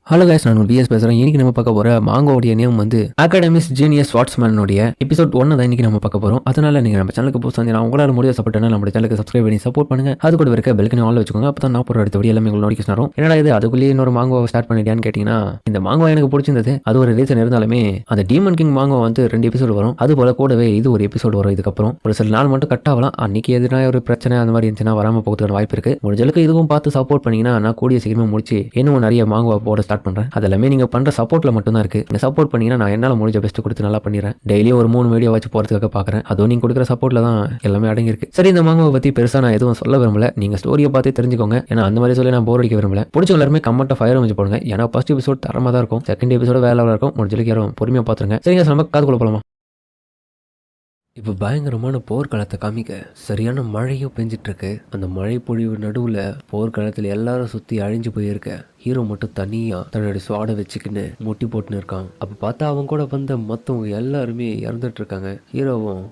Hello guys, நான் PS பேசுகிறேன். இன்னைக்கு நம்ம பார்க்க போகிற மாங்கோடைய நேம் வந்து அகாடமிஸ் ஜீனியஸ் வாட்ஸ்மேனுடைய எபிசோட் 1 தான் இன்னைக்கு நம்ம பார்க்க போகிறோம். அதனால நீங்கள் நம்ம சேனலுக்கு புதுசாக வந்தீங்கன்னா உங்களால் முடிய சப்போர்ட் பண்ணால் நம்ம சேனலுக்கு சப்ஸ்கிரைப் பண்ணி சப்போர்ட் பண்ணுங்க. அது கூட இருக்க பெல்கனி ஆல் வச்சுக்கோங்க. அப்போ தான் நான் போகிற அடுத்த வீடியோ எல்லாமே உங்களுக்கு நோட்டிஃபிகேஷன் வரும். என்னடா இது அதுக்குள்ளேயே இன்னொரு மாங்கோ ஸ்டார்ட் பண்ணிட்டியான்னு கேட்டிங்கன்னா, இந்த மாங்கோ எனக்கு பிடிச்சிருந்தது. அது ஒரு ரீசன் இருந்தாலுமே அந்த டீமன் கிங் மாங்கோ வந்து 2 எபிசோடு வரும். அது போல கூடவே இது ஒரு எபிசோடு வரும். இதுக்கப்புறம் ஒரு சில நாள் மட்டும் கட் ஆகலாம். அன்னைக்கு எதுனா ஒரு பிரச்சனை அந்த மாதிரி இருந்துச்சுன்னா வராமல் போகிறதுக்கான வாய்ப்பு இருக்குது. முடிஞ்சளவுக்கு இதுவும் பார்த்து சப்போர்ட் பண்ணிங்கன்னா நான் கூடிய சீக்கிரமாக முடிச்சு இன்னும் நிறைய மாங்கோ போட ஸ்டார்ட் பண்ணுறேன். அதெல்லாமே நீங்கள் பண்ணுற சப்போர்ட்ல மட்டும் தான் இருக்கு. நீங்க சப்போர்ட் பண்ணீங்கன்னா நான் என்னால் முடிஞ்ச பெஸ்ட் கொடுத்து நல்லா பண்ணிடுறேன். டெய்லி ஒரு 3 வீடியோ வச்சு போறதுக்காக பார்க்குறேன். அதுவும் நீங்க கொடுக்குற சப்போர்ட்ல தான் எல்லாமே அடங்கியிருக்கு. சரி, இந்த மாங்காவை பற்றி பெருசாக நான் எதுவும் சொல்ல விரும்பல. நீங்க ஸ்டோரியை பார்த்து தெரிஞ்சுக்கோங்க. ஏன்னா அந்த மாதிரி சொல்லி நான் போர் அடிக்க விரும்பல. பிடிச்ச எல்லாருமே கமெண்ட்டை ஃபயர் வச்சு போடுங்க. ஏன்னா ஃபர்ஸ்ட் எபிசோட் தரமாக தான் இருக்கும். செகண்ட் எபிசோட வேலை இருக்கும். முடிஞ்சளவுக்கு யாரும் பொறுமையாக பார்த்துருங்க. சரிங்க, நம்ம காதுக்குள்ள போலாமா? இப்போ பயங்கரமான போர்க்களத்தை காமிக்க சரியான மழையும் பெஞ்சிட்டு இருக்கு. அந்த மழை பொழிவு நடுவில் போர்க்களத்தில் எல்லாரும் சுற்றி அழிஞ்சு போயிருக்க ஹீரோ மட்டும் தனியா தன்னுடைய சுவாடை வச்சுக்கின்னு முட்டி போட்டுன்னு இருக்கான். அப்ப பார்த்தா அவன் கூட வந்த மொத்தவங்க எல்லாருமே இறந்துட்டு இருக்காங்க. ஹீரோவும்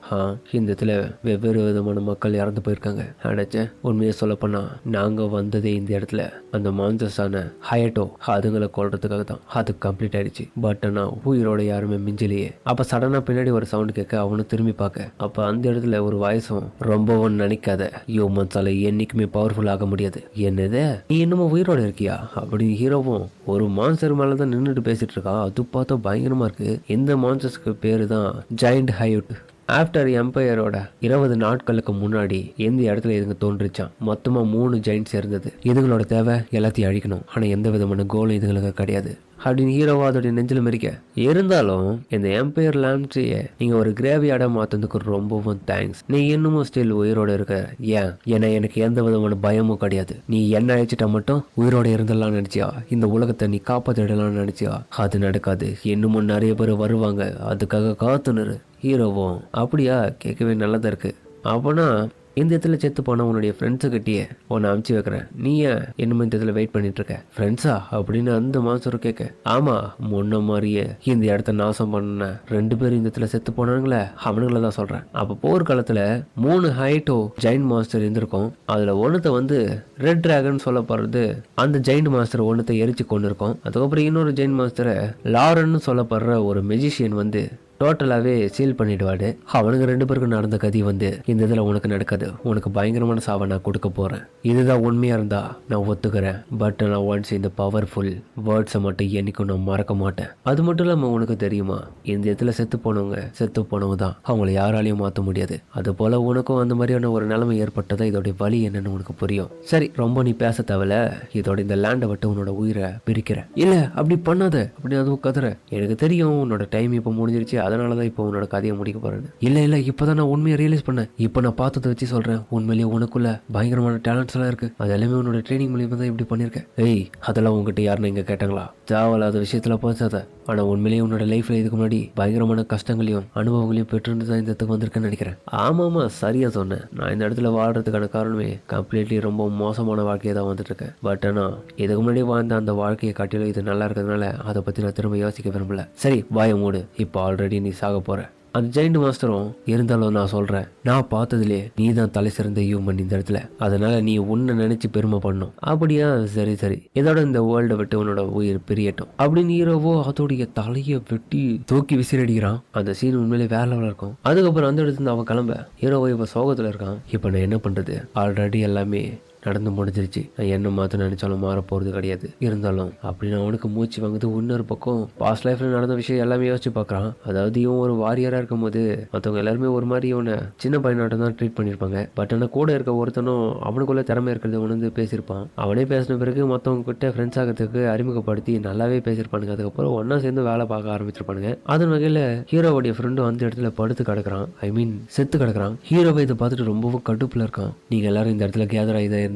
இந்த இடத்துல வெவ்வேறு விதமான மக்கள் இறந்து போயிருக்காங்க. நினைச்சேன் உண்மையை சொல்ல போனா நாங்க வந்ததே இந்த இடத்துல அந்த மான்சஸான ஹயட்டோ அதுங்களை கொல்றதுக்காக தான். அது கம்ப்ளீட் ஆயிடுச்சு. பட் ஆனா உயிரோட யாருமே மிஞ்சலையே. அப்ப சடனா பின்னாடி ஒரு சவுண்ட் கேட்க அவனும் திரும்பி பார்க்க அப்ப அந்த இடத்துல ஒரு வயசும் ரொம்பவும் நினைக்காத ஹியூமன்ஸால என்னைக்குமே பவர்ஃபுல் ஆக முடியாது. என்னது நீ இன்னமும் உயிரோட இருக்கியா அப்படி ஹீரோவும் ஒரு மான்ஸ்டர் மேலதான் நின்றுட்டு பேசிட்டு இருக்கா. அது பார்த்தா பயங்கரமா இருக்கு. இந்த மான்ஸ்டர்ஸ்க்கு பேரு தான் ஜெயண்ட் ஹைட். ஆஃப்டர் எம்பையரோட 20 நாட்களுக்கு முன்னாடி எந்த இடத்துல இதுங்க தோன்றுச்சான். மொத்தமா 3 ஜெயின்ட்ஸ் இருந்தது. இதுங்களோட தேவை எல்லாத்தையும் அழிக்கணும். ஆனா எந்த விதமான கோலும் இதுங்களுக்கு கிடையாது அப்படின்னு ஹீரோவா அதோடைய நெஞ்சில மறிக்க. இருந்தாலும் இந்த எம்பையர் லேம்ட்ரியை நீங்க ஒரு கிரேவியார்டா மாத்ததுக்கு ரொம்பவும் தேங்க்ஸ். நீ இன்னமும் ஸ்டில் உயிரோட இருக்க. ஏன்னா எனக்கு எந்த விதமான பயமும் கிடையாது. நீ என்ன அழைச்சிட்டா மட்டும் உயிரோட இருந்தெல்லாம் நினைச்சியா? இந்த உலகத்தை நீ காப்பாத்திடலாம் நினைச்சியா? அது நடக்காது. இன்னமும் நிறைய பேர் வருவாங்க. அதுக்காக காத்துனரு. ஹீரோவும் அப்படியா, கேட்கவே நல்லதா இருக்கு. அப்போனா இந்த இடத்துல செத்து போன உன்னுடைய ஃப்ரெண்ட்ஸுக்கிட்டே உன்னை அமுச்சு வைக்கிறேன். நீ ஏன் இன்னும் இந்த இடத்துல வெயிட் பண்ணிட்டு இருக்க? ஃப்ரெண்ட்ஸா அப்படின்னு அந்த மாஸ்டர் கேட்க, ஆமா முன்ன மாதிரியே இந்த இடத்த நாசம் பண்ண 2 பேரும் இந்த இடத்துல செத்து போனாங்களே அவனுங்கள தான் சொல்றேன். அப்ப போர்க்காலத்துல 3 ஹைட்டோ ஜெயின்ட் மாஸ்டர் இருந்திருக்கும். அதுல ஒன்னத்தை வந்து ரெட் டிராகன் சொல்ல போறது அந்த ஜெயின்ட் மாஸ்டர் ஒன்னத்தை எரிச்சு கொண்டு இருக்கும். அதுக்கப்புறம் இன்னொரு ஜெயின்ட் மாஸ்டரை லாரன் சொல்லப்படுற ஒரு மெஜிஷியன் வந்து டோட்டலாவே சீல் பண்ணிடுவாடு. அவனுக்கு 2 பேருக்கும் நடந்த கதி வந்து இந்த இதுல உனக்கு நடக்காது. உனக்கு பயங்கரமான சாவை நான் கொடுக்க போறேன். இதுதான் உண்மையா இருந்தா நான் ஒத்துக்கிறேன். பட் நான் ஒன்ஸ் இந்த பவர்ஃபுல் வேர்ட்ஸை மட்டும் என்னைக்கும் நான் மறக்க மாட்டேன். அது மட்டும் இல்லாம உனக்கு தெரியுமா, இந்த இடத்துல செத்து போனவங்க தான். அவங்கள யாராலையும் மாற்ற முடியாது. அது போல உனக்கும் அந்த மாதிரியான ஒரு நிலைமை ஏற்பட்டதா இதோடைய வழி என்னன்னு உனக்கு புரியும். சரி, ரொம்ப நீ பேச தேவையில்ல. இதோட இந்த லேண்டை விட்டு உன்னோட உயிரை பிரிக்கிற. இல்ல அப்படி பண்ணாத அப்படி அதுவும் கதுற. எனக்கு தெரியும் உன்னோட டைம் இப்போ முடிஞ்சிருச்சு. அதனாலதான் இப்போ உன்னோட கதையை முடிக்க போறேன். இல்ல இப்பதான் நான் உண்மையை ரியலைஸ் பண்ணேன். இப்போ நான் பார்த்ததை வச்சு சொல்றேன். உண்மையிலேயே உனக்குள்ள பயங்கரமான டேலண்ட்ஸ் எல்லாம் இருக்கு. அது எல்லாமே உன்னோட ட்ரைனிங் மூலியமா தான் இப்படி பண்ணிருக்கேன். அதெல்லாம் உங்ககிட்ட யாருன்னு இங்க கேட்டாங்களா? தேவையில்லாத விஷயத்துல பேசாத. ஆனா உண்மையிலேயே உன்னோட லைஃப்ல இதுக்கு முன்னாடி பயங்கரமான கஷ்டங்களையும் அனுபவங்களையும் பெற்றுன்னு தான் இந்த இடத்துக்கு வந்திருக்கேன்னு நினைக்கிறேன். ஆமா சரியா சொன்னேன். நான் இந்த இடத்துல வாழ்றதுக்கான காரணமே கம்ப்ளீட்லி ரொம்ப மோசமான வாழ்க்கையை தான் வந்துட்டு இருக்கேன். பட் ஆனா இதுக்கு முன்னாடி வாழ்ந்த அந்த வாழ்க்கையை காட்டிலும் இது நல்லா இருக்கிறதுனால அதை பத்தி நான் திரும்ப யோசிக்க விரும்பல. சரி, வாய மூடு. இப்போ ஆல்ரெடி நீ சாக போற. அந்த ஜெயிண்ட் மாஸ்டரும் இருந்தாலும் நான் சொல்றேன், நான் பார்த்ததுலே நீ தான் தலை சிறந்த ஹியூமன் இந்த இடத்துல. அதனால நீ உன்னை நினைச்சு பெருமை பண்ணும். அப்படியா? சரி இதோட இந்த வேர்ல்டை விட்டு உன்னோட உயிர் பிரியட்டும் அப்படின்னு ஹீரோவோ அதோடைய தலையை வெட்டி தூக்கி விசிறடிக்கிறான். அந்த சீன் உண்மையிலே வேற லெவலில் இருக்கும். அதுக்கப்புறம் அந்த இடத்துல அவன் கிளம்ப. ஹீரோவோ இப்ப சோகத்துல இருக்கான். இப்ப நான் என்ன பண்றது? ஆல்ரெடி எல்லாமே நடந்து முடிஞ்சிருச்சு. நான் என்ன மாற்ற நினைச்சாலும் மாற போறது கிடையாது. இருந்தாலும் அப்படின்னு அவனுக்கு மூச்சு வாங்குது. இன்னொரு பக்கம் பாஸ்ட் லைஃப்ல நடந்த விஷயம் எல்லாமே யோசிச்சு பார்க்கறான். அதாவது இவன் ஒரு வாரியரா இருக்கும் போது மற்றவங்க எல்லாருமே ஒரு மாதிரி இவனை சின்ன பையனாட்டம் தான் ட்ரீட் பண்ணியிருப்பாங்க. பட் ஆனால் கூட இருக்க ஒருத்தனும் அவனுக்குள்ள திறமை இருக்கிறத உணர்ந்து பேசியிருப்பான். அவனே பேசின பிறகு மற்றவங்க கிட்ட ஃப்ரெண்ட்ஸ் ஆகிறதுக்கு அறிமுகப்படுத்தி நல்லாவே பேசியிருப்பானுங்க. அதுக்கப்புறம் ஒன்னா சேர்ந்து வேலை பார்க்க ஆரம்பிச்சிருப்பானுங்க. அதன் வகையில ஹீரோவுடைய ஃப்ரெண்டும் அந்த இடத்துல படுத்து கிடக்குறான். செத்து கிடக்குறான். ஹீரோவை இதை பார்த்துட்டு ரொம்பவும் கடுப்புல இருக்கான். நீங்க எல்லாரும் இந்த இடத்துல கேதர் ஆகி தான் இருந்தீங்க.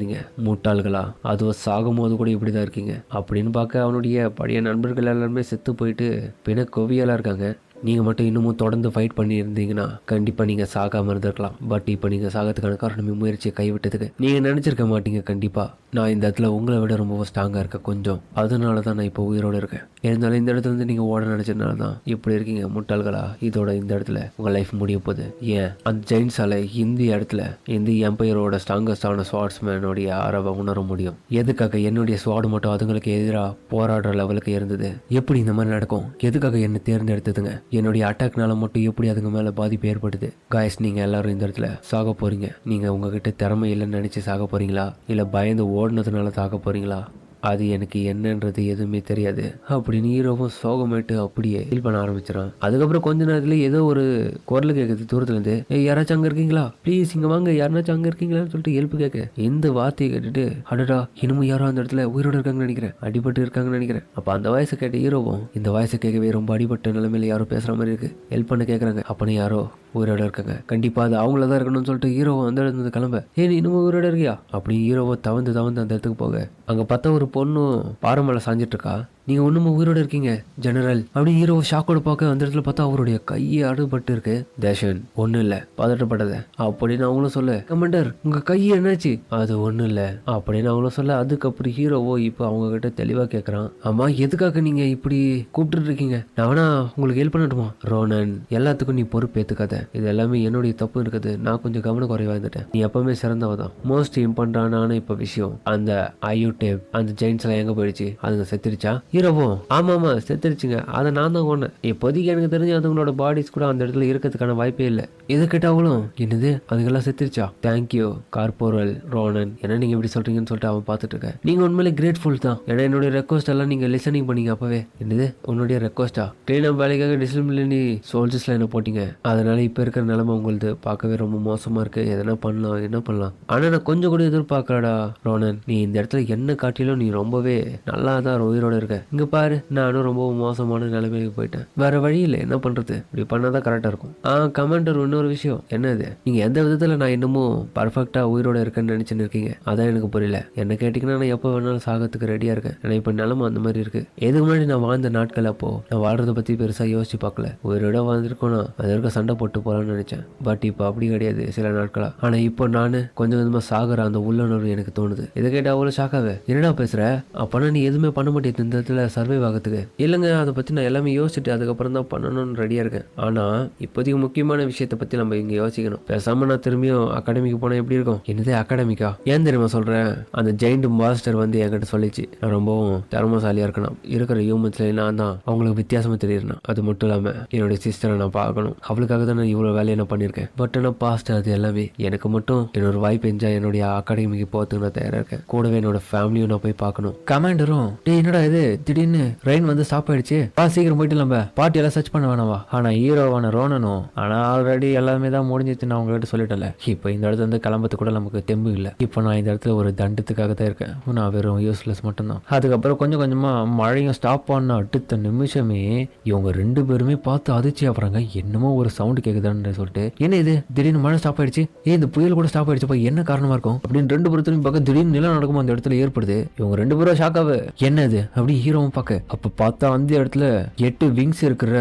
முட்டாள்களா? அதுவும் சாகும் போது கூட இப்படிதான் இருக்கீங்க அப்படின்னு பார்க்க அவனுடைய பழைய நண்பர்கள் எல்லாருமே செத்து போயிட்டு பிண கொவியலா இருக்காங்க. நீங்க மட்டும் இன்னமும் தொடர்ந்து ஃபைட் பண்ணி இருந்தீங்கன்னா கண்டிப்பா நீங்க சாகாம இருந்திருக்கலாம். பட் இப்போ நீங்க சாகத்துக்கான காரணமே முயற்சியை கைவிட்டதுக்கு. நீங்க நினைச்சிருக்க மாட்டீங்க கண்டிப்பா நான் இந்த இடத்துல உங்களை விட ரொம்ப ஸ்ட்ராங்கா இருக்க கொஞ்சம், அதனால தான் நான் இப்போ உயிரோடு இருக்கேன். இருந்தாலும் இந்த இடத்துல இருந்து நீங்க ஓட நினைச்சதுனால தான் இப்படி இருக்கீங்க முட்டாள்களா. இதோட இந்த இடத்துல உங்க லைஃப் முடிய போகுது. ஏன் அந்த ஜெயின்ஸால இந்த இடத்துல இந்த எம்பையரோட ஸ்ட்ராங்கஸ்டான ஸ்வாட்ஸ்மேனோடைய ஆரவை உணர முடியும். எதுக்காக என்னுடைய ஸ்வாடு மட்டும் அதுங்களுக்கு எதிராக போராடுற லெவலுக்கு இருந்தது? எப்படி இந்த மாதிரி நடக்கும்? எதுக்காக என்ன தேர்ந்தெடுத்ததுங்க? என்னுடைய அட்டாக்னால மட்டும் எப்படி அதுங்க மேல பாதிப்பு ஏற்படுது? காய்ஸ், நீங்க எல்லாரும் இந்த இடத்துல சாக போறீங்க. நீங்க உங்ககிட்ட திறமை இல்லைன்னு நினைச்சு சாக போறீங்களா, இல்ல பயந்து ஓடுனதுனால சாக போறீங்களா? அது எனக்கு என்னன்றது எதுவுமே தெரியாது அப்படின்னு ஹீரோவும் சோகமாயிட்டு அப்படியே ஃபீல் பண்ண ஆரம்பிச்சிடான். அதுக்கப்புறம் கொஞ்ச நேரத்துல ஏதோ ஒரு குரல் கேட்குது தூரத்துல இருந்து, யாராச்சும் அங்க இருக்கீங்களா, ப்ளீஸ் இங்க வாங்க, யாராச்சும் அங்க இருக்கீங்களான்னு சொல்லிட்டு எழுப்பு கேட்க. இந்த வார்த்தையை கேட்டுட்டு அடடா இன்னமும் யாரோ அந்த இடத்துல உயிரோட இருக்காங்கன்னு நினைக்கிறேன், அடிபட்டு இருக்காங்கன்னு நினைக்கிறேன். அப்ப அந்த வயசை கேட்ட ஹீரோவும் இந்த வயசை கேட்கவே ரொம்ப அடிபட்ட நிலைமையில யாரோ பேசுற மாதிரி இருக்கு. ஹெல்ப் பண்ண கேட்கறாங்க. அப்பனே யாரோ உயிரோட இருக்காங்க, கண்டிப்பா அது அவங்களதான் இருக்கணும்னு சொல்லிட்டு ஹீரோவை அந்த இடத்துல கிளம்ப. நீ இன்னமும் உயிரோட இருக்கியா அப்படி ஹீரோவை தவந்து அந்த இடத்துக்கு போக அங்க பார்த்தா ஒரு பொண்ணு பாறை சாஞ்சிட்டு இருக்கா. நீங்க ஒண்ணுமே உயிரோட இருக்கீங்க ஜெனரல் அப்படி ஹீரோ ஷாக்கோட பார்க்க அந்த இடத்துல பார்த்தா அவருடைய கையை அறுபட்டு இருக்கு. தேஷன் ஒண்ணு இல்ல, பதட்டப்படாத அப்படின்னு அவங்களும் சொல்ல. கமாண்டர் உங்க கை என்னாச்சு? அது ஒண்ணு இல்ல அப்படின்னு அவங்களும் சொல்ல. அதுக்கப்புறம் ஹீரோவோ இப்போ அவங்க கிட்ட தெளிவா கேட்கறான், ஆமா எதுக்காக நீங்க இப்படி கூப்பிட்டு இருக்கீங்க, நான் வேணா உங்களுக்கு ஹெல்ப் பண்ணட்டுமா? ரோனன் எல்லாத்துக்கும் நீ பொறுப்பு ஏத்துக்காத, இது எல்லாமே என்னுடைய தப்பு இருக்குது, நான் கொஞ்சம் கவன குறைவா இருந்துட்டேன், நீ எப்பவுமே சிறந்தவதான். மோஸ்ட் இம்பார்ட்டன்டான இப்ப விஷயம், அந்த ஐயோ டேப் அந்த ஜெயின்ஸ் எல்லாம் எங்க போயிடுச்சு, அதுங்க செத்துருச்சா? ஹீரோவோ ஆமாமா செத்துருச்சுங்க, அதை நான் தான் கொண்டேன். இப்போதைக்கு எனக்கு தெரிஞ்சு அதுங்களோட பாடிஸ் கூட அந்த இடத்துல இருக்கிறதுக்கான வாய்ப்பே இல்லை. எது கேட்டாவளும் என்னது அதுக்கெல்லாம் செத்துருச்சா? தேங்க்யூ கார்போரல் ரோனன், என்ன நீங்க இப்படி சொல்றீங்கன்னு சொல்லிட்டு அவன் பார்த்துட்டு இருக்க. நீங்க உண்மையிலே கிரேட்ஃபுல் தான், ஏன்னா என்னுடைய ரெக்வஸ்ட் எல்லாம் நீங்க லிசனிங் பண்ணீங்க அப்பவே. என்னது உன்னுடைய ரெக்வஸ்டா? ட்ரெயின் ஆஃப் வேலைக்காக டிசிப்ளினி சோல்ஜர்ஸ்ல என்ன போட்டீங்க, அதனால இப்ப இருக்கிற நிலைமை உங்களுக்கு பார்க்கவே ரொம்ப மோசமா இருக்கு. எதனா பண்ணலாம், என்ன பண்ணலாம், ஆனா நான் கொஞ்சம் கூட எதிர்பார்க்கலடா ரோனன், நீ இந்த இடத்துல என்ன காட்டிலும் நீ ரொம்பவே நல்லா தான் உயிரோட இருக்க. இங்க பாரு நானும் ரொம்ப மோசமான நிலைமைக்கு போயிட்டேன், வேற வழி இல்லை, என்ன பண்றது, இப்படி பண்ணாதான் கரெக்டா இருக்கும். கமாண்டர் இன்னொரு விஷயம் என்னது, நீங்க எந்த விதத்துல நான் இன்னமும் பர்ஃபெக்டா உயிரோட இருக்கேன்னு நினைச்சுன்னு இருக்கீங்க, அதான் எனக்கு புரியல. என்ன கேட்டீங்கன்னா நான் எப்போ வேணாலும் சாகத்துக்கு ரெடியா இருக்கேன். ஏன்னா இப்ப நிலைமை அந்த மாதிரி இருக்கு. எதுக்கு முன்னாடி நான் வாழ்ந்த நாட்கள் அப்போ நான் வாழ்றத பத்தி பெருசா யோசிச்சு பார்க்கல. உயிரோட வாழ்ந்துருக்கோம்னா அதற்கு சண்டை போட்டு போலான்னு நினைச்சேன். பட் இப்போ அப்படி கிடையாது சில நாட்களா. ஆனா இப்போ நானு கொஞ்சம் கொஞ்சமா சாகுற அந்த உள்ளுணர்வு எனக்கு தோணுது. இதை கேட்ட அவ்வளவு ஷாக்காவே என்னடா பேசுற, அப்பனா நீ எதுவுமே பண்ண மாட்டேன் இந்த இடத்துல சர்வைவ் ஆகிறதுக்கு? இல்லைங்க அதை பத்தி நான் எல்லாமே யோசிச்சுட்டு அதுக்கப்புறம் தான் பண்ணணும்னு ரெடியா இருக்கேன். ஆனா இப்போதைக்கு முக்கியமான விஷயத்த பத்தி நம்ம இங்க யோசிக்கணும். பேசாம நான் திரும்பியும் அகாடமிக்கு போனா எப்படி இருக்கும்? என்னது அகாடமிக்கா? ஏன் தெரியுமா சொல்றேன், அந்த ஜெயிண்ட் மாஸ்டர் வந்து என்கிட்ட சொல்லிச்சு நான் ரொம்பவும் திறமசாலியா இருக்கணும், இருக்கிற ஹியூமன்ஸ்ல நான் தான் அவங்களுக்கு வித்தியாசமா தெரியுறேன். அது மட்டும் இல்லாம என்னுடைய சிஸ்டரை நான் பார்க்கணும், அவளுக்காக தான் நான் இவ்வளவு வேலையை நான் பண்ணிருக்கேன். பட் நான் பாஸ்ட் அது எல்லாமே எனக்கு மட்டும் என்னோட வாய்ப்பு எஞ்சா என்னுடைய அகாடமிக்கு போறதுக்கு நான் தயாரா இருக்கேன். கூடவே என்னோட ஃபேமிலியும் நான் போய் பார்க்கணும். கமாண்டரும் என்னடா இது திடீர்னு ரெயின் வந்து ஸ்டாப் ஆயிடுச்சு, சீக்கிரம் போயிட்டு நம்ம பார்ட்டி எல்லாம் சர்ச் பண்ண வேணாவா? ஆனா ஹீரோவான ரோனனும் ஆனா ஆல்ரெடி எல்லாமே தான் முடிஞ்சிச்சு நான் உங்ககிட்ட சொல்லிட்டல. இப்போ இந்த இடத்துல இருந்து கிளம்புறது கூட நமக்கு தெம்பு இல்லை. இப்போ நான் இந்த இடத்துல ஒரு தண்டத்துக்காக தான் இருக்கேன், நான் வெறும் யூஸ்லெஸ் மட்டும்தான். அதுக்கப்புறம் கொஞ்சம் கொஞ்சமா மழையும் ஸ்டாப் பண்ண அடுத்த நிமிஷமே இவங்க ரெண்டு பேருமே பார்த்து அதிர்ச்சி ஆகுறாங்க. என்னமோ ஒரு சவுண்ட் கேக்குதான்னு சொல்லிட்டு, என்ன இது திடீர்னு மழை ஸ்டாப் ஆயிடுச்சு, இந்த புயல் கூட ஸ்டாப் ஆயிடுச்சு, என்ன காரணமா இருக்கும் அப்படின்னு ரெண்டு பேரும் பார்க்க திடீர்னு நிலம் நடக்கும் அந்த இடத்துல ஏற்படுது. இவங்க ரெண்டு பேரும் ஷாக்காவே என்னது அப்படி ஹீரோவும் பார்க்க. அப்ப பார்த்தா அந்த இடத்துல 8 விங்ஸ் இருக்கிற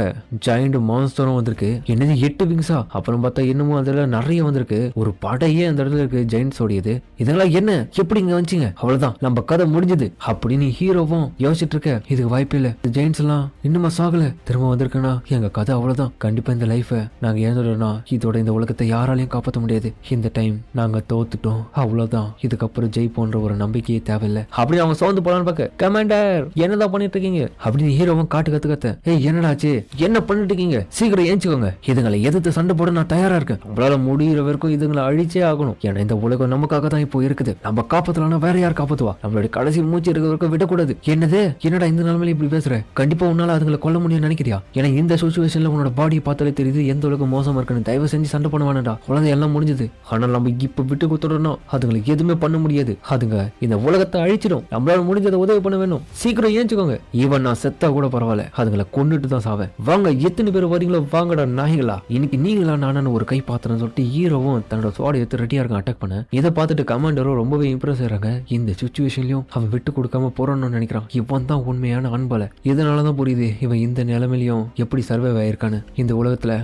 ஜாயிண்ட் மான்ஸ்டரும் வந்திருக்கு. என்னது 8 விங்ஸா? அப்புறம் பார்த்தா இன்னமும் அதுல நிறைய வந்திருக்கு, ஒரு படையே அந்த இடத்துல இருக்கு ஜெயின்ஸ் ஓடியது. இதெல்லாம் என்ன எப்படி இங்க வந்துச்சுங்க? அவ்வளவுதான் நம்ம கதை முடிஞ்சது அப்படின்னு ஹீரோவும் யோசிச்சுட்டு இருக்க. இதுக்கு வாய்ப்பு இல்ல, ஜெயின்ஸ் எல்லாம் இன்னுமா சாகல, திரும்ப வந்திருக்குன்னா எங்க கதை அவ்வளவுதான். கண்டிப்பா இந்த லைஃப நாங்க இழந்துட்டோம்னா இதோட இந்த உலகத்தை யாராலையும் காப்பாற்ற முடியாது. இந்த டைம் நாங்க தோத்துட்டோம், அவ்வளவுதான். இதுக்கப்புறம் ஜெய் போன்ற ஒரு நம்பிக்கையே தேவையில்லை அப்படி அவங்க சோர்ந்து போலான்னு பார்க்க. கமாண்டர் என்னதான் பண்ணிட்டு இருக்கீங்க அப்படின்னு ஹீரோவும் காட்டு கத்து என்னடாச்சு, என்ன பண்ணிட்டு இருக்கீங்க, சீக்கிரம் ஏஞ்சுக்கோங்க, இதுங்களை எதிர்த்து சண்டை போட நான் தயாரா இருக்கேன், உங்களால முடிகிற வரைக்கும் இதுங்களை அழிச்சே ஆகணும். ஏன்னா இந்த உலகம் நமக்காக தான் இப்போ இருக்குது, நம்ம காப்பாத்தலாம் வேற யார் காப்பாத்துவா, நம்மளுடைய கடைசி மூச்சு இருக்கிற வரைக்கும் விடக்கூடாது. என்னடா இந்த நிலைமையில இப்படி பேசுற, கண்டிப்பா உன்னால அதுங்களை கொல்ல முடியும் நினைக்கிறியா? ஏன்னா இந்த சிச்சுவேஷன்ல உன்னோட பாடியை பார்த்தாலே தெரியுது எந்த அளவுக்கு மோசமா இருக்குன்னு. தயவு செஞ்சு சண்டை பண்ண வேணாடா, குழந்தை எல்லாம் முடிஞ்சது. ஆனால் நம்ம இப்ப விட்டு கொடுத்துடணும், அதுங்களுக்கு எதுவுமே பண்ண முடியாது, அதுங்க இந்த உலகத்தை அழிச்சிடும், நம்மளால முடிஞ்சதை உதவி பண்ண வேணும், சீக்கிரம் வச்சுக்கோங்க, ஈவன் நான் செத்தா கூட பரவாயில்ல, அதுங்களை கொண்டுட்டு தான் சாவேன். வாங்க, எத்தனை பேர் வரீங்களோ வாங்கடா நாய்களா, இன்னைக்கு நீங்களா நானு ஒரு கை பாத்திரம் சொல்லிட்டு ஹீரோவும் தன்னோட சோட எடுத்து ரெடியா இருக்கான் அட்டாக் பண்ண. இதை பார்த்துட்டு கமாண்டரும் ரொம்பவே இம்ப்ரெஸ் ஆகிறாங்க. இந்த சிச்சுவேஷன்லயும் அவன் விட்டு கொடுக்காம போறான்னு நினைக்கிறான். இவன் தான் உண்மையான அன்பல. இதனாலதான் புரியுது இவன் இந்த நிலைமையிலும் எப்படி சர்வைவ் ஆயிருக்கான்னு. இந்த உலகத்துல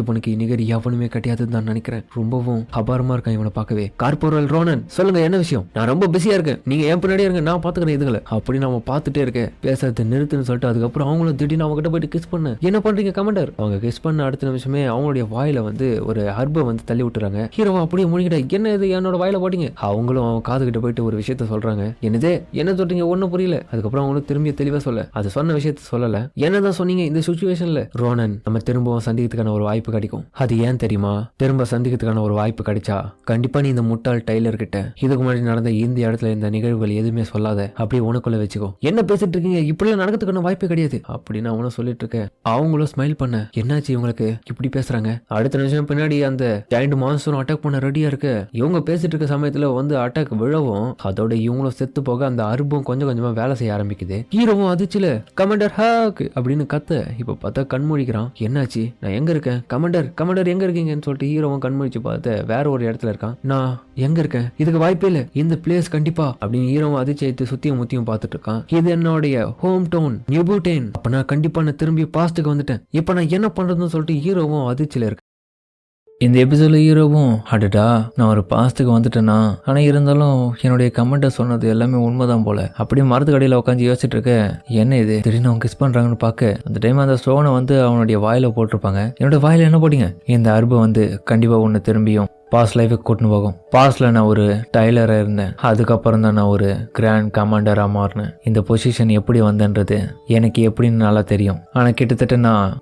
இவனுக்கு நிகர் எவனுமே கிடையாதுன்னு தான் நினைக்கிறேன். ரொம்பவும் அபாரமா இருக்கான் இவனை பார்க்கவே. கார்போரல் ரோனன், சொல்லுங்க என்ன விஷயம்? நான் ரொம்ப பிஸியா இருக்கேன், நீங்க என் பின்னாடியே இருங்க, நான் பாத்துக்கிறேன் இதுகளை அப்படின்னு அவன் பார்த்துட்டே இருக்கேன். பேசுறது நிறுத்துன்னு சொல்லிட்டு அதுக்கப்புறம் அவங்களும் திடீர்னு அவங்க கிட்ட போயிட்டு கிஸ் பண்ண. என்ன பண்றீங்க கமாண்டர்? அவங்க கிஸ் பண்ண அடுத்த நிமிஷமே அவங்களுடைய வாயில ஒரு ஹர்பை தள்ளி விட்டுறாங்க. ஹீரோவா அப்படியே முடிக்கிட்ட, என்ன இது என்னோட வாயில போட்டீங்க? அவங்களும் அவன் காது கிட்ட போயிட்டு ஒரு விஷயத்த சொல்றாங்க. என்னது என்ன சொல்றீங்க? ஒன்னும் புரியல. அதுக்கப்புறம் அவங்களும் திரும்பி தெளிவா சொல்ல, அது சொன்ன விஷயத்த சொல்லல. என்னதான் சொன்னீங்க? இந்த சிச்சுவேஷன்ல ரோனன் நம்ம திரும்பவும் சந்திக்கிறதுக்கான ஒரு வாய்ப்பு கிடைக்கும். அது ஏன் தெரியுமா? திரும்ப சந்திக்கிறதுக்கான ஒரு வாய்ப்பு கிடைச்சா கண்டிப்பா நீ இந்த முட்டாள் டைலர் கிட்ட இதுக்கு முன்னாடி நடந்த இந்த இடத்துல இந்த நிகழ்வுகள் எதுவுமே சொல்லாத, அப்படியே உனக்குள்ள வச்சுக்கோ. என்ன பேசிட்டு இருக்கீங்க? இப்படிலாம் நடக்கிறதுக்கான வாய்ப்பு கிடையாது அப்படின்னு அவனும் சொல்லிட்டு இருக்க. அவங்களும் ஸ்மைல் பண்ண, என்னாச்சு இவங்களுக்கு இப்படி பேசுறாங்க? அடுத்த நிமிஷம் பின்னாடி அந்த ஜாயிண்ட் மான்ஸ்டரும் அட்டாக் பண்ண ரெடியா இருக்கு. இவங்க பேசிட்டு இருக்க சமயத்துல அட்டாக் விழவும் அதோட இவங்களும் செத்து போக அந்த அரும்பும் கொஞ்சம் கொஞ்சமா வேலை செய்ய ஆரம்பிக்குது. ஹீரோவும் அதிர்ச்சில கமாண்டர் ஹாக் அப்படின்னு கத்த. இப்ப பார்த்தா கண்மூடிக்கிறான். என்னாச்சு? நான் எங்க இருக்கேன்? கமாண்டர் எங்க இருக்கீங்கன்னு சொல்லிட்டு ஹீரோவும் கண்மூடிச்சு பார்த்து வேற ஒரு இடத்துல இருக்கான். நான் எங்க இருக்கேன்? இதுக்கு வாய்ப்பே இல்ல, இந்த பிளேஸ் கண்டிப்பா அப்படின்னு ஹீரோவும் அதிர்ச்சி ஆயிட்டு சுத்தியும் முத்தியும் பார்த்துட்டு இருக்கான். இது என்னுடைய ஹோம் டவுன் நியூபுடேன். அப்ப நான் கண்டிப்பா நான் திரும்பி பாஸ்டுக்கு வந்துட்டேன். இப்ப நான் என்ன பண்றதுன்னு சொல்லிட்டு ஹீரோவும் அதிர்ச்சியில இருக்கு. இந்த எபிசோட்ல ஹீரோவும் அடடா நான் ஒரு பாஸ்ட்டுக்கு வந்துட்டேன்னா, ஆனா இருந்தாலும் என்னுடைய கமெண்ட்டை சொன்னது எல்லாமே உண்மைதான் போல அப்படியே மரத்து கடையில் உட்காந்து யோசிச்சுட்டு இருக்க. என்ன இது திடீர்னு அவங்க கிஸ் பண்றாங்கன்னு பார்க்க அந்த டைம் அந்த ஸ்டோனை அவனுடைய வாயில போட்டிருப்பாங்க. என்னோட வாயில என்ன போட்டீங்க? இந்த அருபு கண்டிப்பா ஒன்று திரும்பியும் பாஸ்ட் லைஃபுக்கு கூட்டின்னு போகும். பாஸ்ட்ல நான் ஒரு டைலராக இருந்தேன், அதுக்கப்புறம் தான் நான் ஒரு கிராண்ட் கமாண்டராக மாறினேன். இந்த பொசிஷன் எப்படி வந்தேன்றது எனக்கு எப்படின்னு நல்லா தெரியும். ஆனால் கிட்டத்தட்ட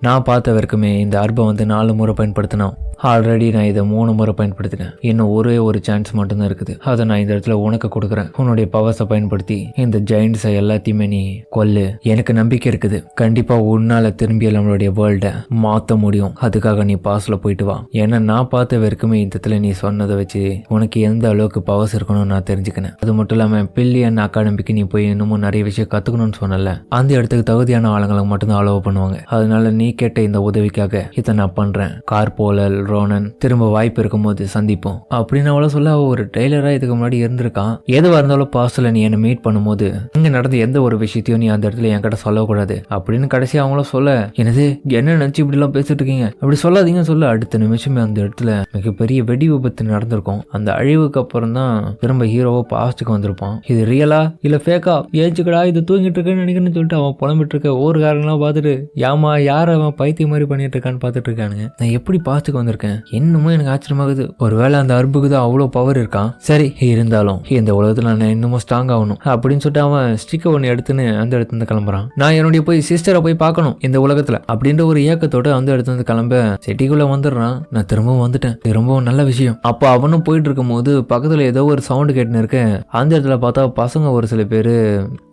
நான் பார்த்த வரைக்குமே இந்த அர்பை 4 முறை பயன்படுத்தினோம். ஆல்ரெடி நான் இதை 3 முறை பயன்படுத்தினேன். இன்னும் ஒரே ஒரு சான்ஸ் மட்டும்தான் இருக்குது. அதை நான் இந்த இடத்துல உனக்கு கொடுக்குறேன். உன்னுடைய பவர்ஸை பயன்படுத்தி இந்த ஜெயின்ஸை எல்லாத்தையுமே நீ கொல்லு. எனக்கு நம்பிக்கை இருக்குது, கண்டிப்பா உன்னால திரும்பி நம்மளுடைய வேர்ல்டை மாற்ற முடியும். அதுக்காக நீ பாஸ்ல போயிட்டு வா. ஏன்னா நான் பார்த்த வரைக்குமே இந்த இடத்துல நீ சொன்னதை வச்சு உனக்கு எந்த அளவுக்கு பவர்ஸ் இருக்கணும்னு நான் தெரிஞ்சுக்கினேன். அது மட்டும் இல்லாமல் பில்லியன் அகாடமிக்கு நீ போய் இன்னமும் நிறைய விஷயம் கற்றுக்கணும்னு சொன்னல, அந்த இடத்துக்கு தகுதியான ஆளுங்களை மட்டும்தான் அலோவ் பண்ணுவாங்க. அதனால நீ கேட்ட இந்த உதவிக்காக இதை நான் பண்றேன். கார்போலல் ரோனன் திரும்ப வாய்ப்பு இருக்கும்போது சந்திப்போம் அப்படின்னு அவளை சொல்ல. ஒரு டெய்லரா இதுக்கு முன்னாடி இருந்திருக்கான். எதுவாக இருந்தாலும் பாஸ்ட்ல நீ என்னை மீட் பண்ணும்போது இங்க நடந்த எந்த ஒரு விஷயத்தையும் நீ அந்த இடத்துல என்கிட்ட சொல்லக்கூடாது அப்படின்னு கடைசி அவங்களும் சொல்ல. என்னது என்ன நினைச்சு இப்படி எல்லாம் பேசிட்டு இருக்கீங்க? அப்படி சொல்லாதீங்கன்னு சொல்ல அடுத்த நிமிஷமே அந்த இடத்துல மிகப்பெரிய வெடி விபத்து நடந்திருக்கும். அந்த அழிவுக்கு அப்புறம் தான் திரும்ப ஹீரோவோ பாஸ்டுக்கு வந்திருப்பான். இது ரியலா இல்ல ஃபேக்கா? ஏச்சுக்கடா இது தூங்கிட்டு இருக்கேன்னு நினைக்கிறேன்னு சொல்லிட்டு அவன் புலம்பிட்டு இருக்க. ஊருக்காரங்களாம் பார்த்துட்டு யாமா யார் அவன் பைத்திய மாதிரி பண்ணிட்டு இருக்கான்னு பார்த்துட்டு இருக்கானுங்க. நான் எப்படி பாஸ்டுக்கு வந்திருக்கேன் இன்னமும் எனக்கு ஆச்சரியமாகுது. ஒருவேளை அந்த அரும்புக்கு தான் அவ்வளோ பவர் இருக்கான். சரி இருந்தாலும் இந்த உலகத்துல நான் இன்னமும் ஸ்ட்ராங் ஆகணும் அப்படின்னு சொல்லிட்டு அவன் ஸ்டிக்கை ஒன்று எடுத்துன்னு அந்த இடத்துல இருந்து கிளம்புறான். நான் என்னுடைய போய் சிஸ்டரை போய் பார்க்கணும் இந்த உலகத்துல அப்படின்ற ஒரு ஏக்கத்தோட அந்த இடத்துல இருந்து கிளம்ப சிட்டிக்குள்ள வந்துடுறான். நான் திரும்பவும் வந்துட்டேன், திரும்பவும் நல்ல விஷயம். அப்போ அவனும் போயிட்டு இருக்கும் போது பக்கத்துல ஏதோ ஒரு சவுண்டு கேட்டுன்னு இருக்கேன். அந்த இடத்துல பார்த்தா பசங்க ஒரு சில பேர்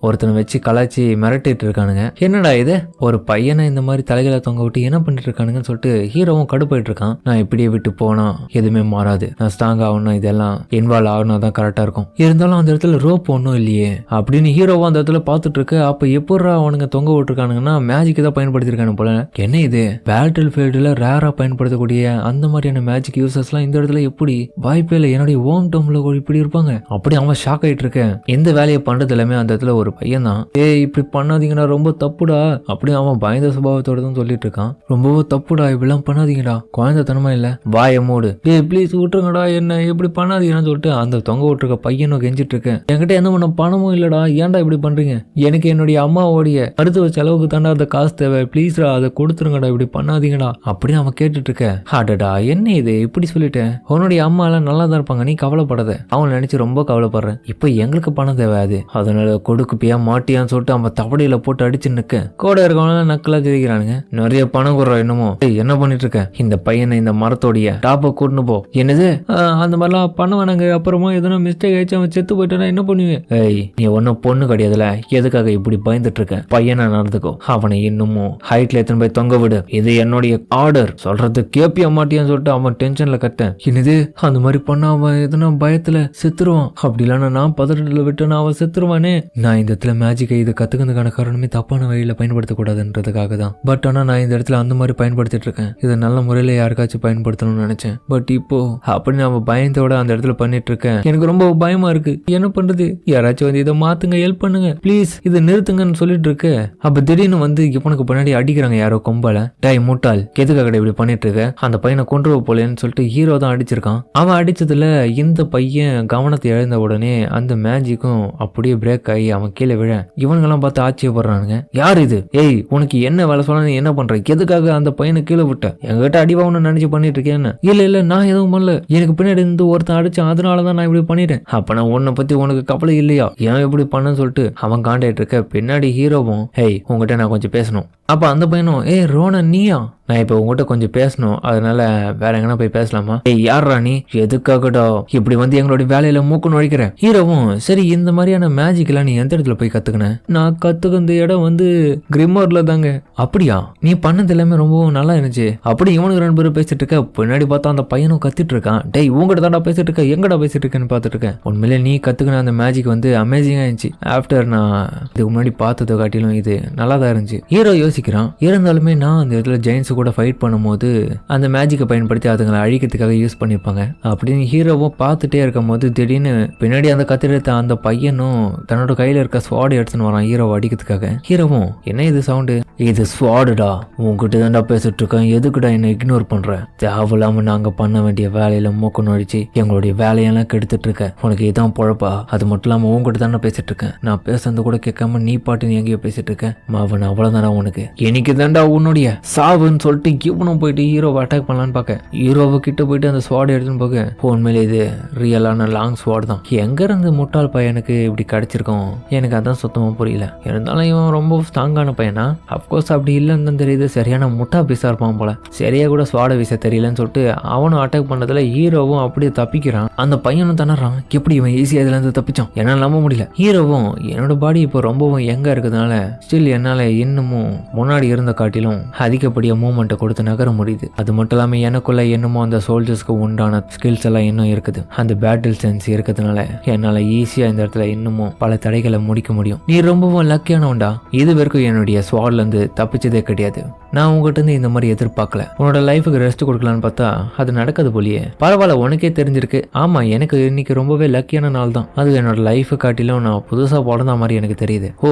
ஒருத்தனை வச்சு கலாச்சி மிரட்டிட்டு இருக்கானுங்க. என்னடா இது ஒரு பையனை இந்த மாதிரி தலைகளை தொங்க விட்டு என்ன பண்ணிட்டு இருக்கானுங்கன்னு சொல்லிட்டு ஹீரோவும் கடுப்பாயிட்டு இருக்கான். நான் இப்படியே விட்டு போனா எதுவுமே மாறாது, நான் ஸ்ட்ராங் ஆகணும், இதெல்லாம் இன்வால்வ் ஆகணும் தான் கரெக்டா இருக்கும். இருந்தாலும் அந்த இடத்துல ரோப் ஒன்றும் இல்லையே அப்படின்னு ஹீரோவும் அந்த இடத்துல பார்த்துட்டு இருக்கு. அப்ப எப்படா அவனுங்க தொங்க விட்டுருக்கானுங்கன்னா மேஜிக் தான் பயன்படுத்திருக்கானு போல. என்ன இது பேட்டில் ஃபீல்டுல ரேரா பயன்படுத்தக்கூடிய அந்த மாதிரியான மேஜிக் யூசர்ஸ் எல்லாம் இந்த இடத்துல எப்படி? வாய்ப்பே இல்லை, என்னுடைய ஹோம் டவுன்ல இப்படி இருப்பாங்க. அப்படி அவன் ஷாக் ஆயிட்டு இருக்கேன். எந்த வேலையை பண்றது எல்லாமே அந்த இடத்துல ஒரு பையன் தான். இப்படி பண்ணாதீங்கடா ரொம்ப தப்புடா அப்படி அவன் பயந்த சுபாவத்தோட தான் சொல்லிட்டு இருக்கான். ரொம்பவும் தப்புடா இப்படிலாம் பண்ணாதீங்கடா, குழந்தைத்தனமா இல்ல, வாய மூடு, ப்ளீஸ் விட்டுருங்கடா, என்ன இப்படி பண்ணாதீங்கன்னு சொல்லிட்டு அந்த தொங்க விட்டுருக்க பையனும் கெஞ்சிட்டு இருக்கேன். என்கிட்ட எந்த பண்ண பணமும் இல்லடா, ஏன்டா இப்படி பண்றீங்க? எனக்கு என்னுடைய அம்மாவோடைய மருத்துவ செலவுக்கு தாண்டா அந்த காசு தேவை, ப்ளீஸ்டா அதை கொடுத்துருங்கடா, இப்படி பண்ணாதீங்கடா அப்படின்னு அவன் கேட்டுட்டு இருக்க. அடடா என்ன இது இப்படி சொல்லிட்டேன், உன்னுடைய அம்மா எல்லாம் நல்லா தான் இருப்பாங்க, நீ கவலைப்படாத. அவன் நினைச்சு ரொம்ப கவலைப்படுறேன். இப்போ எங்களுக்கு பணம் தேவை, அதனால கொடுக்குப்பியா மாட்டியான்னு சொல்லிட்டு அவன் தவடையில போட்டு அடிச்சு நிக்க. கூட இருக்கவங்க நக்கலா தெரிவிக்கிறானுங்க. நிறைய பணம் கொடுறா என்னமோ. என்ன பண்ணிட்டு இருக்க? இந்த பையனை இந்த மரத்தோடைய டாப்பை கூட்டுன்னு போ. என்னது அந்த மாதிரிலாம் பண்ண வேணாங்க, அப்புறமா எதனா மிஸ்டேக் ஆயிடுச்சு அவன் செத்து போயிட்டானா என்ன பண்ணுவேன்? நீ ஒன்னும் பொண்ணு கிடையாதுல, எதுக்காக இப்படி பயந்துட்டு இருக்க? பையனை நடந்துக்கோ, அவனை இன்னமும் ஹைட்ல எத்தனை போய் தொங்க விடு, இது என்னுடைய ஆர்டர், சொல்றது கேப்பியா மாட்டியான்னு சொல்லிட்டு அவன் டென்ஷன்ல கட்ட. என்னது அந்த மாதிரி பண்ண அவன் எதுனா பயத்துல செத்துருவான், அப்படி இல்லைன்னா நான் பதட்டத்துல விட்டேன்னா அவன் செத்துருவானே. நான் இந்த இடத்துல மேஜிக்கை இதை கத்துக்கிறதுக்கான காரணமே தப்பான வழியில பயன்படுத்தக்கூடாதுன்றதுக்காக தான். பட் ஆனா நான் இந்த இடத்துல அந்த மாதிரி பயன்படுத்திட்டு இருக்கேன். இதை நல்ல முறையில யாருக்காச்சும் பயன்படுத்தணும்னு நினைச்சேன். பட் இப்போ அப்படி நான் பயந்தோட அந்த இடத்துல பண்ணிட்டு இருக்கேன். எனக்கு ரொம்ப பயமா இருக்கு. என்ன பண்றது? யாராச்சும் வந்து இதை மாத்துங்க, ஹெல்ப் பண்ணுங்க ப்ளீஸ், இதை நிறுத்துங்கன்னு சொல்லிட்டு இருக்கு. அப்ப திடீர்னு வந்து இவனுக்கு பின்னாடி அடிக்கிறாங்க யாரோ கொம்பால. டேய் முட்டாள், எதுக்காக இப்படி பண்ணிட்டு இருக்க? அந்த பையனை கொண்டு போலேன்னு சொல்லிட்டு ஹீரோ தான் அடிச்சிருக்கான். அவன் அடிச்சதுல இந்த பையன் கவனத்தை இழந்த உடனே அந்த மேஜிக்கும் அப்படியே பிரேக் ஆகி அவன் கீழே விழ இவனுங்கெல்லாம் பார்த்து ஆச்சரியப்படுறானுங்க. யார் இது? ஏய் உனக்கு என்ன வேலை சொல்ல, நீ என்ன பண்ற? எதுக்காக அந்த பையனை கீழே விட்ட? என்கிட்ட அடிவாகணும்னு நினைச்சு பண்ணிட்டு இருக்கேன். இல்ல நான் எதுவும் பண்ணல, எனக்கு பின்னாடி இருந்து ஒருத்தன் அடிச்சான், அதனாலதான் நான் இப்படி பண்ணிட்டேன். அப்ப நான் உன்னை பத்தி உனக்கு கவலை இல்லையா? ஏன் இப்படி பண்ணன்னு சொல்லிட்டு அவன் காண்டாயிட்டு இருக்க. பின்னாடி ஹீரோவும் ஹேய் உங்ககிட்ட நான் கொஞ்சம் பேசணும். அப்ப அந்த பையனும் ஏய் ரோனன் நீயா? நான் இப்போ உங்ககிட்ட கொஞ்சம் பேசணும், அதனால வேற எங்கன்னா போய் பேசலாமா? ஏய் யாரா நீ? எதுக்காகடா இப்படி வந்து எங்களுடைய வேலையில மூக்கு நுழைக்கிற? ஹீரோவும் சரி இந்த மாதிரியான மேஜிக் எல்லாம் நீ எந்த இடத்துல போய் கத்துக்கின? நான் கத்துக்கிற இடம் வந்து கிரிமோர்ல தாங்க. அப்படியா? நீ பண்ணது எல்லாமே ரொம்பவும் நல்லா இருந்துச்சு. அப்படி இவனுக்கு 2 பேரும் பேசிட்டு இருக்க. பின்னாடி பார்த்தா அந்த பையனும் கத்திட்டு இருக்கான். டேய் உங்ககிட்ட தான்டா பேசிட்டு இருக்க, எங்கடா பேசிட்டு இருக்கேன்னு பார்த்துட்டு இருக்கேன். உண்மையிலே நீ கத்துக்கின அந்த மேஜிக் வந்து அமேசிங்கா இருந்துச்சு. ஆஃப்டர் நான் இதுக்கு முன்னாடி பார்த்ததை காட்டிலும் இது நல்லா தான் இருந்துச்சு. ஹீரோ யோசிக்கிறான். இருந்தாலுமே நான் அந்த இடத்துல ஜெயின்ஸ் கூட ஃபைட் பண்ணும்போது அந்த மேஜிக்கை பயன்படுத்தி அதுங்களை அழிக்கிறதுக்காக யூஸ் பண்ணிருப்பாங்க அப்படின்னு ஹீரோவும் பார்த்துட்டே இருக்கும் போது திடீர்னு பின்னாடி அந்த கத்திரத்தை அந்த பையனும் தன்னோட கையில இருக்க ஸ்வாட் எடுத்துன்னு வரான் ஹீரோவை அடிக்கிறதுக்காக. ஹீரோவும் என்ன இது சவுண்டு? இது ஸ்வாடுடா, உங்ககிட்ட தான்டா பேசிட்டு இருக்கேன், எதுக்குடா என்ன இக்னோர் பண்ற? தேவையில்லாம நாங்க பண்ண வேண்டிய வேலையில மூக்க நுழைச்சு எங்களுடைய வேலையெல்லாம் கெடுத்துட்டு இருக்க. உனக்கு இதான் பொழப்பா? அது மட்டும் இல்லாம உங்ககிட்ட தானே பேசிட்டு இருக்கேன், நான் பேசுறது கூட கேட்காம நீ பாட்டு நீ எங்கேயோ பேசிட்டு இருக்க. அவன் அவ்வளவுதானா உனக்கு? எனக்கு தான்டா உன்னுடைய சாவுன்னு சொல்லிட்டு இவனும் போயிட்டு ஹீரோவை அட்டாக் பண்ணலான்னு பார்க்க ஹீரோவை கிட்ட போயிட்டு அந்த ஸ்வாட் எடுத்துன்னு போக உண்மையிலே இது ரியலான லாங் ஸ்வாட் தான். எங்க இருந்து முட்டாள் பையனுக்கு இப்படி கிடைச்சிருக்கோம் எனக்கு அதான் சுத்தமா புரியல. இருந்தாலும் இவன் ரொம்ப ஸ்ட்ராங்கான பையனா? அப்கோர்ஸ் அப்படி இல்லைன்னு தான் தெரியுது. சரியான முட்டா பீஸா இருப்பான் போல. சரியா கூட ஸ்வாட வீச தெரியலன்னு சொல்லிட்டு அவனும் அட்டாக் பண்ணதுல ஹீரோவும் அப்படியே தப்பிக்கிறான். அந்த பையனும் திணறான். எப்படி இவன் ஈஸியா இதுல இருந்து தப்பிச்சான்? என்னால நம்ப முடியல. ஹீரோவும் என்னோட பாடி இப்போ ரொம்பவும் எங்க இருக்கிறதுனால ஸ்டில் என்னால இன்னமும் முன்னாடி இருந்த காட்டிலும் அதிகப்படியா மூவ்மெண்ட் கொடுத்து நகர முடியுது. அது மட்டும் இல்லாம எனக்குள்ள என்னமோ அந்த சோல்ஜர்ஸ்க்கு உண்டான ஸ்கில்ஸ் எல்லாம் இன்னும் இருக்குது. அந்த பேட்டில் சென்ஸ் இருக்கிறதுனால என்னால ஈஸியா இந்த இடத்துல இன்னமும் பல தடைகளை முடிக்க முடியும். நீ ரொம்பவும் லக்கியானவன்டா. இது வரைக்கும் என்னுடைய ஸ்வாட்ல இருந்து தப்பிச்சதே கிடையாது. நான் உங்ககிட்ட இருந்து இந்த மாதிரி எதிர்பார்க்கல. உன்னோட லைஃபுக்கு ரெஸ்ட் கொடுக்கலான்னு பார்த்தா அது நடக்காது போலியே. பரவாயில்ல, உனக்கே தெரிஞ்சிருக்கு. ஆமா, எனக்கு இன்னைக்கு ரொம்பவே லக்கியான நாள் தான். அது என்னோட லைஃபை காட்டிலும் நான் புதுசா பிறந்த மாதிரி எனக்கு தெரியுது. ஓ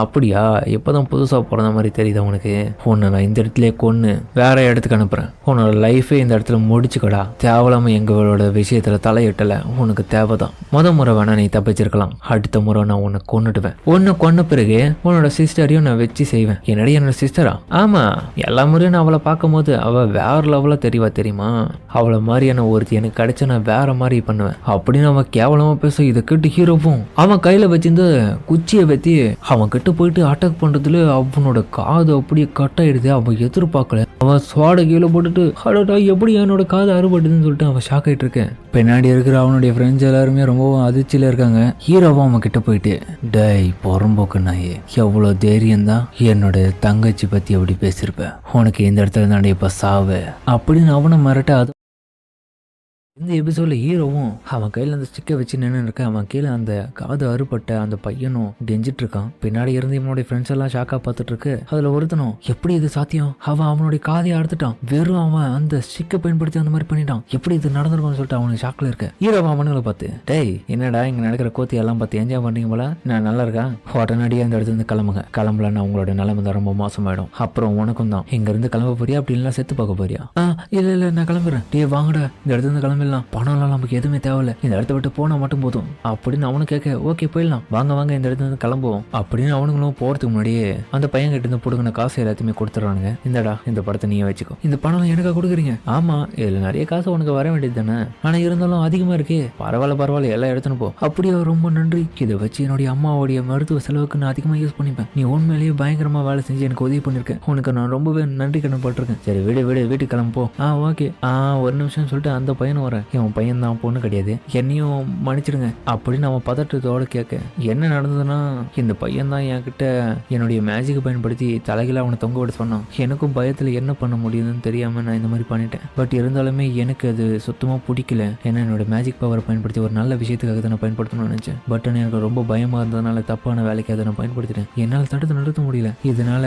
அப்படியா? இப்பதான் புதுசா பிறந்த மாதிரி தெரியுதா உனக்கு? உன்னை நான் இந்த இடத்துல கொன்னு வேற இடத்துக்கு அனுப்புறேன். உன்னோட லைஃபே இந்த இடத்துல முடிச்சுக்கடா. தேவலாம எங்களோட விஷயத்துல தலையிட்டல. உனக்கு தேவைதான். முறை வேணா நீ தப்பிச்சிருக்கலாம், அடுத்த முறை நான் உன்னை கொன்னுடுவேன். உன்னை கொன்ன பிறகு உன்னோட சிஸ்டரையும் நான் வச்சு செய்வேன். என்னடி என்னோட சிஸ்டரா? ஆமா, எல்லா முறையும் நான் அவளை பார்க்கும் போது அவ வேற லெவலா தெரியவா தெரியுமா? அவளை மாதிரியான ஒருத்தி எனக்கு கிடைச்சா நான் வேற மாதிரி பண்ணுவேன் அப்படின்னு அவன் கேவலமா பேச இதை கேட்டு ஹீரோவும் அவன் கையில வச்சிருந்த குச்சியை வச்சு அவன் கிட்ட போயிட்டு அட்டாக் பண்றதுல அவனோட காது அப்படியே கட் ஆயிடுது. அவன் எதிர்பார்க்கல. அவன் ஸ்வாட கீழே போட்டுட்டு அடடா எப்படி என்னோட காது அறுபடுதுன்னு சொல்லிட்டு அவன் ஷாக் ஆயிட்டு இருக்கேன். பின்னாடி இருக்கிற அவனுடைய ஃப்ரெண்ட்ஸ் எல்லாருமே ரொம்பவும் அதிர்ச்சியில இருக்காங்க. ஹீரோவும் அவன் கிட்ட போயிட்டு டேய் பொறம்போக்கு நாயே, எவ்வளவு தைரியம் தான் என்னோட தங்கச்சி பத்தி எப்படி பேசியிருப்ப? உனக்கு இந்த இடத்துல தாண்டி இப்ப சாவு அப்படின்னு அவனை மிரட்ட. இந்த எபிசோட்ல ஹீரோவும் அவன் கையில அந்த ஸ்டிக்கை வச்சு நின்று இருக்க. அவன் கீழே அந்த காது அறுபட்ட அந்த பையனும் கெஞ்சிட்டு இருக்கான். பின்னாடி இருந்து இவனுடைய ஃப்ரெண்ட்ஸ் எல்லாம் ஷாக்கா பார்த்துட்டு இருக்கு. அதுல ஒருத்தனும் எப்படி இது சாத்தியம்? அவனுடைய காதையை அறுத்துட்டான். வெறும் அவன் அந்த ஸ்டிக்கை பயன்படுத்தி அந்த மாதிரி பண்ணிட்டான். எப்படி இது நடந்திருக்கும்னு சொல்லிட்டு அவனுக்கு ஷாக்ல இருக்க. ஹீரோ அவனுங்களை பார்த்து டேய் என்னடா இங்க நடக்கிற கோத்தி எல்லாம் பார்த்து என்ஜாய் பண்றீங்க போல, நான் நல்லா இருக்கேன். உடனடியே அந்த இடத்துல இருந்து கிளம்புங்க. கிளம்பலன்னா உங்களோட நிலைமை தான் ரொம்ப மோசமாயிடும். அப்புறம் உனக்கும் தான். இங்க இருந்து கிளம்ப போறியா அப்படி இல்லைன்னா செத்து பார்க்க போறியா? இல்ல நான் கிளம்புறேன். டே வாங்கடா இந்த இடத்துல இருந்து கிளம்பி பணம்லாம் நமக்கு எதுவுமே தேவையில்ல, இந்த இடத்த விட்டு போனா மட்டும் போதும் அப்படின்னு அவனு கேட்க ஓகே போயிடலாம் வாங்க இந்த இடத்துல இருந்து கிளம்புவோம் அப்படின்னு அவனுங்களும் போறதுக்கு முன்னாடியே அந்த பையன் கிட்ட இருந்து போடுங்கிற காசு எல்லாத்தையுமே கொடுத்துறானுங்க. இந்தடா இந்த படத்தை நீயே வச்சுக்கோ. இந்த பணம் எனக்கா கொடுக்குறீங்க? ஆமா, இதுல நிறைய காசு உனக்கு வர வேண்டியது தானே, ஆனா இருந்தாலும் அதிகமா இருக்கே. பரவாயில்ல எல்லாம் எடுத்துன்னு போ. அப்படியே ரொம்ப நன்றி. இதை வச்சு என்னுடைய அம்மாவுடைய மருத்துவ செலவுக்கு நான் அதிகமா யூஸ் பண்ணிப்பேன். நீ உண்மையிலேயே பயங்கரமா வேலை செஞ்சு எனக்கு உதவி பண்ணிருக்கேன். உனக்கு நான் ரொம்பவே நன்றி கடன் பட்டிருக்கேன். சரி வீட்டுக்கு கிளம்பு போ. ஓகே ஒரு நிமிஷம் சொல்லிட்டு அந்த பையனும் வர. சொல்றேன், என் பையன் தான், பொண்ணு கிடையாது, என்னையும் மன்னிச்சிடுங்க அப்படின்னு அவன் பதற்றத்தோட கேட்க, என்ன நடந்ததுன்னா இந்த பையன் தான் என்கிட்ட என்னுடைய மேஜிக் பயன்படுத்தி தலைகளை அவனை தொங்க விட சொன்னான். எனக்கும் பயத்துல என்ன பண்ண முடியுதுன்னு தெரியாம நான் இந்த மாதிரி பண்ணிட்டேன். பட் இருந்தாலுமே எனக்கு அது சுத்தமா பிடிக்கல. ஏன்னா என்னோட மேஜிக் பவரை பயன்படுத்தி ஒரு நல்ல விஷயத்துக்காக தான் நான் பயன்படுத்தணும்னு நினைச்சேன். பட் எனக்கு ரொம்ப பயமா இருந்ததுனால தப்பான வேலைக்கு அதை நான் பயன்படுத்திட்டேன். என்னால் தடுத்து நிறுத்த முடியல. இதனால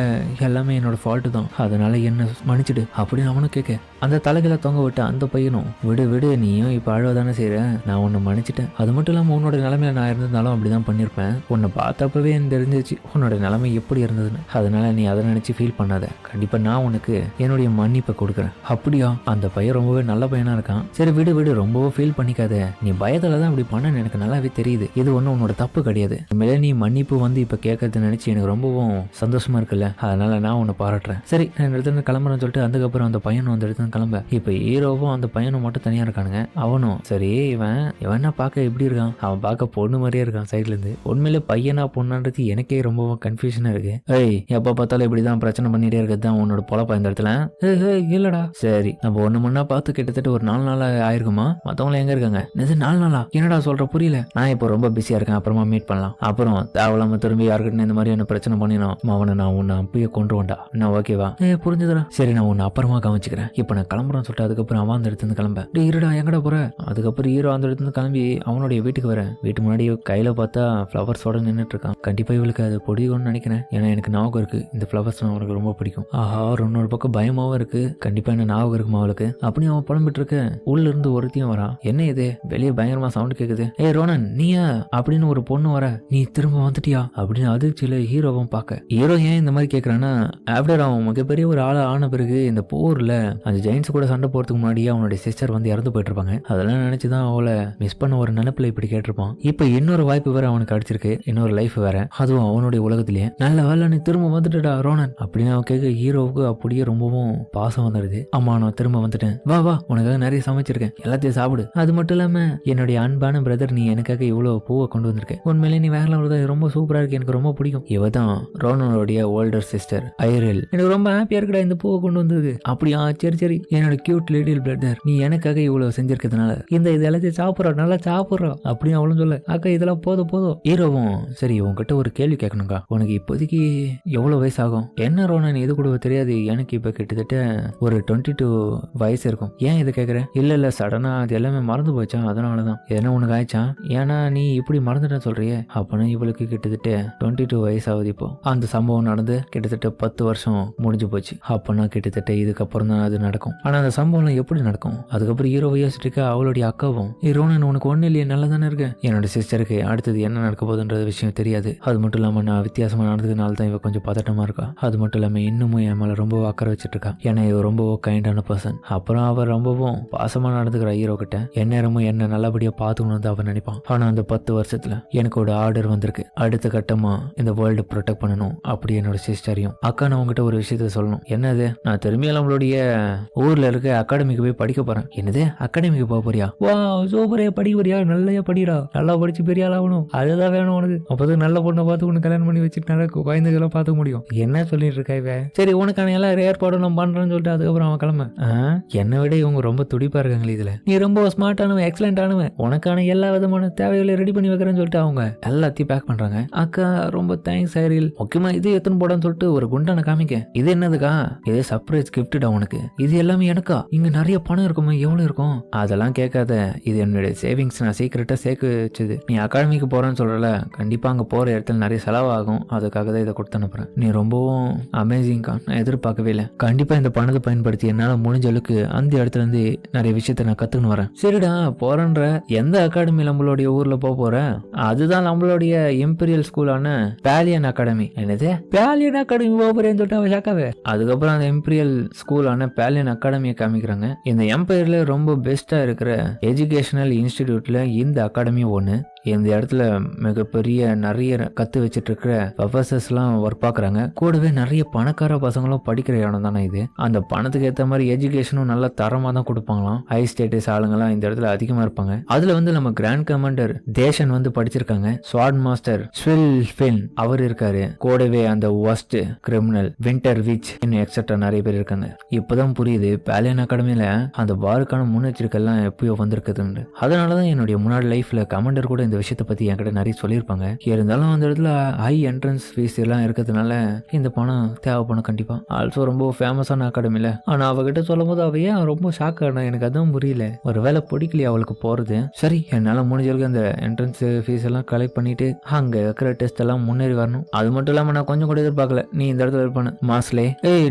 எல்லாமே என்னோட ஃபால்ட்டு தான். அதனால என்ன மன்னிச்சிடு அப்படின்னு அவனும் கேட்க, அந்த தலைகளை தொங்க விட்ட அந்த பையனும், விடு விடு, நீயும் இப்ப அழுவதானே செய்யற, நான் உன்னை மன்னிச்சிட்டேன். அது மட்டும் இல்லாம உன்னோட நிலைமையில நான் இருந்திருந்தாலும் அப்படிதான் பண்ணிருப்பேன். உன்னை பார்த்தப்பவே எனக்கு தெரிஞ்சிச்சு உன்னோட நிலைமை எப்படி இருந்ததுன்னு. அதனால நீ அதை நினைச்சு ஃபீல் பண்ணாத. கண்டிப்பா நான் உனக்கு என்னுடைய மன்னிப்பை கொடுக்குறேன். அப்படியா? அந்த பையன் ரொம்பவே நல்ல பையனா இருக்கான். சரி விடு விடு, ரொம்பவும் ஃபீல் பண்ணிக்காத. நீ பயத்துல தான் அப்படி பண்ண எனக்கு நல்லாவே தெரியுது. இது ஒன்றும் உன்னோட தப்பு கிடையாது. மேலே நீ மன்னிப்பு வந்து இப்ப கேட்கறத நினைச்சு எனக்கு ரொம்பவும் சந்தோஷமா இருக்குல்ல. அதனால நான் உன்னை பாராட்டுறேன். சரி நான் இடத்துல கிளம்புறேன்னு சொல்லிட்டு அதுக்கப்புறம் அந்த பையனும் அந்த இடத்துல கிளம்ப. இப்ப ஹீரோவும் அந்த பையனும் மட்டும் தனியா இருக்கானுங்க. அவனும் சரி இவன் பார்க்க எப்படி இருக்கான், அவன் பார்க்க பொண்ணு மாதிரியே இருக்கான் சைட்ல இருந்து. உண்மையிலே பையனா பொண்ணான்றது எனக்கே ரொம்ப கன்ஃபியூஷனா இருக்கு. ஏய் எப்ப பார்த்தாலும் இப்படிதான் பிரச்சனை பண்ணிட்டே இருக்கிறது தான் உன்னோட பொழப்பா இந்த இடத்துல? இல்லடா. சரி நம்ம ஒண்ணு மண்ணா பார்த்து கிட்டத்தட்ட ஒரு 4 நாள் ஆயிருக்குமா? மத்தவங்க எங்க இருக்காங்க? 4 நாளா? என்னடா சொல்ற, புரியல. நான் இப்போ ரொம்ப பிஸியா இருக்கேன், அப்புறமா மீட் பண்ணலாம். அப்புறம் தேவலாம திரும்பி யாருக்கிட்ட இந்த மாதிரி என்ன பிரச்சனை பண்ணினோம் அவனை நான் உன்னை அப்பயே கொண்டு வந்தா நான் ஓகேவா? புரிஞ்சுதுடா. சரி நான் உன்னை அப்புறமா கவனிச்சுக்கிறேன். இப்ப நான் கிளம்புறேன்னு சொல்லிட்டு அதுக்கப்புறம் அவன் அந்த இடத்துல இருந்து கிளம்ப. இருடா எங்கடா போற? அதுக்கப்புறம் ஹீரோ அந்த இடத்துல கிளம்பி அவனுடைய வீட்டுக்கு வரேன். வீட்டு முன்னாடி கையில பார்த்தா ஃபிளவர்ஸோட நின்றுட்டு இருக்கான். கண்டிப்பா இவளுக்கு அது பிடிக்கும்னு நினைக்கிறேன். ஏன்னா எனக்கு ஞாபகம் இருக்கு இந்த ஃபிளவர்ஸ் அவனுக்கு ரொம்ப பிடிக்கும். ஆஹா, இன்னொரு பக்கம் பயமாவும் இருக்கு. கண்டிப்பா என்ன ஞாபகம் இருக்குமா அவளுக்கு? அப்படி அவன் புலம்பிட்டு இருக்க உள்ள இருந்து ஒருத்தையும் வரா. என்ன இது வெளியே பயங்கரமா சவுண்ட் கேக்குது. ஏய் ரோனன் நீயா அப்படின்னு ஒரு பொண்ணு வர. நீ திரும்ப வந்துட்டியா அப்படின்னு அதிர்ச்சியில ஹீரோவும் பார்க்க. ஹீரோ ஏன் இந்த மாதிரி கேக்குறான்னா, ஆஃப்டர் அவன் மிகப்பெரிய ஒரு ஆளா ஆன பிறகு இந்த போர்ல அந்த ஜெயின்ஸ் கூட சண்டை போறதுக்கு முன்னாடியே அவனுடைய சிஸ்டர் வந்து இறந்து போயிட்டு இருப்பாங்க. அதெல்லாம் நினைச்சுதான் அவளை மிஸ் பண்ண ஒரு நினைப்புல இப்படி கேட்டிருப்பான். இப்ப இன்னொரு வாய்ப்பு வேற அவனுக்கு கிடைச்சிருக்கு, இன்னொரு லைஃப் வேற, அதுவும் அவனுடைய உலகத்திலேயே. நல்ல வேலை நீ திரும்ப வந்துட்டடா ரோனன் அப்படின்னு அவன் கேட்க ஹீரோவுக்கு அப்படியே ரொம்பவும் பாசம் வந்துடுது. ஆமா நான் திரும்ப வந்துட்டேன், வா வா உனக்காக நிறைய சமைச்சிருக்கேன், எல்லாத்தையும் சாப்பிடு. அது மட்டும் இல்லாம என்னுடைய அன்பான பிரதர் நீ எனக்காக இவ்வளவு பூவை கொண்டு வந்திருக்க. உண்மையிலே நீ வேற லெவல்ல ரொம்ப சூப்பரா இருக்கு, எனக்கு ரொம்ப பிடிக்கும். இவதான் ரோனனுடைய ஓல்டர் சிஸ்டர் ஐரில். எனக்கு ரொம்ப ஹாப்பியா இருக்குடா இந்த பூவை கொண்டு வந்தது. அப்படியா, சரி சரி என்னோட கியூட் லிட்டில் பிரதர் நீ எனக்காக இவ்வளவு செஞ்சிருக்கிறதுனால இந்த இது எல்லாத்தையும் சாப்பிட்றோம், நல்லா சாப்பிட்றோம் அப்படின்னு அவளும் சொல்ல. அக்கா இதெல்லாம் போதும் போதும். ஹீரோவும் சரி உங்ககிட்ட ஒரு கேள்வி கேட்கணும்க்கா, உனக்கு இப்போதைக்கு எவ்வளவு வயசு ஆகும்? என்ன ரோனன் இது கூட தெரியாது, எனக்கு இப்ப கிட்டத்தட்ட ஒரு 22 வயசு இருக்கும். ஏன் இதை கேட்குறேன்? இல்ல சடனா அது எல்லாமே மறந்து போச்சா, அதனாலதான். என்ன உனக்கு ஆயிடுச்சா? ஏன்னா நீ இப்படி மறந்துட்டேன்னு சொல்றியே. அப்பனா இவளுக்கு கிட்டத்தட்ட 22 வயசு ஆகுது. இப்போ அந்த சம்பவம் நடந்து கிட்டத்தட்ட 10 வருஷம் முடிஞ்சு போச்சு. அப்பனா கிட்டத்தட்ட இதுக்கப்புறம் தான் அது நடக்கும். ஆனா அந்த சம்பவம் எப்படி நடக்கும்? அதுக்கப்புறம் ஹீரோ யோசிச்சுட்டு இருக்க அவளுடைய அக்காவும், ரோனன் உனக்கு ஒண்ணு இல்லையே, நல்லா தானே இருக்கு. என்னோட சிஸ்டருக்கு அடுத்தது என்ன நடக்க போகுதுன்ற விஷயம் தெரியாது. அது மட்டும் இல்லாம நான் வித்தியாசமா நடந்ததுனால தான் இவ கொஞ்சம் பதட்டமா இருக்கா. அது மட்டும் இல்லாம இன்னமும் என் மேல ரொம்ப அக்கறை வச்சுட்டு இருக்கா. ஏன்னா இவ ரொம்ப கைண்டான பர்சன். அப்புறம் அவ ரொம்பவும் பாசமா நடந்துக்கிற ஹீரோ கிட்ட எந்நேரமும் என்ன நல்லபடியா பாத்துக்கணும் வந்து அவன் நினைப்பான். ஆனா அந்த 10 வருஷத்துல எனக்கு ஒரு ஆர்டர் வந்திருக்கு, அடுத்த கட்டமா இந்த வேர்ல்டு ப்ரொடெக்ட் பண்ணணும் அப்படி என்னோட சிஸ்டரையும். அக்கா நான் உங்ககிட்ட ஒரு விஷயத்த சொல்லணும். என்னது? நான் திரும்பியும் நம்மளுடைய ஊர்ல இருக்க அகாடமிக்கு போய் படிக்க போறேன். என்னது அகாடமிக்கு போக போறியா? வா சூப்பரே, படிக்க போறியா? நல்லையா படிடா, நல்லா படிச்சு பெரிய ஆள் ஆகணும், அதுதான் வேணும் உனக்கு. அப்பதான் நல்ல பொண்ணை பார்த்து உனக்கு கல்யாணம் பண்ணி வச்சுட்டு நல்லா குழந்தைகளாம் பார்த்துக்க முடியும். என்ன சொல்லிட்டு இருக்கா இவ? சரி உனக்கான எல்லா ஏற்பாடும் நான் பண்றேன்னு சொல்லிட்டு அதுக்கப்புறம் அவன் கிளம்ப. என்னை விட இவங்க ரொம்ப துடிப்பா இருக்காங்களே இதுல. நீ ரொம்ப ஸ்மார்ட்டானவன், எக்ஸலண்ட் ஆனவன், உனக்கான எல்லா விதமான தேவைகளை ரெடி பண்ணி வைக்கிறேன்னு சொல்லிட்டு அவங்க எல்லாத்தையும் பேக் பண்றாங்க. அக்கா ரொம்ப தேங்க்ஸ் ஐரில். முக்கியமா இது எத்தனை போடான்னு சொல்லிட்டு ஒரு குண்டான காமிக்க. இது என்னதுக்கா? இது சர்ப்ரைஸ் கிஃப்டா உனக்கு. இது எல்லாமே எனக்கா? இங்க நிறைய பணம் இருக்குமா? எவ்வளவு இருக்கும்? அதெல்லாம் கேட்காத, இது என்னுடைய சேவிங்ஸ், நான் சீக்கிரட்டா சேர்க்க வச்சது. நீ அகாடமிக்கு போறேன்னு சொல்றல, கண்டிப்பா அங்க போற இடத்துல நிறைய செலவாகும், அதுக்காக தான் இதை கொடுத்து அனுப்புறேன். நீ ரொம்பவும் அமேசிங்கா, நான் எதிர்பார்க்கவே இல்லை. கண்டிப்பா இந்த பணத்தை பயன்படுத்தி என்னால முடிஞ்ச அளவுக்கு அந்த இடத்துல இருந்து நிறைய விஷயத்த நான் கத்துக்கணும் வரேன். சரிடா போறேன்ற. எந்த அகாடமி நம்மளுடைய ஊர்ல போற? அதுதான் நம்மளுடைய இம்பீரியல் ஸ்கூலான பேலியன் அகாடமி. என்னது பேலியன் அகாடமி போறேன்னு சொல்லிட்டு அவ ஷாக்காவே. அதுக்கப்புறம் அந்த இம்பீரியல் ஸ்கூலான பேலியன் அகாடமியை காமிக்கிறாங்க. இந்த எம்பையர்ல ரொம்ப பெஸ்டா இருக்கிற எஜுகேஷனல் இன்ஸ்டிடியூட்ல இந்த அகாடமி ஒண்ணு. இந்த இடத்துல மிகப்பெரிய நிறைய கத்து வச்சிட்டு இருக்கிற ப்ரொஃபசர்ஸ் எல்லாம் ஒர்க் பாக்குறாங்க. கூடவே நிறைய பணக்கார பசங்களும் படிக்கிற இடம் தானே இது. அந்த பணத்துக்கு ஏற்ற மாதிரி எஜுகேஷனும் நல்ல தரமா தான் கொடுப்பாங்களாம். ஹை ஸ்டேட்டஸ் ஆளுங்கெல்லாம் இந்த இடத்துல அதிகமா இருப்பாங்க. அதுல வந்து நம்ம கிராண்ட் கமாண்டர் தேஷன் வந்து படிச்சிருக்காங்க. ஸ்வாட் மாஸ்டர் ஸ்வில்ஃபின் அவர் இருக்காரு. கூடவே அந்த ஒஸ்ட் கிரிமினல் வின்டர் விச் இன்னும் எக்ஸெட்ரா நிறைய பேர் இருக்காங்க. இப்பதான் புரியுது பேலியன் அகாடமியில அந்த வாருக்கான முன்னெச்சரிக்கை எல்லாம் எப்பயோ வந்திருக்குதுன்னு. அதனாலதான் என்னுடைய முன்னாடி லைஃப்ல கமாண்டர் கூட இந்த விஷயத்தை பத்தி என்கிட்ட நிறைய சொல்லியிருப்பாங்க. இருந்தாலும் அந்த இடத்துல ஹை என்ட்ரன்ஸ் ஃபீஸ் எல்லாம் இருக்கிறதுனால இந்த பணம் தேவைப்படும் கண்டிப்பா. ஆல்சோ ரொம்ப ஃபேமஸான அகாடமில. ஆனா அவகிட்ட சொல்லும் போது அவ ஏன் ரொம்ப ஷாக் ஆனா எனக்கு அதுவும் புரியல. ஒரு வேலை பிடிக்கலையா அவளுக்கு போறது. சரி என்னால முடிஞ்சவளுக்கு அந்த என்ட்ரன்ஸ் ஃபீஸ் எல்லாம் கலெக்ட் பண்ணிட்டு அங்க இருக்கிற டெஸ்ட் எல்லாம் முன்னேறி வரணும். அது மட்டும் இல்லாம நான் கொஞ்சம் கூட எதிர்பார்க்கல நீ இந்த இடத்துல இருப்பானு. மாஸ்லே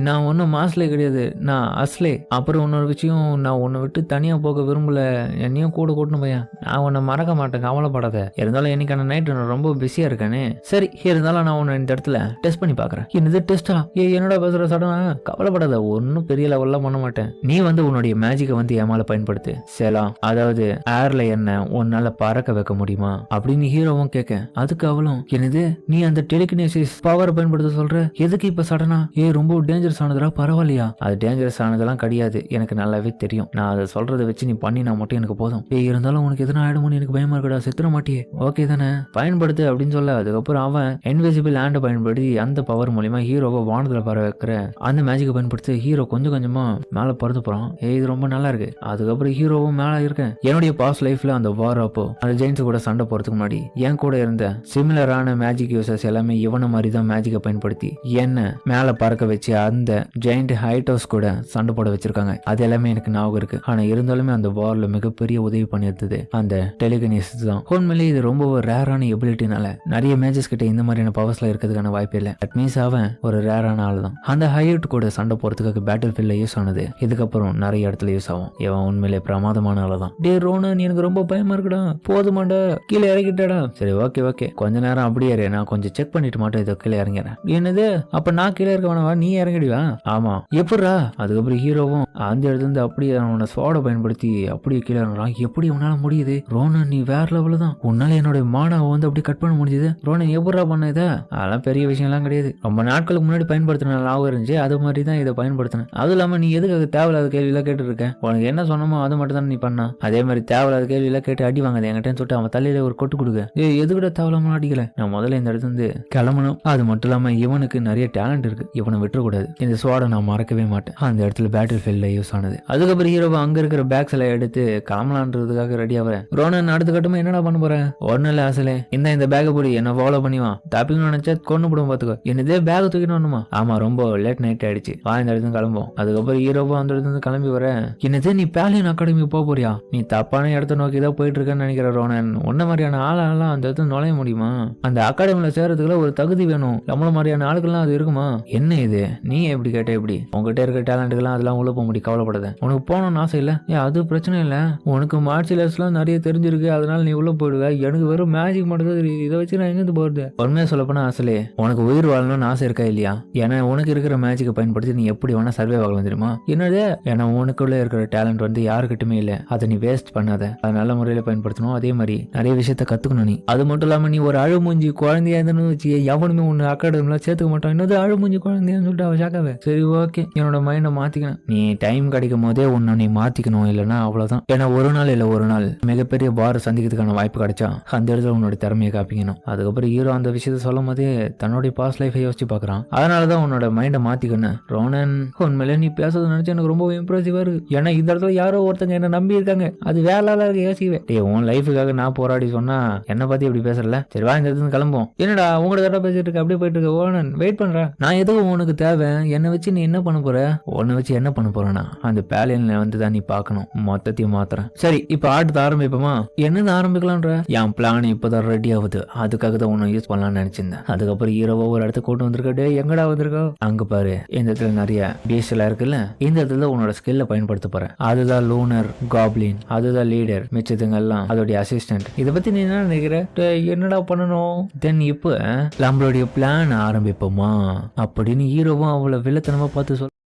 நான் ஒன்னும் மாஸ்லே கிடையாது, நான் அஸ்லே. அப்புறம் இன்னொரு விஷயம், நான் உன்னை விட்டு தனியா போக விரும்பல, என்னையும் கூட கூட்டணும் பையன். நான் உன்னை மறக்க மாட்டேன், கவலைப்படாத. இருந்தாலும் இன்னைக்கான நைட்டு நான் ரொம்ப பிஸியா இருக்கேனே. சரி இருந்தாலும் நான் உன்னை இந்த இடத்துல டெஸ்ட் பண்ணி பாக்குறேன். என்னது டெஸ்டா? என்னடா பேசுற சடனா? கவலைப்படாத, ஒன்னும் பெரிய லெவல்லாம் பண்ண மாட்டேன். நீ வந்து உன்னுடைய மேஜிக்கை வந்து ஏமால பயன்படுத்து சேலாம். அதாவது ஏர்ல என்ன உன்னால பறக்க வைக்க முடியுமா அப்படின்னு ஹீரோவும் கேட்க, அதுக்கு அவளும் என்னது நீ அந்த டெலிகினேசிஸ் பவர் பயன்படுத்த சொல்ற, எதுக்கு இப்ப சடனா? ரொம்ப டேஞ்சரஸ் ஆனதுடா. பரவாயில்லையா? அது டேஞ்சரஸ் ஆனதெல்லாம் கிடையாது, எனக்கு நல்லாவே தெரியும். நான் அதை சொல்றதை வச்சு நீ பண்ணினா மட்டும் எனக்கு போதும். இருந்தாலும் உனக்கு எதனா ஆயிடுமோன்னு எனக்கு பயமா இருக்கடா. செத்துற மாட்டியே. ஓகே தானே, பயன்படுத்து அப்படின்னு சொல்ல. அதுக்கப்புறம் அவன் இன்விசிபிள் ஹேண்டை பயன்படுத்தி அந்த பவர் மூலியமா ஹீரோவை வானத்துல பற வைக்கிற அந்த மேஜிக்கை பயன்படுத்தி ஹீரோ கொஞ்சம் கொஞ்சமா மேல பறந்து போறான். இது ரொம்ப நல்லா இருக்கு. அதுக்கப்புறம் ஹீரோவும் மேல இருக்கேன். என்னுடைய பாஸ்ட் லைஃப்ல அந்த வார் அப்போ அந்த ஜெயின்ஸ் கூட சண்டை போறதுக்கு முன்னாடி என் கூட இருந்த சிமிலரான மேஜிக் யூசர்ஸ் எல்லாமே இவன மாதிரி தான் மேஜிக்கை பயன்படுத்தி என்ன மேல பறக்க வச்சு அந்த ஜெயிண்ட் ஹைட் ஹவுஸ் கூட சண்டை போட வச்சிருக்காங்க. அது எல்லாமே எனக்கு ஞாபகம் இருக்கு. ஆனா இருந்தாலுமே அந்த வார்ல மிகப்பெரிய உதவி பண்ணியிருந்தது அந்த டெலிகினேசிஸ் தான். உண்மையிலேயே இது ரொம்ப ரேரான எபிலிட்டினால நிறைய மேஜஸ் கிட்ட இந்த மாதிரியான பவர்ஸ்ல இருக்கிறதுக்கான வாய்ப்பு இல்லை. தட் மீன்ஸ் அவன் ஒரு ரேரான ஆள் தான். அந்த ஹைட் கூட சண்டை போறதுக்காக பேட்டில் ஃபீல்ட்ல யூஸ் ஆனது. இதுக்கப்புறம் நிறைய இடத்துல யூஸ் ஆகும். இவன் உண்மையிலே பிரமாதமான ஆள் தான். டே ரோனன், எனக்கு ரொம்ப பயமா இருக்குடா. போதுமாண்டா, கீழே இறங்கிட்டாடா. சரி ஓகே ஓகே, கொஞ்ச நேரம் அப்படியே இரு, நான் கொஞ்சம் செக் பண்ணிட்டு மட்டும் இதை கீழே இறங்கிறேன். என்னது? அப்ப நான் கீழே இருக்க வேணவா, நீ இறங்கிடுவா? ஆமா. எப்படா? அதுக்கப்புறம் ஹீரோவும் அந்த இடத்துல இருந்து அப்படியே அவனோட ஸ்வாட பயன்படுத்தி அப்படியே கீழே இறங்குறான். எப்படி உன்னால முடியுது ரோனன்? நீ வேற லெவலு தான். உன்னால என்னோட மானாவை வந்து அப்படி கட் பண்ண முடியுது. ரோனன் எப்படா பண்ண இதை? அதெல்லாம் பெரிய விஷயம் எல்லாம் கிடையாது. ரொம்ப நாட்களுக்கு முன்னாடி பயன்படுத்தின லாபம் இருந்துச்சு, அது மாதிரி தான் இதை பயன்படுத்தினேன். அதுவும் இல்லாம நீ எதுக்கு தேவையில்லாத கேள்வி எல்லாம் கேட்டு இருக்க? உனக்கு என்ன சொன்னமோ அது மட்டும் தான் நீ பண்ண. அதே மாதிரி தேவையில்லாத கேள்வி எல்லாம் கேட்டு அடி வாங்காது என்கிட்ட சொல்லிட்டு அவன் தலையில ஒரு கொட்டு கொடுக்க. எதுக்கிட்ட தேவையில்லாம அடிக்கல. நான் முதல்ல இந்த இடத்துல இருந்து கிளம்பணும். அது மட்டும் இல்லாம இவனுக்கு நிறைய டேலண்ட் இருக்கு, இவனை விட்டுறக்கூடாது. இந்த ஸ்வாட நான் மறக்கவே மாட்டேன். அந்த இடத்துல பேட்டில் ஃபீல்ட்ல யூஸ் ஆனது. அதுக்கப்புறம் ஹீரோ அங்க இருக்கிற பேக்ஸ் எல்லாம் எடுத்து கிளம்பலான்றதுக்காக ரெடி ஆகிறேன். ரோனன் அடுத்த கட்டமா என்னடா பண்ண போறேன்? ஒன்னும் இல்ல ஆசலே, இந்த பேக் போடி என்ன ஃபாலோ பண்ணிவான். தப்பிங்க நினைச்சா கொண்டு போடும் பாத்துக்கோ. என்னதே பேக் தூக்கிட்டு வரணுமா? ஆமா, ரொம்ப லேட் நைட் ஆயிடுச்சு, வா இந்த இடத்துல கிளம்பும். அதுக்கப்புறம் ஹீரோவும் அந்த இடத்துல கிளம்பி வர, என்னதே நீ பேலியன் அகாடமி போக போறியா? நீ தப்பான இடத்த நோக்கி தான் போயிட்டு இருக்கேன்னு நினைக்கிற ரோனன். உன்ன மாதிரியான ஆளெல்லாம் அந்த இடத்துல நுழைய முடியுமா? அந்த அகாடமில சேர்றதுக்குள்ள ஒரு தகுதி வேணும். நம்மள மாதிரியான ஆளுக்கெல்லாம் அது இருக்குமா? என்ன இது நீ எப்படி கேட்ட? எப்படி உங்ககிட்ட இருக்க டேலண்ட்டுக்கெல்லாம் அதெல்லாம் உள்ள போக முடியும், கவலைப்படாத. உனக்கு போகணும்னு ஆசை இல்ல? அது பிரச்சனை இல்ல, உனக்கு மார்ஷியல் ஆர்ட்ஸ் எல்லாம் நிறைய தெரிஞ்சிருக்கு, அதனால நீ உள்ள போயிடுவ. எனக்கு வெறும் மேஜிக் மட்டும் தான் தெரியும், இதை வச்சு நான் எங்கிருந்து போறது? உண்மையா சொல்ல போனா ஆசைலே உனக்கு உயிர் வாழணும்னு ஆசை இருக்கா இல்லையா? ஏன்னா உனக்கு இருக்கிற மேஜிக்கை பயன்படுத்தி நீ எப்படி வேணா சர்வே ஆகலாம் தெரியுமா? என்னது? ஏன்னா உனக்குள்ள இருக்கிற டேலண்ட் வந்து யாருக்கிட்டுமே இல்ல, அதை நீ வேஸ்ட் பண்ணாத, அதை நல்ல முறையில பயன்படுத்தணும். அதே மாதிரி நிறைய விஷயத்த கத்துக்கணும் நீ. அது மட்டும் இல்லாம நீ ஒரு அழுமூஞ்சி குழந்தையா இருந்தன்னு வச்சு எவனுமே ஒண்ணு அகாடமில சேர்த்துக்க மாட்டான். இன்னொரு அழுமூஞ்சி குழந்தையான்னு சொல்லிட்டு அவ ஷாக்காவே. சரி ஓகே, என்னோட மைண்டை மாத்திக்கணும். நீ டைம் கிடைக்கும் போதே உன்னை நீ மாத்திக்கணும், இல்லைன்னா அவ்வளவுதான். ஏன்னா ஒரு நாள் இல்ல ஒரு நாள் மிகப்பெரிய பார சந்திக்கிறதுக்கான வாய்ப்பு கிடைச்சா அந்த இடத்துல உன்னோட திறமையை காப்பிக்கணும். அதுக்கப்புறம் ஹீரோ அந்த விஷயத்த சொல்லும் போதே தன்னுடைய பாஸ்ட் லைஃபை யோசிச்சு பாக்குறான். அதனாலதான் உன்னோட மைண்டை மாத்திக்கணும். ரோனன், உண்மையில நீ பேசுறது நினைச்சு எனக்கு ரொம்ப இம்ப்ரெசிவா இருக்கு. ஏன்னா இந்த இடத்துல யாரோ ஒருத்தங்க என்ன நம்பி இருக்காங்க, அது வேற இருக்கு. யோசிக்கவே உன் லைஃபுக்காக நான் போராடி சொன்னா என்ன பத்தி இப்படி பேசல. சரி வா இந்த இடத்துல கிளம்பும். என்னடா உங்களோட கரெக்டா பேசிட்டு இருக்க, அப்படியே போயிட்டு இருக்க. ஓனன் வெயிட் பண்றேன். நான் எதுவும் உனக்கு தேவை, என்னை வச்சு நீ என்ன பண்ண போற? உன்னை வச்சு என்ன பண்ண போறேன்னா அந்த பேலியன்ல வந்து தான் நீ பாக்கணும், மொத்தத்தையும் மாத்துறேன். சரி இப்ப ஆட்டத்தை ஆரம்பிப்போமா? என்னது ஆரம்பிக்கலாம்ன்ற? என் பிளான் இப்பதான் ரெடி ஆகுது, அதுக்காக தான் உன்னை யூஸ் பண்ணலாம்னு நினைச்சிருந்தேன். அதுக்கப்புறம் ஹீரோவா ஒரு இடத்துக்கு கூட்டு வந்திருக்க. எங்கடா வந்திருக்கோ? அங்க பாரு, இந்த இடத்துல நிறைய பீஸ்ட் எல்லாம் இருக்குல்ல, இந்த இடத்துல உன்னோட ஸ்கில்ல பயன்படுத்த போறேன். அதுதான் லூனர் காப்ளின், அதுதான் லீடர், மிச்சத்துங்க எல்லாம் அதோடைய அசிஸ்டன்ட். இதை பத்தி நீ என்ன நினைக்கிற? என்னடா பண்ணணும்? தென் இப்ப நம்மளுடைய பிளான் ஆரம்பிப்போமா அப்படின்னு ஹீரோவும் அவளை வில்லத்தனமா பார்த்து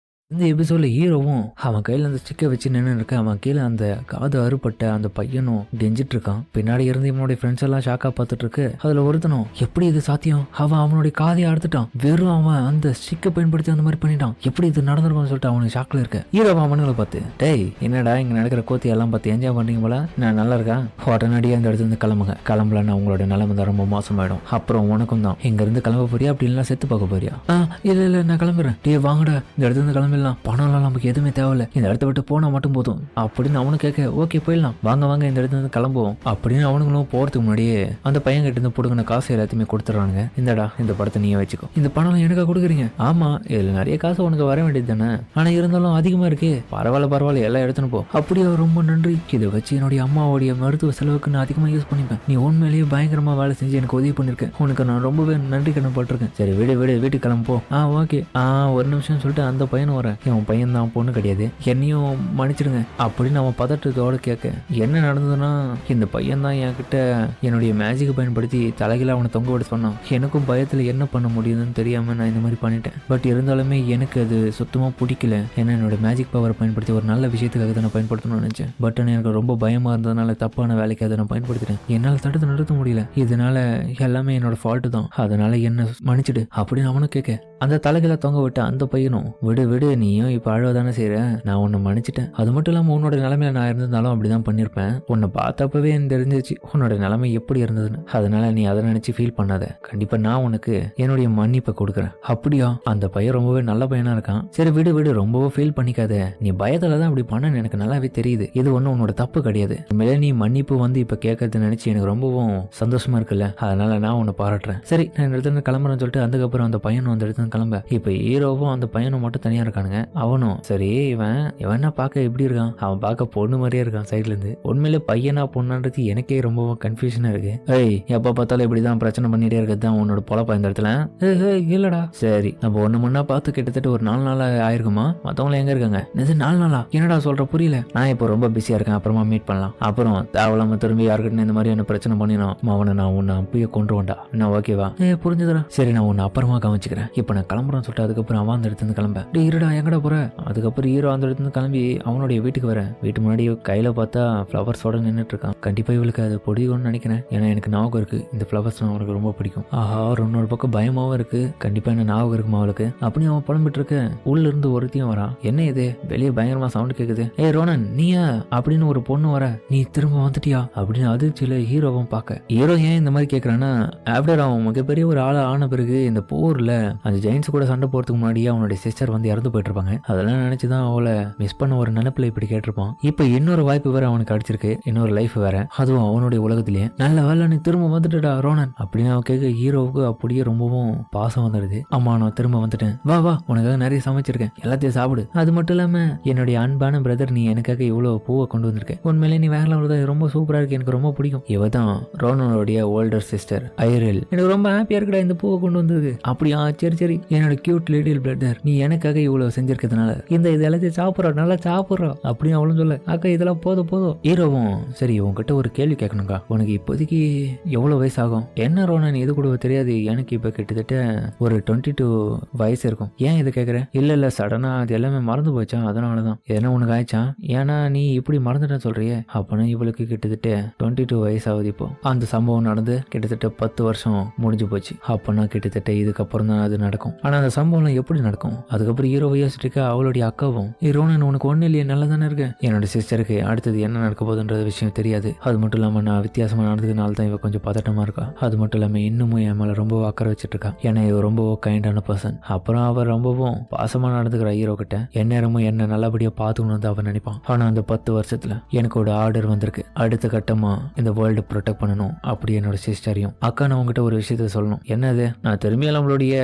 இந்த எபிசோட்ல ஹீரோவும் அவன் கையில அந்த ஸ்டிக்கை வச்சு நின்று இருக்க, அவன் கீழே அந்த காது அறுபட்ட அந்த பையனும் கெஞ்சிட்டு இருக்கான். பின்னாடி இருந்து இவனுடைய ஃப்ரெண்ட்ஸ் எல்லாம் ஷாக்கா பார்த்துட்டு இருக்கு. அதுல ஒருத்தனும் எப்படி இது சாத்தியம், அவனுடைய காதையை அறுத்துட்டான், வெறும் அவன் அந்த ஸ்டிக்கை பயன்படுத்தி அந்த மாதிரி பண்ணிட்டான், எப்படி இது நடந்திருக்கும்னு சொல்லிட்டு அவனுக்கு ஷாக்ல இருக்க. ஹீரோ அவனுங்களை பார்த்து, டேய் என்னடா இங்க நடக்கிற கோத்தி எல்லாம் பார்த்து என்ஜாய் பண்றீங்க போல, நான் நல்லா இருக்கேன், உடனடியாக இந்த இடத்துல இருந்து கிளம்புங்க, கிளம்பலன்னா உங்களோட நிலைமை தான் ரொம்ப மோசமாயிடும், அப்புறம் உனக்கும் தான் இங்க இருந்து கிளம்ப போறியா அப்படி இல்லைன்னா செத்து பார்க்க போறியா? இல்ல நான் கிளம்புறேன், டே வாங்கடா இந்த இடத்துல இருந்து கிளம்பிடலாம், பணம்லாம் நமக்கு எதுவுமே தேவையில்ல, இந்த இடத்த விட்டு போனா மட்டும் போதும் அப்படின்னு அவனு கேட்க, ஓகே போயிடலாம் வாங்க இந்த இடத்துல இருந்து கிளம்புவோம் அப்படின்னு அவனுங்களும் போறதுக்கு முன்னாடியே அந்த பையன் கிட்ட இருந்து போடுங்கிற காசு எல்லாத்தையுமே கொடுத்துறானுங்க. இந்தடா இந்த படத்தை நீயே வச்சுக்கோ, இந்த பணம் எனக்கா கொடுக்குறீங்க? ஆமா இதுல நிறைய காசு உனக்கு வர வேண்டியது தானே, ஆனா இருந்தாலும் அதிகமா இருக்கே, பரவாயில்ல எல்லாம் எடுத்துன்னு போ. அப்படியே ரொம்ப நன்றி, இதை வச்சு என்னுடைய அம்மாவுடைய மருத்துவ செலவுக்கு நான் அதிகமா யூஸ் பண்ணிப்பேன், நீ உண்மையிலேயே பயங்கரமா வேலை செஞ்சு எனக்கு உதவி பண்ணிருக்கேன், உனக்கு நான் ரொம்பவே நன்றி கடன் பட்டிருக்கேன், சரி விடு வீட்டுக்கு கிளம்பு போ. ஓகே ஒரு நிமிஷம் சொல்லிட்டு அந்த பையனும் வரேன், என் பையன் தான் பொண்ணு கிடையாது, என்னையும் மன்னிச்சிடுங்க அப்படின்னு அவன் பதட்டத்தோட கேட்க, என்ன நடந்ததுன்னா இந்த பையன் தான் என்கிட்ட என்னுடைய மேஜிக்கை பயன்படுத்தி தலைகில அவனை தொங்க விட சொன்னான், எனக்கும் பயத்தில் என்ன பண்ண முடியுதுன்னு தெரியாம நான் இந்த மாதிரி பண்ணிட்டேன், பட் இருந்தாலுமே எனக்கு அது சுத்தமா பிடிக்கல, ஏன்னா என்னோட மேஜிக் பவரை பயன்படுத்தி ஒரு நல்ல விஷயத்துக்காக தான் நான் பயன்படுத்தணும்னு நினைச்சேன், பட் எனக்கு ரொம்ப பயமா இருந்ததுனால தப்பான வேலைக்கு அதை நான் பயன்படுத்திட்டேன், என்னால் தடுத்து நிறுத்த முடியல, இதனால எல்லாமே என்னோட ஃபால்ட்டு தான், அதனால என்ன மன்னிச்சிடு அப்படின்னு அவனும் கேட்க, அந்த தலைகளை தொங்க விட்ட அந்த பையனும், விடு நீயும் இப்ப அழுவதானே செய்யற, நான் உன்னை மன்னிச்சிட்டேன், அது மட்டும் இல்லாம உன்னோட நிலைமையில நான் இருந்திருந்தாலும் அப்படிதான் பண்ணிருப்பேன், உன்னை பார்த்தப்பவே எனக்கு தெரிஞ்சிச்சு உன்னோட நிலைமை எப்படி இருந்ததுன்னு, அதனால நீ அதை நினைச்சு ஃபீல் பண்ணாத, கண்டிப்பா நான் உனக்கு என்னுடைய மன்னிப்பை கொடுக்குறேன். அப்படியா? அந்த பையன் ரொம்பவே நல்ல பையனா இருக்கான், சரி விடு ரொம்பவே ஃபீல் பண்ணிக்காத, நீ பயத்துலதான் அப்படி பண்ண எனக்கு நல்லாவே தெரியுது, இது ஒன்னும் உன்னோட தப்பு கிடையாது, உண்மையிலே நீ மன்னிப்பு வந்து இப்ப கேட்கறது நினைச்சு எனக்கு ரொம்பவும் சந்தோஷமா இருக்குல்ல, அதனால நான் உன்னை பாராட்டுறேன், சரி நான் இந்த இடத்துல கிளம்புறேன்னு சொல்லிட்டு அதுக்கப்புறம் அந்த பையனும் அந்த இடத்துல கிளம்ப, இப்ப ஹீரோவும் அந்த பையனும் மட்டும் தனியா இருக்கானுங்க. அவனும் சரி இவன் பார்க்க எப்படி இருக்கான், அவன் பார்க்க பொண்ணு மாதிரியே இருக்கான் சைட்ல இருந்து, உண்மையிலே பையனா பொண்ணுன்றது எனக்கே ரொம்ப கன்ஃபியூஷனா இருக்கு, எப்ப பார்த்தாலும் இப்படிதான் பிரச்சனை பண்ணிட்டே இருக்கிறது தான் உன்னோட பொழப்பா இந்த இடத்துல? இல்லடா சரி நம்ம ஒண்ணு முன்னா பார்த்து கிட்டத்தட்ட ஒரு 4 நாள் ஆயிருக்குமா, மத்தவங்கள எங்க இருக்காங்க? 4 நாளா? என்னடா சொல்ற புரியல, நான் இப்போ ரொம்ப பிஸியா இருக்கேன், அப்புறமா மீட் பண்ணலாம், அப்புறம் தேவலாம திரும்பி யாருக்கிட்ட இந்த மாதிரி என்ன பிரச்சனை பண்ணினோம் அவனை நான் உன்னை அப்பயே கொண்டு வந்தா நான் ஓகேவா? புரிஞ்சுதுடா, சரி நான் உன்னை அப்புறமா கவனிச்சுக்கிறேன், இப்ப நான் கிளம்புறேன்னு சொல்லிட்டு அதுக்கப்புறம் அவன் அந்த இடத்துல கிளம்ப, இருடா எங்கடா போற? அதுக்கப்புறம் ஹீரோ அந்த இடத்துல கிளம்பி அவனுடைய வீட்டுக்கு வர, வீட்டு முன்னாடி கையில பார்த்தா ஃபிளவர்ஸோட நின்றுட்டு இருக்கான், கண்டிப்பா இவளுக்கு அது பிடிக்கும்னு நினைக்கிறேன், ஏன்னா எனக்கு ஞாபகம் இருக்கு இந்த ஃபிளவர்ஸ் அவனுக்கு ரொம்ப பிடிக்கும், இன்னொரு பக்கம் பயமாவும் இருக்கு, கண்டிப்பா என்ன ஞாபகம் இருக்குமா அவளுக்கு அப்படி அவன் புலம்பிட்டு இருக்க, உள்ள இருந்து ஒருத்தையும் வரா, என்ன இது வெளியே பயங்கரமா சவுண்ட் கேக்குது, ரோனன் நீயா அப்படின்னு ஒரு பொண்ணு வர, நீ திரும்ப வந்துட்டியா அப்படின்னு அதிர்ச்சியில ஹீரோவும் பார்க்க, ஹீரோ ஏன் இந்த மாதிரி கேட்கறான்னா ஆஃப்டர் அவன் மிகப்பெரிய ஒரு ஆளா ஆன பிறகு இந்த போர்ல அந்த ஜெயின்ஸ் கூட சண்டை போறதுக்கு முன்னாடியே அவனுடைய சிஸ்டர் வந்து இறந்து போயிட்டு இருப்பாங்க, அதெல்லாம் நினைச்சுதான் அவளை மிஸ் பண்ண ஒரு நினைப்புல இப்படி கேட்டிருப்பான், இப்ப இன்னொரு வாய்ப்பு வேற அவனுக்கு கிடைச்சிருக்கு, இன்னொரு லைஃப் வேற, அதுவும் அவனுடைய உலகத்திலேயே, நல்ல வேலை நீ திரும்ப வந்துட்டா ரோனன் அப்படின்னு அவன் கேட்க ஹீரோவுக்கு அப்படியே ரொம்பவும் பாசம் வந்துடுது, அம்மா நான் திரும்ப வந்துட்டேன், வா உனக்காக நிறைய சமைச்சிருக்கேன் எல்லாத்தையும் சாப்பிடு, அது மட்டும் இல்லாம என்னுடைய அன்பான பிரதர் நீ எனக்காக இவ்வளவு பூவை கொண்டு வந்திருக்க, உண்மையிலே நீ வேற லெவல்ல ரொம்ப சூப்பரா இருக்கு, எனக்கு ரொம்ப பிடிக்கும், இவதான் ரோனனுடைய ஓல்டர் சிஸ்டர் ஐரில், எனக்கு ரொம்ப ஹாப்பியா இருக்குடா இந்த பூவை கொண்டு வந்தது, அப்படியா சரி என்னோட கியூட் லிட்டில் பிரதர் நீ எனக்காக இவ்வளவு செஞ்சிருக்கிறதுனால இது எல்லாத்தையும் சாப்பிட்றோம் நல்லா சாப்பிட்றோம் அப்படின்னு அவளும் சொல்ல, அக்கா இதெல்லாம் போதும் ஹீரோவும் சரி உங்ககிட்ட ஒரு கேள்வி கேட்கணும்க்கா, உனக்கு இப்போதைக்கு எவ்வளவு வயசு ஆகும்? என்ன ரோனன் இது கூட தெரியாது, எனக்கு இப்ப கிட்டத்தட்ட ஒரு 22 வயசு இருக்கும், ஏன் இதை கேட்கற? இல்ல சடனா அது எல்லாமே மறந்து போச்சா அதனாலதான், என்ன உனக்கு ஆயிடுச்சா, ஏன்னா நீ இப்படி மறந்துட்டேன்னு சொல்றியே, அப்பனா இவளுக்கு கிட்டத்தட்ட 22 வயசு ஆகுது, இப்போ அந்த சம்பவம் நடந்து கிட்டத்தட்ட 10 வருஷம் முடிஞ்சு போச்சு, அப்பனா கிட்டத்தட்ட இதுக்கப்புறம் தான் அது நடக்கும், ஆனா அந்த சம்பவம் எப்படி நடக்கும்? அதுக்கப்புறம் ஹீரோ யோசிச்சுட்டு இருக்க அவளுடைய அக்காவும், ரோனன் உனக்கு ஒண்ணு இல்லையே நல்லா தானே இருக்கு, என்னோட சிஸ்டருக்கு அடுத்தது என்ன நடக்க போகுதுன்ற விஷயம் தெரியாது, அது மட்டும் இல்லாம நான் வித்தியாசமா நடந்ததுனால தான் இவ கொஞ்சம் பதட்டமா இருக்கா, அது மட்டும் இல்லாம இன்னமும் என் மேல ரொம்ப அக்கறை வச்சுட்டு இருக்கா, ஏன்னா இவ ரொம்ப கைண்டான பர்சன், அப்புறம் அவர் ரொம்பவும் பாசமா நடந்துக்கிற ஹீரோ கிட்ட எந்நேரமும் என்ன நல்லபடியா பாத்துக்கணும் வந்து அவன் நினைப்பான், ஆனா அந்த 10 வருஷத்துல எனக்கு ஒரு ஆர்டர் வந்திருக்கு, அடுத்த கட்டமா இந்த வேர்ல்டு ப்ரொடெக்ட் பண்ணணும், அப்படி என்னோட சிஸ்டரையும், அக்கா நான் உங்ககிட்ட ஒரு விஷயத்த சொல்லணும், என்னது? நான் திரும்பியும் நம்மளுடைய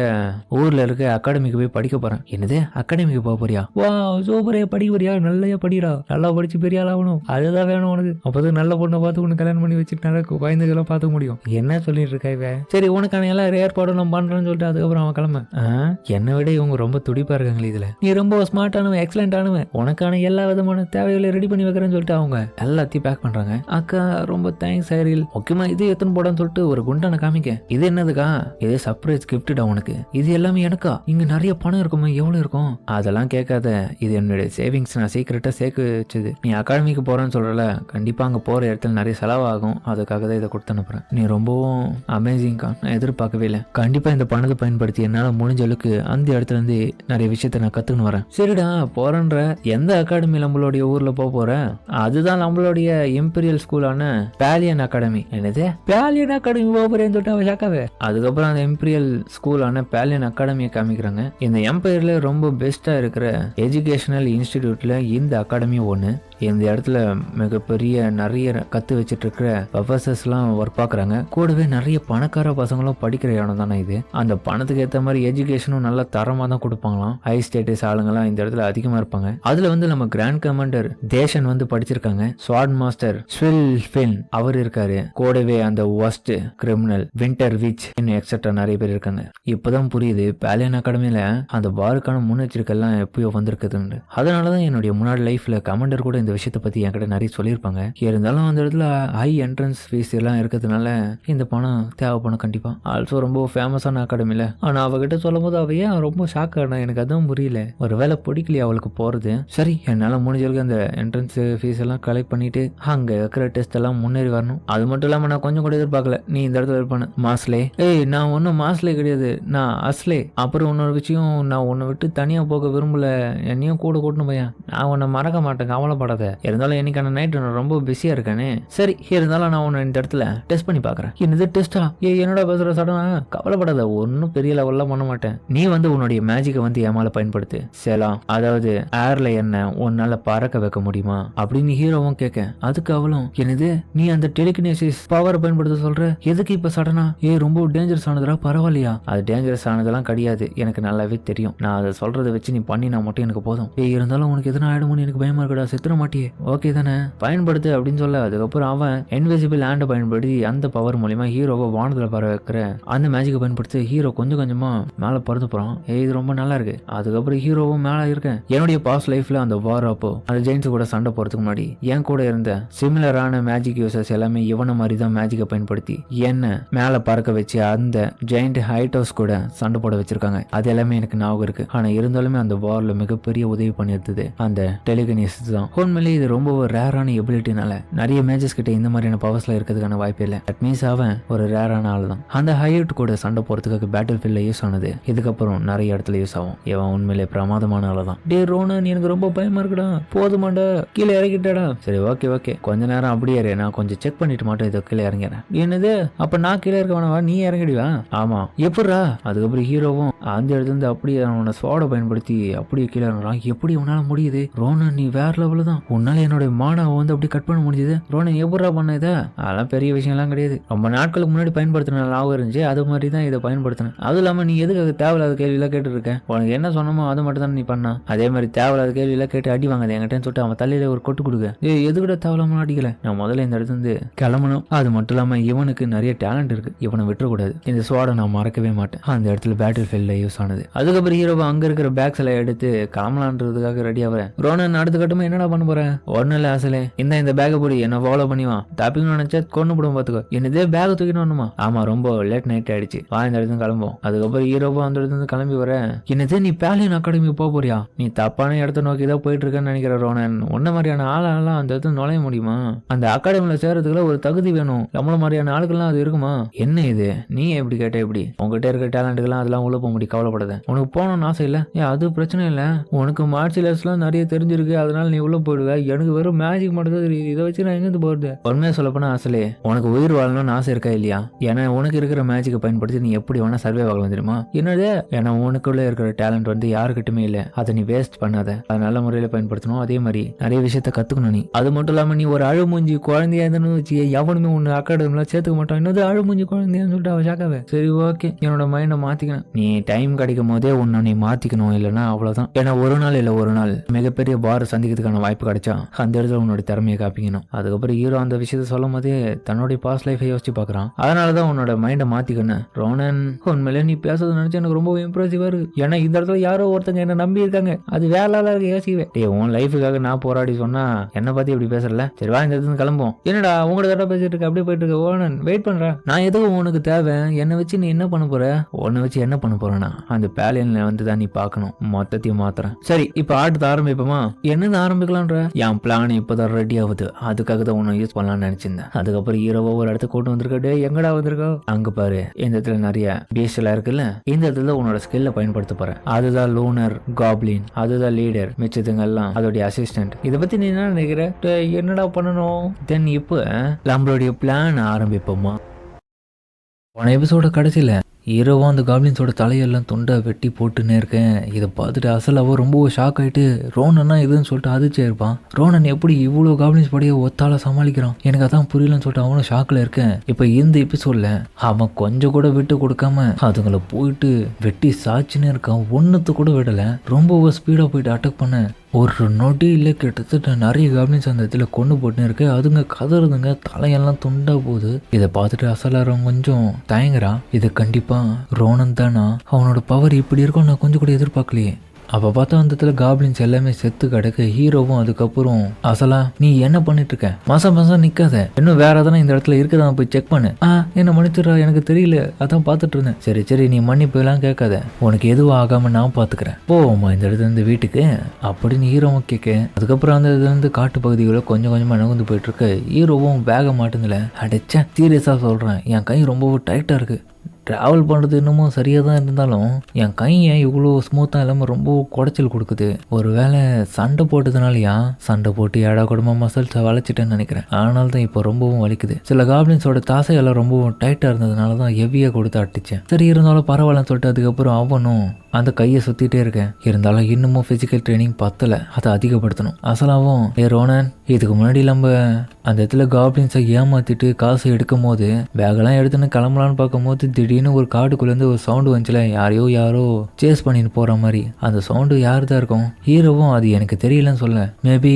ஊர்ல இருக்க அகாடமிக்கு போய் படிக்க போறேன். என்னது அகாடமிக்கு போக போறியா? வா சூப்பரே படிக்க போறியா? நல்லையா படிடா, நல்லா படிச்சு பெரிய ஆள் ஆகணும், அதுதான் வேணும் உனக்கு, அப்பதான் நல்ல பொண்ணை பார்த்து உனக்கு கல்யாணம் பண்ணி வச்சுட்டு நல்லா குழந்தைகளாம் பார்த்துக்க முடியும், என்ன சொல்லிட்டு இருக்கா இவ? சரி உனக்கான எல்லா ஏற்பாடும் நான் பண்றேன்னு சொல்லிட்டு அதுக்கப்புறம் அவன் கிளம்ப, என்னை விட இவங்க ரொம்ப துடிப்பா இருக்காங்களே இதுல, நீ ரொம்ப ஸ்மார்ட்டானவன் எக்ஸலண்ட் ஆனவன், உனக்கான எல்லா விதமான தேவைகளை ரெடி பண்ணி வைக்கிறேன்னு சொல்லிட்டு அவங்க எல்லாத்தையும் பேக் பண்றாங்க. அக்கா ரொம்ப தேங்க்ஸ் ஐரில், முக்கியமா இது எத்தனை போடான்னு சொல்லிட்டு ஒரு குண்டான காமிக்க, இது என்னதுக்கா? இது சர்ப்ரைஸ் கிஃப்டா உனக்கு, இது எல்லாமே எனக்கா? இங்க நிறைய பணம் இருக்குமா? எவ்வளவு இருக்கும்? அதெல்லாம் கேட்காத, இது என்னுடைய சேவிங்ஸ், நான் சீக்கிரட்டா சேர்க்க வச்சது. நீ அகாடமிக்கு போறேன்னு சொல்றல, கண்டிப்பா அங்க போற இடத்துல நிறைய செலவாகும், அதுக்காக தான் இதை கொடுத்து அனுப்புறேன். நீ ரொம்பவும் அமேசிங்க்கா, நான் எதிர்பார்க்கவே இல்லை. கண்டிப்பா இந்த பணத்தை பயன்படுத்தி என்னால முடிஞ்ச அளவுக்கு அந்த இடத்துல இருந்து நிறைய விஷயத்த நான் கத்துக்கணும் வரேன். சரிடா போறேன்ற, எந்த அகாடமி நம்மளுடைய ஊர்ல போற? அதுதான் நம்மளுடைய இம்பீரியல் ஸ்கூலான பேலியன் அகாடமி. என்னது பேலியன் அகாடமி போறேன்னு சொல்லிட்டு அவன் ஷாக்காவே. அதுக்கப்புறம் அந்த இம்பீரியல் ஸ்கூலான பேலியன் அகாடமியை காமிக்கிறாங்க. இந்த எம்பையர்ல ரொம்ப பெஸ்டா இருக்கிற எஜுகேஷனல் இன்ஸ்டிடியூட்ல இந்த அகாடமி ஒண்ணு. இந்த இடத்துல மிகப்பெரிய நிறைய கத்து வச்சுட்டு இருக்கிற ப்ரொஃபசர்ஸ் எல்லாம் ஒர்க் பாக்குறாங்க. கூடவே நிறைய பணக்கார பசங்களும் படிக்கிற இடம் தானே இது. அந்த பணத்துக்கு ஏற்ற மாதிரி எஜுகேஷனும் நல்ல தரமா தான் கொடுப்பாங்களாம். ஹை ஸ்டேட்டஸ் ஆளுங்கெல்லாம் இந்த இடத்துல அதிகமா இருப்பாங்க. அதுல நம்ம கிராண்ட் கமாண்டர் தேஷன் படிச்சிருக்காங்க. ஸ்வாட் மாஸ்டர் ஸ்வில்ஃபின் அவர் இருக்காரு. கூடவே அந்த ஒஸ்ட் கிரிமினல் வின்டர் விச் இன்னும் எக்ஸெட்ரா நிறைய பேர் இருக்காங்க. இப்பதான் புரியுது பேலியன் அகாடமியில அந்த பாருக்கான முன்னெச்சரிக்கை எல்லாம் எப்பயோ வந்திருக்குதுன்னு. அதனாலதான் என்னுடைய முன்னாடி லைஃப்ல கமாண்டர் கூட இந்த விஷயத்தை பத்தி என்கிட்ட நிறைய சொல்லியிருப்பாங்க. இருந்தாலும் அந்த இடத்துல ஹை என்ட்ரன்ஸ் ஃபீஸ் எல்லாம் இருக்கிறதுனால இந்த பணம் தேவைப்படும் கண்டிப்பா. ஆல்சோ ரொம்ப ஃபேமஸான அகாடமில. ஆனா அவகிட்ட சொல்லும் போது அவ ஏன் ரொம்ப ஷாக் ஆனா எனக்கு அதுவும் புரியல. ஒரு வேலை பிடிக்கலையா அவளுக்கு போறது. சரி என்னால முடிஞ்சவருக்கு அந்த என்ட்ரன்ஸ் ஃபீஸ் எல்லாம் கலெக்ட் பண்ணிட்டு அங்க இருக்கிற டெஸ்ட் எல்லாம் முன்னேறி வரணும். அது மட்டும் இல்லாம நான் கொஞ்சம் கூட எதிர்பார்க்கல நீ இந்த இடத்துல இருப்பானு. மாஸ்லே நான் ஒன்னும் மாஸ்லே கிடையாது, நான் அஸ்லே. அப்புறம் இன்னொரு விஷயம், நான் உன்னை விட்டு தனியா போக விரும்பல, என்னையும் கூட கூட்டணும் பையன். நான் உன்னை மறக்க மாட்டேன், கவலைப்படாத. இருந்தாலும் இன்னைக்கான நைட்டு நான் ரொம்ப பிஸியா இருக்கேனே. சரி இருந்தாலும் நான் உன்னை இந்த இடத்துல டெஸ்ட் பண்ணி பாக்குறேன். என்னது டெஸ்டா? என்னடா பேசுற சடனா? கவலைப்படாத, ஒன்னும் பெரிய லெவல்லாம் பண்ண மாட்டேன். நீ உன்னுடைய மேஜிக்கை ஏமால பயன்படுத்து சேலாம். அதாவது ஏர்ல என்ன உன்னால பறக்க வைக்க முடியுமா அப்படின்னு ஹீரோவும் கேட்க, அதுக்கு அவளும் என்னது நீ அந்த டெலிகினேசிஸ் பவர் பயன்படுத்த சொல்ற, எதுக்கு இப்ப சடனா? ரொம்ப டேஞ்சரஸ் ஆனதுடா. பரவாயில்லையா? அது டேஞ்சரஸ் ஆனதெல்லாம் கிடையாது, எனக்கு நல்லாவே தெரியும். நான் அதை சொல்றதை வச்சு நீ பண்ணினா மட்டும் எனக்கு போதும். இருந்தாலும் உனக்கு எதனா ஆயிடுமோன்னு எனக்கு பயமா இருக்குடா. செத்துற மாட்டியே. ஓகே தானே, பயன்படுத்து அப்படின்னு சொல்ல, அதுக்கப்புறம் அவன் இன்விசிபிள் ஹேண்டை பயன்படுத்தி அந்த பவர் மூலியமா ஹீரோவை வானத்துல பறவை வைக்கிற அந்த மேஜிக்கை பயன்படுத்தி ஹீரோ கொஞ்சம் கொஞ்சமா மேல பறந்து போறான். இது ரொம்ப நல்லா இருக்கு. அதுக்கப்புறம் ஹீரோவும் மேல இருக்கேன். என்னுடைய பாஸ்ட் லைஃப்ல அந்த வார் அப்போ அந்த ஜெயின்ஸ் கூட சண்டை போறதுக்கு முன்னாடி என் கூட இருந்த சிமிலரான மேஜிக் யூசர்ஸ் எல்லாமே இவன மாதிரி தான் மேஜிக்கை பயன்படுத்தி என்ன மேல பறக்க வச்சு அந்த ஜெயிண்ட் ஹைட் ஹவுஸ் கூட சண்டை போட வச்சிருக்காங்க. அது எல்லாமே எனக்கு ஞாபகம் இருக்கு. ஆனா இருந்தாலுமே அந்த வார்ல மிகப்பெரிய உதவி பண்ணியிருந்தது அந்த டெலிகினேசிஸ் தான். உண்மையிலே இது ரொம்ப ரேரான எபிலிட்டினால நிறைய மேஜஸ் கிட்ட இந்த மாதிரியான பவர்ஸ்ல இருக்கிறதுக்கான வாய்ப்பு இல்லை. தட் மீன்ஸ் அவன் ஒரு ரேரான ஆள் தான். அந்த ஹைட் கூட சண்டை போறதுக்காக பேட்டில் ஃபீல்ட்ல யூஸ் ஆனது. இதுக்கப்புறம் நிறைய இடத்துல யூஸ் ஆகும். இவன் உண்மையிலே பிரமாதமான ஆள் தான். டே ரோனன், எனக்கு ரொம்ப பயமா இருக்குடா. போதுமாண்டா, கீழே இறங்கிட்டாடா. சரி ஓகே கொஞ்ச நேரம் அப்படியே இரு, நான் கொஞ்சம் செக் பண்ணிட்டு மட்டும் இதை கீழே இறங்கிறேன். என்னது அப்ப நான் கீழே இருக்க வேணவா, நீ இறங்கிடுவா? ஆமா. எப்படா? அதுக்கப்புறம் ஹீரோவும் அந்த இடத்துல இருந்து அப்படியே அவனோட ஸ்வாடை பயன்படுத்தி அப்படியே கீழே இறங்குறான். எப்படி உன்னால முடியுது ரோனன்? நீ வேற லெவலு தான். உன்னால என்னோட மானாவை அப்படி கட் பண்ண முடிஞ்சது. ரோனன் எப்படா பண்ண இதை? அதெல்லாம் பெரிய விஷயம் எல்லாம் கிடையாது. ரொம்ப நாட்களுக்கு முன்னாடி பயன்படுத்தின லாபம் இருந்துச்சு, அது மாதிரி தான் இதை பயன்படுத்தினேன். அதுவும் இல்லாம நீ எதுக்கு தேவையில்லாத கேள்வி எல்லாம் கேட்டு இருக்க? உனக்கு என்ன சொன்னமோ அது மட்டும் தான் நீ பண்ண. அதே மாதிரி தேவையில்லாத கேள்வி எல்லாம் கேட்டு அடி வாங்காது என்கிட்டன்னு சொல்லிட்டு அவன் தலையில ஒரு கொட்டு கொடுக்க. எதுக்கிட்ட தேவையில்லாம அடிக்கல. நான் முதல்ல இந்த இடத்துல இருந்து கிளம்பணும். அது மட்டும் இல்லாம இவனுக்கு நிறைய டேலண்ட் இருக்கு, இவனை விட்டுறக்கூடாது. இந்த ஸ்வாடை நான் மறக்கவே மாட்டேன். அந்த இடத்துல பேட்டில் ஃபீல்ட்ல யூஸ் ஆனது. அதுக்கப்புறம் ஹீரோவை அங்க இருக்கிற பேக்ஸ் எல்லாம் எடுத்து கிளம்பலான்றதுக்காக ரெடி ஆகிறேன். ரோனன் அடுத்த கட்டமா என்னடா பண்ண போறேன்? ஒன்னும் இல்ல ஆசலே, இந்த பேக்கை போடி என்ன ஃபாலோ பண்ணிவான். தப்பிங்க நினைச்சா கொண்டு போடும் பாத்துக்கோ. என்னதே பேக் தூக்கிட்டு வரணுமா? ஆமா, ரொம்ப லேட் நைட் ஆயிடுச்சு, வா இந்த இடத்துல கிளம்பும். அதுக்கப்புறம் ஹீரோவா அந்த இடத்துல கிளம்பி வர, என்னதே நீ பேலியன் அகாடமி போறியா? நீ தப்பான இடத்த நோக்கி தான் போயிட்டு இருக்கன்னு நினைக்கிற ரோனன். உன்ன மாதிரியான ஆளெல்லாம் அந்த இடத்துல நுழைய முடியுமா? அந்த அகாடமில சேர்றதுக்குள்ள ஒரு தகுதி வேணும். நம்மள மாதிரியான ஆளுக்கெல்லாம் அது இருக்குமா? என்ன இது நீ எப்படி கேட்ட? எப்படி உங்ககிட்ட இருக்க டேலண்ட்டுக்கெல்லாம் அதெல்லாம் உள்ள போக முடியும், கவலைப்படாத. உனக்கு போகணும்னு ஆசை இல்ல? அது பிரச்சனை இல்ல, உனக்கு மார்ஷியல் ஆர்ட்ஸ் எல்லாம் நிறைய தெரிஞ்சிருக்கு, அதனால நீ உள்ள போயிடுவ. எனக்கு வெறும் மேஜிக் மட்டும் தான் தெரியுது, இதை வச்சு நான் எங்கிருந்து போறது? உண்மையா சொல்ல போனா ஆசையே உனக்கு உயிர் வாழணும்னு ஆசை இருக்கா இல்லையா? ஏன்னா உனக்கு இருக்கிற மேஜிக்கை பயன்படுத்தி நீ எப்படி வேணா சர்வே ஆகலாம் தெரியுமா? என்னது? ஏன்னா உனக்குள்ள இருக்கிற டேலண்ட் யாருக்கிட்டுமே இல்ல, அதை நீ வேஸ்ட் பண்ணாத, அதை நல்ல முறையில பயன்படுத்தணும். அதே மாதிரி நிறைய விஷயத்த கத்துக்கணும் நீ. அது மட்டும் இல்லாம நீ ஒரு அழுமூஞ்சி குழந்தையா இருந்தனு வச்சு எவனுமே உன்னை அகாடமில சேர்த்துக்க மாட்டான். இன்னொரு அழுமூஞ்சி குழந்தையான்னு சொல்லிட்டு அவ ஷாக்காவே. சரி ஓகே, என்னோட மைண்டை மாத்திக்கணும். நீ டைம் கிடைக்கும் போதே உன்னை நீ மாத்திக்கணும், இல்லைன்னா அவ்வளவுதான். ஏன்னா ஒரு நாள் இல்ல ஒரு நாள் மிகப்பெரிய பார் சந்திக்கிறதுக்கான வாய்ப்பு கிடைச்சா அந்த இடத்துல உன்னோட திறமையை காப்பிக்கணும். அதுக்கப்புறம் ஹீரோ அந்த விஷயத்த சொல்லும் போதே தன்னுடைய பாஸ்ட் லைஃபை யோசிச்சு பாக்குறான். அதனாலதான் உன்னோட மைண்டை மாத்திக்கணும். ரோனன், உண்மையிலே நீ பேசுறது நினைச்சு எனக்கு ரொம்ப இம்ப்ரெசிவா இருக்கு. ஏன்னா இந்த இடத்துல யாரோ ஒருத்தங்க என்ன நம்பி இருக்காங்க, அது வேற இருக்கு. யோசிக்கவே உன் லைஃபுக்காக நான் போராடி சொன்னா என்ன பத்தி இப்படி பேசல. சரி வா இந்த இடத்துல கிளம்பும். என்னடா உங்களோட தடவை பேசிட்டு இருக்க, அப்படியே போயிட்டு இருக்க. ஓனன் வெயிட் பண்ற. நான் எதுவும் உனக்கு தேவை, என்னை வச்சு நீ என்ன பண்ண போற? உன்னை வச்சு என்ன பண்ண போறேன்? வேணாம், அந்த பேலியன்ல வந்து தான் நீ பார்க்கணும், மொத்தத்தையும் மாத்துறேன். சரி இப்போ ஆட்டத்தை ஆரம்பிப்போமா? என்னன்னு ஆரம்பிக்கலான்ற? என் பிளான் இப்போதான் ரெடி ஆகுது, அதுக்காக தான் உன்னை யூஸ் பண்ணலாம்னு நினைச்சிருந்தேன். அதுக்கப்புறம் ஹீரோவா ஒரு இடத்துக்கு கூட்டு வந்திருக்க. டே எங்கடா வந்திருக்கோ? அங்க பாரு, இந்த இடத்துல நிறைய பேஸ் எல்லாம் இருக்குல்ல, இந்த இடத்துல உன்னோட ஸ்கில்ல பயன்படுத்த போறேன். அதுதான் லூனர் காப்ளின், அதுதான் லீடர், மிச்சதுங்கெல்லாம் அதோடைய அசிஸ்டன்ட். இதை பத்தி நீ என்ன நினைக்கிற? என்னடா பண்ணணும்? தென் இப்போ நம்மளுடைய பிளான் ஆரம்பிப்போமா? போன எபிசோட கடைசியில் ஹீரோவும் அந்த காப்ளின்ஸோட தலையெல்லாம் துண்டை வெட்டி போட்டுன்னே இருக்கேன். இதை பார்த்துட்டு அசலாவோ ரொம்ப ஷாக் ஆகிட்டு ரோனன்னா இதுன்னு சொல்லிட்டு அதிர்ச்சியா இருப்பான். ரோனன் எப்படி இவ்வளோ காப்ளின்ஸ் படியை ஒத்தால சமாளிக்கிறான், எனக்கு அதான் புரியலன்னு சொல்லிட்டு அவனும் ஷாக்கில் இருக்கேன். இப்போ இந்த எபிசோடில் அவன் கொஞ்சம் கூட விட்டு கொடுக்காம அதுங்களை போயிட்டு வெட்டி சாச்சின்னு இருக்கான். ஒன்றுத்து கூட விடலை, ரொம்ப ஸ்பீடாக போயிட்டு அட்டாக் பண்ண ஒரு நொடியில் கிட்டத்தட்ட நிறைய காப்ளின்ஸ் அந்த இடத்துல கொண்டு போட்டுன்னு இருக்கு. அதுங்க கதறுதுங்க, தலையெல்லாம் துண்டா போகுது. இதை பார்த்துட்டு அசலாரம் கொஞ்சம் தயங்குறான். இது கண்டிப்பா ரோனன் தானா? அவனோட பவர் இப்படி இருக்கும் நான் கொஞ்சம் கூட எதிர்பார்க்கலையே. அப்போ பார்த்தா அந்த இடத்துல காப்ளின்ஸ் எல்லாமே செத்து கிடக்கு. ஹீரோவும் அதுக்கப்புறம் அசலா நீ என்ன பண்ணிட்டு இருக்க, மாசம் நிக்காத, இன்னும் வேற எதனா இந்த இடத்துல இருக்குதான் போய் செக் பண்ணு. என்ன மன்னிச்சிடா, எனக்கு தெரியல, அதான் பார்த்துட்டு இருந்தேன். சரி நீ மன்னிப்பு எல்லாம் கேட்காத, உனக்கு எதுவும் ஆகாம நான் பாத்துக்கிறேன், போவோமா இந்த இடத்துல இருந்து வீட்டுக்கு அப்படின்னு ஹீரோவும் கேட்க. அதுக்கப்புறம் அந்த இதுல இருந்து காட்டு பகுதிகளை கொஞ்சம் கொஞ்சமா நகர்ந்து போயிட்டு இருக்கு. ஹீரோவும் பேக மாட்டுங்கள. அடைச்சா சீரியஸா சொல்றேன், என் கை ரொம்ப டைட்டா இருக்கு. ட்ராவல் பண்ணுறது இன்னமும் சரியாக தான் இருந்தாலும் என் கை ஏன் இவ்வளோ ஸ்மூத்தாக இல்லாமல் ரொம்ப குடைச்சல் கொடுக்குது? ஒரு வேளை சண்டை போட்டதுனாலயா? சண்டை போட்டு ஏடா குடும்பம் மசில்ஸை வளைச்சிட்டேன்னு நினைக்கிறேன். அதனால தான் இப்போ ரொம்பவும் வலிக்குது. சில காப்ளின்ஸோட தாசையெல்லாம் ரொம்பவும் டைட்டாக இருந்ததுனால தான் ஹெவியாக கொடுத்து அடிச்சேன். சரி இருந்தாலும் பரவாயில்லன்னு சொல்லிட்டு அதுக்கப்புறம் அவனும் அந்த கையை சுற்றிட்டே இருக்கேன். இருந்தாலும் இன்னமும் ஃபிசிக்கல் ட்ரைனிங் பத்தலை, அதை அதிகப்படுத்தணும். அசலாவும் ரோனன், இதுக்கு முன்னாடி நம்ம அந்த இடத்துல காப்ளின்ஸை ஏமாத்திட்டு காசு எடுக்கும் போது பேகெல்லாம் எடுத்துன்னு கிளம்பலான்னு பார்க்கும்போது திடீர்னு ஒரு காட்டுக்குள்ளேருந்து ஒரு சவுண்டு வந்துச்சுல, யாரோ சேஸ் பண்ணின்னு போகிற மாதிரி. அந்த சவுண்டு யார் தான் இருக்கும்? ஹீரோவும் அது எனக்கு தெரியலன்னு சொல்ல, மேபி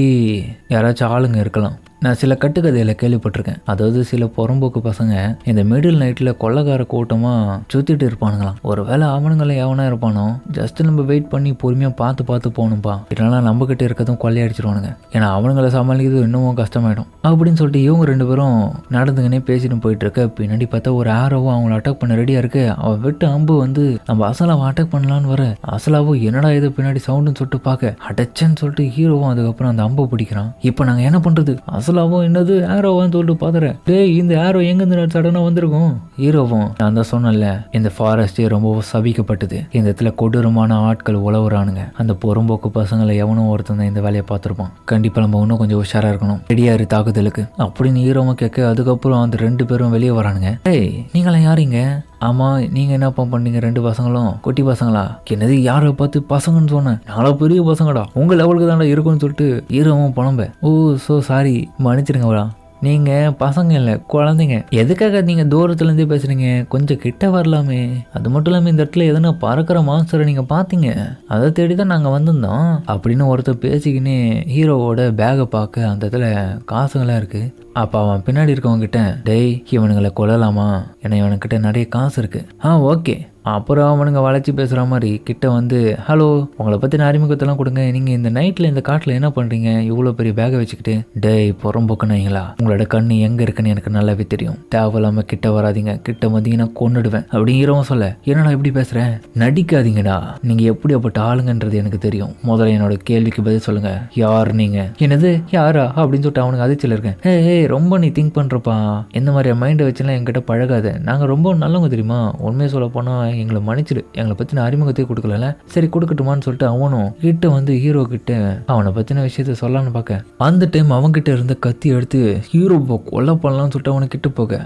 யாராச்சும் ஆளுங்க இருக்கலாம். நான் சில கட்டுக்கதையில் கேள்விப்பட்டிருக்கேன். அதாவது சில புறம்போக்கு பசங்க இந்த மிடில் நைட்டில் கொள்ளைக்கார கூட்டமாக சுற்றிட்டு இருப்பானுங்களாம். ஒரு வேளை அவனுங்களை எவனா இருப்பானோ, ஜஸ்ட் நம்ம வெயிட் பண்ணி பொறுமையாக பார்த்து போகணும்ப்பா, இல்லைனா நம்ம கிட்ட இருக்கதும் கொள்ளையடிச்சிருவானுங்க. ஏன்னா அவனுங்களை சமாளிக்கிறது இன்னமும் கஷ்டமாயிடும் அப்படின்னு சொல்லிட்டு இவங்க ரெண்டு பேரும் நடந்துங்கன்னே பேசிட்டு போயிட்டு இருக்க. பின்னாடி பார்த்தா ஒரு ஆரோவும் அவங்கள அட்டாக் பண்ண ரெடியாக இருக்கு. அவன் விட்டு அம்பு வந்து நம்ம அசலாவை அட்டாக் பண்ணலான்னு வர, அசலாவும் என்னடா இது பின்னாடி சவுண்டுன்னு சொல்லிட்டு பார்க்க அடைச்சேன்னு சொல்லிட்டு ஹீரோவும் அதுக்கப்புறம் அந்த அம்பை பிடிக்கிறான். இப்போ நாங்கள் என்ன பண்ணுறது? அசலாவும் என்னது ஆரோவான்னு சொல்லிட்டு பாத்துறேன். டேய் இந்த ஆரோ எங்கிருந்து சடனா வந்திருக்கும்? ஹீரோவும் நான் தான் சொன்னல, இந்த ஃபாரஸ்டே ரொம்ப சபிக்கப்பட்டது, இந்த இடத்துல கொடூரமான ஆட்கள் உழவுறானுங்க, அந்த புறம்போக்கு பசங்களை எவனும் ஒருத்தன் இந்த வேலையை பார்த்துருப்பான், கண்டிப்பா நம்ம இன்னும் கொஞ்சம் உஷாரா இருக்கணும், ரெடியாரு தாக்குதலுக்கு அப்படின்னு ஹீரோவும் கேட்க. அதுக்கப்புறம் அந்த ரெண்டு பேரும் வெளியே வரானுங்க. டேய் நீங்களாம் யாரிங்க? ஆமா நீங்க என்ன பண்ணீங்க? ரெண்டு பசங்களும் குட்டி பசங்களா? என்னது யாரை பார்த்து பசங்கன்னு சொன்னேன்? நாளா பெரிய பசங்கடா, உங்க லெவலுக்கு தான்டா இருக்குன்னு சொல்லிட்டு ஹீரோவும் புலம்ப. ஓ சோ சாரி, மன்னிச்சிருங்கடா, நீங்கள் பசங்க இல்லை குழந்தைங்க, எதுக்காக நீங்கள் தூரத்துலேருந்தே பேசுகிறீங்க? கொஞ்சம் கிட்ட வரலாமே. அது மட்டும் இல்லாமல் இந்த இடத்துல எதனா பறக்கிற மான்ஸ்டரை நீங்கள் பார்த்தீங்க, அதை தேடி தான் நாங்கள் வந்திருந்தோம் அப்படின்னு ஒருத்தர் பேசிக்கின்னு ஹீரோவோட பேகை பார்க்க அந்த இடத்துல காசுங்களாம் இருக்குது. அப்போ அவன் பின்னாடி இருக்கவங்கிட்ட, டேய் இவனுங்களை கொல்லலாமா, ஏன்னா இவனுக்கிட்ட நிறைய காசு இருக்குது. ஓகே. அப்புறம் அவனுங்க வளைச்சி பேசுகிற மாதிரி கிட்ட வந்து, ஹலோ உங்களை பற்றின அறிமுகத்தெல்லாம் கொடுங்க, நீங்கள் இந்த நைட்டில் இந்த காட்டில் என்ன பண்ணுறீங்க இவ்வளோ பெரிய பேகை வச்சுக்கிட்டு? டேய் புறம்போக்குனீங்களா, உங்களோட கண்ணு எங்கே இருக்குன்னு எனக்கு நல்லாவே தெரியும், தேவையில்லாமல் கிட்ட வராதிங்க, கிட்ட வந்தீங்கன்னா கொன்னுடுவேன் அப்படிங்கிறவன் சொல்ல. என்னடா இப்படி பேசுகிறேன்? நடிக்காதீங்கடா, நீங்கள் எப்படியாப்பட்ட ஆளுங்கன்றது எனக்கு தெரியும், முதல்ல என்னோட கேள்விக்கு பதில் சொல்லுங்கள், யார் நீங்கள்? என்னது யாரா அப்படின்னு சொல்லிட்டு அவனுக்கு அதிர்ச்சியில் இருக்கேன். ஏய் ரொம்ப நீ திங்க் பண்ணுறப்பா, இந்த மாதிரி மைண்டை வச்சுலாம் என்கிட்ட பழகாத, நாங்கள் ரொம்ப நல்லவங்க தெரியுமா, உண்மையை சொல்ல போனால் எங்களை மன்னிச்சிடு, எங்களை பற்றின அறிமுகத்தை கொடுக்கல, சரி கொடுக்கட்டுமான்னு சொல்லிட்டு அவனும் கிட்ட வந்து ஹீரோ கிட்ட அவனை பற்றின விஷயத்த சொல்லலான்னு பார்க்க, அந்த டைம் அவன்கிட்ட இருந்த கத்தி எடுத்து ஹீரோவை கொலை பண்ணலாம்னு சொல்லிட்டு அவனை கிட்ட போக,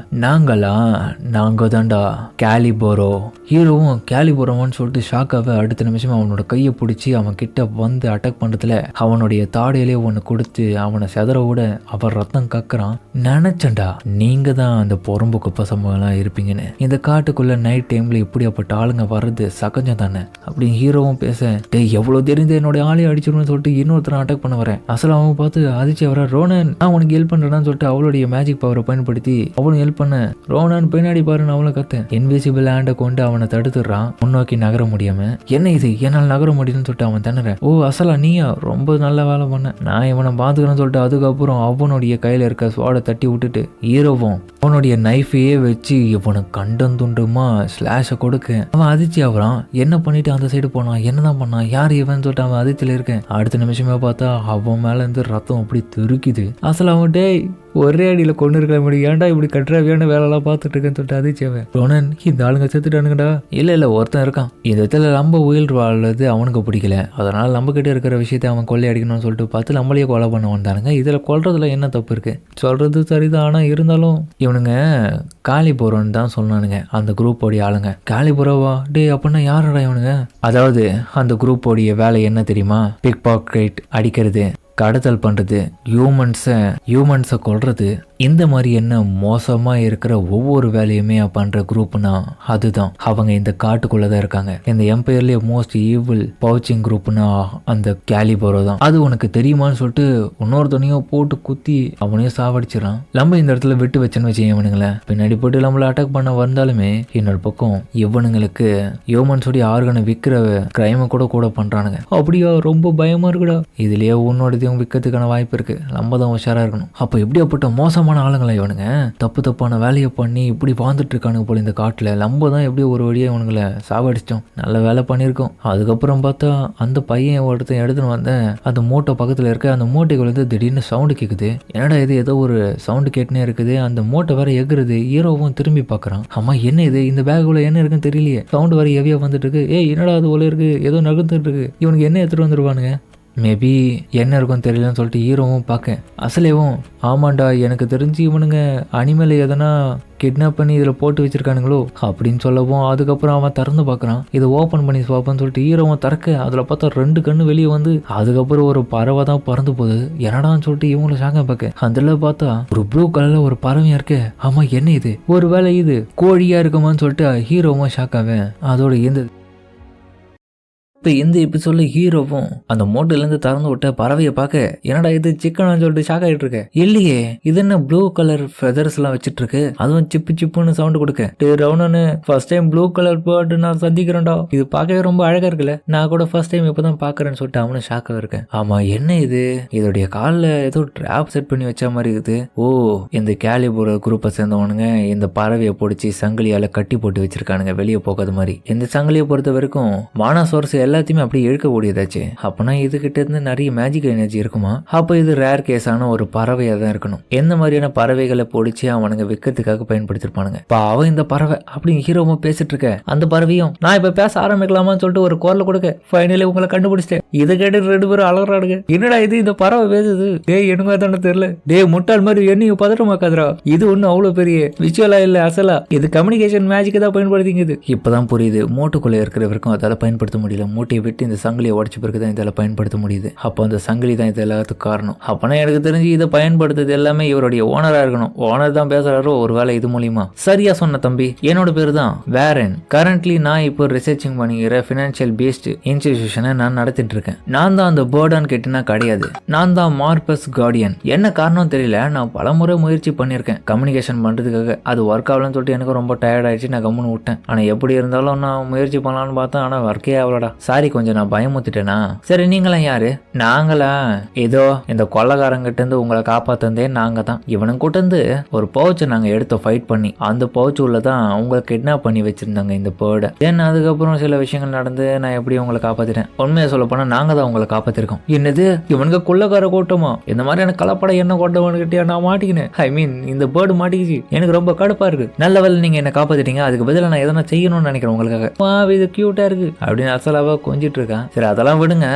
நாங்க தான்டா கேலிபோரோ. ஹீரோவும் கேலிபோரோவான்னு சொல்லிட்டு ஷாக்காக அடுத்த நிமிஷம் அவனோட கையை பிடிச்சி அவன் கிட்ட வந்து அட்டாக் பண்ணுறதுல அவனுடைய தாடையிலே ஒன்று கொடுத்து அவனை செதற விட அவன் ரத்தம் கக்குறான். நினைச்சண்டா நீங்க தான் அந்த புறம்போக்கு பசங்களாம் இருப்பீங்கன்னு, இந்த காட்டுக்குள்ள நைட் டைம்ல இப்படி ஆளுங்க வர்றது சகஜம் தானே அப்படின்னு ஹீரோவும் பேச, டேய் எவ்வளவு தெரிந்து என்னோட ஆளையை அடிச்சிடணும்னு சொல்லிட்டு இன்னொருத்தர அட்டாக் பண்ண வரேன். அசல அவன் பார்த்து அதிர்ச்சி வர, ரோனன் நான் உனக்கு ஹெல்ப் பண்றேன்னு சொல்லிட்டு அவளுடைய மேஜிக் பவரை பயன்படுத்தி அவளும் ஹெல்ப் பண்ண, ரோனன் பின்னாடி பாருன்னு அவளை கத்த. இன்விசிபிள் ஹேண்டை கொண்டு அவனை தடுத்துடுறான், முன்னோக்கி நகர முடியாம. என்ன இது என்னால் நகர முடியும்னு சொல்லிட்டு அவன் திணற. ஓ அசலா நீயா, ரொம்ப நல்ல வேலை பண்ண, நான் இவனை பாத்துக்கிறேன்னு சொல்லிட்டு அதுக்கப்புறம் அவனுடைய கையில இருக்க ஸ்வாடை தட்டி விட்டுட்டு ஹீரோவும் அவனுடைய நைஃபையே வச்சு இவனை கண்டம் துண்டுமா ஸ்லாஷை கொடுக்க அவன் அதிர்ச்சி ஆகுறான். என்ன பண்ணிட்டு அந்த சைடு போனான், என்னதான் பண்ணான், யார் இவன் சொல்லிட்டு அவன் அதிர்ச்சியில இருக்கேன். அடுத்த நிமிஷமே பார்த்தா அவன் மேல இருந்து ரத்தம் அப்படி தெருக்குது. அசல் அவன் டேய் ஒரே அடியில கொண்டு இருக்க முடியும், ஏன்டா இப்படி கட்டுறாவியான வேலைலாம் பார்த்துட்டு இருக்கேன்னு சொல்லிட்டு அதிர்ச்சியவன். ரோனன் இந்த ஆளுங்க செத்துட்டானுங்கடா. இல்ல ஒருத்தன் இருக்கான், இந்த இடத்துல நம்ம உயிர் வாழ்றது அவனுக்கு பிடிக்கல, அதனால நம்ம கிட்ட இருக்கிற விஷயத்தை அவன் கொள்ளை அடிக்கணும்னு சொல்லிட்டு பார்த்து நம்மளையே கொலை பண்ண வந்தானுங்க. இதுல கொல்றதுல என்ன தப்பு இருக்கு, சொல்றது சரிதான். ஆனா இருந்தாலும் இவனுங்க காலிபுரம்னு தான் சொன்னானுங்க அந்த குரூப்போடைய ஆளுங்க. காலிபுரவா டே அப்படின்னா யாரடா இவனுங்க? அதாவது அந்த குரூப்போடைய வேலை என்ன தெரியுமா, பிக் பாக்கெட் அடிக்கிறது, கடத்தல் பண்ணுறது, ஹியூமன்ஸை கொல்றது, இந்த மாதிரி என்ன மோசமாக இருக்கிற ஒவ்வொரு வேலையுமே பண்ணுற குரூப்னா அதுதான். அவங்க இந்த காட்டுக்குள்ளே தான் இருக்காங்க. இந்த எம்பையர்லேயே மோஸ்ட் ஈவில் பவுச்சிங் குரூப்னா அந்த கேலிபரோ தான். அது உனக்கு தெரியுமான்னு சொல்லிட்டு இன்னொருத்தனையும் போட்டு குத்தி அவனையும் சாவடிச்சிடறான். நம்ம இந்த இடத்துல விட்டு வச்சேன்னு வச்சு இவனுங்களேன் பின்னாடி போட்டு நம்மளை அட்டாக் பண்ண வந்தாலுமே இன்னொரு பக்கம் இவனுங்களுக்கு ஹியூமன்ஸோடைய ஆர்கனை விற்கிற கிரைமை கூட பண்ணுறானுங்க. அப்படியா, ரொம்ப பயமாக இருக்குடா. இதுலேயே உன்னோடதையும் விற்கிறதுக்கான வாய்ப்பு இருக்கு, நம்ம தான் உஷாராக இருக்கணும். அப்போ எப்படியாப்பட்ட மோசமான ஆளுங்களா இவனுங்க, தப்பான வேலையை பண்ணி இப்படி வாழ்ந்துட்டு இருக்கானுங்க போல இந்த காட்டில். நம்ம தான் எப்படியோ ஒரு வழியாக இவனுங்களை சாவடிச்சிட்டோம், நல்ல வேலை பண்ணியிருக்கோம். அதுக்கப்புறம் பார்த்தா அந்த பையன் ஒருத்தன் எடுத்துன்னு வந்தேன், அந்த மூட்டை பக்கத்தில் இருக்க அந்த மூட்டைகள் வந்து திடீர்னு சவுண்டு கேட்குது. என்னடா இது, ஏதோ ஒரு சவுண்டு கேட்டுனே இருக்குது, அந்த மூட்டை வேற எகுறது. ஹீரோவும் திரும்பி பார்க்குறான், அம்மா என்ன இது, இந்த பேக்குள்ள என்ன இருக்குன்னு தெரியலையே, சவுண்டு வேற ஹெவியாக வந்துட்டு இருக்கு. என்னடா அது போல இருக்கு, ஏதோ நகர்ந்துட்டு இருக்கு, இவனுக்கு என்ன எடுத்துட்டு வந்துருவானுங்க, மேபி என்ன இருக்கும் தெரியலன்னு சொல்லிட்டு ஹீரோவும் பார்க்க. அசலேவும் ஆமாண்டா, எனக்கு தெரிஞ்சு இவனுங்க அனிமலை எதனா கிட்னாப் பண்ணி இதில் போட்டு வச்சிருக்கானுங்களோ அப்படின்னு சொல்லவும் அதுக்கப்புறம் அவன் திறந்து பார்க்குறான். இதை ஓப்பன் பண்ணி பார்ப்போன்னு சொல்லிட்டு ஹீரோவும் திறக்க அதில் பார்த்தா 2 கண்ணு வெளியே வந்து அதுக்கப்புறம் ஒரு பறவை தான் பறந்து போகுது. என்னடான்னு சொல்லிட்டு இவங்களும் ஷாக்க பார்க்க அதில் பார்த்தா ஒரு ப்ளூ கலரில் ஒரு பறவையா இருக்கு. ஆமா என்ன இது, ஒரு வேளை இது கோழியா இருக்குமான்னு சொல்லிட்டு ஹீரோவும் ஷாக்காவேன். அதோட இருந்தது. இப்போ இந்த எபிசோட்ல ஹீரோவும் அந்த மோட்டிலேருந்து திறந்து விட்ட பறவையை பார்க்க என்னடா இது சிக்கன் சொல்லிட்டு ஷாக் ஆகிட்டு இருக்க. இல்லையே, இது என்ன ப்ளூ கலர் ஃபெதர்ஸ் எல்லாம் வச்சிட்டு இருக்கு, அதுவும் சிப்புன்னு சவுண்ட் கொடுக்க. ரவுனு first time blue colour bird நான் சந்திக்கிறேன்டா, இது பார்க்கவே ரொம்ப அழகா இருக்குல்ல, நான் கூட ஃபர்ஸ்ட் டைம் இப்பதான் பாக்குறேன்னு சொல்லிட்டு அவனும் ஷாக்காக இருக்கேன். ஆமா என்ன இது, இதோடைய காலில் ஏதோ ட்ராப் செட் பண்ணி வச்ச மாதிரி இருக்குது. ஓ, இந்த கேலிபுர குரூப்பை சேர்ந்தவனுங்க இந்த பறவையை பிடிச்சி சங்கிலியால கட்டி போட்டு வச்சிருக்கானுங்க வெளியே போகாத மாதிரி. இந்த சங்கிலியை பொறுத்த வரைக்கும் மானாசோர்ஸ் எல்லாத்தையுமே அப்படியே இழுக்கக்கூடியதாச்சு. அப்பனா இதுகிட்ட இருந்து நிறைய மேஜிக் எனர்ஜி இருக்குமா? அப்ப இது ரேர் கேஸான ஒரு பறவையா தான் இருக்கணும். எந்த மாதிரியான பறவைகளை பிடிச்சி அவனுங்க விற்கிறதுக்காக பயன்படுத்திருப்பானுங்க. அவன் இந்த பறவை அப்படின்னு ஹீரோவும் பேசிட்டு இருக்க, அந்த பறவையும் நான் இப்ப பேச ஆரம்பிக்கலாமான்னு சொல்லிட்டு ஒரு குரல் கொடுக்க, ஃபைனலி உங்களை கண்டுபிடிச்சிட்டேன். இதை கேட்டு 2 பேரும் அலறாடுங்க. என்னடா இது, இந்த பறவை பேசுது, டேய் எனக்கு தானே தெரியல, டேய் முட்டாள் மாதிரி என்னையும் பதட்டமாக்காதரா, இது ஒன்னும் அவ்வளவு பெரிய விஷுவலா இல்ல, அசலா இது கம்யூனிகேஷன் மேஜிக் தான் பயன்படுத்திங்குது. இப்பதான் புரியுது, மூட்டுக்குள்ள இருக்கிறவருக்கும் அதால பயன்படுத்த முடியல, மூட்டையை விட்டு இந்த சங்கிலியை உடச்சு பிறகுதான் இதால பயன்படுத்த முடியுது. அப்போ அந்த சங்கிலி தான் இது எல்லாத்துக்கும் காரணம். அப்பனா எனக்கு தெரிஞ்சு இதை பயன்படுத்துறது எல்லாமே இவருடைய ஓனரா இருக்கணும். ஓனர் தான் பேசுறாரோ ஒரு வேலை இது மூலியமா. சரியா சொன்ன தம்பி, என்னோட பேரு தான் வேரன். கரண்ட்லி நான் இப்போ ரிசர்ச்சிங் பண்ணிக்கிற ஃபினான்ஷியல் பேஸ்ட் இன்ஸ்டிடியூஷனை நான் நடத்திட்டு இருக்கேன். நான் தான் அந்த பேர்டான்னு கேட்டினா கிடையாது, நான் தான் மார்பஸ் கார்டியன். என்ன காரணம் தெரியல, நான் பலமுறை முயற்சி பண்ணியிருக்கேன் கம்யூனிகேஷன் பண்றதுக்காக. அது ஒர்க் ஆகலன்னு சொல்லிட்டு எனக்கு ரொம்ப டயர்ட் ஆயிடுச்சு, நான் கம்முன்னு விட்டேன். ஆனா எப்படி இருந்தாலும் நான் முயற்சி பண்ணலான்னு பார்த்தேன், ஆனா ஒர்க்கே ஆகலடா. சாரி, கொஞ்சம் நான் பயமுத்திட்டேனா. சரி, நீங்களாம் யாரு? நாங்களா ஏதோ இந்த கொள்ளக்காரங்கிட்ட இருந்து உங்களை காப்பாத்தந்தே நாங்க தான். இவனும் கூட்ட இருந்து ஒரு பவுச்சை நாங்க எடுத்தோம் ஃபைட் பண்ணி. அந்த பவுச் உள்ளதான் உங்களை கிட்னாப் பண்ணி வச்சிருந்தாங்க இந்த பேர்டை. ஏன்னா அதுக்கப்புறம் சில விஷயங்கள் நடந்து நான் எப்படி உங்களை காப்பாத்திட்டேன். உண்மையை சொல்ல போனா நாங்க தான் உங்களை காப்பாத்திருக்கோம். என்னது, இவனுக்கு கொள்ளக்கார கூட்டமா? இந்த மாதிரியான கலப்படம் என்ன கொண்டவனுக்கிட்டே நான் மாட்டிக்கினேன். ஐ மீன் இந்த பேர்டு மாட்டிக்கிச்சு. எனக்கு ரொம்ப கடுப்பா இருக்கு. நல்ல வேலை நீங்க என்ன காப்பாத்திட்டீங்க, அதுக்கு பதிலாக நான் எதனா செய்யணும்னு நினைக்கிறேன் உங்களுக்காக. இது கியூட்டா இருக்கு அப்படின்னு அசலாவா கொஞ்சிட்டு இருக்கான். சரி அதெல்லாம் விடுங்க,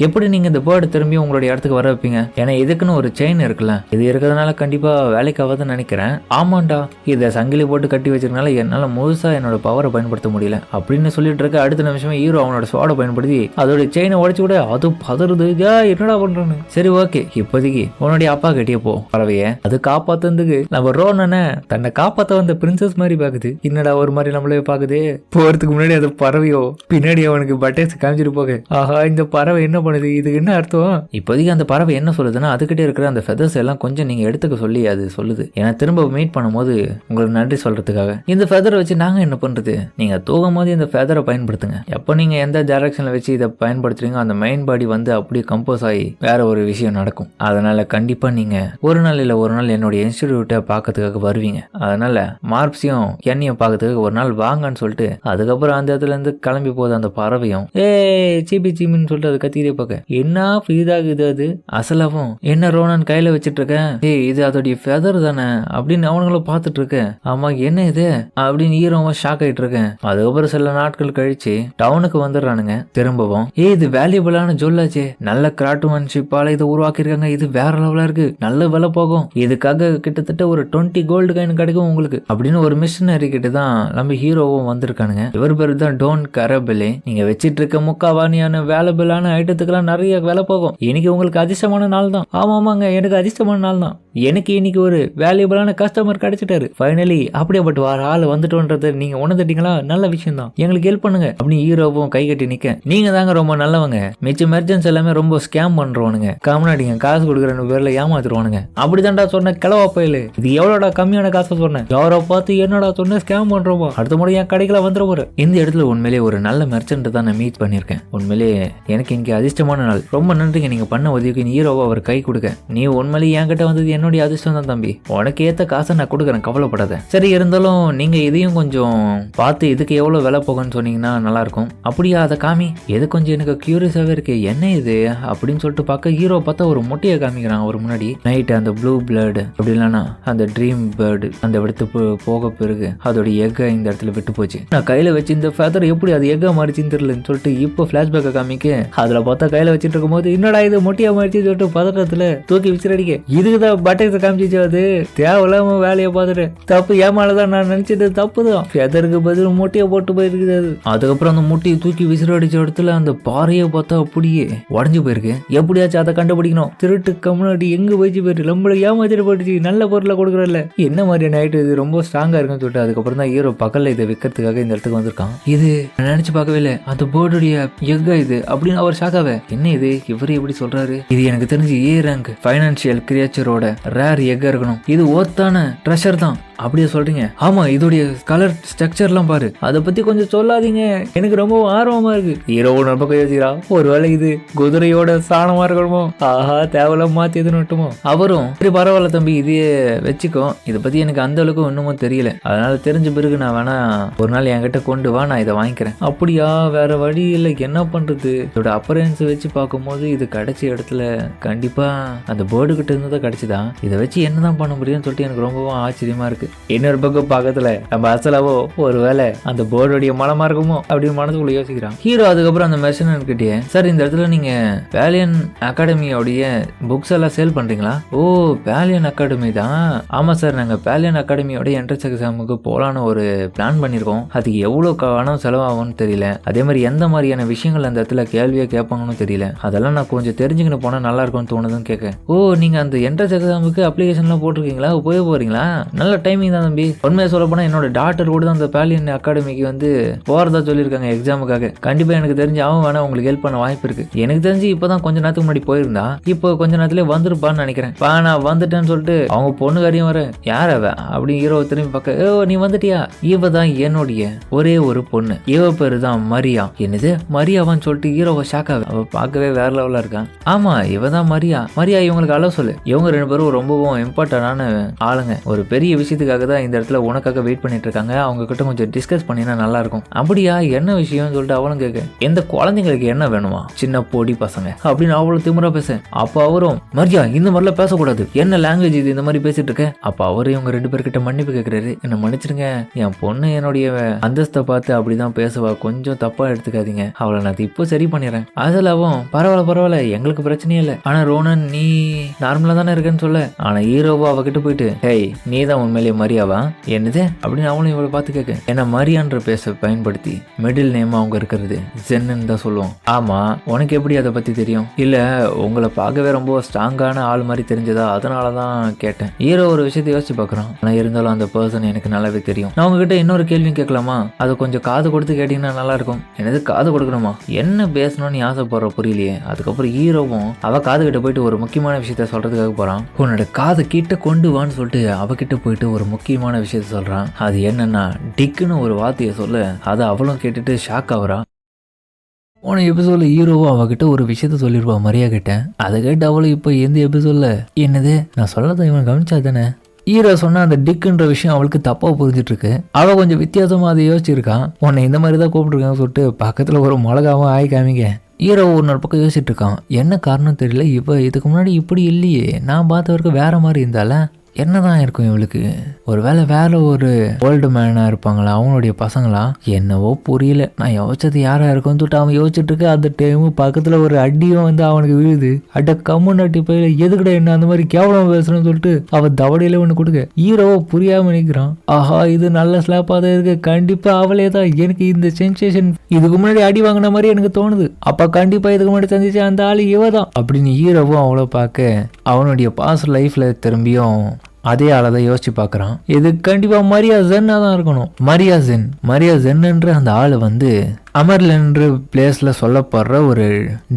எப்படி நீங்க இந்த பேர்டு திரும்பி உங்களுடைய இடத்துக்கு வர வைப்பீங்க? ஏன்னா இதுக்குன்னு ஒரு செயின் இருக்குல்ல, இது இருக்கிறதுனால கண்டிப்பா வேலைக்கு ஆகாதுன்னு நினைக்கிறேன். ஆமாண்டா, இதை சங்கிலி போட்டு கட்டி வச்சிருக்கனால என்னால முழுசா என்னோட பவரை பயன்படுத்த முடியல அப்படின்னு சொல்லிட்டு இருக்க. அடுத்த நிமிஷமே ஹீரோ அவனோட ஸ்வாடை பயன்படுத்தி அதோட செயினை உடைச்சு விட அது பதறுது. என்னடா பண்றானு? சரி ஓகே, இப்போதைக்கு உன்னுடைய அப்பா கட்டிய போ பறவைய. அது காப்பாத்துறதுக்கு நம்ம ரோனனை தன்னை காப்பாத்த வந்த பிரின்சஸ் மாதிரி பாக்குது. என்னடா ஒரு மாதிரி நம்மளே பாக்குது. போறதுக்கு முன்னாடி அது பறவையோ பின்னாடி அவனுக்கு பட்டை ஃபெதர்ஸ் காமிச்சிட்டு போக. ஆஹா இந்த பறவை என்ன பண்ணுது, இதுக்கு என்ன அர்த்தம்? இப்போதைக்கு அந்த பறவை என்ன சொல்லுதுன்னா அதுக்கிட்டே இருக்கிற அந்த ஃபெதர்ஸ் எல்லாம் கொஞ்சம் நீங்க எடுத்துக்க சொல்லி அது சொல்லுது. ஏன்னா திரும்ப மீட் பண்ணும்போது உங்களுக்கு நன்றி சொல்றதுக்காக. இந்த ஃபெதரை வச்சு நாங்க என்ன பண்றது, நீங்க தூங்கும் போது இந்த ஃபெதரை பயன்படுத்துங்க. எப்போ நீங்க எந்த டைரக்ஷன்ல வச்சு இதை பயன்படுத்துறீங்க அந்த மைண்ட் பாடி வந்து அப்படியே கம்போஸ் ஆகி வேற ஒரு விஷயம் நடக்கும். அதனால கண்டிப்பா நீங்க ஒரு நாள் இல்ல ஒரு நாள் என்னுடைய இன்ஸ்டிடியூட்டை பார்க்கறதுக்காக வருவீங்க. அதனால மார்ப்ஸையும் என்னையும் பார்க்கறதுக்கு ஒரு நாள் வாங்கன்னு சொல்லிட்டு அதுக்கப்புறம் அந்த இடத்துல இருந்து கிளம்பி போகுது அந்த பறவையும். சீபி சீமின்னு சொல்லிட்டு அது கத்திக்கிட்டே பார்க்க என்ன ஃப்ரீதாகுது அது. அசலாவும் என்ன ரோனன் கையில வச்சிட்டு இருக்கேன், இது அதோடைய ஃபெதர் தானே அப்படின்னு அவனுங்களும் பார்த்துட்டு இருக்கேன். ஆமா என்ன இது அப்படின்னு ஈரமா ஷாக் ஆயிட்டு இருக்கேன். அதுக்கப்புறம் சில நாட்கள் கழிச்சு டவுனுக்கு வந்துடுறானுங்க திரும்பவும். இது வேல்யூபிளான ஜுவல்லாச்சே, நல்ல கிராஃப்ட்மேன்ஷிப்பால இதை உருவாக்கிருக்காங்க, இது வேற லெவலா இருக்கு, நல்ல விலை போகும், இதுக்காக கிட்டத்தட்ட ஒரு 20 கோல்டு காயின் கிடைக்கும் உங்களுக்கு அப்படின்னு ஒரு மிஷினரி கிட்ட தான் நம்ம ஹீரோவும் வந்திருக்கானுங்க. இவர் பேரு தான் டோன் கரபெலே. நீங்க வச்சிட்டு இருக்க முக்காவானியான வேலபிளான ஐட்டத்துக்கெல்லாம் நிறைய விலை போகும், இன்னைக்கு உங்களுக்கு அதிர்ஷ்டமான நாள் தான். ஆமாங்க எனக்கு அதிர்ஷ்டமான நாள் தான், எனக்கு இன்னைக்கு ஒரு வேல்யூபிளான கஸ்டமர் கிடைச்சிட்டாரு ஃபைனலி. அப்படியேப்பட்டு வர ஆள் வந்துட்டோன்றது நீங்க உணர்ந்துட்டீங்களா, நல்ல விஷயம் தான், எங்களுக்கு ஹெல்ப் பண்ணுங்க அப்படின்னு ஹீரோவும் கை கட்டி நிக்க. நீங்க தாங்க ரொம்ப நல்லவங்க, மிச்ச மெர்ச்சன்ஸ் எல்லாமே ரொம்ப ஸ்கேம் பண்றவனுங்க, கம்னாடிங்க காசு கொடுக்குற பேர்ல ஏமாத்துருவானுங்க. அப்படிதான்டா சொன்ன கிளவா பயிலு, இது எவ்வளோடா கம்மியான காசை சொன்னேன், யாரோ பார்த்து என்னடா சொன்ன ஸ்கேம் பண்றோமோ, அடுத்த முறை என் கடைக்கல வந்துட போற. இந்த இடத்துல உண்மையிலே ஒரு நல்ல மெர்ச்சன்ட் தான் நான் மீட் பண்ணிருக்கேன். உண்மையிலே எனக்கு இன்னைக்கு அதிர்ஷ்டமான நாள், ரொம்ப நன்றிங்க நீங்க பண்ண உதவிக்கு ஹீரோவா அவர் கை கொடுக்க. நீ உண்மையிலேயே என்கிட்ட வந்தது என்னுடைய அதிர்ஷ்டம் தான் தம்பி, உனக்கு ஏத்த காசை நான் கொடுக்குறேன், கவலைப்படாத. சரி இருந்தாலும் நீங்க இதையும் கொஞ்சம் பார்த்து இதுக்கு எவ்வளவு விலை போகுன்னு சொன்னீங்கன்னா நல்லா இருக்கும். அப்படியா அதை காமி, எது கொஞ்சம் எனக்கு கியூரியஸாவே இருக்கு, என்ன இது அப்படின்னு சொல்லிட்டு பார்க்க ஹீரோ பார்த்தா ஒரு முட்டையை காமிக்கிறான் அவர் முன்னாடி. நைட் அந்த ப்ளூ பிளட் அப்படி இல்லைன்னா அந்த ட்ரீம் பேர்டு அந்த இடத்து போக பிறகு அதோட எக்கை இந்த இடத்துல விட்டு போச்சு. நான் கையில வச்சு இந்த ஃபெதர் எப்படி அது எக்கா மாறிச்சுன்னு தெரியலன்னு சொல்லிட்டு இப்போ பிளாஷ்பேக்கை காமிக்க அதுல பார்த்தா கையில வச்சுட்டு இருக்கும் போது என்னடா இது மொட்டையா மாறிச்சு சொல்லிட்டு பதட்டத்துல தூக்கி விசிறடிக்க. இதுக்குதான் பட்டத்தை காமிச்சிச்சு, அது தேவையில்லாம வேலையை பார்த்துட்டு தப்பு ஏமாலதான் நான் நினைச்சிட்டு தப்பு தான், ஃபெதருக்கு பதில் முட்டையை போட்டு போயிருக்குது அது. அதுக்கப்புறம் அந்த முட்டையை தூக்கி விசிறடிச்ச இடத்துல அந்த பாறையை பார்த்தா அப்படியே உடஞ்சு போயிருக்கு. எப்படியாச்சும் அதை கண்டுபிடிக்கணும், திருட்டு கம்யூனிட்டி எங்க போயிச்சு போயிட்டு நம்மள ஏமாத்திட்டு போயிடுச்சு, நல்ல பொருளை கொடுக்குறல என்ன மாதிரியான ஐட்டம் இது, ரொம்ப ஸ்ட்ராங்கா இருக்குன்னு சொல்லிட்டு அதுக்கப்புறம் தான் ஹீரோ பக்கல்ல இதை விற்கிறதுக்காக இந்த இடத்துக்கு வந்திருக்கான். இது நினைச்சு பார்க்கவே இல்லை, அந்த பேர்டுடைய எக்கா இது அப்படின்னு அவர் ஷாக்காவே. என்ன இது இவரு எப்படி சொல்றாரு, இது எனக்கு தெரிஞ்சு ஏ ரேங்க் ஃபைனான்சியல் கிரியேச்சரோட ரேர் எக்கா இருக்கணும், இது ஒர்த்தான ட்ரெஷர் தான் அப்படியே சொல்றீங்க. ஆமா இதோடைய கலர் ஸ்ட்ரக்சர்லாம் பாரு, அதை பத்தி கொஞ்சம் சொல்லாதீங்க, எனக்கு ரொம்ப ஆர்வமா இருக்கு. ஹீரோ பக்கம் யோசிக்கிறா, ஒருவேளை இது குதிரையோட சாணமா இருக்கணுமோ, ஆஹா தேவலாம் மாத்தி எதுன்னு விட்டுமோ. அவரும் சரி பரவாயில்ல தம்பி இதையே வச்சுக்கோ, இதை பத்தி எனக்கு அந்த அளவுக்கு இன்னமும் தெரியல, அதனால தெரிஞ்ச பிறகு நான் வேணா ஒரு நாள் என்கிட்ட கொண்டு வா நான் இதை வாங்கிக்கிறேன். அப்படியா வேற வழி இல்லை, என்ன பண்றது, இதோட அப்பரன்ஸ் வச்சு பார்க்கும்போது இது கிடைச்ச இடத்துல கண்டிப்பா அந்த பேர்டு கிட்ட இருந்து தான் கிடைச்சுதான், இதை வச்சு என்னதான் பண்ண முடியும்னு சொல்லிட்டு எனக்கு ரொம்பவும் ஆச்சரியமா இருக்கு. இன்னொரு பக்கம் பக்கத்துல நம்ம அசலாவோ ஒருவேளை அந்த போர்டுடைய மனமா இருக்குமோ அப்படின்னு மனசுக்குள்ள யோசிக்கிறான் ஹீரோ. அதுக்கப்புறம் அந்த மெர்சனன் கிட்டே, சார் இந்த இடத்துல நீங்க வேலியன் அகாடமியோடைய புக்ஸ் எல்லாம் சேல் பண்றீங்களா? ஓ வேலியன் அகாடமி தான், ஆமா சார் நாங்க வேலியன் அகாடமியோட என்ட்ரன்ஸ் எக்ஸாமுக்கு போலான்னு ஒரு பிளான் பண்ணிருக்கோம், அதுக்கு எவ்வளவு பணம் செலவாகும்னு தெரியல, அதே மாதிரி எந்த மாதிரியான விஷயங்கள் அந்த இடத்துல கேள்வியா கேட்பாங்கன்னு தெரியல, அதெல்லாம் நான் கொஞ்சம் தெரிஞ்சுக்கணும் போனா நல்லா இருக்கும்னு தோணுதுன்னு கேட்க. ஓ நீங்க அந்த என்ட்ரன்ஸ் எக்ஸாமுக்கு அப்ளிகேஷன்லாம் போட்டிருக்கீங்களா, போய் போறீங்களா, நல்ல டைமிங் தான் தம்பி. உண்மையை சொல்ல போனா என்னோட டாக்டர் கூட தான் அந்த வேலியன் அகாடமிக்கு வந்து போறதா சொல்லியிருக்காங்க எக்ஸாமுக்காக, கண்டிப்பா எனக்கு தெரிஞ்சு அவன் வேணா உங்களுக்கு ஹெல்ப் பண்ண வாய்ப்பு இருக்கு. எனக்கு தெரிஞ்சு இப்பதான் கொஞ்ச நேரத்துக்கு முன்னாடி போயிருந்தா, இப்போ கொஞ்ச நேரத்துல வந்துருப்பான்னு நினைக்கிறேன். நான் வந்துட்டேன்னு சொல்லிட்டு அவங்க பொண்ணுக்காரியும் வர, யார அப்படி ஹீரோ திரும்பி பார்க்க, ஓ நீ வந்துட்டியா, இவ தான் என்னுடைய ஒரே ஒரு பொண்ணு, இவ பேரு தான் மரியா. என்னது மரியாவான்னு சொல்லிட்டு ஹீரோவை ஷாக்காக, அவ பார்க்கவே வேற லெவலா இருக்கான். ஆமா இவ தான் மரியா, மரியா இவங்களுக்கு அளவு சொல்லு, இவங்க 2 பேரும் ரொம்பவும் இம்பார்ட்டன்டான ஆளுங்க, ஒரு பெரிய விஷயத்துக்காக தான் இந்த இடத்துல உனக்காக வெயிட் பண்ணிட்டு இருக்காங்க, அவங்க கிட்ட கொஞ்சம் டிஸ்கஸ் பண்ணினா நல்லா இருக்கும். அப்படியா என்ன விஷயம்னு சொல்லிட்டு அவளும் கேட்க, எந்த குழந்தைங்களுக்கு என்ன வேணுமா, சின்ன பொடி பசங்க அப்படின்னு அவ்வளவு திமிரா பேச. அப்ப அவரும் மரியா இந்த மாதிரிலாம் பேசக்கூடாது, என்ன லாங்குவேஜ் இது இந்த மாதிரி பேசிட்டு இருக்க. அப்ப அவரு இவங்க 2 பேர்கிட்ட மன்னிப்பு கேட்கிறாரு, என்ன மன்னிச்சிருங்க, என் பொண்ணு என்னுடைய அந்தஸ்தை பார்த்து அப்படிதான் பேசுவா, கொஞ்சம் தப்பா எடுத்துக்காதீங்க, அவளை நான் இப்போ சரி பண்ணிடுறேன். அதெல்லாம் பரவாயில்ல எங்களுக்கு பிரச்சனையே இல்லை, ஆனா ரோனன் நீ நார்மலா தானே இருக்கேன்னு சொல்ல. ஆனா ஹீரோவா அவகிட்ட போயிட்டு, ஹேய் நீ தான் உண்மையிலேயே மரியாவா, என்னது அப்படின்னு அவளும் இவளை பார்த்து கேட்க. ஏன்னா மரியான்ற பேச பயன்படுத்தி மிடில் நேம் அவங்க இருக்கிறது ஜென்னு தான் சொல்லுவோம். ஆமா உனக்கு எப்படி அதை பத்தி தெரியும்? இல்ல உங்களை பார்க்கவே ரொம்ப ஸ்ட்ராங்கான ஆள் மாதிரி தெரிஞ்சதா, அதனாலதான் கேட்டேன். ஹீரோ ஒரு விஷயத்தை யோசிச்சு பார்க்கறான், ஆனா இருந்தாலும் அந்த பர்சன் எனக்கு நல்லாவே தெரியும். நான் உங்ககிட்ட இன்னொரு கேள்வி கேட்கலாமா, அதை கொஞ்சம் காது கொடுத்து கேட்டீங்கன்னா நல்லா இருக்கும். எனது காது காது கொடுக்கணுமா, என்ன பேசணும்னு ஆசைப்படுற புரியலையே. அதுக்கப்புறம் ஹீரோவும் அவ காது கிட்ட போயிட்டு ஒரு முக்கியமான விஷயத்த சொல்றதுக்காக போறான். உன்னோட காது கிட்ட கொண்டு வான்னு சொல்லிட்டு அவகிட்ட போயிட்டு ஒரு முக்கியமான விஷயத்த சொல்றான். அது என்னன்னா டிக்குன்னு ஒரு வார்த்தையை சொல்ல அதை அவளும் கேட்டுட்டு ஷாக் ஆகுறா. போன எபிசோட்ல ஹீரோவும் அவகிட்ட ஒரு விஷயத்த சொல்லிருப்பா மரியா கிட்ட. அதை கேட்டு அவளும் இப்போ எந்த எபிசோட்ல என்னது நான் சொல்லதான் இவன் கவனிச்சா தானே. ஹீரோ சொன்ன அந்த டிக்குன்ற விஷயம் அவளுக்கு தப்பா புரிஞ்சிட்டு இருக்கு. அவ கொஞ்சம் வித்தியாசமா அதை யோசிச்சிருக்கான். உன்னை இந்த மாதிரி தான் கூப்பிட்டுருக்கான்னு சொல்லிட்டு பக்கத்துல ஒரு மிளகாவும் ஆய் காமிங்க. ஹீரோ ஒரு பக்கம் யோசிச்சுட்டு இருக்கான். என்ன காரணம் தெரியல, இவ இதுக்கு முன்னாடி இப்படி இல்லையே, நான் பார்த்த வரைக்கும் வேற மாதிரி இருந்தால என்னதான் இருக்கும் இவளுக்கு. ஒருவேளை வேற ஒரு ஓல்டு மேனா இருப்பாங்களா, அவங்களுடைய பசங்களா, என்னவோ புரியல. நான் யோசிச்சது யாரா இருக்கும்னு சொல்லிட்டு அவன் யோசிச்சுட்டு இருக்க. அந்த டைமு பக்கத்துல ஒரு அடியும் வந்து அவனுக்கு விழுது. அட கம்முன்னாட்டி போயில எதுக்கிட்ட என்ன அந்த மாதிரி கேவலம் பேசுறேன்னு சொல்லிட்டு அவ தவடையில ஒண்ணு கொடுக்க ஹீரோவை புரியாம நிற்கிறான். ஆஹா இது நல்ல ஸ்லாப்பா தான் இருக்கு, கண்டிப்பா அவளே தான். எனக்கு இந்த சென்சேஷன் இதுக்கு முன்னாடி அடி வாங்கின மாதிரி எனக்கு தோணுது. அப்ப கண்டிப்பா இதுக்கு முன்னாடி சந்திச்ச அந்த ஆளு இவதான் அப்படின்னு ஹீரோவும் அவளை பார்க்க அவனுடைய பாஸ் லைஃப்ல திரும்பியும் அதே ஆளதான் யோசிச்சு பார்க்குறான். இது கண்டிப்பா மரியா ஜென்னா தான் இருக்கணும். மரியா ஜென்ன்ற அந்த ஆள் வந்து அமர்லன்ற பிளேஸ்ல சொல்லப்படுற ஒரு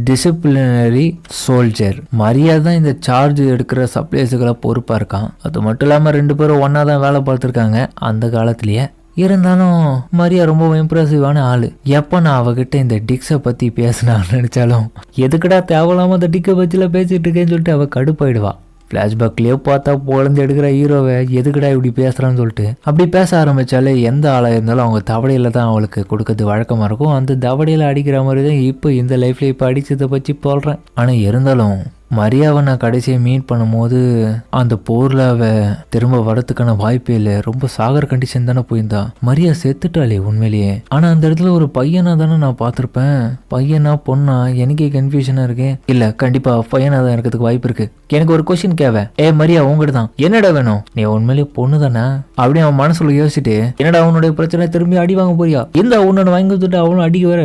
டிசிப்ளினரி சோல்ஜர். மரியா தான் இந்த சார்ஜ் எடுக்கிற சப்ளைஸுகளை பொறுப்பா இருக்கான். அது மட்டும் இல்லாம 2 பேரும் ஒன்னா தான் வேலை பார்த்துருக்காங்க அந்த காலத்திலேயே. இருந்தாலும் மரியா ரொம்ப இம்ப்ரெசிவான ஆளு. எப்ப நான் அவகிட்ட இந்த டிக்ஸை பத்தி பேசினான்னு நினைச்சாலும் எதுக்கடா தேவையில்லாம அந்த டிக்கை பத்தில பேசிட்டு இருக்கேன்னு சொல்லிட்டு அவ கடுப்பாயிடுவா. ஃப்ளாஷ்பேக்லேயே பார்த்தா பொழந்து எடுக்கிற ஹீரோவை எதுக்கடா இப்படி பேசுகிறான்னு சொல்லிட்டு அப்படி பேச ஆரம்பித்தாலே எந்த ஆளாக இருந்தாலும் அவங்க தவடையில் தான் அவளுக்கு கொடுக்கறது வழக்கமாக இருக்கும். அந்த தவடையில் அடிக்கிற மாதிரி தான் இப்போ இந்த லைஃப்பில் இப்போ அடித்ததை பற்றி சொல்கிறேன். ஆனால் இருந்தாலும் மரியாவை நான் கடைசியை மீட் பண்ணும்போது அந்த போரில் அவ திரும்ப வரத்துக்கான வாய்ப்பே இல்லை. ரொம்ப சாகர் கண்டிஷன் தானே போயிருந்தா. மரியா செத்துட்டாளே உண்மையிலேயே. ஆனால் அந்த இடத்துல ஒரு பையனா தானே நான் பார்த்துருப்பேன். பையனா பொண்ணா எனக்கே கன்ஃபியூஷனாக இருக்கேன். இல்லை கண்டிப்பாக பையனா தான் இருக்கிறதுக்கு வாய்ப்பு இருக்கு. எனக்கு ஒரு கொஸ்டின் கேவ, மரியா உங்ககிட்ட தான் என்னடா வேணும், நீ உண்மையிலேயே பொண்ணு தானே அப்படின்னு அவன் மனசுல யோசிச்சுட்டு என்னடா அவனுடைய பிரச்சனை திரும்பி அடி வாங்க போறியா, இந்த உன்னோட வாங்கி சொல்லிட்டு அவனும் அடிக்க வர.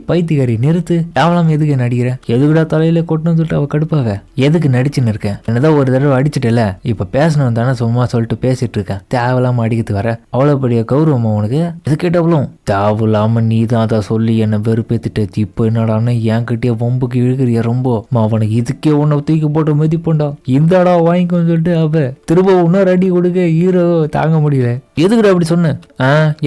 பைத்தியக்காரி நிறுத்து, தேவலாம் எதுக்கு என்ன அடிக்கிற, எதுக்குடா தலையில கொட்டணும்னு சொல்லிட்டு அவ கடுப்பாவ. எதுக்கு நடிச்சுன்னு இருக்கேன், என்னதான் ஒரு தடவை அடிச்சுட்டல, இப்ப பேசணும் தானே சும்மா சொல்லிட்டு பேசிட்டு இருக்கேன், தேவையில்லாம அடிக்கிறது வர. அவ்வளவு பெரிய கௌரவமா உனக்கு, எது கேட்டவளும் தேவையில்லாம நீ தான் அதை சொல்லி என்ன வெறுப்பேத்திட்டு இப்ப என்னடான்னு என்கிட்டயே வம்புக்கு இழுக்கிறிய ரொம்ப, அவனுக்கு இதுக்கே உன்னை தூக்கி போட்டு மதிப்போண்டா, இந்தாடா வாங்கிக்கோன்னு சொல்லிட்டு அவ திரும்ப இன்னொரு அடி கொடுக்க ஹீரோ தாங்க முடியல. எதுக்குடா அப்படி சொன்னேன்,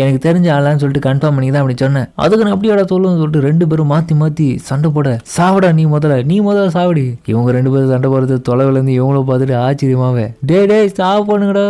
எனக்கு தெரிஞ்ச ஆளான்னு சொல்லிட்டு கன்ஃபார்ம் பண்ணி தான் அப்படி சொன்னேன், அதுக்கு நான் அப்படியோட சொல்லுன்னு சொல்லிட்டு 2 பேரும் மாத்தி மாத்தி சண்டை போட, சாவடா நீ முதல்ல சாவடி. இவங்க 2 பேரும் சண்டை போடுறது தொலைவில் இருந்து இவங்கள பார்த்துட்டு ஆச்சரியமாவே டே சாவ பண்ணுங்கடா,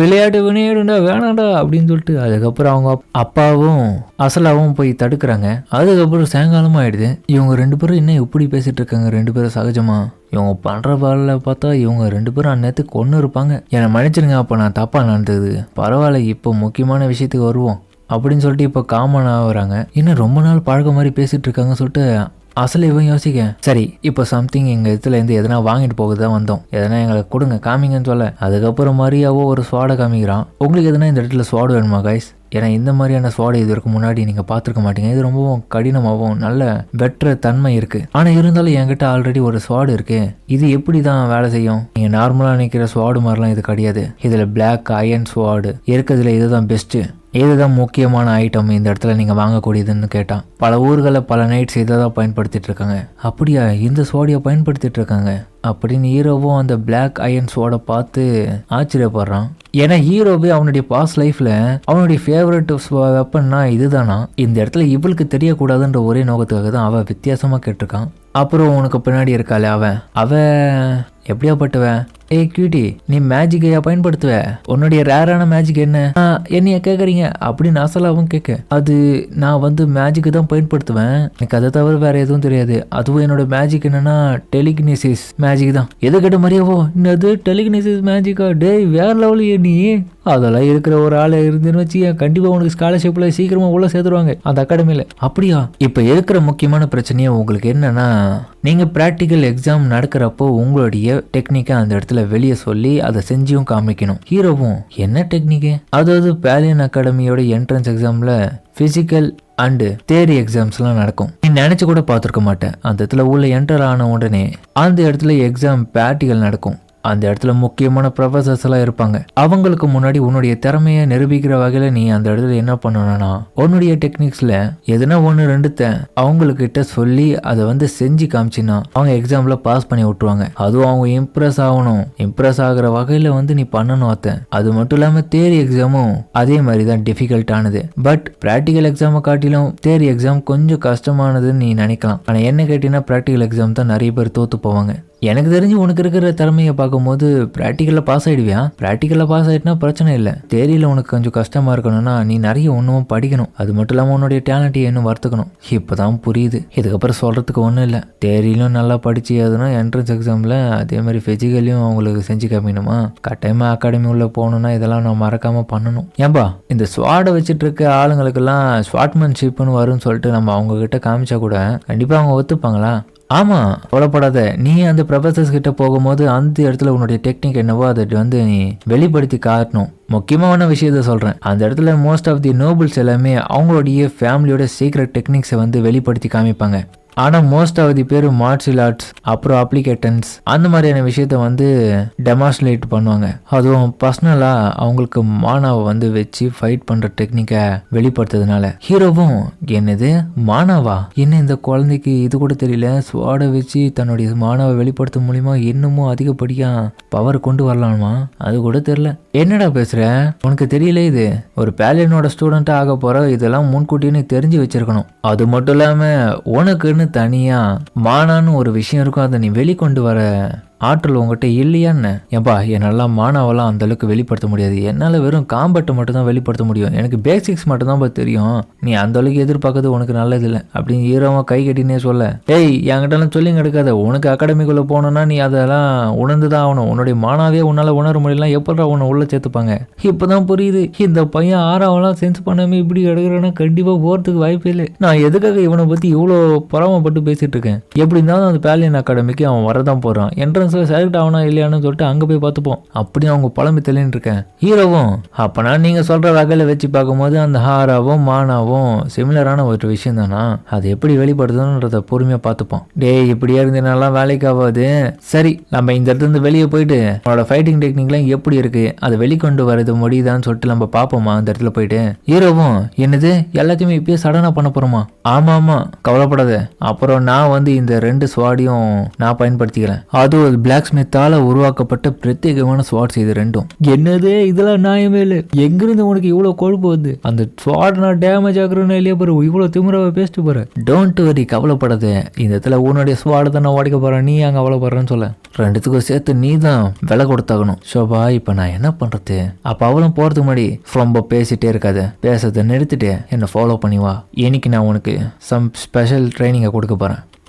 விளையாட்டு விளையாடுடா வேணாண்டா அப்படின்னு சொல்லிட்டு அதுக்கப்புறம் அவங்க அப்பாவும் அசலாவும் போய் தடுக்கிறாங்க. அதுக்கப்புறம் சாயங்காலமா ஆயிடுது. இவங்க 2 பேரும் என்ன எப்படி பேசிட்டு இருக்காங்க 2 பேரும் சகஜமா. இவங்க பண்ற வேலை பார்த்தா இவங்க 2 பேரும் அந்நேரத்துக்கு கொண்டு இருப்பாங்க. என்னை மன்னிச்சிருங்க, அப்போ நான் தப்பா நடந்தது, பரவாயில்ல, இப்போ முக்கியமான விஷயத்துக்கு வருவோம் அப்படின்னு சொல்லிட்டு இப்போ காமன் ஆகுறாங்க. இன்னும் ரொம்ப நாள் பழக்க மாதிரி பேசிட்டு இருக்காங்க சொல்லிட்டு அசல இவன் யோசிக்க, சரி இப்போ சம்திங் எங்க இடத்துல இருந்து எதனா வாங்கிட்டு போகுதான் வந்தோம், எதனா எங்களுக்கு கொடுங்க காமிங்கன்னு சொல்ல. அதுக்கப்புறம் மரியாவோ ஒரு ஸ்வாடை காமிக்கிறான். உங்களுக்கு எதனா இந்த இடத்துல ஸ்வாடு வேணுமா கைஸ், ஏன்னா இந்த மாதிரியான ஸ்வாடு இதுக்கு முன்னாடி நீங்கள் பார்த்துருக்க மாட்டீங்க, இது ரொம்பவும் கடினமாகவும் நல்ல வெற்ற தன்மை இருக்குது. ஆனால் இருந்தாலும் என்கிட்ட ஆல்ரெடி ஒரு ஸ்வாடு இருக்கு, இது எப்படி தான் வேலை செய்யும், நீங்கள் நார்மலாக நிற்கிற ஸ்வாடு மாதிரிலாம் இது கிடையாது, இதில் பிளாக் அயன் ஸ்வாடு இருக்கிறதுல இதுதான் பெஸ்ட்டு, இதுதான் முக்கியமான ஐட்டம் இந்த இடத்துல நீங்கள் வாங்கக்கூடியதுன்னு கேட்டான். பல ஊர்களில் பல நைட்ஸ் இதை தான் பயன்படுத்திட்டு இருக்காங்க. அப்படியா, இந்த ஸ்வாடியை பயன்படுத்திட்டு இருக்காங்க அப்படின்னு ஹீரோவும் அந்த பிளாக் அயன் ஸ்வாடை பார்த்து ஆச்சரியப்படுறான். ஏன்னா ஹீரோவே அவனுடைய பாஸ்ட் லைஃப்ல அவனுடைய ஃபேவரட் வெப்பன்னா இதுதானா, இந்த இடத்துல இவளுக்கு தெரியக்கூடாதுன்ற ஒரே நோக்கத்துக்காக தான் அவன் வித்தியாசமா கேட்டிருக்கான். அப்புறம் உனக்கு பின்னாடி இருக்காளே அவ எப்படியாப்பட்டவன், கியூட்டி நீ மேஜிக்கையா பயன்படுத்துவ, உன்னுடைய ரேரான மேஜிக் என்ன என்னைய கேக்குறீங்க அப்படின்னு அசலாவும் கேட்க, அது நான் மேஜிக்கு தான் பயன்படுத்துவேன், எனக்கு அதை தவிர வேற எதுவும் தெரியாது, அதுவும் என்னோட மேஜிக் என்னன்னா டெலிகினிசிஸ் மேஜிக் தான். எதை கேட்ட மாதிரியாவோ என்னது டெலிகினிசிஸ் மேஜிக்கா, டேய் வேற லெவலியே நீ, அதெல்லாம் இருக்கிற ஒரு ஆள் இருந்துன்னு வச்சு கண்டிப்பா உனக்கு ஸ்காலர்ஷிப்ல சீக்கிரமா உள்ள சேர்த்துருவாங்க அந்த அகாடமியில. அப்படியா, இப்ப இருக்கிற முக்கியமான பிரச்சனையே உங்களுக்கு என்னன்னா, நீங்க பிராக்டிக்கல் எக்ஸாம் நடக்கிறப்போ உங்களுடைய டெக்னிக்கை அந்த இடத்துல வெளியே சொல்லி அதை செஞ்சும் காமிக்கணும். ஹீரோவும் என்ன டெக்னிக்கு, அதாவது பேலியன் அகாடமியோட என்ட்ரன்ஸ் எக்ஸாம்ல பிசிக்கல் அண்டு தியரி எக்ஸாம்ஸ்லாம் நடக்கும். நீ நினைச்சு கூட பார்த்துருக்க மாட்டேன். அந்த இடத்துல உள்ள என்டர் ஆன உடனே அந்த இடத்துல எக்ஸாம் பிராக்டிக்கல் நடக்கும். அந்த இடத்துல முக்கியமான ப்ரொஃபசர்ஸ் எல்லாம் இருப்பாங்க. அவங்களுக்கு முன்னாடி உன்னுடைய திறமையை நிரூபிக்கிற வகையில நீ அந்த இடத்துல என்ன பண்ணணும்னா உன்னுடைய டெக்னிக்ஸ்ல எதுனா ஒன்று ரெண்டுத்த அவங்கக்கிட்ட சொல்லி அதை வந்து செஞ்சு காமிச்சின்னா அவங்க எக்ஸாம்ல பாஸ் பண்ணி விட்டுருவாங்க. அதுவும் அவங்க இம்ப்ரெஸ் ஆகணும். இம்ப்ரெஸ் ஆகுற வகையில வந்து நீ பண்ணணும் அத்த. அது மட்டும் இல்லாம தியரி எக்ஸாமும் அதே மாதிரி தான் டிஃபிகல்ட் ஆனது. பட் ப்ராக்டிக்கல் எக்ஸாமை காட்டிலும் தியரி எக்ஸாம் கொஞ்சம் கஷ்டமானதுன்னு நீ நினைக்கலாம். ஆனா என்ன கேட்டீங்கன்னா ப்ராக்டிக்கல் எக்ஸாம் தான் நிறைய பேர் தோத்து போவாங்க. எனக்கு தெரிஞ்சு உனக்கு இருக்கிற திறமையை பார்க்கும்போது ப்ராக்டிக்கலில் பாஸ் ஆகிடுவியா? ப்ராக்டிக்கலில் பாஸ் ஆகிட்டுனா பிரச்சனை இல்லை. தேரியில் உனக்கு கொஞ்சம் கஷ்டமாக இருக்கணும்னா நீ நிறைய ஒன்றும் படிக்கணும். அது மட்டும் இல்லாமல் உன்னுடைய டேலண்ட்டையும் இன்னும் வளர்த்துக்கணும். இப்போ தான் புரியுது. இதுக்கப்புறம் சொல்கிறதுக்கு ஒன்றும் இல்லை. தேரியிலும் நல்லா படித்து எதுனா என்ட்ரன்ஸ் எக்ஸாமில் அதே மாதிரி ஃபிசிக்கலையும் அவங்களுக்கு செஞ்சு காமிக்கணுமா? கட்டாயமாக அகாடமி உள்ளே போகணுன்னா இதெல்லாம் நான் மறக்காமல் பண்ணணும். ஏன்பா இந்த ஸ்வாடை வச்சுட்டு இருக்க ஆளுங்களுக்கெல்லாம் ஸ்வாட்மேன்ஷிப்னு வரும்னு சொல்லிட்டு நம்ம அவங்கக்கிட்ட காமிச்சா கூட கண்டிப்பாக அவங்க ஒத்துப்பாங்களா? ஆமா, கவலைப்படாத. நீ அந்த ப்ரொஃபசர்ஸ் கிட்ட போகும்போது அந்த இடத்துல உன்னுடைய டெக்னிக் என்னவோ அதை வந்து நீ வெளிப்படுத்தி காட்டணும். முக்கியமான விஷயத்த சொல்றேன். அந்த இடத்துல மோஸ்ட் ஆஃப் தி நோபல்ஸ் எல்லாமே அவங்களுடைய ஃபேமிலியோட சீக்ரெட் டெக்னிக்ஸை வந்து வெளிப்படுத்தி காமிப்பாங்க. ஆனால் மோஸ்ட் ஆஃப் தி பேர் மார்ஷியல் ஆர்ட்ஸ் அப்புறம் அப்ளிகேட்டன்ஸ் அந்த மாதிரியான விஷயத்த வந்து டெமான்ஸ்ட்ரேட் பண்ணுவாங்க. அதுவும் பர்சனலாக அவங்களுக்கு மானாவை வந்து வச்சு ஃபைட் பண்ணுற டெக்னிக்கை வெளிப்படுத்துறதுனால ஹீரோவும் என்னது மானாவா, என்ன இந்த குழந்தைக்கு இது கூட தெரியல, ஸ்வாடை வச்சு தன்னுடைய மானாவை வெளிப்படுத்த மூலியமா இன்னமும் அதிகப்படியாக பவர் கொண்டு வரலாமா, அது கூட தெரியல. என்னடா பேசுற, உனக்கு தெரியல இது ஒரு பேலியனோட ஸ்டூடெண்ட்டாக ஆக போற, இதெல்லாம் முன்கூட்டியே தெரிஞ்சு வச்சிருக்கணும். அது மட்டும் இல்லாமல் உனக்குன்னு தனியா மானான்னு ஒரு விஷயம் இருக்கும், அதை நீ வெளிக்கொண்டு வர ஆற்றல் உங்ககிட்ட இல்லையான்னு. ஏன்பா என்னால் மானாவெல்லாம் அந்த அளவுக்கு வெளிப்படுத்த முடியாது. என்னால் வெறும் காம்பட்டை மட்டும் தான் வெளிப்படுத்த முடியும். எனக்கு பேசிக்ஸ் மட்டும் தான் தெரியும். நீ அந்த அளவுக்கு எதிர்பார்க்கறது உனக்கு நல்லது இல்லை அப்படின்னு ஹீரோவா கை கட்டினே சொல்ல, ஏய் என்கிட்டலாம் சொல்லி கிடக்காத. உனக்கு அகாடமிக்குள்ள போனோம்னா நீ அதெல்லாம் உணர்ந்து தான் ஆகணும். உன்னுடைய மானாவே உன்னால உணர முடியலாம், எப்படா உன்னை உள்ள சேர்த்துப்பாங்க. இப்பதான் புரியுது இந்த பையன் ஆறாவெல்லாம் சென்ஸ் பண்ணாம இப்படி எடுக்கிறேன்னா கண்டிப்பா போறதுக்கு வாய்ப்பே இல்லை. நான் எதுக்காக இவனை பத்தி இவ்வளோ பராமப்பட்டு பேசிட்டு இருக்கேன். எப்படி இருந்தாலும் அந்த பேலியன் அகாடமிக்கு அவன் வரதான் போறான். என்ட்ரன்ஸ் செலக்ட் ஆகனா இல்லையான்னு சொல்லிட்டு அங்க போய் பார்த்துப்போம். அப்படி அவங்க புலம்பி தெளின்னு இருக்கேன். ஹீரோவும் அப்பனா நீங்க சொல்ற வகையில வச்சு பார்க்கும்போது அந்த ஹாராவும் மானாவும் சிமிலரான ஒரு விஷயம் தானா, அது எப்படி வெளிப்படுதுன்றத பொறுமையா பார்த்துப்போம். டேய் இப்படியே இருந்தனாலாம் வேலைக்கு ஆகாது. சரி நம்ம இந்த இடத்துல இருந்து வெளியே போயிட்டு அவனோட ஃபைட்டிங் டெக்னிக்லாம் எப்படி இருக்கு அதை வெளிக்கொண்டு வரது முடியுதான்னு சொல்லிட்டு நம்ம பார்ப்போமா அந்த இடத்துல போயிட்டு. ஹீரோவும் என்னது எல்லாத்தையுமே இப்பயே சடனா பண்ண போறோமா? ஆமா ஆமா கவலைப்படாத. அப்புறம் நான் வந்து இந்த 2 ஸ்வாடையும் நான் பயன்படுத்திக்கிறேன். அது ஒரு பிளாக் ஸ்மித்தால உருவாக்கப்பட்ட பிரத்யேகமான ஸ்வாட்ஸ் இது ரெண்டும். என்னது இதெல்லாம் நியாயமே இல்லை. எங்கிருந்து உனக்கு இவ்வளவு கொழுப்பு வந்து அந்த ஸ்வாட் நான் டேமேஜ் ஆகுறேன்னு இல்லையா பாரு, இவ்வளவு திமிராவை பேசிட்டு போற. டோன்ட் வரி கவலைப்படாத. இந்த இடத்துல உன்னுடைய ஸ்வாடை தான் நான் உடைக்க போறேன், நீ அங்க கவலைப்படுறேன்னு சொல்ல. ரெண்டுத்துக்கும் சேர்த்து நீ தான் விலை கொடுத்தாகணும். ஷோபா இப்ப நான் என்ன பண்றது? அப்ப அவளும் போறதுக்கு முன்னாடி ரொம்ப பேசிட்டே இருக்காத, பேசுறதை நிறுத்திட்டு என்ன ஃபாலோ பண்ணி வா. இன்னைக்கு நான் உனக்கு சம் ஸ்பெஷல் ட்ரைனிங்கை கொடுக்க போறேன்.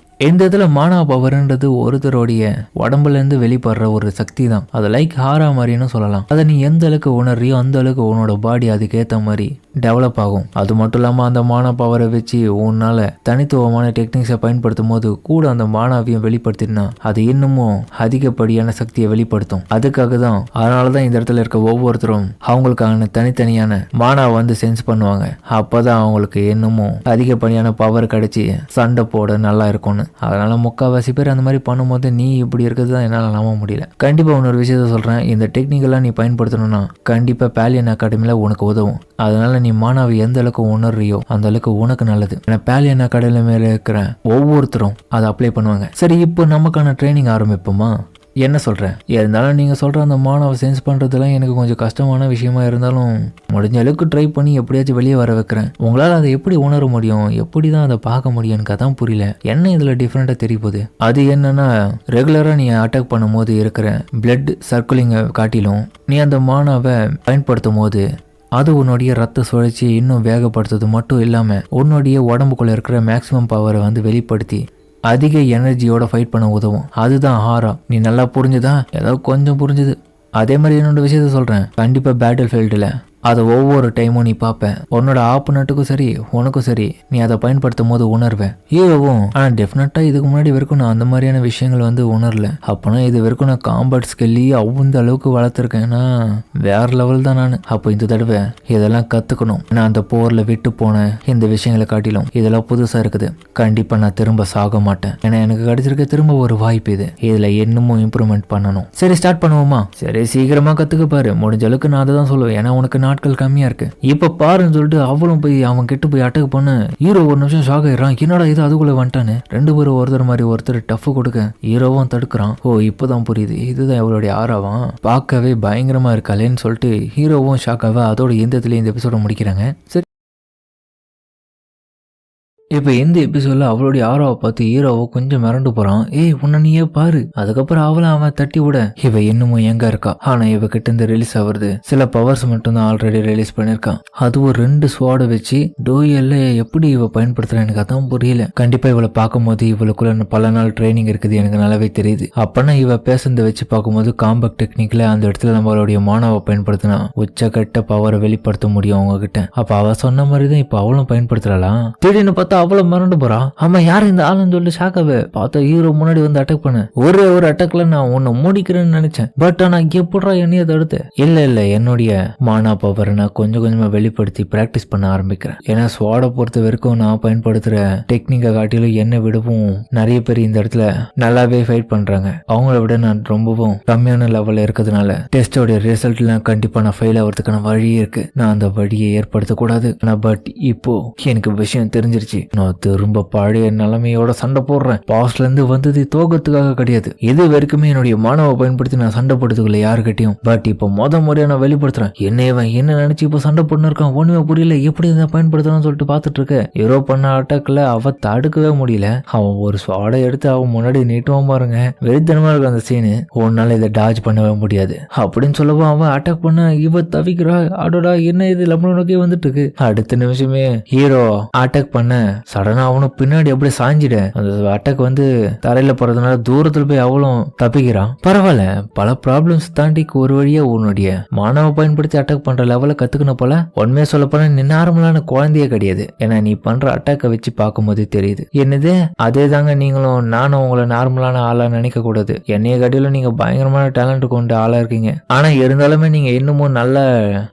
இந்த இதில் மானா பவர்ன்றது ஒருத்தருடைய உடம்புல இருந்து வெளிப்படுற ஒரு சக்தி தான். அதை லைக் ஹாரா மாதிரின்னு சொல்லலாம். அதை நீ எந்த அளவுக்கு உணர்றியோ அந்த அளவுக்கு உன்னோட பாடி அதுக்கேற்ற மாதிரி டெவலப் ஆகும். அது மட்டும் இல்லாமல் அந்த மானா பவரை வச்சு உன்னால தனித்துவமான டெக்னிக்ஸை பயன்படுத்தும் போது கூட அந்த மானாவையும் வெளிப்படுத்தினா அது இன்னமும் அதிகப்படியான சக்தியை வெளிப்படுத்தும். அதுக்காக தான் அதனால தான் இந்த இடத்துல இருக்க ஒவ்வொருத்தரும் அவங்களுக்கான தனித்தனியான மானா வந்து சென்ஸ் பண்ணுவாங்க. அப்போதான் அவங்களுக்கு இன்னமும் அதிகப்படியான பவர் கிடைச்சி சண்டை போட நல்லா இருக்கும்னு. அதனால முக்கால்வாசி பேர் அந்த மாதிரி பண்ணும்போது நீ இப்படி இருக்கிறது தான் என்னால் நம்ப முடியல. கண்டிப்பாக இன்னொரு விஷயத்த சொல்கிறேன். இந்த டெக்னிக்கெல்லாம் நீ பயன்படுத்தணும்னா கண்டிப்பாக பேலியன் அகாடமியில் உனக்கு உதவும். அதனால நீ மானாவை எந்த அளவுக்கு உணர்றியோ அந்த அளவுக்கு உனக்கு நல்லது. ஏன்னா பேலியன் அகாடமி மேலே இருக்கிற ஒவ்வொருத்தரும் அதை அப்ளை பண்ணுவாங்க. சரி இப்போ நமக்கான ட்ரைனிங் ஆரம்பிப்போமா? என்ன சொல்கிறேன்? இருந்தாலும் நீங்கள் சொல்கிற அந்த மானாவை சென்ஸ் பண்ணுறதுலாம் எனக்கு கொஞ்சம் கஷ்டமான விஷயமா இருந்தாலும் முடிஞ்ச அளவுக்கு ட்ரை பண்ணி எப்படியாச்சும் வெளியே வர வைக்கிறேன். உங்களால் அதை எப்படி உணர முடியும், எப்படி தான் அதை பார்க்க முடியும் எனக்கு அதான் புரியல. என்ன இதில் டிஃப்ரெண்ட்டாக தெரிய போகுது? அது என்னன்னா ரெகுலராக நீ அட்டாக் பண்ணும்போது இருக்கிற பிளட் சர்க்குலிங்கை காட்டிலும் நீ அந்த மானாவை பயன்படுத்தும் போது அது உன்னுடைய ரத்த சுழற்சி இன்னும் வேகப்படுத்துறது மட்டும் இல்லாமல் உன்னுடைய உடம்புக்குள்ளே இருக்கிற மேக்ஸிமம் பவரை வந்து வெளிப்படுத்தி அதிக எனர்ஜியோட ஃபைட் பண்ண உதவும். அதுதான் ஹாரா. நீ நல்லா புரிஞ்சுதா? ஏதோ கொஞ்சம் புரிஞ்சுது. அதே மாதிரி என்னோட விஷயத்த சொல்கிறேன். கண்டிப்பாக பேட்டில் ஃபீல்டில் அதை ஒவ்வொரு டைமும் நீ பார்ப்ப. உன்னோட ஆப்போனட்டுக்கும் சரி உனக்கும் சரி நீ அதை பயன்படுத்தும் போது உணர்வேன். ஹீரோவும் ஆனா டெஃபினட்டா இதுக்கு முன்னாடி வரைக்கும் நான் அந்த மாதிரியான விஷயங்கள் வந்து உணரல. அப்பனா இது வரைக்கும் நான் காம்பேட் ஸ்கில்லி அந்த அளவுக்கு வளர்த்துருக்கேன்னா வேற லெவல் தான் நான். அப்போ இந்த தடவை இதெல்லாம் கத்துக்கணும். நான் அந்த போர்ல விட்டு போன இந்த விஷயங்களை காட்டிலும் இதெல்லாம் புதுசா இருக்குது. கண்டிப்பா நான் திரும்ப சாக மாட்டேன். ஏன்னா எனக்கு கிடைச்சிருக்க திரும்ப ஒரு வாய்ப்பு இது. இதுல இன்னமும் இம்ப்ரூவ்மெண்ட் பண்ணணும். சரி ஸ்டார்ட் பண்ணுவோமா? சரி சீக்கிரமா கத்துக்க பாரு. முடிஞ்ச அளவுக்கு நான் அதை தான் சொல்லுவேன். ஏன்னா உனக்கு நாட்கள் கம்மியா இருக்கு. இப்ப பாருன்னு சொல்லிட்டு அவளும் போய் அவன் கிட்ட போய் அட்டாக் பண்ண ஹீரோ ஒரு நிமிஷம் ஷாக் ஆயிடுறான். என்னடா இது அதுக்குள்ள வந்துட்டானு. ரெண்டு பேரும் ஒருத்தர் மாதிரி ஒருத்தர் டஃப் கொடுக்க ஹீரோவும் தடுக்கிறான். ஓ இப்பதான் புரியுது, இதுதான் இவளுடைய ஆறாவான். பார்க்கவே பயங்கரமா இருக்காளேன்னு சொல்லிட்டு ஹீரோவும் ஷாக் ஆவ. அதோட எந்தத்துலயும் இந்த எபிசோட முடிக்கிறாங்க. சரி இப்போ இந்த எபிசோட்ல அவளுடைய ஆரோவை பார்த்து ஹீரோவை கொஞ்சம் மிரண்டு போறான். ஏய் உன்ன நீயே பாரு. அதுக்கப்புறம் அவளை அவன் தட்டி விட இவ இன்னமும் எங்க இருக்கா. ஆனா இவ கிட்ட இருந்து ரிலீஸ் ஆகுறது சில பவர்ஸ் மட்டும் தான் ஆல்ரெடி ரிலீஸ் பண்ணிருக்கான். அதுவும் 2 ஸ்வாட வச்சு டோயல்ல எப்படி இவ பயன்படுத்துறா எனக்கு அதான் புரியல. கண்டிப்பா இவளை பார்க்கும்போது இவளுக்குள்ள பல நாள் ட்ரைனிங் இருக்குது எனக்கு நல்லாவே தெரியுது. அப்பனா இவ பேசுறத வச்சு பார்க்கும்போது காம்பேக்ட் டெக்னிக்ல அந்த இடத்துல நம்மளுடைய மானாவை பயன்படுத்தினா உச்சக்கட்ட பவரை வெளிப்படுத்த முடியும் அவங்க கிட்ட. அப்ப அவ சொன்ன மாதிரிதான் இப்ப அவளும் பயன்படுத்துறாளாம். திடீர்னு பார்த்தா அவ்வளவு மறந்து போறான். ஆமா யாரு இந்த ஆளுன்னு சொல்லிட்டு ஷாக்காவே பார்த்தா ஹீரோ முன்னாடி வந்து அட்டாக் பண்ண. ஒரே ஒரு அட்டாக்ல நான் உன்னை முடிக்கிறேன்னு நினைச்சேன். பட் ஆனா எப்படா என்னைய தடுத்து. இல்ல என்னுடைய மானா பவரை நான் கொஞ்சம் கொஞ்சமா வெளிப்படுத்தி பிராக்டிஸ் பண்ண ஆரம்பிக்கிறேன். ஏன்னா ஸ்வாட பொறுத்த வரைக்கும் நான் பயன்படுத்துற டெக்னிக்கை காட்டிலும் என்ன விடவும் நிறைய பேர் இந்த இடத்துல நல்லாவே ஃபைட் பண்றாங்க. அவங்கள விட நான் ரொம்பவும் கம்மியான லெவல்ல இருக்கிறதுனால டெஸ்டோட ரிசல்ட்ல கண்டிப்பா நான் ஃபெயில் ஆகிறதுக்கான வழியே இருக்கு. நான் அந்த வழியை ஏற்படுத்தக்கூடாது. ஆனா பட் இப்போ எனக்கு விஷயம் தெரிஞ்சிருச்சு. நான் திரும்ப பழைய நிலைமையோட சண்டை போடுறேன். பாஸ்ட்ல இருந்து வந்தது தோகத்துக்காக கிடையாது. இது வரைக்குமே என்னுடைய மானவை பயன்படுத்தி நான் சண்டை போடுறதுக்குள்ள யாருக்கிட்டையும். பட் இப்போ முறையா நான் வெளிப்படுத்துறேன். என்ன நினைச்சு இப்போ சண்டை போட்டு இருக்கான் ஒண்ணுமே புரியல. எப்படி இதை பயன்படுத்தணும்னு சொல்லிட்டு பாத்துட்டு இருக்க. ஹீரோ பண்ண அட்டாக்ல அவ தடுக்கவே முடியல. அவன் ஒரு ஸ்வாடை எடுத்து அவன் முன்னாடி நீட்டுவான் பாருங்க. வெறித்தனமா இருக்கு அந்த சீனு. உன்னால இதை டாஜ் பண்ணவே முடியாது அப்படின்னு சொல்லவும் அவன் அட்டாக் பண்ண இவ தவிக்கிறா. அடோடா என்ன இது லம்பு நோக்கி வந்துட்டு இருக்கு. அடுத்த நிமிஷமே ஹீரோ அட்டாக் பண்ண சடனா அவனும் பின்னாடி அப்படியே சாஞ்சிட அந்த அட்டாக் வந்து தரையில போறதுனால தூரத்துல போய் அவளும் தப்பிக்கிறான். பரவாயில்ல பல ப்ராப்ளம்ஸ் தாண்டி ஒரு வழியா உன்னுடைய மானவை பயன்படுத்தி அட்டாக் பண்ற லெவல கத்துக்கணும் போல. உண்மையை சொல்ல போனா நீ நார்மலான குழந்தையே கிடையாது. ஏன்னா நீ பண்ற அட்டாக்கை வச்சு பார்க்கும்போது தெரியுது. என்னது அதே தாங்க நீங்களும் நானும் உங்களை நார்மலான ஆளா நினைக்க கூடாது. என்னைய கட்டிலும் நீங்க பயங்கரமான டேலண்ட் கொண்ட ஆளா இருக்கீங்க. ஆனா இருந்தாலுமே நீங்க இன்னமும் நல்ல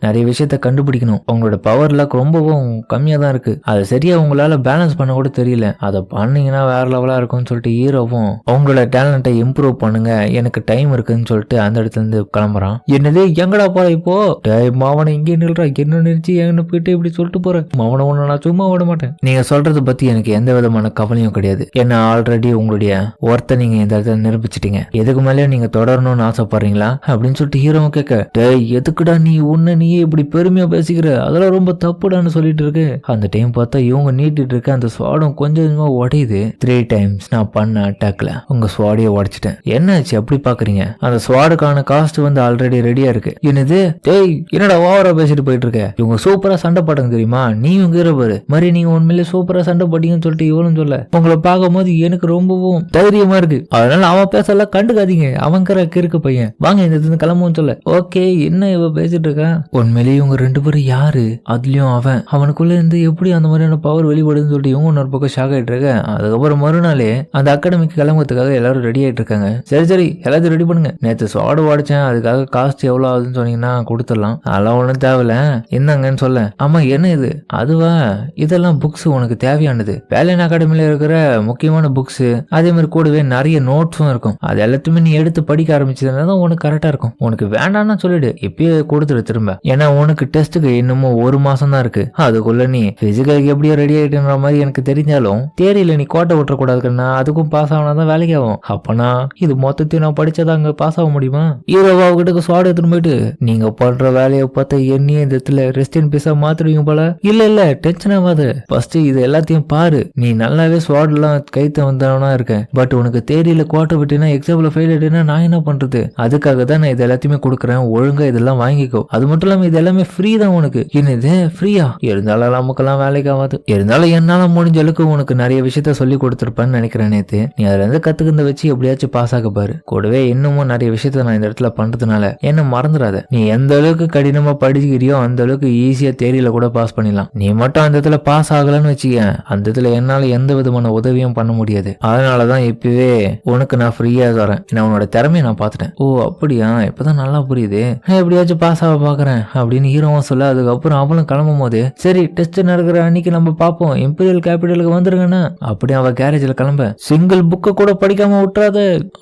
நிறைய விஷயத்த கண்டுபிடிக்கணும். உங்களோட பவர் லக் ரொம்பவும் கம்மியா தான் இருக்கு. அது சரியா உங்களால பேலன்ஸ் பண்ண கூட தெரியல. அதை பண்ணீங்கன்னா வேற லெவலா இருக்கும்னு சொல்லிட்டு ஹீரோவும் அவங்களோட டேலண்ட்டை இம்ப்ரூவ் பண்ணுங்க எனக்கு டைம் இருக்குன்னு சொல்லிட்டு அந்த இடத்துல இருந்து கிளம்புறான். என்னது எங்கடா போற இப்போ? மாவனை இங்கே நில்றா. என்ன நினைச்சு என்ன போயிட்டு இப்படி சொல்லிட்டு போறேன். மாவனை ஒண்ணு நான் சும்மா விட மாட்டேன். நீங்க சொல்றத பத்தி எனக்கு எந்த விதமான கவலையும் கிடையாது. ஏன்னா ஆல்ரெடி உங்களுடைய ஒர்த்தை நீங்க இந்த இடத்துல நிரூபிச்சிட்டீங்க. எதுக்கு மேலேயும் நீங்க தொடரணும்னு ஆசைப்படுறீங்களா அப்படின்னு சொல்லிட்டு ஹீரோவும் கேட்க, எதுக்குடா நீ நீயே இப்படி பெருமையா பேசிக்கிற, அதெல்லாம் ரொம்ப தப்புடான்னு சொல்லிட்டு இருக்கு. அந்த டைம் பார்த்தா இவங்க நீட்டிட்டு இருக்க அந்த ஸ்வாடும் கொஞ்சம் கொஞ்சமா உடையுது. 3 டைம்ஸ் நான் பண்ண அட்டாக்ல உங்க ஸ்வாடியை உடைச்சிட்டேன். என்னாச்சு அப்படி பாக்குறீங்க? அந்த ஸ்வாடுக்கான காஸ்ட் வந்து ஆல்ரெடி ரெடியா இருக்கு. என்னது என்னடா ஓவரா பேசிட்டு போயிட்டு இருக்க. இவங்க சூப்பரா சண்டை போட்டாங்க தெரியுமா? நீயும் பாரு மாதிரி நீங்க உண்மையிலே சூப்பரா சண்டை போட்டீங்கன்னு சொல்லிட்டு இவனும் சொல்ல உங்களை பார்க்கும் போது எனக்கு ரொம்பவும் தைரியமா இருக்கு. அதனால அவன் பேசலாம் கண்டுக்காதீங்க. அவங்கிற கிறுக்கு பையன் வாங்க இந்த கிளம்புன்னு சொல்ல. ஓகே என்ன இவ பேசிட்டு இருக்கான். உண்மையிலேயே இவங்க 2 பேரும் யாரு? அதுலயும் அவனுக்குள்ள இருந்து எப்படி அந்த மாதிரியான பவர் வெளிப்படுதுன்னு சொல்லிட்டு இவங்க இன்னொரு பக்கம் ஷாக் ஆயிட்டு இருக்க. அதுக்கப்புறம் மறுநாளே அந்த அகாடமிக்கு கிளம்புறதுக்காக எல்லாரும் ரெடி ஆயிட்டு இருக்காங்க. சரி எல்லாத்தையும் ரெடி பண்ணுங்க. நேற்று ஸ்வாடு உடைச்சேன், அதுக்காக காஸ்ட் எவ்வளவு ஆகுதுன்னு சொன்னீங்கன்னா கொடுத்துடலாம். அதெல்லாம் ஒன்றும் தேவையில்ல என்னங்கன்னு சொல்ல. ஆமா என்ன இது? அதுவா இதெல்லாம் புக்ஸ் உனக்கு தேவையானது. வேலையன் அகாடமியில இருக்கிற முக்கியமான புக்ஸ், அதே மாதிரி கூடவே நிறைய நோட்ஸும் இருக்கும். அது எல்லாத்தையுமே நீ எடுத்து படிக்க ஆரம்பிச்சதுனா தான் உனக்கு கரெக்டா இருக்கும். உனக்கு வேண்டாம்னு சொல்லிடு, இப்பயே கொடுத்துரு திரும்ப. ஏன்னா உனக்கு டெஸ்ட்டுக்கு இன்னமும் 1 மாசம் தான் இருக்கு. அதுக்குள்ள நீ பிசிக்கலுக்கு எப்படியோ ரெடி ஆயிட்டுன்ற மாதிரி எனக்கு தெரிஞ்சாலும் தேரியில நீ கோட்டை விட்டுறக்கூடாதுன்னா அதுக்கும் பாஸ் ஆகணும் வேலைக்கு ஆகும். அப்பனா இது மொத்தத்தையும் நான் படிச்சதா அங்க பாஸ் ஆக முடியுமா? ஹீரோவா கிட்ட ஸ்வாட் எடுத்துட்டு போயிட்டு நீங்க பண்ற வேலையை பார்த்தா என்னையே இந்த இடத்துல ரெஸ்டின் பீஸா மாத்துறீங்க போல. இல்ல டென்ஷன் ஆகாது. ஃபர்ஸ்ட் இது எல்லாத்தையும் பாரு. நீ நல்லாவே ஸ்வாட் எல்லாம் கைத்த வந்தவனா இருக்க. பட் உனக்கு தேரியில கோட்டை விட்டுனா எக்ஸாம்ல ஃபெயில் ஆயிட்டுனா நான் என்ன பண்றது? அதுக்காக தான் நான் இது எல்லாத்தையுமே கொடுக்குறேன். ஒழுங்கா இதெல்லாம் வாங்கிக்கோ. அது மட்டும் இல்லாம இது எல்லாமே ஃப்ரீ தான் உனக்கு. என்னது ஃப்ரீயா? இருந்தாலும் நமக்கெல்லாம் வேலைக்கு ஆகாது. இருந்தாலும் என்ன என்னால முடிஞ்ச அளவுக்கு உனக்கு நிறைய விஷயத்த சொல்லி கொடுத்துருப்பேன்னு நினைக்கிறேன் நேத்து. நீ அதுல இருந்து கத்துக்கிறத வச்சு எப்படியாச்சும் பாஸ் ஆக பாரு. கூடவே இன்னமும் நிறைய விஷயத்த நான் இந்த இடத்துல பண்றதுனால என்ன மறந்துடாத. நீ எந்த அளவுக்கு கடினமா படிக்கிறியோ அந்த அளவுக்கு ஈஸியா தேரியில கூட பாஸ் பண்ணிடலாம். நீ மட்டும் அந்த இடத்துல பாஸ் ஆகலன்னு வச்சுக்க, அந்த இடத்துல என்னால எந்த விதமான உதவியும் பண்ண முடியாது. அதனாலதான் இப்பவே உனக்கு நான் ஃப்ரீயா தரேன். நான் உன்னோட திறமையை நான் பாத்துட்டேன். ஓ அப்படியா, இப்பதான் நல்லா புரியுது. நான் எப்படியாச்சும் பாஸ் ஆக பாக்குறேன் அப்படின்னு ஹீரோவும் சொல்ல, அதுக்கப்புறம் அவளும் கிளம்பும் போது சரி டெஸ்ட் நடக்கிற அன்னைக்கு நம்ம பாப்போம், இம்பீரியல் கேபிட்டலுக்கு வந்துருங்கண்ணா அப்படி அவ கேரேஜ்ல கிளம்ப. சிங்கிள் புக்க கூட படிக்காம விட்டுறாத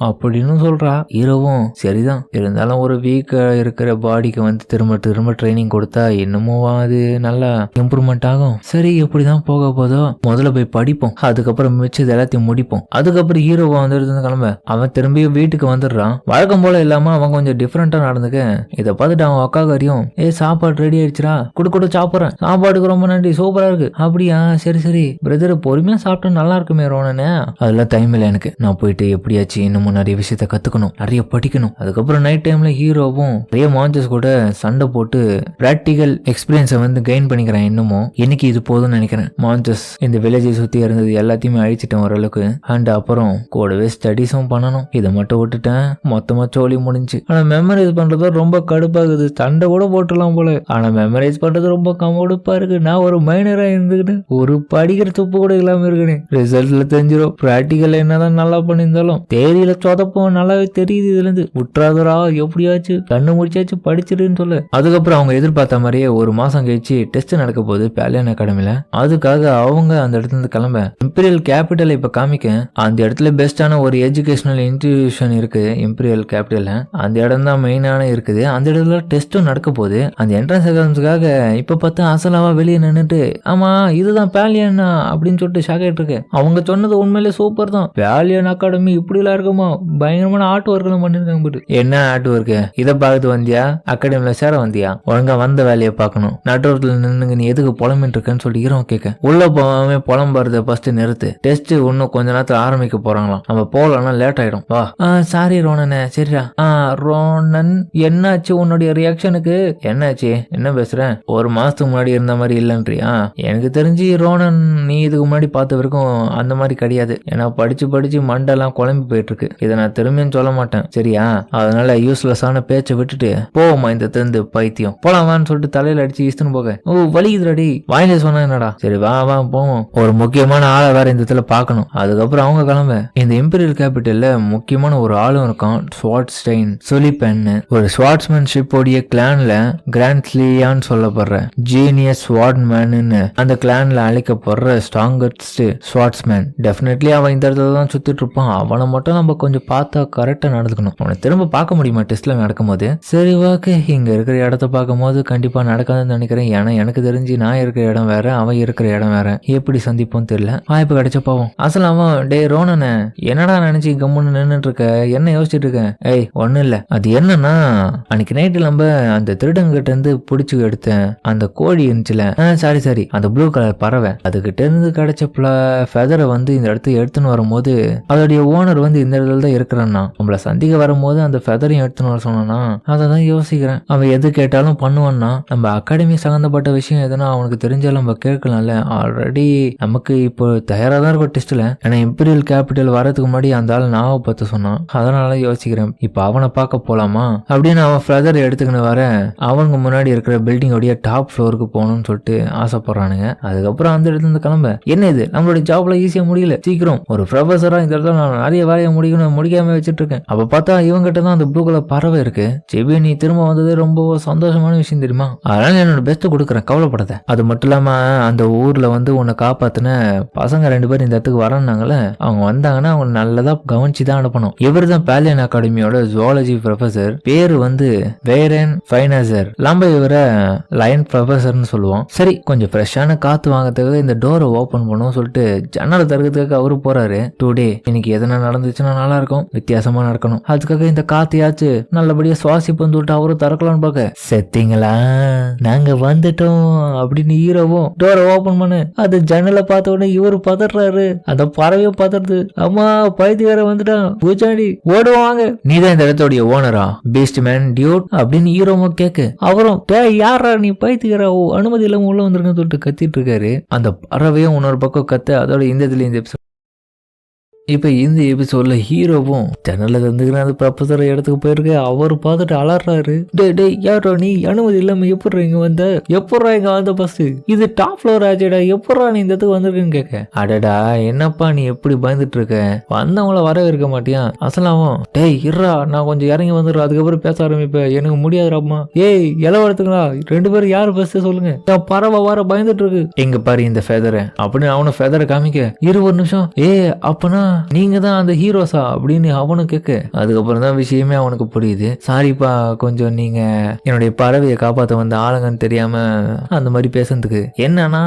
அப்படின்னு சொல்றா. ஹீரோவும் சரிதான், இருந்தாலும் ஒரு வீக் இருக்கிற பாடிக்கு வந்து திரும்ப திரும்ப ட்ரைனிங் கொடுத்தா இன்னமும் அது நல்லா இம்ப்ரூவ்மெண்ட் ஆகும். சரி எப்படிதான் போக போதோ முதல்ல போய் படிப்போம், அதுக்கப்புறம் மிச்சது எல்லாத்தையும் முடிப்போம். அதுக்கப்புறம் ஹீரோவா வந்து கிளம்ப அவன் திரும்பி வீட்டுக்கு வந்துடுறான். வழக்கம் போல இல்லாம அவன் கொஞ்சம் டிஃப்ரெண்டா நடந்துக்க. இதை பார்த்துட்டு அவன் அக்கா காரியம் சாப்பாடு ரெடி ஆயிடுச்சுரா, குடு சாப்பிட்றேன், சாப்பாடுக்கு ரொம்ப நன்றி, சூப்பரா இருக்கு. அப்படியா சரி சரி பிரதர், பொறுமையா சாப்பிட்டு நல்லா இருக்குமே ரோனனே. அதெல்லாம் டைம் இல்லை எனக்கு, நான் போயிட்டு எப்படியாச்சும் இன்னமும் நிறைய விஷயத்த கத்துக்கணும், நிறைய படிக்கணும். அதுக்கப்புறம் நைட் டைம்ல ஹீரோவும் நிறைய மான்சஸ் கூட சண்டை போட்டு பிராக்டிகல் எக்ஸ்பீரியன்ஸை வந்து கெயின் பண்ணிக்கிறேன். இன்னமும் இன்னைக்கு இது போதும்னு நினைக்கிறேன். மான்சஸ் இந்த வில்லேஜை சுத்தி இருந்தது எல்லாத்தையுமே அழிச்சிட்டேன் ஓரளவுக்கு. அண்ட் அப்புறம் கூடவே ஸ்டடிஸும் பண்ணணும். இதை மட்டும் விட்டுட்டேன், மொத்தமா சோழி முடிஞ்சு. ஆனா மெமரைஸ் பண்றது ரொம்ப கடுப்பாகுது. சண்டை கூட போட்டுலாம் போல, ஆனா மெமரைஸ் பண்றது ரொம்ப கடுப்பா இருக்கு. நான் ஒரு மைனரா இருந்துக்கிட்டு ஒரு படிக்கிற துப்பு கூட இல்லாம இருக்கேன். ரிசல்ட்ல தெரிஞ்சிடும். பிராக்டிக்கல் என்னதான் நல்லா பண்ணியிருந்தாலும் தேதியில சொதப்போம் நல்லாவே தெரியுது. இதுல இருந்து விட்டுறாதரா, எப்படியாச்சும் கண்ணு முடிச்சாச்சு படிச்சிருன்னு சொல்லு. அதுக்கப்புறம் அவங்க எதிர்பார்த்த மாதிரியே ஒரு மாசம் கழிச்சு டெஸ்ட் நடக்க போகுது பேலியன் அகாடமில. அதுக்காக அவங்க அந்த இடத்துல இருந்து கிளம்ப இம்பீரியல் கேபிட்டல் இப்ப காமிக்க. அந்த இடத்துல பெஸ்டான ஒரு எஜுகேஷனல் இன்ஸ்டிடியூஷன் இருக்கு இம்பீரியல் கேபிட்டல்ல. அந்த இடம் தான் மெயினான இருக்குது. அந்த இடத்துல டெஸ்டும் நடக்க போகுது. அந்த என்ட்ரன்ஸ் எக்ஸாம்ஸுக்காக இப்ப பார்த்தா அசலாவா வெளியே நின்னுட்டு ஆமா இதுதான் பேலியன் அப்படின்னு சொல்லிட்டு ஷாக் ஆயிட்டு இருக்கு. அவங்க சொன்னது உண்மையிலே சூப்பர் தான். பேலியன் அகாடமி இப்படி எல்லாம் இருக்குமா, பயங்கரமான ஆர்ட் ஒர்க் எல்லாம் பண்ணிருக்காங்க. என்ன ஆர்ட் ஒர்க், இதை பார்த்து வந்தியா, அகாடமில சேர வந்தியா, ஒழுங்கா வந்த வேலையை பார்க்கணும், நடுவரத்துல நின்னுங்க நீ எதுக்கு புலம்பிட்டு இருக்கன்னு சொல்லி ஹீரோ கேட்க. உள்ள போகாம புலம்புறத ஃபர்ஸ்ட் நிறுத்து, டெஸ்ட் இன்னும் கொஞ்ச நேரத்துல ஆரம்பிக்க போறாங்களாம், நம்ம போகலன்னா லேட் ஆயிடும் வா. சாரி ரோனனே. சரிடா. ரோனன் என்னாச்சு உன்னுடைய ரியாக்ஷனுக்கு, என்னாச்சு என்ன பேசுறேன், ஒரு மாசத்துக்கு முன்னாடி இருந்த மாதிரி இல்லன்றியா? எனக்கு தெரிஞ்சு ரோனன் நீ இதுக்கு முன்னாடி பார்த்த வரைக்கும் அந்த மாதிரி கிடையாது. ஏன்னா படிச்சு படிச்சு மண்டெல்லாம் குழம்பி போயிட்டு இருக்கு. இதை நான் திரும்பியும் சொல்ல மாட்டேன் சரியா? அதனால யூஸ்லெஸ்ஸான பேச்சை விட்டுட்டு போவோமா இந்த தந்து பைத்தியம், போலாமான்னு சொல்லிட்டு தலையில அடிச்சு இஸ்துன்னு போக. ஓ வலிக்குதுடி, வாயிலே சொன்னா என்னடா, சரி வா வா போவோம், ஒரு முக்கியமான ஆளை வேற இந்த இடத்துல பார்க்கணும். அதுக்கப்புறம் அவங்க கிளம்ப. இந்த இம்பீரியல் கேபிட்டல்ல முக்கியமான ஒரு ஆளும் இருக்கான், ஸ்வாட்ஸ்டைன் சொலிபென். ஒரு ஸ்வாட்ஸ்மேன்ஷிப் உடைய கிளான்ல கிராண்ட்லியான்னு சொல்லப்படுற ஜீனியஸ் ஸ்வாட்மேன்னு அந்த கிளான்ல அழைக்கப்படுற ஸ்ட்ராங்கஸ்ட் ஸ்வாட்ஸ்மேன். டெஃபினெட்லி அவன் இந்த இடத்துல தான் சுத்திட்டு இருப்பான். அவனை மட்டும் நம்ம கொஞ்சம் பார்த்தா கரெக்டா நடந்துக்கணும். அவனை திரும்ப பார்க்க முடியுமா டெஸ்ட்ல நடக்கும்போது? சரி ஓகே, இங்க இருக்கிற இடத்த பார்க்கும் போது கண்டிப்பா நடக்காதுன்னு நினைக்கிறேன். ஏன்னா எனக்கு தெரிஞ்சு நான் இருக்கிற இடம் வேற, அவன் இருக்கிற இடம் வேற. எப்படி சந்திப்போம் தெரியல. வாய்ப்பு கிடைச்ச பாவம். அசல் அவன் டே ரோனனே என்னடா நினைச்சு கம்முன்னு நின்னுட்டு இருக்க, என்ன யோசிச்சுட்டு இருக்க? ஏய் ஒன்னும் இல்ல, அது என்னன்னா அன்னைக்கு நைட்டு நம்ம அந்த திருடங்கிட்ட இருந்து பிடிச்சு எடுத்தேன் அந்த கோழி இருந்துச்சுல, சாரி அந்த ப்ளூ கலர் பறவை, அதுகிட்ட இருந்து கிடைச்ச ஃபெதரை வந்து இந்த இடத்துக்கு எடுத்துன்னு வரும்போது அதோடைய ஓனர் வந்து இந்த இடத்துல தான் இருக்கிறான்னா, நம்மள சந்திக்க வரும்போது அந்த ஃபெதரையும் எடுத்துன்னு வர சொன்னானா, அதை தான் யோசிக்கிறேன். அவன் எது கேட்டாலும் பண்ணுவான்னா, நம்ம அகாடமி சம்பந்தப்பட்ட விஷயம் எதுனா அவனுக்கு தெரிஞ்சாலும் நம்ம கேட்கலாம்ல. ஆல்ரெடி நமக்கு இப்போ தயாரா தான் இருக்கும் டெஸ்ட்ல. ஏன்னா இம்பீரியல் கேபிட்டல் வரதுக்கு முன்னாடி அந்த ஆள் நாவை பத்தி சொன்னான். அதனால யோசிக்கிறேன் இப்ப அவனை பார்க்க போலாமா அப்படின்னு. அவன் ஃபெதர் எடுத்துக்கின்னு வர அவங்க முன்னாடி இருக்கிற பில்டிங் உடைய டாப் ஃப்ளோருக்கு போகணும்னு சொல்லிட்டு ஆசைப்படுறானுங்க. அதுக்கப்புறம் அந்த இடத்துல இருந்து கிளம்ப. என்ன இது நம்மளுடைய ஜாப்ல ஈஸியா முடியல, சீக்கிரம் ஒரு ப்ரொஃபஸரா இந்த இடத்துல நான் நிறைய வேலையை முடிக்காம வச்சுட்டு இருக்கேன். அப்ப பார்த்தா இவங்கிட்ட தான் அந்த ப்ளூ கலர் பறவை இருக்கு. செபி நீ திரும்ப வந்தது ரொம்ப சந்தோஷமான விஷயம் தெரியுமா, அதனால என்னோட பெஸ்ட் கொடுக்குறேன், கவலைப்படாத. அது மட்டும் இல்லாம அந்த ஊர்ல வந்து உன்னை காப்பாத்தின பசங்க 2 பேர் இந்த இடத்துக்கு வரனாங்களே, அவங்க வந்தாங்கன்னா அவங்க நல்லதா கவனிச்சு தான் அனுப்பணும். இவர் தான் பேலியன் அகாடமியோட ஜுவாலஜி ப்ரொஃபசர். பேரு வந்து வேரன் ஃபைனசர். நம்ம இவரை லயன் ப்ரொஃபசர்னு சொல்லுவோம். சரி கொஞ்சம் ஃப்ரெஷ்ஷான காத்து வாங்கறதுக்காக இந்த டோரை ஓபன் பண்ணுவோம் சொல்லிட்டு ஜன்னலை திறக்கிறதுக்காக அவரு போறாரு. டுடே இன்னைக்கு எதனா நடந்துச்சுன்னா நல்லா இருக்கும், வித்தியாசமா நடக்கணும், அதுக்காக இந்த காத்தையாச்சு நல்லபடியா சுவாசிப்போம் சொல்லிட்டு அவரும் திறக்கலாம்னு பார்க்க. செத்தீங்களா நாங்க வந்துட்டோம் அப்படின்னு ஹீரோவும் டோரை ஓபன் பண்ணு. அது ஜன்னலை பார்த்த உடனே இவரு பதறாரு, அந்த பறவையும் பதறது. அம்மா பைத்தியக்கார வந்துட்டான், பூச்சாண்டி ஓடுவாங்க, நீதான் இந்த இடத்தோடைய ஓனரா பீஸ்ட் மேன் டியூட் அப்படின்னு ஹீரோவும் கேட்க. அவரும் யாரா நீ பைத்தியக்கார, அனுமதி இல்லாம உள்ள வந்துருங்க சொல்லிட்டு கத்திட்டு இருக்காரு. அந்த அந்த பறவையும் இன்னொரு பக்கம் கத்த. அதோட இந்த எபிசோட் இப்போ இந்த எபிசோட்ல ஹீரோவும் ஜன்னல்ல தந்துக்கிற அந்த ப்ரொஃபஸர் இடத்துக்கு போயிருக்கு. அவர் பார்த்துட்டு அலறாரு, டேய் யாரோ நீ அனுமதி இல்லாம எப்பட்றா இங்க வந்த, எப்பட்றா இங்க வந்த ஃபர்ஸ்ட், இது டாப் ஃப்ளோர் ஆச்சேடா, எப்பட்றா நீ இந்த இடத்துக்கு வந்திருக்குன்னு கேட்க, அடடா என்னப்பா நீ எப்படி பயந்துட்டு இருக்க, வந்தவங்கள வரவே இருக்க மாட்டியா அசலாவும், டேய் இருறா நான் கொஞ்சம் இறங்கி வந்துடுறேன் அதுக்கப்புறம் பேச ஆரம்பிப்பேன், எனக்கு முடியாதுராமா, ஏய் இளவரத்துங்களா 2 பேரும் யாரு ஃபர்ஸ்ட் சொல்லுங்க, பறவை வர பயந்துட்டு இருக்கு, எங்க பாரு இந்த ஃபெதரை அப்படின்னு அவனை ஃபெதரை காமிக்க, 20 நிமிஷம் அப்பனா நீங்க தான் அந்த ஹீரோஸா அப்படின்னு அவனும் கேட்க, அதுக்கப்புறம் தான் விஷயமே அவனுக்கு புரியுது. சாரிப்பா கொஞ்சம் நீங்க என்னுடைய பறவையை காப்பாற்ற வந்த ஆளுங்கன்னு தெரியாம அந்த மாதிரி பேசுறதுக்கு, என்னன்னா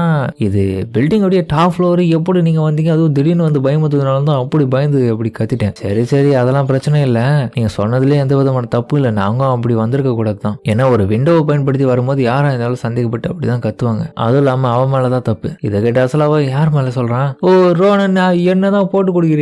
இது பில்டிங்கோடைய டாப் ஃப்ளோர், எப்படி நீங்க வந்தீங்க, அதுவும் திடீர்னு வந்து பயமுறுத்ததுனால தான் அப்படி பயந்து அப்படி கத்திட்டேன். சரி அதெல்லாம் பிரச்சனை இல்லை, நீங்க சொன்னதுலேயே எந்த விதமான தப்பு இல்லை, நாங்களும் அப்படி வந்திருக்க கூடாது தான், ஏன்னா ஒரு விண்டோவை பயன்படுத்தி வரும்போது யாரா இருந்தாலும் சந்தேகப்பட்டு அப்படிதான் கத்துவாங்க, அதுவும் இல்லாம அவன் மேலதான் தப்பு. இதை கேட்ட அசலாவா யார் மேல சொல்றான், ஓ ரோனன் என்னதான் போட்டு கொடுக்குறியா,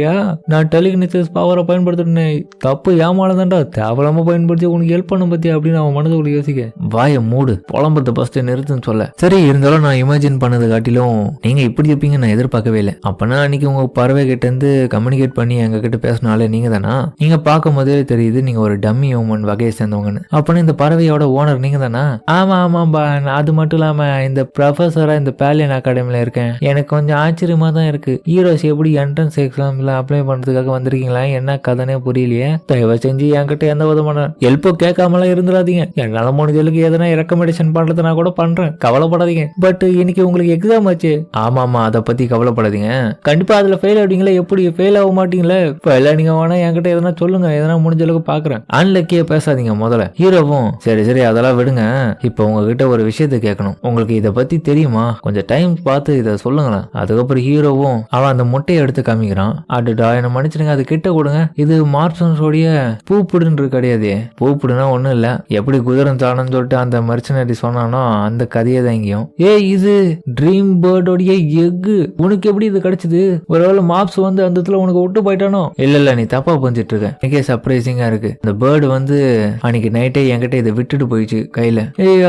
நான் டெலிகினிசிஸ் பவரை பயன்படுத்தினேன், தப்பு ஏமால தான்டா, தேவலாம பயன்படுத்தி உனக்கு ஹெல்ப் பண்ண பத்தியா அப்படின்னு அவன் மனதுக்குள்ள யோசிக்க, வாய மூடு புலம்பத்தை ஃபர்ஸ்ட் நிறுத்துன்னு சொல்ல, சரி இருந்தாலும் நான் இமேஜின் பண்ணது காட்டிலும் நீங்க இப்படி இருப்பீங்க நான் எதிர்பார்க்கவே இல்லை, அப்பனா அன்னைக்கு உங்க பறவை கிட்ட இருந்து கம்யூனிகேட் பண்ணி எங்க கிட்ட பேசினாலே நீங்க தானா, நீங்க பார்க்கும் போதே தெரியுது நீங்க ஒரு டம்மி ஹியூமன் வகையை சேர்ந்தவங்கன்னு, அப்பனா இந்த பறவையோட ஓனர் நீங்க தானா, ஆமாம்பா, அது மட்டும் இல்லாம இந்த ப்ரொஃபஸரா இந்த பேலியன் அகாடமில இருக்கேன், எனக்கு கொஞ்சம் ஆச்சரியமா தான் இருக்கு, ஹீரோஸ் எப்படி என்ட்ரன்ஸ் எக்ஸாம்ல அப்ளை பண்றதுக்காக வந்திருக்கீங்களா, என்ன கதனே புரியலையே, தயவு செஞ்சு என்கிட்ட எந்த விதமான ஹெல்ப்போ கேட்காமலாம் இருந்துடாதீங்க, என்னால முடிஞ்சதுக்கு எதனா ரெக்கமெண்டேஷன் பண்றது நான் கூட பண்றேன், கவலைப்படாதீங்க, பட் இன்னைக்கு உங்களுக்கு எக்ஸாம் ஆச்சு, ஆமாமா அதை பத்தி கவலைப்படாதீங்க, கண்டிப்பா அதுல ஃபெயில் ஆகிட்டீங்களா, எப்படி ஃபெயில் ஆக மாட்டீங்களே, ஃபெயில் நீங்க வேணா என்கிட்ட எதனா சொல்லுங்க, எதனா முடிஞ்ச அளவுக்கு பாக்குறேன், அன்லக்கியே பேசாதீங்க முதல்ல, ஹீரோவும் சரி அதெல்லாம் விடுங்க, இப்போ உங்ககிட்ட ஒரு விஷயத்த கேட்கணும், உங்களுக்கு இதை பத்தி தெரியுமா, கொஞ்சம் டைம் பார்த்து இதை சொல்லுங்களேன், அதுக்கப்புறம் ஹீரோவும் அவன் அந்த முட்டையை எடுத்து காமிக்கிறான், அடுடா என்ன மன்னிச்சிடுங்க அது கிட்ட கொடுங்க, இது மார்சன்ஸோடைய பூப்புடுன்றது கிடையாது, பூப்புடுனா ஒண்ணும் இல்ல, எப்படி குதிரை தானன்னு சொல்லிட்டு அந்த மர்ச்சனரி சொன்னானோ அந்த கதையை தான் இங்கேயும், இது ட்ரீம் பேர்டோடைய எக்கு, உனக்கு எப்படி இது கிடைச்சது, ஒருவேளை மாப்ஸ் வந்து அந்த இடத்துல உனக்கு விட்டு போயிட்டானோ, இல்ல நீ தப்பா புரிஞ்சிட்டு இருக்க, எனக்கே சர்ப்ரைசிங்கா இருக்கு, இந்த பேர்டு வந்து அன்னைக்கு நைட்டே என்கிட்ட இதை விட்டுட்டு போயிடுச்சு கையில,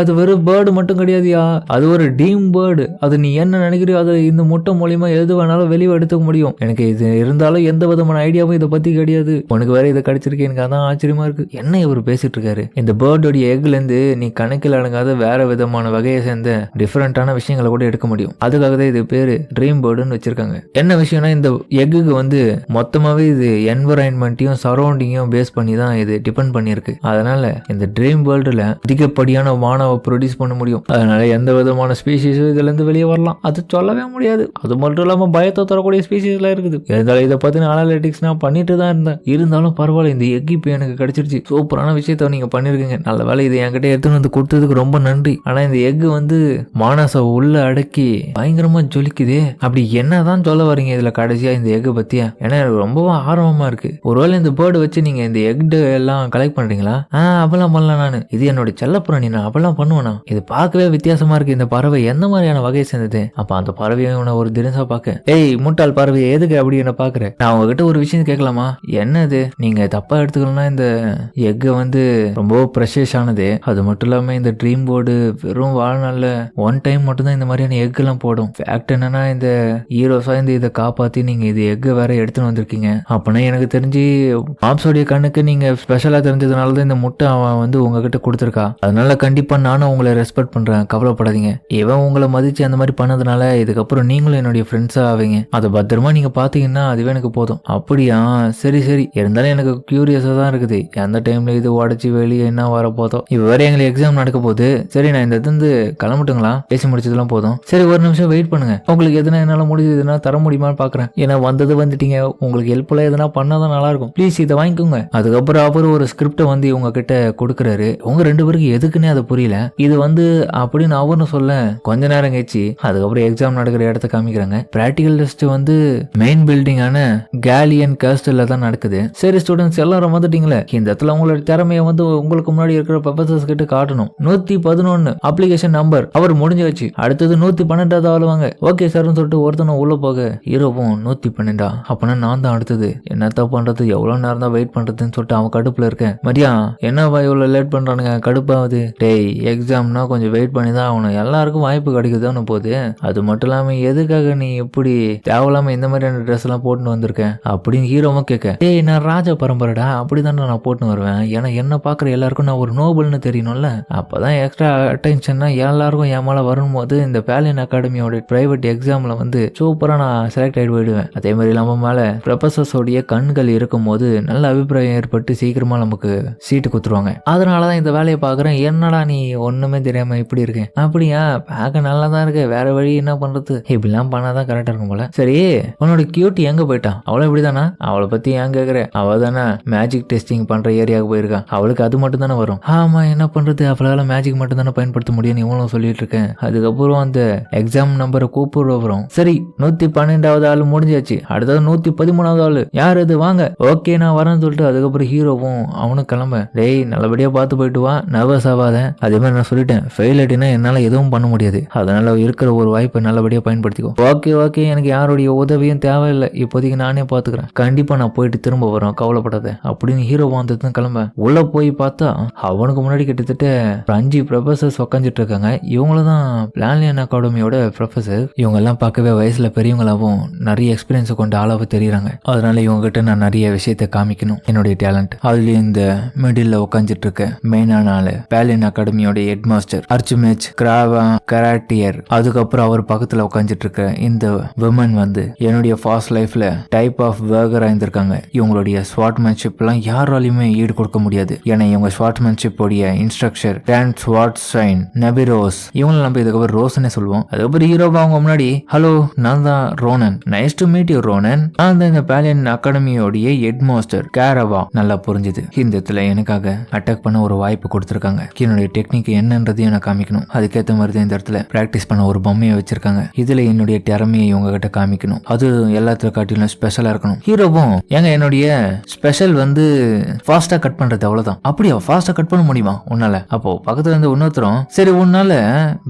அது வெறும் பேர்டு மட்டும் கிடையாதுயா, அது ஒரு டீம் பேர்டு, அது நீ என்ன நினைக்கிறியோ அது இந்த முட்டை மூலியமா எது வேணாலும் வெளியே எடுத்துக்க முடியும், எனக்கு இது இருந்தாலும் எந்த விதமான ஐடியாவும் இதை பத்தி கிடையாது, உனக்கு வேற இதை கிடைச்சிருக்கு, எனக்கு அதான் ஆச்சரியமா இருக்கு, என்ன இவர் பேசிட்டு இருக்காரு, இந்த பேர்டோடைய எக்ல இருந்து நீ கணக்கில் அடங்காத வேற விதமான வகையை சேர்ந்த டிஃபரெண்டான விஷயங்களை கூட எடுக்க முடியும், அதுக்காக தான் இது பேரு ட்ரீம் பேர்டுன்னு வச்சிருக்காங்க, என்ன விஷயம்னா இந்த எக்குக்கு வந்து மொத்தமாவே இது என்விரான்மெண்ட்டையும் சரௌண்டிங்கையும் பேஸ் பண்ணி தான் இது டிபெண்ட் பண்ணிருக்கு, அதனால இந்த ட்ரீம் வேர்ல்டுல அதிகப்படியான மானவை ப்ரொடியூஸ் பண்ண முடியும், அதனால எந்த விதமான ஸ்பீசிஸும் இதுல இருந்து வெளியே வரலாம், அது சொல்லவே முடியாது, அது மட்டும் இல்லாம பயத்தை தரக்கூடிய ஸ்பீசிஸ்லாம் இருக்குது, இருந்தாலும் இதை பத்தின அனாலிட்டிக்ஸ் நான் பண்ணிட்டு தான் இருந்தேன், இருந்தாலும் பரவாயில்ல இந்த எக் இப்போ எனக்கு கிடைச்சிருச்சு, சூப்பரான விஷயத்த நீங்க பண்ணிருக்கீங்க, நல்ல வேலை இதை என்கிட்ட எடுத்துன்னு வந்து கொடுத்ததுக்கு ரொம்ப நன்றி, ஆனா இந்த எக் வந்து மானச உள்ள அடக்கி பயங்கரமா ஜொலிக்குது, அப்படி என்னதான் சொல்ல வரீங்க இதுல கடைசியா இந்த எக் பத்தியா, ஏன்னா எனக்கு ரொம்பவும் ஆர்வமா இருக்கு, ஒருவேளை இந்த பேர்டு வச்சு நீங்க இந்த எக் எல்லாம் கலெக்ட் பண்றீங்களா, அப்பெல்லாம் பண்ணலாம், நானு இது என்னோட செல்லப்புறாணி, நான் அப்பெல்லாம் பண்ணுவேனா, இது பார்க்கவே வித்தியாசமா இருக்கு, இந்த பறவை எந்த மாதிரியான வகையை சேர்ந்தது, அப்ப அந்த பறவையை ஒரு தினசா பார்க்க, முட்டாள் பறவையை எதுக்கு அப்படி என்ன பாக்குறேன், நான் உங்ககிட்ட ஒரு விஷயம் கேட்கலாமா, என்னது நீங்க தப்பா எடுத்துக்கணும்னா இந்த எக் வந்து ரொம்ப ப்ரெஷியஸ் ஆனது, அது மட்டும் இல்லாம இந்த ட்ரீம் போர்டு வெறும் வாழ்நாள்ல ஒன் டைம் மட்டும் தான் இந்த மாதிரியான எக் எல்லாம் போடும், ஃபேக்ட் என்னன்னா இந்த ஹீரோஸா இந்த இதை காப்பாத்தி நீங்க இது எக் வேற எடுத்துன்னு வந்திருக்கீங்க, அப்பனா எனக்கு தெரிஞ்சு மாப்ஸோடைய கண்ணுக்கு நீங்க ஸ்பெஷலா தெரிஞ்சதுனால தான் இந்த முட்டை அவன் வந்து உங்ககிட்ட கொடுத்துருக்கா, அதனால கண்டிப்பா நானும் உங்களை ரெஸ்பெக்ட் பண்றேன், கவலைப்படாதீங்க, இவன் உங்களை மதிச்சு அந்த மாதிரி பண்ணதுனால இதுக்கப்புறம் நீங்களும் என்னுடைய ஃப்ரெண்ட்ஸா ஆவீங்க, அதை பத்திரமா நீங்க பாத்தீங்கன்னா அதுவே எனக்கு போதும், அப்படியா சரி இருந்தாலும் எனக்கு கியூரியஸா தான் இருக்குது, எந்த டைம்ல இது உடச்சி வெளியே என்ன வர போதும், இப்ப வேற எங்களுக்கு எக்ஸாம் நடக்க போகுது, சரி நான் இந்த இருந்து கிளம்பிட்டுங்களா, பேசி முடிச்சதெல்லாம் போதும், சரி ஒரு நிமிஷம் வெயிட் பண்ணுங்க, உங்களுக்கு எதுனா என்னால முடிஞ்சதுன்னா தர முடியுமான்னு பாக்குறேன், ஏன்னா வந்துட்டீங்க, உங்களுக்கு ஹெல்ப்ஃபுல்லா எதுனா பண்ணாதான் நல்லா இருக்கும், ப்ளீஸ் இதை வாங்கிக்கோங்க, அதுக்கப்புறம் அவர் ஒரு ஸ்கிரிப்டை வந்து இவங்க கிட்ட கொடுக்குறாரு, உங்க 2 பேருக்கு எதுக்குன்னே அதை புரியல, இது வந்து அப்படின்னு அவர்னு சொல்ல கொஞ்ச நேரம் கழிச்சு அதுக்கப்புறம் எக்ஸாம் நடக்கிற இடத்த காமிக்கிறாங்க, பிராக்டிகல் டெஸ்ட் வந்து மெயின் பில்டிங் த்ரில்லிங்கான கேலியன் கேஸ்டல்ல தான் நடக்குது. சரி ஸ்டூடெண்ட்ஸ் எல்லாரும் வந்துட்டீங்களே, இந்த இடத்துல உங்களோட திறமையை வந்து உங்களுக்கு முன்னாடி இருக்கிற ப்ரொஃபசர்ஸ் கிட்ட காட்டணும். 111 அப்ளிகேஷன் நம்பர் அவர் முடிஞ்சு வச்சு அடுத்தது 112வது ஆளுவாங்க. ஓகே சார்னு சொல்லிட்டு ஒருத்தனும் உள்ள போக ஹீரோவும் 112 அப்பனா நான் தான் அடுத்தது. என்னத்த பண்றது, எவ்வளவு நேரம் தான் வெயிட் பண்றதுன்னு சொல்லிட்டு அவன் கடுப்புல இருக்கேன். மரியா என்னவா இவ்வளவு லேட் பண்றானுங்க, கடுப்பாவது. டேய் எக்ஸாம்னா கொஞ்சம் வெயிட் பண்ணி தான் ஆகணும், எல்லாருக்கும் வாய்ப்பு கிடைக்குதான்னு போகுது. அது மட்டும் இல்லாம எதுக்காக நீ இப்படி தேவையில்லாம இந்த மாதிரியான ட்ரெஸ் எல்லாம் போட்டுன்னு வந்திருக்கேன் அப்படின்னு ஹீரோவும் கேட்க, டேய் நான் ராஜ பரம்பரைடா, அப்படிதானே நான் போட்டுன்னு வருவேன். ஏன்னா என்ன பாக்குற எல்லாருக்கும் நான் ஒரு நோபல்னு தெரியணும்ல. அப்பதான் எக்ஸ்ட்ரா அட்டென்ஷன்னா எல்லாருக்கும் என் மேல வரும்போது இந்த பேலியன் அகாடமியோட பிரைவேட் எக்ஸாம்ல வந்து சூப்பரா நான் செலக்ட் ஆயிட்டு போயிடுவேன். அதே மாதிரி இல்லாம மேல ப்ரொஃபசர்ஸோடைய கண்கள் இருக்கும் போது நல்ல அபிப்பிராயம் ஏற்பட்டு சீக்கிரமா நமக்கு சீட்டு குத்துருவாங்க. அதனாலதான் இந்த வேலையை பாக்குறேன். என்னடா நீ ஒண்ணுமே தெரியாம இப்படி இருக்கேன். அப்படியா, பார்க்க நல்லா தான் இருக்கு, வேற வழி என்ன பண்றது, இப்படிலாம் பண்ணாதான் கரெக்டா இருக்கும் போல. சரி உன்னோட கியூட்டி எங்க போயிட்டான், அவளை இப்படிதானா, அவளை பத்தி ஏன் கேக்குற, அவ தானே மேஜிக் டெஸ்டிங் பண்ற ஏரியாவுக்கு போயிருக்கா, அவளுக்கு அது மட்டும் தானே வரும். ஆமா என்ன பண்றது, அவளால மேஜிக் மட்டும் தானே பயன்படுத்த முடியும் இவனும் சொல்லிட்டு இருக்கேன். அதுக்கப்புறம் அந்த எக்ஸாம் நம்பரை கூப்பிடுற வரும். சரி 112வது ஆளு முடிஞ்சாச்சு, அடுத்தது 113வது ஆளு யார் இது, வாங்க. ஓகே நான் வரேன்னு சொல்லிட்டு அதுக்கப்புறம் ஹீரோவும் அவனும் கிளம்ப. டேய் நல்லபடியா பார்த்து போயிட்டு வா, நர்வஸ் ஆகாத. அதே மாதிரி நான் சொல்லிட்டேன், ஃபெயில் ஆயிட்டுனா என்னால எதுவும் பண்ண முடியாது, அதனால இருக்கிற ஒரு வாய்ப்பை நல்லபடியா பயன்படுத்திக்கோ. ஓகே ஓகே எனக்கு யாருடைய உதவியும் தேவையில்லை, இப்போதைக்கு நானே பாத்துக்கிறேன், கண்டிப்பா நான் போயிட்டு திரும்ப வரேன், கவலைப்படாத அப்படின்னு ஹீரோ வந்ததும் கிளம்ப. உள்ள போய் பார்த்தா அவனுக்கு முன்னாடி கிட்டத்தட்ட 5 ப்ரொஃபசர்ஸ் உட்காந்துட்டு இருக்காங்க. இவங்களும் தான் பிளானியன் அகாடமியோட ப்ரொஃபசர். இவங்க எல்லாம் பார்க்கவே வயசுல பெரியவங்களாவும் நிறைய எக்ஸ்பீரியன்ஸ் கொண்ட ஆளாவும் தெரியுறாங்க. அதனால இவங்க கிட்ட நான் நிறைய விஷயத்தை காமிக்கணும், என்னுடைய டேலண்ட். அதுலயும் இந்த மிடில் உட்காந்துட்டு இருக்க மெயினான ஆளு பிளானியன் அகாடமியோட ஹெட் மாஸ்டர் அர்ச்சுமேச் கிராவா கராட்டியர். அதுக்கப்புறம் அவர் பக்கத்துல உட்காந்துட்டு இருக்க இந்த விமன் வந்து என்னுடைய ஃபாஸ்ட் லைஃப்ல டைப் ஆஃப் வேகரா இருந்திருக்காங்க. இவங்களுடைய ஸ்வாட்மேன்ஷிப் எல்லாம் யாராலையுமே ஈடு கொடுக்க முடியாது. ஏன்னா இவங்க ஸ்வாட்மேன்ஷிப் உடைய இன்ஸ்ட்ரக்டர் டான் ஸ்வாட்ஸ்டைன் நெபிரோஸ், இவங்களை நம்ம இதுக்கப்புறம் ரோஸ்னே சொல்லுவோம். அதுக்கப்புறம் ஹீரோவா அவங்க முன்னாடி, ஹலோ நான் தான் Ronan, nice to meet you Ronan, நான் தான் இந்த பிளானியன் அகாடமியோடைய ஹெட் மாஸ்டர் கேரவா. நல்லா புரிஞ்சுது, இந்த இடத்துல எனக்காக அட்டாக் பண்ண ஒரு வாய்ப்பு கொடுத்துருக்காங்க. என்னுடைய டெக்னிக் என்னன்றதையும் நான் காமிக்கணும். அதுக்கேற்ற மாதிரி தான் இந்த இடத்துல பிராக்டிஸ் பண்ண ஒரு பொம்மையை வச்சிருக்காங்க. இதுல என்னுடைய திறமையை இவங்க கிட்ட காமிக்கணும். அது எல்லாத்துல காட்டிலும் ஸ்பெஷலா இருக்கணும். ஹீரோவும் ஏங்க என்னுடைய ஸ்பெஷல் வந்து ஃபாஸ்டா கட் பண்றது, அவ்வளவுதான். அப்படியா, ஃபாஸ்டா கட் பண்ண முடியுமா உன்னால? அப்போ பக்கத்துல இருந்து இன்னொருத்தரும், சரி உன்னால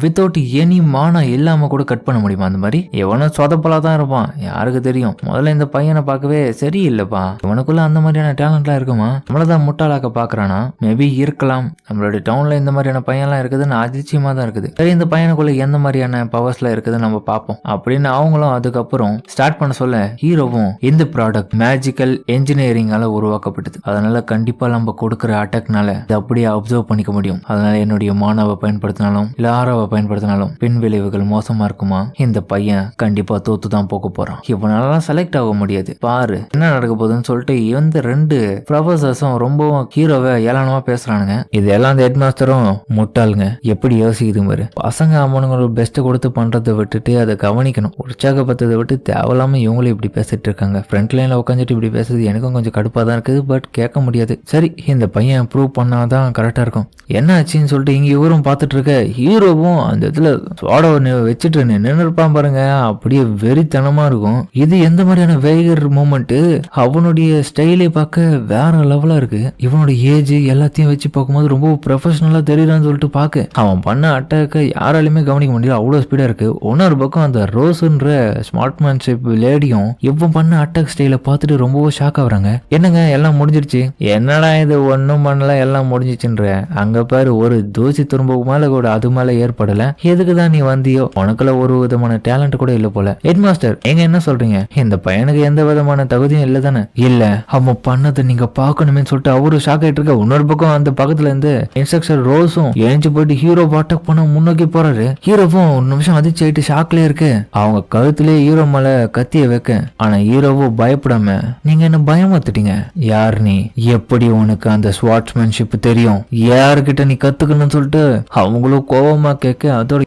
வித்தவுட் எனி மானா இல்லாம கூட கட் பண்ண முடியுமா? அந்த மாதிரி எவனும் சொதப்பலா தான் இருப்பான், யாருக்கு தெரியும். முதல்ல இந்த பையனை பார்க்கவே சரியில்லைப்பா, இவனுக்குள்ள அந்த மாதிரியான டேலண்ட்லாம் இருக்குமா, நம்மளதான் முட்டாளாக்க பாக்குறானா? மேபி இருக்கலாம். நம்மளோட டவுன்ல இந்த மாதிரியான பையன்லாம் இருக்குதுன்னு அதிர்ச்சியமா தான் இருக்குது. சரி இந்த பையனுக்குள்ள எந்த மாதிரியான பவர்ஸ்ல இருக்குதுன்னு நம்ம பார்ப்போம் அப்படின்னு அவங்களும் அதுக்கப்புறம் ஸ்டார்ட் பண்ண சொல்ல, ஹீரோவும் இந்த ப்ராடக்ட் மேஜிக்கல் என்ஜினியரிங்கால உருவாக்கப்பட்டது, அதனால கண்டிப்பா நம்ம கொடுக்குற அட்டாக்னால இதை அப்படியே அப்சர்வ் பண்ணிக்க முடியும். அதனால என்னுடைய மானாவை பயன்படுத்தினாலும் இல்ல ஆராவை பயன்படுத்தினாலும் பின் விளைவுகள் மோசமா இருக்குமா? இந்த பையன் கண்டிப்பா தோத்து தான் போக போறான், இவனால செலக்ட் ஆக முடியாது, பாரு என்ன நடக்க போகுதுன்னு சொல்லிட்டு இந்த 2 ப்ரொஃபசர்ஸும் ரொம்பவும் ஹீரோவை ஏளனமா பேசுறானுங்க. இதெல்லாம் அந்த ஹெட் மாஸ்டரும் முட்டாளுங்க, எப்படி யோசிக்குது பாரு. பசங்க அவனுங்களோட பெஸ்ட் கொடுத்து பண்றதை விட்டுட்டு அதை கவனிக்கணும். உற்சாகப்பட்டதை விட்டு தேவையில்லாம இவங்களும் இப்படி பேசிட்டு இருக்காங்க. ஃப்ரண்ட் லைன்ல உட்காந்துட்டு இப்படி பேசுறது எனக்கும் கொஞ்சம் கடுப்பா தான் இருக்குது, பட் கேட்க முடியாது. சரி இந்த பையன் ப்ரூவ் பண்ணாதான் கரெக்டா இருக்கும். என்ன ஆச்சுன்னு சொல்லிட்டு இங்க இவரும் பார்த்துட்டு இருக்க. ஹீரோவும் அந்த இடத்துல சோடாவை வச்சுட்டு நின்று இருப்பான் பாருங்க, அப்படியே வெறித்தனமா இருக்கும். இது எந்த மாதிரியான வேகர் மூமெண்ட், அவனுடைய ஸ்டைலே பார்க்க வேற லெவலா இருக்கு. இவனோட ஏஜ் எல்லாத்தையும் வச்சு பார்க்கும்போது ரொம்ப ப்ரொஃபஷனலா தெரியறான்னு சொல்லிட்டு பார்க்க அவன் பண்ண அட்டாக்க யாராலுமே கவனிக்க முடியல, அவ்வளவு ஸ்பீடா இருக்கு. இன்னொரு பக்கம் அந்த ரோஸ்ன்ற ஸ்மார்ட்மேன்ஷிப் லேடியும் இவன் பண்ண அட்டாக் ஸ்டைல பார்த்துட்டு ரொம்பவும் ஷாக் ஆகுறாங்க. என்னங்க எல்லாம் முடிஞ்சிருச்சு, என்னடா இது ஒன்னும் பண்ணல எல்லாம் முடிஞ்சிச்சுன்ற, அங்க பாரு ஒரு தூசி துரும்பு மேல கூட அது மேல ஏற்படல, எதுக்குதான் நீ வந்தியோ, உனக்குள்ள ஒரு விதமான டேலண்ட் கூட இல்ல போல. ஹெட் மாஸ்டர் எங்க என்ன சொல்றீங்க, இந்த பையனுக்கு எந்த விதமான தகுதியும் இல்ல தானே? இல்ல அவன் பண்ணதை நீங்க பாக்கணுமே சொல்லிட்டு அவரு ஷாக் ஆயிட்டு இருக்க. இன்னொரு பக்கம் அந்த பக்கத்துல இருந்து இன்ஸ்ட்ரக்டர் ரோஸும் எழுந்து போயிட்டு ஹீரோ அட்டாக் பண்ண முன்னோக்கி போறாரு. ஹீரோவும் ஒரு நிமிஷம் அதிர்ச்சி ஆயிட்டு ஷாக்லயே இருக்கு. அவங்க கழுத்திலே ஹீரோ மேல கத்திய வைக்க, ஆனா ஹீரோவோ பயப்படாம, நீங்க என்ன பயமாத்துட்டீங்க, யார் நீ, எப்படி உனக்கு அந்த ஸ்வாட்ஸ்மேன்ஷிப் தெரியும், யாருக்கிட்ட நீ கத்துக்கணும்னு சொல்லிட்டு அவங்களும் கோபமா கேட்க, அதோட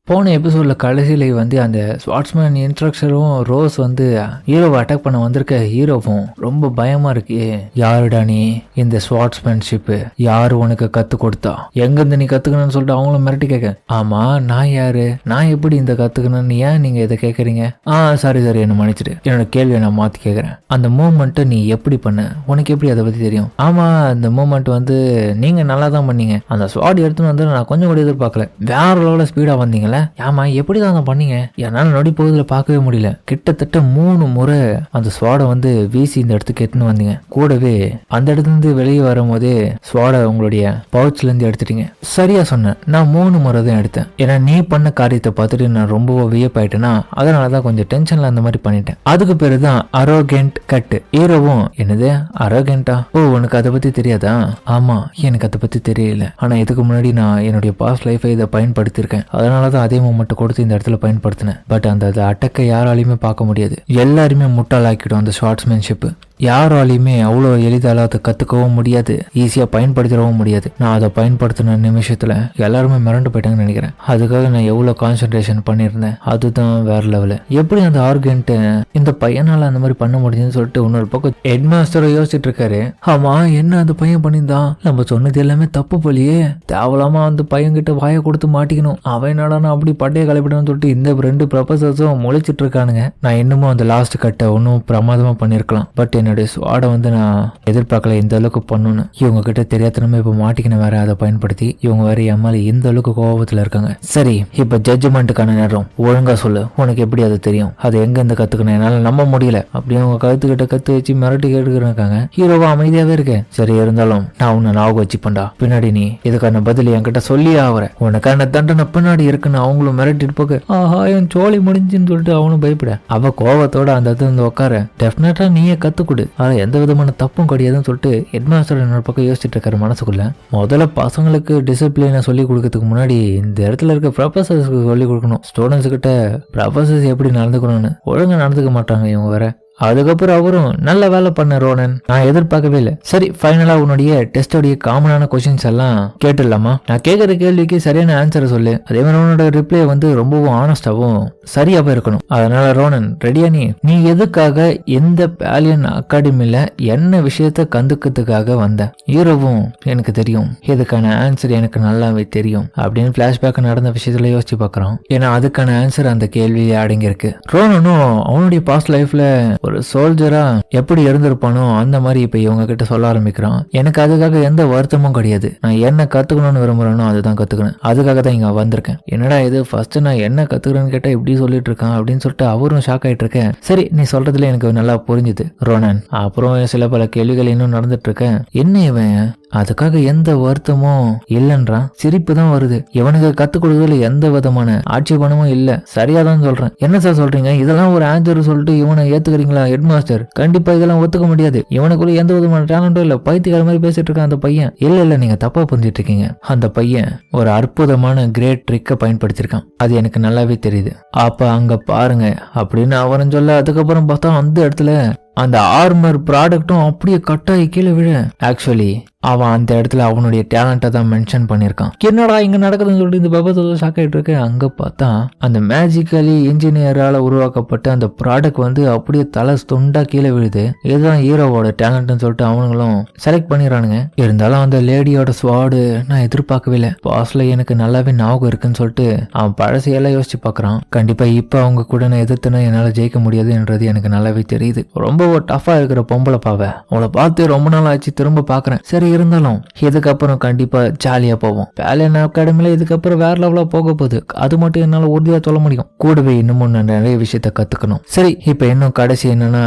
போன எபிசோட்ல கடைசியில வந்து அந்த ஸ்வாட்ஸ்மேன் இன்ஸ்ட்ரக்டரும் ரோஸ் வந்து ஹீரோவை அட்டாக் பண்ண வந்திருக்க ஹீரோவும் ரொம்ப பயமா இருக்கு. யாருடா நீ? இந்த ஸ்வாட்ஸ்மேன்ஷிப் யாரு உனக்கு கத்து கொடுத்தா? எங்கிருந்து நீ கத்துக்கணும்னு சொல்லிட்டு அவங்களும் மிரட்டி கேட்க, ஆமா நான் யாரு, நான் எப்படி இந்த கத்துக்கணும்னு ஏன் நீங்க இதை கேட்கறீங்க? சரி என்ன மன்னிச்சிடு, என்னோட கேள்வியை நான் மாத்தி கேட்கறேன். அந்த மூவ்மெண்ட்டை நீ எப்படி பண்ண? உனக்கு எப்படி அதை பத்தி தெரியும்? ஆமா அந்த மூவ்மெண்ட் வந்து நீங்க நல்லா தான் பண்ணீங்க. அந்த ஸ்வாட் எடுத்துன்னு வந்து நான் கொஞ்சம் கூட எதிர்பார்க்கல. வேற லெவலில் ஸ்பீடா வந்தீங்களே. ஆமா எப்படிதான் அதை பண்ணீங்க? என்னால நொடி போகுதுல பார்க்கவே முடியல. கிட்டத்தட்ட 3 முறை அந்த ஸ்வாடை வந்து வீசி இந்த இடத்துக்கு எட்டுன்னு வந்தீங்க. கூடவே அந்த இடத்துல இருந்து வெளியே வரும் போதே ஸ்வாடை உங்களுடைய பவுச்ல இருந்து எடுத்துட்டீங்க. சரியா சொன்னேன், நான் 3 முறை தான் எடுத்தேன். ஏன்னா நீ பண்ண காரியத்தை பார்த்துட்டு நான் ரொம்ப வியப்பாயிட்டேன்னா அதனாலதான் கொஞ்சம் டென்ஷன்ல அந்த மாதிரி பண்ணிட்டேன். அதுக்கு பேருதான் அரோகென்ட் கட்டு. ஹீரோவும் என்னது அரோகென்ட்டா? உனக்கு அதை பத்தி தெரியாதா? ஆமா எனக்கு அதை பத்தி தெரியல. ஆனா இதுக்கு முன்னாடி நான் என்னுடைய பாஸ்ட் லைஃபை இதை பயன்படுத்தியிருக்கேன். அதனாலதான் அதே மூமெண்ட் கொடுத்து இந்த இடத்துல பயன்படுத்தினேன். பட் அந்த அட்டக்கை யாராலையுமே பார்க்க முடியாது. எல்லாருமே முட்டாளாக்கிடும் அந்த ஷார்ட்ஸ்மேன்ஷிப். யாராலையுமே அவ்வளோ எளிதால அதை கத்துக்கவும் முடியாது, ஈஸியா பயன்படுத்திடவும் முடியாது. நான் அதை பயன்படுத்தின நிமிஷத்துல எல்லாருமே மிரண்டு போயிட்டாங்கன்னு நினைக்கிறேன். அதுக்காக நான் எவ்வளவு கான்சென்ட்ரேஷன் பண்ணியிருந்தேன், அதுதான் வேற லெவலு. எப்படி அந்த ஆர்கென்ட் இந்த பையனால அந்த மாதிரி பண்ண முடியுதுன்னு சொல்லிட்டு இன்னொரு பக்கம் ஹெட் மாஸ்டரை யோசிச்சுட்டு இருக்காரு. ஆமா என்ன அந்த பையன் பண்ணியிருந்தான்? நம்ம சொன்னது எல்லாமே தப்பு போலியே. தேவலாமா அந்த பையன் கிட்ட வாயை கொடுத்து மாட்டிக்கணும். அவன் என்னடா அப்படி பட்டையை கலைப்பிடணும்னு சொல்லிட்டு இந்த 2 ப்ரொஃபசர்ஸும் முளைச்சிட்டு இருக்கானுங்க. நான் இன்னமும் அந்த லாஸ்ட் கட்டை ஒன்னும் பிரமாதமா பண்ணிருக்கலாம். பட் என்னுடைய ஸ்வாடை வந்து நான் எதிர்பார்க்கல இந்த அளவுக்கு பண்ணணும்னு. இவங்க கிட்ட தெரியாதனமே இப்ப மாட்டிக்கின வேற அதை பயன்படுத்தி இவங்க வேற எம்மால இந்த அளவுக்கு கோபத்துல இருக்காங்க. சரி இப்ப ஜட்ஜ்மெண்ட்டுக்கான நேரம். ஒழுங்கா சொல்லு, உனக்கு எப்படி அது தெரியும்? அது எங்க இருந்து கத்துக்கணும்? என்னால நம்ப முடியல. அப்படி அவங்க கழுத்துக்கிட்ட கத்து வச்சு மிரட்டி கேட்டுக்கிறாங்க. ஹீரோவா அமைதியாவே இருக்கேன். சரி இருந்தாலும் நான் உன்னை ஞாபகம் வச்சுப்பேன்டா. பின்னாடி நீ இதுக்கான பதில் என்கிட்ட சொல்லியே ஆவற. உனக்கான தண்டனை பின்னாடி இருக்குன்னு அவங்களும் மிரட்டிட்டு போக, என் சோழி முடிஞ்சுன்னு சொல்லிட்டு அவனும் பயப்பட. அவ கோபத்தோட அந்த இடத்துல இருந்து உட்கார, டெஃபினட்டா நீயே கத்துக்கொடு, ஆனா எந்த விதமான தப்பும் கிடையாதுன்னு சொல்லிட்டு ஹெட்மாஸ்டர் என்னோட பக்கம் யோசிச்சுட்டு இருக்காரு மனசுக்குள்ள. முதல்ல பசங்களுக்கு டிசிப்ளினை சொல்லி கொடுக்கறதுக்கு முன்னாடி இந்த இடத்துல இருக்க ப்ரொஃபசர்ஸ்க்கு சொல்லி கொடுக்கணும். ஸ்டூடெண்ட்ஸ் கிட்ட ப்ரொஃபசர்ஸ் எப்படி நடந்துக்கணும்னு. ஒழுங்கா நடந்துக்க மாட்டாங்க இவங்க வேற. அதுக்கப்புறம் அவரும் நல்ல வேலை பண்ண ரோனன், நான் எதிர்பார்க்கவே இல்லை. சரி ஃபைனலா உன்னுடைய டெஸ்டோடைய காமனான கொஸ்டின்ஸ் எல்லாம் கேட்டுடலாமா? நான் கேட்கற கேள்விக்கு சரியான ஆன்சரை சொல்லு. அதே மாதிரி உன்னோட ரிப்ளை வந்து ரொம்பவும் ஆனஸ்டாவும் சரியாவே இருக்கணும். அதனால ரோனன் ரெடியா? நீ எதுக்காக எந்த பேலியன் அகாடமில என்ன விஷயத்த கந்துக்கிறதுக்காக வந்த? ஹீரோவும் எனக்கு தெரியும், இதுக்கான ஆன்சர் எனக்கு நல்லாவே தெரியும் அப்படின்னு பிளாஷ்பேக் நடந்த விஷயத்துல யோசிச்சு பாக்குறான். ஏன்னா அதுக்கான ஆன்சர் அந்த கேள்வியில அடங்கியிருக்கு. ரோனனும் அவனுடைய பாஸ்ட் லைஃப்ல ஒரு சோல்ஜரா எப்படி இருந்திருப்பானோ அந்த மாதிரி இப்ப இவங்க கிட்ட சொல்ல ஆரம்பிக்கிறான். எனக்கு அதுக்காக எந்த வருத்தமும் கிடையாது. நான் என்ன கத்துக்கணும்னு விரும்புறேனோ அதுதான் கத்துக்கணும். அதுக்காக தான் இங்க வந்திருக்கேன். என்னடா இது ஃபர்ஸ்ட் நான் என்ன கத்துக்கிறேன்னு கேட்டா இப்படி சொல்லிட்டு இருக்கான் அப்படின்னு சொல்லிட்டு அவரும் ஷாக் ஆயிட்டு இருக்கேன். சரி நீ சொல்றதுல எனக்கு நல்லா புரிஞ்சுது ரோனன். அப்புறம் சில பல கேள்விகள் இன்னும் நடந்துட்டு இருக்கேன். என்ன இவன் அதுக்காக எந்த வருத்தமும் இல்லைன்றான். சிரிப்பு தான் வருது. இவனுக்கு கத்துக் கொடுக்கறதுல எந்த விதமான ஆட்சேபனமும் இல்ல. சரியாதான் சொல்றேன். என்ன சார் சொல்றீங்க? இதெல்லாம் ஒரு ஆன்சர் சொல்லிட்டு இவனை ஏத்துக்கிறீங்களா ஹெட் மாஸ்டர்? கண்டிப்பா இதெல்லாம் ஒத்துக்க முடியாது. இவனுக்குள்ள எந்த விதமான டேலண்டும் இல்ல. பைத்தியக்கார மாதிரி பேசிட்டு இருக்கான் அந்த பையன். இல்ல நீங்க தப்பா புரிஞ்சிட்டு இருக்கீங்க. அந்த பையன் ஒரு அற்புதமான கிரேட் ட்ரிக்கை பயன்படுத்திருக்கான். அது எனக்கு நல்லாவே தெரியுது. அப்ப அங்க பாருங்க அப்படின்னு அவன் சொல்ல, அதுக்கப்புறம் பார்த்தா அந்த இடத்துல அந்த ஆர்மர் ப்ராடக்டும் அப்படியே கட்டாயி கீழே விழ. ஆக்சுவலி அவன் அந்த இடத்துல அவனுடைய டேலண்ட்டை தான் மென்ஷன் பண்ணியிருக்கான். என்னடா இங்க நடக்குதுன்னு சொல்லிட்டு இந்த பபத்தோட ஷாக் ஆயிட்டு இருக்கு. அங்க பார்த்தா அந்த மேஜிக்கலி இன்ஜினியரால உருவாக்கப்பட்ட அந்த ப்ராடக்ட் வந்து அப்படியே தலை துண்டா கீழே விழுது. இதுதான் ஹீரோவோட டேலண்ட்னு சொல்லிட்டு அவனுங்களும் செலக்ட் பண்ணிடுறானுங்க. இருந்தாலும் அந்த லேடியோட ஸ்வாடு நான் எதிர்பார்க்கவே இல்லை. பாஸ்ல எனக்கு நல்லாவே ஞாபகம் இருக்குன்னு சொல்லிட்டு அவன் பழசையெல்லாம் யோசிச்சு பாக்குறான். கண்டிப்பா இப்ப அவங்க கூட நான் எதிர்த்துனா என்னால ஜெயிக்க முடியாதுன்றது எனக்கு நல்லாவே தெரியுது. ரொம்ப டஃபா இருக்கிற பொம்பளை பாவ அவளை பார்த்து ரொம்ப நாள் ஆச்சு திரும்ப பாக்குறேன். சரி இருந்தாலும் இதுக்கப்புறம் கண்டிப்பா ஜாலியா போவோம். பேலியன் அகாடமில இதுக்கப்புறம் வேற லெவலா போக போகுது. அது மட்டும் என்னால உறுதியா சொல்ல முடியும். கூடவே இன்னமும் நான் நிறைய விஷயத்த கத்துக்கணும். சரி இப்ப இன்னும் கடைசி என்னன்னா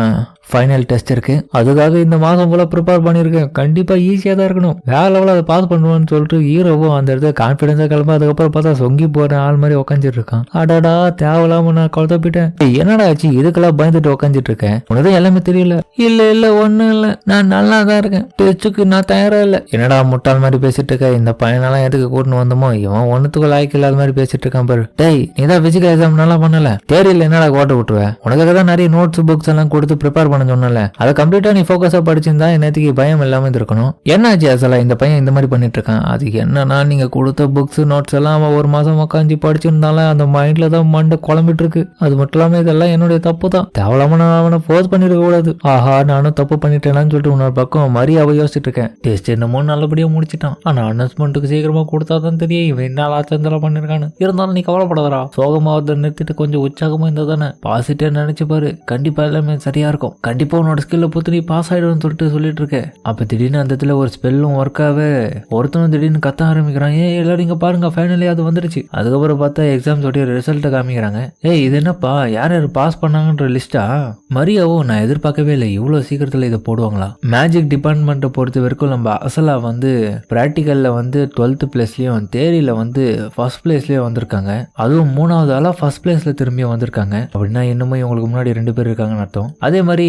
ஃபைனல் டெஸ்ட் இருக்கு. அதுக்காக இந்த மாதம் போல ப்ரிப்பேர் பண்ணியிருக்கேன். கண்டிப்பா ஈஸியா தான் இருக்கணும். வேற லெவலில் அதை பாஸ் பண்ணுவான்னு சொல்லிட்டு ஹீரோவும் அந்த இடத்துல கான்பிடன்ஸா கிளம்ப. அதுக்கப்புறம் பார்த்தா சொங்கி போற ஆள் மாதிரி உட்காந்துட்டு இருக்கான். அடாடா தேவையில்லாம நான் குழப்பிட்டேன். என்னடா ஆச்சு? இதுக்கெல்லாம் பயந்துட்டு உட்காந்துட்டு இருக்கேன். உனதான் எல்லாமே தெரியல. இல்ல ஒண்ணும் இல்ல, நான் நல்லா தான் இருக்கேன். டெஸ்ட்டுக்கு நான் தயாரா இல்ல. என்னடா முட்டாள் மாதிரி பேசிட்டு இருக்க? இந்த பையனெல்லாம் எதுக்கு கூட்டின்னு வந்தோமோ? இவன் ஒன்னுத்துக்கு லாய்க்கு இல்லாத மாதிரி பேசிட்டு இருக்கான் பாரு. டேய் நீதான் பிசிக்கல் எக்ஸாம் நல்லா பண்ணல, தேரியில் என்னடா கோட்டை விட்டுருவேன். உனக்காக தான் நிறைய நோட்ஸ் புக்ஸ் எல்லாம் கொடுத்து ப்ரிப்பேர் பண்ண சொன்னல, அதை கம்ப்ளீட்டா நீ ஃபோக்கஸா படிச்சிருந்தா என்னத்துக்கு பயம் இல்லாம இருக்கணும். என்னாச்சு அசலா இந்த பையன் இந்த மாதிரி பண்ணிட்டு இருக்கான்? அது என்னன்னா நீங்க கொடுத்த புக்ஸ் நோட்ஸ் எல்லாம் அவன் ஒரு மாசம் உட்காந்து படிச்சிருந்தாலும் அந்த மைண்ட்ல தான் மண்டை குழம்பிட்டு இருக்கு. அது மட்டும் இல்லாம இதெல்லாம் என்னுடைய தப்பு தான். தேவலாம நான் அவனை ஃபோர்ஸ் பண்ணிருக்க கூடாது. ஆஹா நானும் தப்பு பண்ணிட்டேனான்னு சொல்லிட்டு இன்னொரு பக்கம் மரியாதை யோசிச்சுட்டு இருக்கேன். டெஸ்ட் என்னமோ நல்லபடியா முடிச்சிட்டான். ஆனா அனௌன்ஸ்மெண்ட்டுக்கு சீக்கிரமா கொடுத்தாதான் தெரியும் இவன் என்ன ஆச்சந்தரம் பண்ணிருக்கான்னு. இருந்தாலும் நீ கவலைப்படாதரா, சோகமாவதை நிறுத்திட்டு கொஞ்சம் உற்சாகமா இருந்தா தானே பாசிட்டிவா நினைச்சு பாரு, கண்டிப்பா எல்லாமே சரியா இருக்கும். கண்டிப்பா உன்னோட ஸ்கில்ல பொறுத்து நீ பாஸ் ஆயிடும்னு சொல்லிட்டு இருக்க. அப்ப திடீர்னு அந்த இடத்துல ஒரு ஸ்பெல்லும் ஒர்க் ஆகவே ஒருத்தனும் திடீர்னு கத்த ஆரம்பிக்கிறான். எல்லாரும் இங்க பாருங்க ஃபைனலி அது வந்துருச்சு. அதுக்கப்புறம் பார்த்தா எக்ஸாம்ஸோடைய ரிசல்ட்டை காமிக்கிறாங்க. இது என்னப்பா யார் யார் பாஸ் பண்ணாங்கன்ற லிஸ்டா? மரியாவோ நான் எதிர்பார்க்கவே இல்லை இவ்வளவு சீக்கிரத்துல இதை போடுவாங்களா. மேஜிக் டிபார்ட்மெண்ட்டை பொறுத்த வரைக்கும் நம்ம அசலா வந்து பிராக்டிக்கல்ல வந்து 12th பிளேஸ்லயும் தேரியில வந்து ஃபர்ஸ்ட் பிளேஸ்லயே வந்திருக்காங்க. அதுவும் 3வது ஆளா ஃபர்ஸ்ட் பிளேஸ்ல திரும்பி வந்திருக்காங்க. அப்படின்னா இன்னுமே இவங்களுக்கு முன்னாடி 2 பேர் இருக்காங்கன்னு அர்த்தம். அதே மாதிரி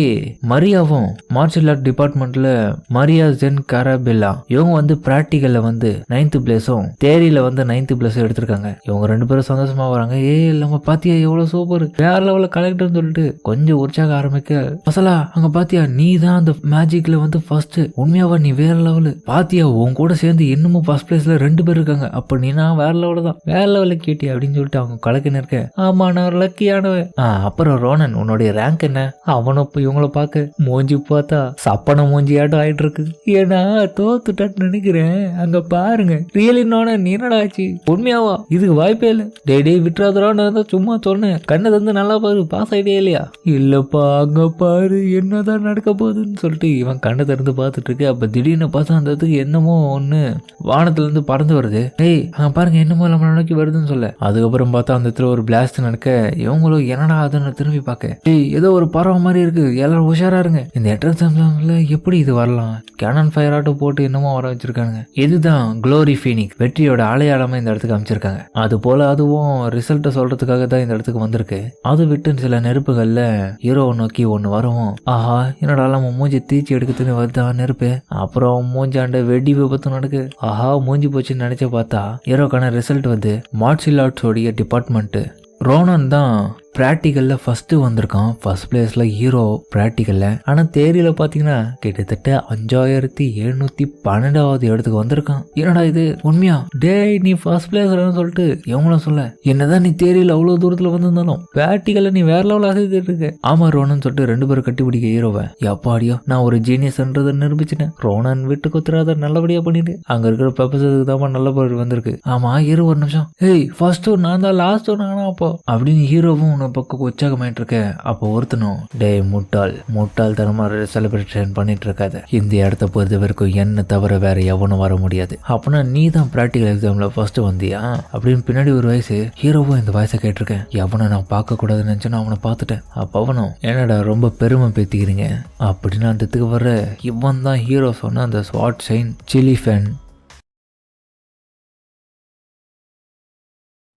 மரியாவும் மார்ஷல் ஆர்ட் டிபார்ட்மெண்ட்ல மரியா ஜென் காராபெல்லா இவங்க வந்து பிராக்டிக்கல்ல வந்து 9th பிளேஸும் தேரியில வந்து 9th பிளேஸும் எடுத்திருக்காங்க. இவங்க 2 பேரும் சந்தோஷமா வராங்க. இல்லாம பாத்தியா எவ்வளவு சூப்பர், வேற லெவல்ல கலெக்டர்னு சொல்லிட்டு கொஞ்சம் உற்சாக ஆரம்பிக்க, அசலா அங்க பாத்தியா நீ தான் அந்த மேஜிக்ல வந்து ஃபர்ஸ்ட், உண்மையாவா நீ வேற லெவலு, பாத்தியா உன் கூட சேர்ந்து இன்னமும் ஃபர்ஸ்ட் பிளேஸ்ல 2 பேர் இருக்காங்க. அப்ப நீ நான் வேற லெவலு தான், வேற லெவல்ல கேட்டி அப்படின்னு சொல்லிட்டு அவங்க கலக்கின்னு இருக்க. ஆமா நான் ஒரு லக்கியானவன். அப்புறம் ரோனன் உன்னுடைய ரேங்க் என்ன? அவனும் இப்ப இவங்கள பாக்க மூஞ்சி பார்த்தா சப்பன மூஞ்சியாட்டம் ஆயிட்டு இருக்கு. ஏன்னா தோத்துட்டான்னு நினைக்கிறேன். அங்க பாருங்க ரியலி நோனன் என்னடா ஆச்சு, உண்மையாவா? இதுக்கு வாய்ப்பே இல்லை. டே விட்டுறாதரான்னு தான் சும்மா சொன்னேன். கண்ணை தந்து நல்லா பாரு, பாஸ் ஆயிட்டே இல்லையா? இல்லப்பா அங்க பாரு என்னதான் நடக்க போகுதுன்னு சொல்லிட்டு இவன் கண்ணை திறந்து பார்த்துட்டு இருக்கு. அப்ப திடீர்னு பார்த்தா அந்த இடத்துக்கு என்னமோ ஒண்ணு வானத்துல இருந்து பறந்து வருது. அங்க பாருங்க என்னமோ நம்ம நோக்கி வருதுன்னு சொல்ல, அதுக்கப்புறம் பார்த்தா அந்த இடத்துல ஒரு பிளாஸ்ட் நடக்க இவங்களும் என்னடா அதுன்னு திரும்பி பார்க்க, ஏதோ ஒரு பறவை மாதிரி இருக்கு, எல்லாரும் உஷாரா இருங்க, இந்த என்ட்ரன்ஸ் எக்ஸாம்ல எப்படி இது வரலாம், கேனன் ஃபயர் ஆட்டம் போட்டு என்னமோ வர வச்சிருக்காங்க. இதுதான் க்ளோரி ஃபீனிக் வெற்றியோட அடையாளமா இந்த இடத்துக்கு அமைச்சிருக்காங்க. அது போல அதுவும் ரிசல்ட்டை சொல்றதுக்காக தான் இந்த இடத்துக்கு வந்திருக்கு. அது விட்டு சில நெருப்புகள்ல ஹீரோவை நோக்கி ஒண்ணு வரவும், ஆஹா என்னடா நம்ம மூஞ்சி தீச்சி எடுக்குதுன்னு வருதா நெருப்பு. அப்புறம் மூஞ்சாண்ட வெடி விபத்து நடக்கு. ஆஹா மூஞ்சி போச்சுன்னு நினைச்ச பார்த்தா ஹீரோக்கான ரிசல்ட் வந்து மார்ஷல் ஆர்ட்ஸோடைய டிபார்ட்மெண்ட். ரோனன் தான் பிராக்டிக்கல்ல ஃபர்ஸ்ட் வந்திருக்கான், ஃபர்ஸ்ட் பிளேஸ்ல ஹீரோ பிராக்டிக்கல்ல. ஆனா தேரியில பாத்தீங்கன்னா கிட்டத்தட்ட 5712வது இடத்துக்கு வந்திருக்கான். என்னடா இது உண்மையா? டேய் நீ ஃபர்ஸ்ட் பிளேஸ் சொல்லிட்டு எவங்களும் சொல்ல, என்னதான் நீ தேரியில அவ்வளவு தூரத்துல வந்திருந்தாலும் பிராக்டிக்கல்ல நீ வேற லெவல் அசைத்துட்டு இருக்க. ஆமா ரோனன் சொல்லிட்டு 2 பேரும் கட்டிப்பிடிக்க ஹீரோவை. எப்பாடியோ நான் ஒரு ஜீனியஸ்ன்றதை நிரூபிச்சிட்டேன். ரோனன் விட்டு குத்துறாத நல்லபடியா பண்ணிட்டு அங்க இருக்கிற ப்ரொஃபஸருக்கு தான் நல்ல பொருள் வந்திருக்கு. ஆமா ஹீரோ ஒரு நிமிஷம், ஃபர்ஸ்ட் நான் தான் லாஸ்ட் நானா அப்போ அப்படின்னு ஹீரோவும் பக்கம் உற்சாகமாயிட்டு இருக்க. அப்போ ஒருத்தனும், டே முட்டாள் தனமா செலிப்ரேஷன் பண்ணிட்டு இருக்காத, இந்த இடத்த பொறுத்த வரைக்கும் என்ன தவிர வேற எவனும் வர முடியாது. அப்படின்னா நீ தான் பிராக்டிகல் எக்ஸாம்ல ஃபர்ஸ்ட் வந்தியா அப்படின்னு பின்னாடி ஒரு வயசு ஹீரோவும் இந்த வயசை கேட்டிருக்கேன். எவனை நான் பார்க்க கூடாதுன்னு நினைச்சேன்னு அவனை பார்த்துட்டேன். அப்ப அவனும், என்னடா ரொம்ப பெருமை பேத்திக்கிறீங்க அப்படின்னு அந்த இடத்துக்கு வர்ற இவன் தான் ஹீரோ சொன்ன அந்த ஸ்வாட் சைன் சில்லி ஃபேன்.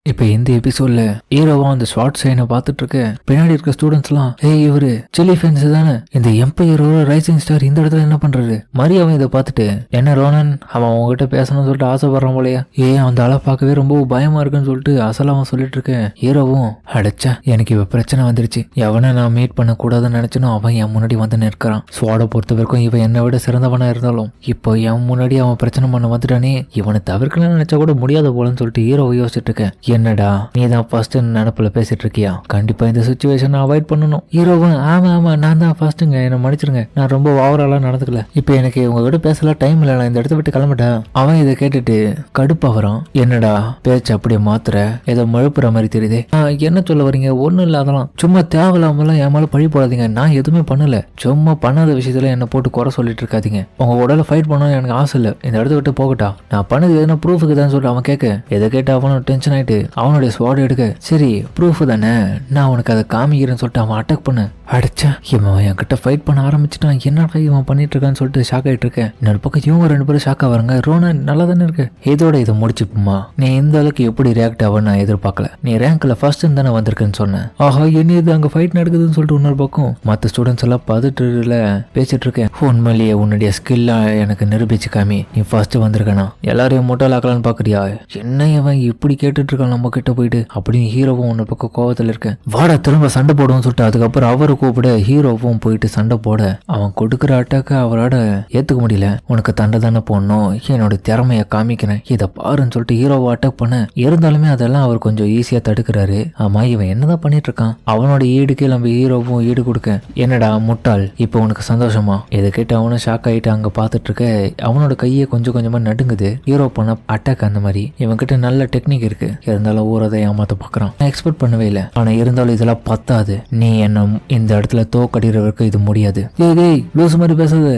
இப்ப இந்த எபிசோட்ல ஹீரோவா அந்த ஷார்ட் சைனை பார்த்துட்டு இருக்க. பின்னாடி இருக்க ஸ்டூடெண்ட்ஸ் எல்லாம், இவரு சில்லி ஃபேன்ஸ் தானே, இந்த எம்பையரோட ரைசிங் ஸ்டார் இந்த இடத்துல என்ன பண்றாரு? மரியாவை இதை பார்த்துட்டு, என்ன ரோனன் அவன் உங்ககிட்ட பேசணும்னு சொல்லிட்டு ஆசைப்படுறான் போலயா, அந்த ஆளை பார்க்கவே ரொம்ப பயமா இருக்குன்னு சொல்லிட்டு அசலாவும் சொல்லிட்டு இருக்கேன். ஹீரோவும், அடைச்சா எனக்கு இப்ப பிரச்சனை வந்துருச்சு, எவனை நான் மீட் பண்ண கூடாதுன்னு நினைச்சனும் அவன் என் முன்னாடி வந்து நிற்கிறான். ஸ்வாடை பொறுத்த வரைக்கும் இவன் என்னை விட சிறந்தவனா இருந்தாலும் இப்போ என் முன்னாடி அவன் பிரச்சனை பண்ண வந்துட்டானே, இவனை தவிர்க்கலாம்னு நினைச்சா கூட முடியாத போலன்னு சொல்லிட்டு ஹீரோவை யோசிச்சுட்டு இருக்கேன். என்னடா நீ தான் ஃபர்ஸ்ட் நினைப்புல பேசிட்டு இருக்கியா? கண்டிப்பா இந்த சிச்சுவேஷன் அவாய்ட் பண்ணணும். ஹீரோவும், ஆமா நான் தான் ஃபர்ஸ்ட்டுங்க, என்ன மன்னிச்சிருங்க, நான் ரொம்ப ஓவராலாம் நடந்துக்கல, இப்போ எனக்கு உங்ககிட்ட பேசலாம் டைம் இல்லை, நான் இந்த இடத்த விட்டு கிளம்பிட்டேன். அவன் இதை கேட்டுட்டு கடுப்பா வரான். என்னடா பேச்சு அப்படியே மாத்துற, ஏதோ மழுப்புற மாதிரி தெரியுது. என்ன சொல்ல வரீங்க? ஒன்னும் இல்ல, அதெல்லாம் சும்மா தேவையில்லாமலாம் என் மேல பழி போடாதீங்க, நான் எதுவுமே பண்ணல, சும்மா பண்ணாத விஷயத்துல என்ன போட்டு குறை சொல்லிட்டு இருக்காதீங்க. உங்க உடல ஃபைட் பண்ணணும் எனக்கு ஆசை இல்லை, இந்த இடத்த விட்டு போகட்டா, நான் பண்ணது எதுனா ப்ரூஃபுக்கு தான் சொல்லிட்டு அவன் கேட்க. இதை கேட்டு அவனும் டென்ஷன் ஆயிட்டு அவனுடைய ஸ்வாட் எடுக்க, சரி ப்ரூஃப் தானே நான் உனக்கு அதை காமிக்கிறேன்னு சொல்லிட்டு அவன் அட்டாக் பண்ண. அடிச்சா இவன் என்கிட்ட ஃபைட் பண்ண ஆரம்பிச்சுட்டான். என்னடா இவன் பண்ணிட்டு இருக்கான்னு சொல்லிட்டு ஷாக் ஆயிட்டு இருக்கேன். இன்னொரு பக்கம் இவங்க 2 பேரும் ஷாக் ஆவாங்க. ரோனன் நல்லா தானே இருக்கு, இதோட இதை முடிச்சுப்புமா, நீ இந்த அளவுக்கு எப்படி ரியாக்ட் ஆக நான் எதிர்பார்க்கல, நீ ரேங்க்ல ஃபர்ஸ்ட் தானே வந்திருக்குன்னு சொன்னேன். ஆஹா என்ன இது அங்க ஃபைட் நடக்குதுன்னு சொல்லிட்டு இன்னொரு பக்கம் மற்ற ஸ்டூடெண்ட்ஸ் எல்லாம் பதட்டுல பேசிட்டு இருக்கேன். உண்மையிலேயே உன்னுடைய ஸ்கில்ல எனக்கு நிரூபிச்சு காமி, நீ ஃபர்ஸ்ட் வந்திருக்கனா, எல்லாரையும் முட்டாளாக்கலான்னு பாக்குறியா? என்ன இவன் இப்படி கேட்டுட்டு இருக்கான் நம்ம கிட்ட போயிட்டு அப்படின்னு ஹீரோவும் ஒன்னு பக்கம் கோவத்துல இருக்கேன். வாடா திரும்ப சண்டை போடுவோம்னு சொல்லிட்டு அதுக்கப்புறம் அவரு கூப்பிட ஹீரோவும் போயிட்டு சண்டை போட அவன் கொடுக்குற அட்டாக்க அவரோட ஏத்துக்க முடியல. உனக்கு தண்டை தானே போடணும், என்னோட திறமைய காமிக்கிறேன் இதை பாருன்னு சொல்லிட்டு ஹீரோவை அட்டாக் பண்ண, இருந்தாலுமே அதெல்லாம் அவர் கொஞ்சம் ஈஸியா தடுக்கிறாரு. ஆமா இவன் என்னதான் பண்ணிட்டு இருக்கான், அவனோட ஈடுக்கே நம்ம ஹீரோவும் ஈடு கொடுக்க, என்னடா முட்டாள் இப்போ உனக்கு சந்தோஷமா, இதை கேட்டு அவனும் ஷாக் ஆயிட்டு அங்க பாத்துட்டு இருக்க. அவனோட கையை கொஞ்சம் கொஞ்சமா நடுங்குது. ஹீரோ பண்ண அட்டாக் அந்த மாதிரி இவன்கிட்ட நல்ல டெக்னிக் இருக்கு, இருந்தாலும் ஊரதை ஏமாத்த பாக்குறான். நான் எக்ஸ்பெக்ட் பண்ணவே இல்லை, ஆனா இருந்தாலும் இதெல்லாம் பத்தாது, நீ என்ன இந்த இடத்துல தோக்கடிறவருக்கு இது முடியாது. டேய் லூஸ் மாதிரி பேசாத,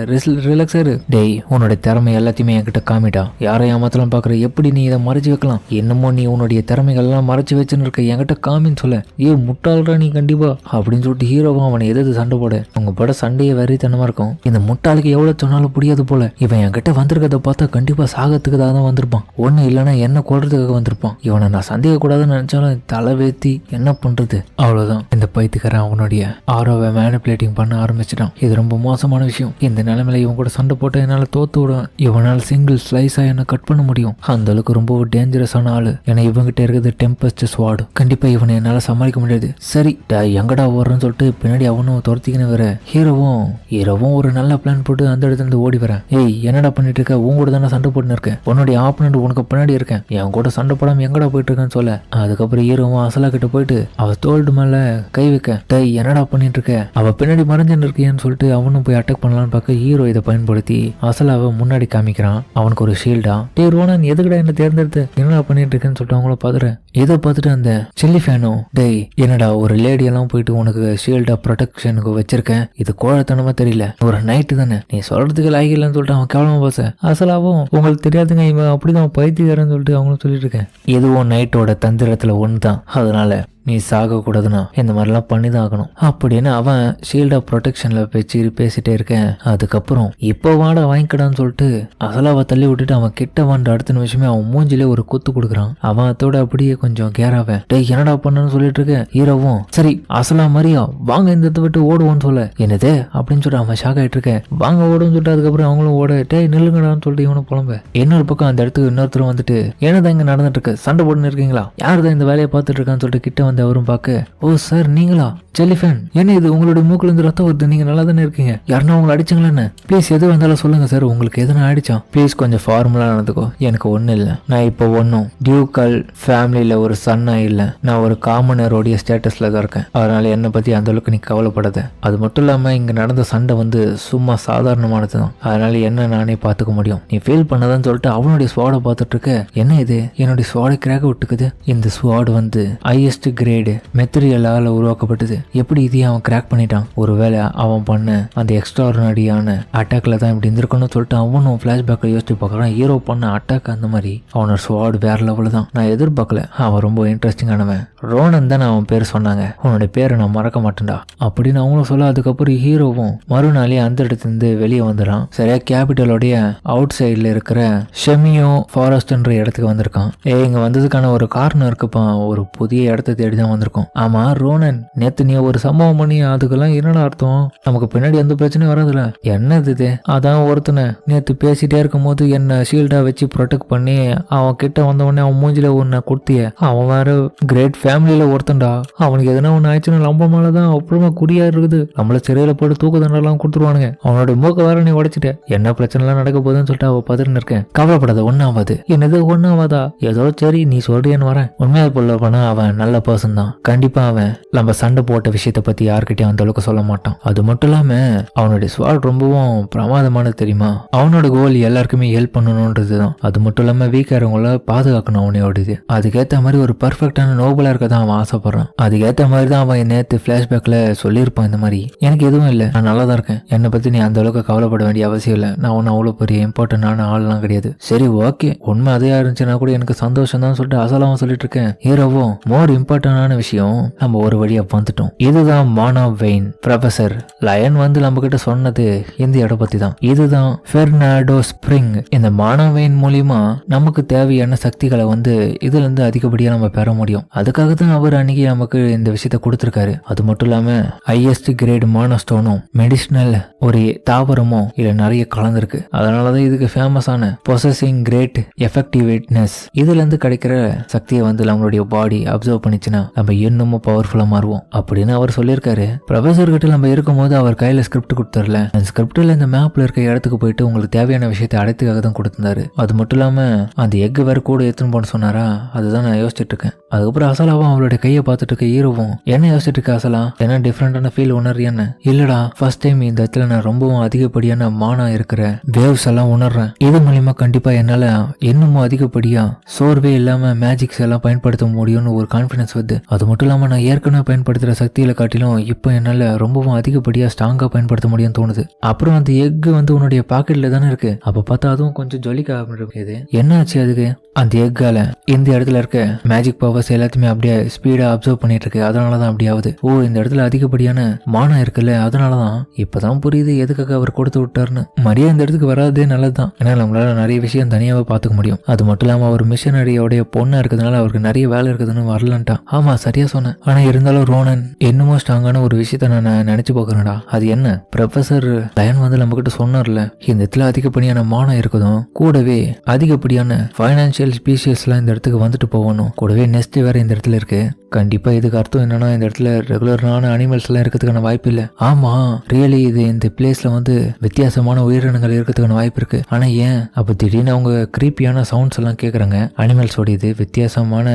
ரிலாக்ஸ் ஆயிரு. டேய் உன்னோட திறமை எல்லாத்தையுமே என்கிட்ட காமிட்டா, யாரை ஏமாத்தலாம் பாக்குற, எப்படி நீ இதை மறைச்சு வைக்கலாம், என்னமோ நீ உன்னுடைய திறமைகள் எல்லாம் மறைச்சு வச்சுன்னு இருக்க, என்கிட்ட காமின்னு சொல்ல. முட்டாள்றா நீ கண்டிப்பா அப்படின்னு சொல்லிட்டு ஹீரோவும் அவனை எதிர்த்து சண்டை போட. அவங்க பட சண்டையே வெறித்தனமா இருக்கும். இந்த முட்டாளுக்கு எவ்வளவு சொன்னாலும் புரியாது போல, இவன் என்கிட்ட வந்திருக்கத பார்த்தா கண்டிப்பா சாகத்துக்கு தான் வந்திருப்பான், ஒண்ணு இல்லைன்னா என்ன கொள்றதுக்காக வந்திருப்பான். இவனை நான் சந்தேக கூடாதுன்னு நினைச்சாலும் தலைவேத்தி என்ன பண்றது. அவ்வளவுதான், இந்த பைத்துக்காரன் அவனுடைய ஆரோவை மேனிபுலேட்டிங் பண்ண ஆரம்பிச்சிட்டான். இது ரொம்ப மோசமான விஷயம். இந்த நிலைமையில இவன் கூட சண்டை போட்டு என்னால தோத்து விடும், இவனால் சிங்கிள் ஸ்லைஸா என்ன கட் பண்ண முடியும். அந்த அளவுக்கு ரொம்ப டேஞ்சரஸான ஆளு. ஏன்னா இவங்கிட்ட இருக்குது டெம்பஸ்ட் ஸ்வாட், கண்டிப்பா இவனை என்னால சமாளிக்க முடியாது. சரி எங்கடா ஓடுறன்னு சொல்லிட்டு பின்னாடி அவனும் துரத்திக்கின்னு வர. ஹீரோவும் ஒரு நல்ல பிளான் போட்டு அந்த இடத்துல இருந்து ஓடி வரேன். என்னடா பண்ணிட்டு இருக்க, உன் கூட தானே சண்டை போட்டுன்னு இருக்கேன், உன்னுடைய ஆப்பனண்ட் உனக்கு பின்னாடி இருக்கேன், என் கூட சண்டை போடாம எங்கடா போயிட்டு இருக்கேன்னு சொல்ல. அதுக்கப்புறம் ஹீரோவும் அசலா கிட்ட போயிட்டு அவ தோல்டு மேல கை வைக்க, என்னடா பண்ணிட்டு இருக்க, அவ பின்னாடி மறைஞ்சுன்னு இருக்கியான்னு சொல்லிட்டு அவனும் போய் அட்டாக் பண்ணலான்னு பார்க்க ஹீரோ இதை பயன்படுத்தி அசலாவை முன்னாடி காமிக்கிறான். அவனுக்கு ஒரு ஷீல்டா. ரோனன் எதுக்குடா என்ன தேர்ந்தெடுத்து என்னடா பண்ணிட்டு இருக்கேன்னு சொல்லிட்டு அவங்கள பாத்துறேன். இதை பார்த்துட்டு அந்த சில்லி ஃபேனும், என்னடா ஒரு லேடி எல்லாம் போயிட்டு உனக்கு ஷீல்டா ப்ரொடெக்ஷனுக்கு வச்சிருக்கேன், இது கோழத்தனமா தெரியல, ஒரு நைட்டு தானே, நீ சொல்றதுக்கு லாய்க்கு இல்லைன்னு சொல்லிட்டு அவன் கேவலமா பேச. அசலாவும் உங்களுக்கு தெரியாதுங்க இவன் அப்படிதான் பைத்தியக்காரன்னு சொல்லிட்டு அவங்களும் சொல்லிட்டு இருக்கேன். இதுவும் நைட்டோட தந்திரத்துல ஒண்ணுதான், அதனால நீ சாக கூடாதுன்னா இந்த மாதிரிலாம் பண்ணிதான் ஆகணும் அப்படின்னு அவன் ஷீல்ட் ஆஃப் ப்ரொடெக்ஷன்ல வச்சு பேசிட்டே இருக்கேன். அதுக்கப்புறம் இப்போ வாட வாங்கிக்கடான்னு சொல்லிட்டு அசலாவை தள்ளி விட்டுட்டு அவன் கிட்ட வாண்ட அடுத்த நிமிஷமே அவன் மூஞ்சிலே ஒரு குத்து கொடுக்குறான். அவன் அதோட அப்படியே கொஞ்சம் கேராவன். என்னடா பண்ணன்னு சொல்லிட்டு இருக்க. ஹீரோவும் சரி அசலா மாதிரியா வாங்க இந்த இடத்த விட்டு ஓடுவோன்னு சொல்ல. என்னது அப்படின்னு சொல்லிட்டு அவன் ஷாக் ஆயிட்டு இருக்க. வாங்க ஓடுன்னு சொல்லிட்டு அதுக்கப்புறம் அவங்களும் ஓட. நில்லுங்கடான்னு சொல்லிட்டு இவனும் புலம்ப. இன்னொரு பக்கம் அந்த இடத்துக்கு இன்னொருத்தர் வந்துட்டு என்னதான் இங்க நடந்துட்டு இருக்கு, சண்டை போட்டுன்னு இருக்கீங்களா, யாருதான் இந்த வேலையை பார்த்துட்டு இருக்கான்னு சொல்லிட்டு கிட்ட வந்து அவரும் பார்க்க, ஓ சார் நீங்களா ஜெல்லிஃபேன், என்ன இது உங்களுடைய மூக்குல இருந்து ரத்தம் வருது, நீங்க நல்லா தானே இருக்கீங்க, யாருன்னா உங்களை அடிச்சுங்களா என்ன, ப்ளீஸ் எது வந்தாலும் சொல்லுங்க சார், உங்களுக்கு எதுனா ஆயிடுச்சா, ப்ளீஸ் கொஞ்சம் ஃபார்முலா நடந்துக்கோ, எனக்கு ஒன்றும் இல்லை, நான் இப்போ ஒன்றும் டியூக்கல் ஃபேமிலியில் ஒரு சன்னா இல்லை, நான் ஒரு காமனரோடைய ஸ்டேட்டஸில் தான் இருக்கேன், அதனால என்னை பற்றி அந்த அளவுக்கு நீ கவலைப்படாத, அது மட்டும் இல்லாமல் இங்கே நடந்த சண்டை வந்து சும்மா சாதாரணமானது தான், அதனால என்ன நானே பார்த்துக்க முடியும், நீ ஃபீல் பண்ணதான்னு சொல்லிட்டு அவனுடைய ஸ்வாடை பார்த்துட்டு இருக்க. என்ன இது என்னுடைய ஸ்வாடை கிராக்க விட்டுக்குது, இந்த ஸ்வாடு வந்து ஹையஸ்ட் கிரேடு மெட்டீரியலால் உருவாக்கப்பட்டது, எப்படி இதையும் அவன் கிராக் பண்ணிட்டான், ஒருவேளை அவன் பண்ண அந்த எக்ஸ்ட்ராடினரியான அட்டாக்ல தான் இப்படி இருந்திருக்கணும்னு சொல்லிட்டு அவனும் ஃபிளாஷ்பேக்கை யோசிச்சு பார்க்குறான். ஹீரோ பண்ண அட்டாக் அந்த மாதிரி அவனோட ஸ்வாட் வேற லெவலில் தான், நான் எதிர்பார்க்கல, அவன் ரொம்ப இன்ட்ரெஸ்டிங்கானவன், ரோனன் தான் அவன் பேர் சொன்னாங்க, உன்னோட பேரை நான் மறக்க மாட்டேன்டா அப்படின்னு அவங்களும் சொல்ல. அதுக்கப்புறம் ஹீரோவும் மறுநாளே அந்த இடத்துலேருந்து வெளியே வந்துடான். சரியா கேபிட்டலோடைய அவுட் சைடில் இருக்கிற ஷெமியோ ஃபாரஸ்ட்ன்ற இடத்துக்கு வந்திருக்கான். இங்க வந்ததுக்கான ஒரு காரணம் இருக்குப்பா, ஒரு புதிய இடத்த தேடி தான் வந்திருக்கோம். ஆமா ரோனன், நேத்து நீ ஒரு சம்பவம் பண்ணி அதுக்கெல்லாம் என்னடா அர்த்தம், நமக்கு பின்னாடி எந்த பிரச்சனையும் வராதுல, என்னது இது, அதான் ஒருத்தனை நேத்து பேசிட்டே இருக்கும் போது என்ன ஷீல்டா வச்சு ப்ரொடெக்ட் பண்ணி அவன் கிட்ட வந்தவொடனே அவன் மூஞ்சில ஒன்னு கொடுத்திய, அவன் வேற கிரேட் ஃபேமிலியில ஒருத்தன்டா, அவனுக்கு எதனா ஒன்று ஆயிடுச்சுன்னா நம்ம மேலதான் அப்புறமா குடியா இருக்குது, நம்மள சிறையில போட்டு தூக்கு தண்டெல்லாம் கொடுத்துருவானுங்க, அவனோட மூக்க வேற நீ உடைச்சிட்ட, என்ன பிரச்சனை எல்லாம் நடக்க போகுதுன்னு சொல்லிட்டு அவ பதறின்னு இருக்கேன். கவலைப்படாத, ஒன்னாவாது, என்னது ஒன்னாவாதா, ஏதோ சரி நீ சொல்றியன்னு வரேன், உண்மையா சொல்ல போனா அவன் நல்ல பர்சன் தான், கண்டிப்பா அவன் நம்ம சண்டை போட்ட விஷயத்த பத்தி யாருக்கிட்டையும் அந்த அளவுக்கு சொல்ல மாட்டான், அது மட்டும் இல்லாம அவனுடைய ஸ்வாட் ரொம்பவும் பிரமாதமானது தெரியுமா, அவனோட கோல் எல்லாருக்குமே ஹெல்ப் பண்ணணும்ன்றது தான், அது மட்டும் இல்லாம வீக்காரவங்கள பாதுகாக்கணும் அவனையோடது, அதுக்கேற்ற மாதிரி ஒரு பர்ஃபெக்டான நோபலா இருக்க தான் அவன் ஆசைப்படுறான், அதுக்கேற்ற மாதிரி தான் அவன் நேற்று பிளாஷ்பேக்ல சொல்லியிருப்பான், இந்த மாதிரி எனக்கு எதுவும் இல்லை, நான் நல்லா தான் இருக்கேன், என்னை பத்தி நீ அந்த அளவுக்கு கவலைப்பட வேண்டிய அவசியம் இல்லை, நான் ஒன்னும் அவ்வளவு பெரிய இம்பார்ட்டன்டான ஆள்லாம் கிடையாது, சரி ஓகே உண்மை அதையா இருந்துச்சுன்னா கூட எனக்கு சந்தோஷம் தான் சொல்லிட்டு அசலாவும் சொல்லிட்டு இருக்கேன். ஹீரோவும் மோர் இம்பார்ட்டன்டான விஷயம், நம்ம ஒரு வழியா வந்துட்டோம், இதுதான் மானா வெயின், ப்ரொஃபசர் லயன் வந்து நம்ம கிட்ட சொன்னது இந்த இடம் பத்தி தான், இதுதான் பெர்னார்டோ ஸ்பிரிங், இந்த மானா வெயின் மூலியமா நமக்கு தேவையான சக்திகளை வந்து இதுல இருந்து அதிகப்படுத்த அதிகப்படியாக நம்ம பெற முடியும். அதுக்காக தான் அவர் அன்னைக்கு நமக்கு இந்த விஷயத்த கொடுத்துருக்காரு. அது மட்டும் இல்லாம ஹையஸ்ட் கிரேட் மானஸ்டோனும் மெடிசினல் ஒரு தாவரமும் இதுல நிறைய கலந்துருக்கு. அதனாலதான் இதுக்கு ஃபேமஸான பொசஸிங் கிரேட் எஃபெக்டிவ்னஸ். இதுல இருந்து கிடைக்கிற சக்தியை வந்து நம்மளுடைய பாடி அப்சர்வ் பண்ணிச்சுன்னா நம்ம இன்னமும் பவர்ஃபுல்லா மாறுவோம் அப்படின்னு அவர் சொல்லியிருக்காரு. ப்ரொஃபசர் கிட்ட நம்ம இருக்கும்போது அவர் கையில ஸ்கிரிப்ட் கொடுத்தாருல, அந்த ஸ்கிரிப்ட்ல இந்த மேப்ல இருக்க இடத்துக்கு போயிட்டு உங்களுக்கு தேவையான விஷயத்தை அடைத்துக்காக தான் கொடுத்திருந்தாரு. அது மட்டும் இல்லாம அந்த எக் வேற கூட எடுத்துன்னு போன சொன்னாரா, அதுதான் நான் யோசிச்சுட்டு இருக்கேன். அதுக்கப்புறம் அசலாவும் அவளுடைய கையை பார்த்துட்டு இருக்க ஹீரோவும் என்ன யோசிச்சுட்டு இருக்க அசலா, என்ன டிஃப்ரெண்டான ஃபீல் உணர்றியான்னு. இல்லடா, ஃபர்ஸ்ட் டைம் இந்த இடத்துல நான் ரொம்பவும் அதிகப்படியான மானா இருக்கிற வேவ்ஸ் எல்லாம் உணர்றேன். இது மூலியமா கண்டிப்பா என்னால இன்னமும் அதிகப்படியா சோர்வே இல்லாம மேஜிக்ஸ் எல்லாம் பயன்படுத்த முடியும்னு ஒரு கான்பிடன்ஸ் வருது. அது மட்டும் இல்லாம நான் ஏற்கனவே பயன்படுத்துற சக்தியில காட்டிலும் இப்போ என்னால ரொம்பவும் அதிகப்படியா ஸ்ட்ராங்கா பயன்படுத்த முடியும்னு தோணுது. அப்புறம் அந்த எக் வந்து உன்னுடைய பாக்கெட்ல தானே இருக்கு, அப்ப பார்த்தா அதுவும் கொஞ்சம் ஜொலிக்க ஆரம்பிச்சிருக்கு. என்ன ஆச்சு அதுக்கு? அந்த எக்கால இந்த இடத்துல இருக்க மேஜிக் பவர்ஸ் எல்லாத்தையுமே அப்படியே ஸ்பீடா அப்சர்வ் பண்ணிட்டு இருக்கு. அதனாலதான் அப்படி ஆகுது. ஓ, இந்த இடத்துல அதிகப்படியான மானம் இருக்குல்ல, அதனாலதான் இப்பதான் புரியுது எதுக்காக அவர் கொடுத்து விட்டாருன்னு. மரியா இந்த இடத்துக்கு வராதே நல்லதுதான். ஏன்னா நம்மளால நிறைய விஷயம் தனியாவே பாத்துக்க முடியும். அது மட்டும் இல்லாம அவர் மிஷனரியோடைய பொண்ணா இருக்கிறதுனால அவருக்கு நிறைய வேலை இருக்குதுன்னு வரலன்ட்டான். ஆமா, சரியா சொன்னேன். ஆனா இருந்தாலும் ரோனன் என்னமோ ஸ்ட்ராங்கான ஒரு விஷயத்த நான் நினைச்சு போக்குறேன்டா. அது என்ன? ப்ரொஃபசர் லயன் வந்து நம்ம கிட்ட சொன்னார்ல, இந்த இடத்துல அதிகப்படியான மானம் இருக்குதும், கூடவே அதிகப்படியான பைனான்சியல் ஸ்பீஷியஸ்லாம் இந்த இடத்துக்கு வந்துட்டு போகணும். கூடவே நெஸ்ட் வேற இந்த இடத்துல இருக்கு. கண்டிப்பா இதுக்கு அர்த்தம் என்னன்னா இந்த இடத்துல ரெகுலரான அனிமல்ஸ் எல்லாம் இருக்கிறதுக்கான வாய்ப்பு இல்ல. ஆமா, ரியலி இது இந்த பிளேஸ்ல வந்து வித்தியாசமான உயிரினங்கள் இருக்கிறதுக்கான வாய்ப்பு இருக்கு. ஆனா ஏன் அப்ப திடீர்னு அவங்க கிரீப்பியான சவுண்ட்ஸ் எல்லாம் கேக்குறாங்க? அனிமல்ஸோட இது வித்தியாசமான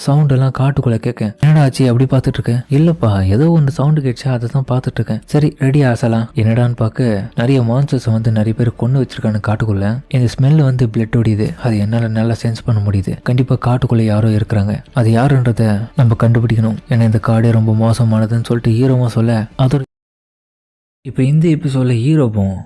சவுண்ட் எல்லாம் காட்டுக்குள்ள கேட்க. என்னடா ஆச்சு அப்படி பாத்துட்டு இருக்கேன்? இல்லப்பா, ஏதோ ஒன்று சவுண்டு கேட்சா அதை தான் பாத்துட்டு இருக்கேன். சரி, ரெடி ஆசலாம். என்னடான்னு பார்க்க நிறைய மான்ஸ்டர்ஸ் வந்து நிறைய பேர் கொண்டு வச்சிருக்காங்க காட்டுக்குள்ள. இந்த ஸ்மெல் வந்து பிளட் ஓடிது. அது என்னால நல்லா சென்ஸ் பண்ண முடியுது. கண்டிப்பா காட்டுக்குள்ள யாரோ இருக்கிறாங்க. அது யாருன்றத நம்ம கண்டுபிடிக்கணும். ஏன்னா இந்த காடே ரொம்ப மோசமானதுன்னு சொல்லிட்டு ஹீரோவும் சொல்ல, அதோட இப்ப இந்த எபிசோட்ல ஹீரோவும்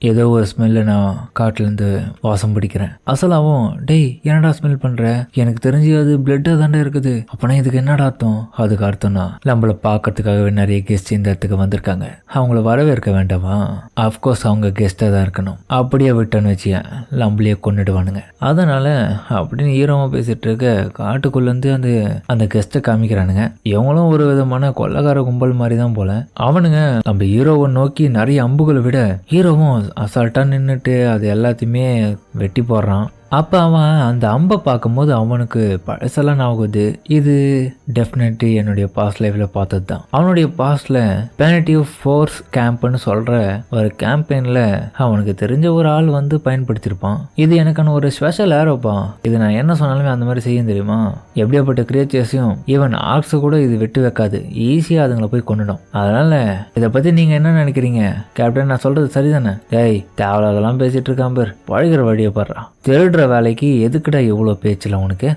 ஏதோ ஒரு ஸ்மெல்ல நான் காட்டுலேருந்து வாசம் பிடிக்கிறேன். அசலாவும், டேய் என்னடா ஸ்மெல் பண்ற? எனக்கு தெரிஞ்சு அது பிளட்டா தாண்டா இருக்குது. அப்பனா இதுக்கு என்னடா அர்த்தம்? அதுக்கு அர்த்தம்னா நம்மள பாக்கிறதுக்காகவே நிறைய கெஸ்ட் இந்த இடத்துக்கு வந்திருக்காங்க. அவங்கள வரவேற்க வேண்டாமா? அப்கோர்ஸ் அவங்க கெஸ்டா தான் இருக்கணும். அப்படியே விட்டோன்னு வச்சியன் நம்மளையே கொண்டுடுவானுங்க. அதனால அப்படின்னு ஈரமா பேசிட்டு இருக்க காட்டுக்குள்ளேருந்து அந்த கெஸ்ட்டை காமிக்கிறானுங்க. இவங்களும் ஒரு விதமான கொள்ளக்கார கும்பல் மாதிரி தான் போல. அவனுங்க நம்ம ஹீரோவை நோக்கி நிறைய அம்புகளை விட ஹீரோவும் அசால்ட்டா நின்றுட்டு அது எல்லாத்தையுமே வெட்டி போடுறான். அப்போ அவன் அந்த அம்பை பார்க்கும்போது அவனுக்கு பழசெல்லாம் ஆகுது. இது டெஃபினெட்லி என்னுடைய பாஸ்ட் லைஃப்ல பார்த்தது தான். அவனுடைய பாஸ்ட்ல பேனட்டிவ் ஃபோர்ஸ் கேம்ப்னு சொல்ற ஒரு கேம்பெயின்ல அவனுக்கு தெரிஞ்ச ஒரு ஆள் வந்து பயன்படுத்தியிருப்பான். இது எனக்கான ஒரு ஸ்பெஷல் ஏரோப்பா. இது நான் என்ன சொன்னாலுமே அந்த மாதிரி செய்யும் தெரியுமா? எப்படியாப்பட்ட கிரியேச்சர்ஸையும் ஈவன் ஆர்க்ஸை கூட இது விட்டு வைக்காது. ஈஸியாக அதுங்களை போய் கொண்டுடும். அதனால இதை பத்தி நீங்க என்ன நினைக்கிறீங்க கேப்டன்? நான் சொல்றது சரிதானே? டேய், தேவையில்லாதெல்லாம் பேசிட்டு இருக்கான் பேர். பழகிற வழியை பாடுறா. திருடுற வேலைக்கு எதுக்குடா இவ்வளோ பேச்சில் உனக்கு?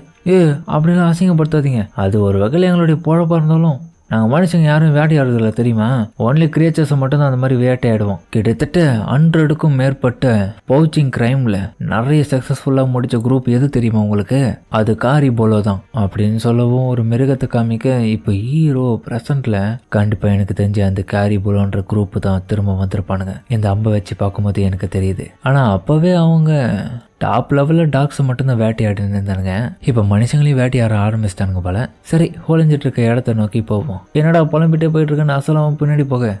அப்படிலாம் அசிங்கப்படுத்தாதீங்க. அது ஒரு வகையில் எங்களுடைய பொழப்பா இருந்தாலும் நாங்கள் மனுஷங்க யாரும் வேட்டையாடுறதில்ல தெரியுமா? ஒன்லி கிரியேச்சர்ஸை மட்டும் தான் அந்த மாதிரி வேட்டையாடுவோம். கிட்டத்தட்ட 100க்கும் மேற்பட்ட பவுச்சிங் கிரைம்ல நிறைய சக்ஸஸ்ஃபுல்லாக முடிச்ச குரூப் எது தெரியுமா உங்களுக்கு? அது காரி போலோ தான் அப்படின்னு சொல்லவும் ஒரு மிருகத்தை காமிக்க இப்போ ஹீரோ ப்ரெசண்ட்ல கண்டிப்பாக எனக்கு தெரிஞ்ச அந்த காரி போலோன்ற குரூப் தான் திரும்ப வந்திருப்பானுங்க. இந்த அம்பை வச்சு பார்க்கும்போது எனக்கு தெரியுது. ஆனால் அப்போவே அவங்க டாப் லெவலில் டாக்ஸை மட்டும்தான் வேட்டையாடின்னு இருந்தானுங்க. இப்போ மனுஷங்களையும் வேட்டையாட ஆரம்பிச்சிட்டானுங்க போல. சரி, ஒளிஞ்சிட்டு இருக்க இடத்த நோக்கி போவோம். என்னடா புலம்பிட்டே போயிட்டு இருக்கேன்னு அசலாவும் பின்னாடி போக,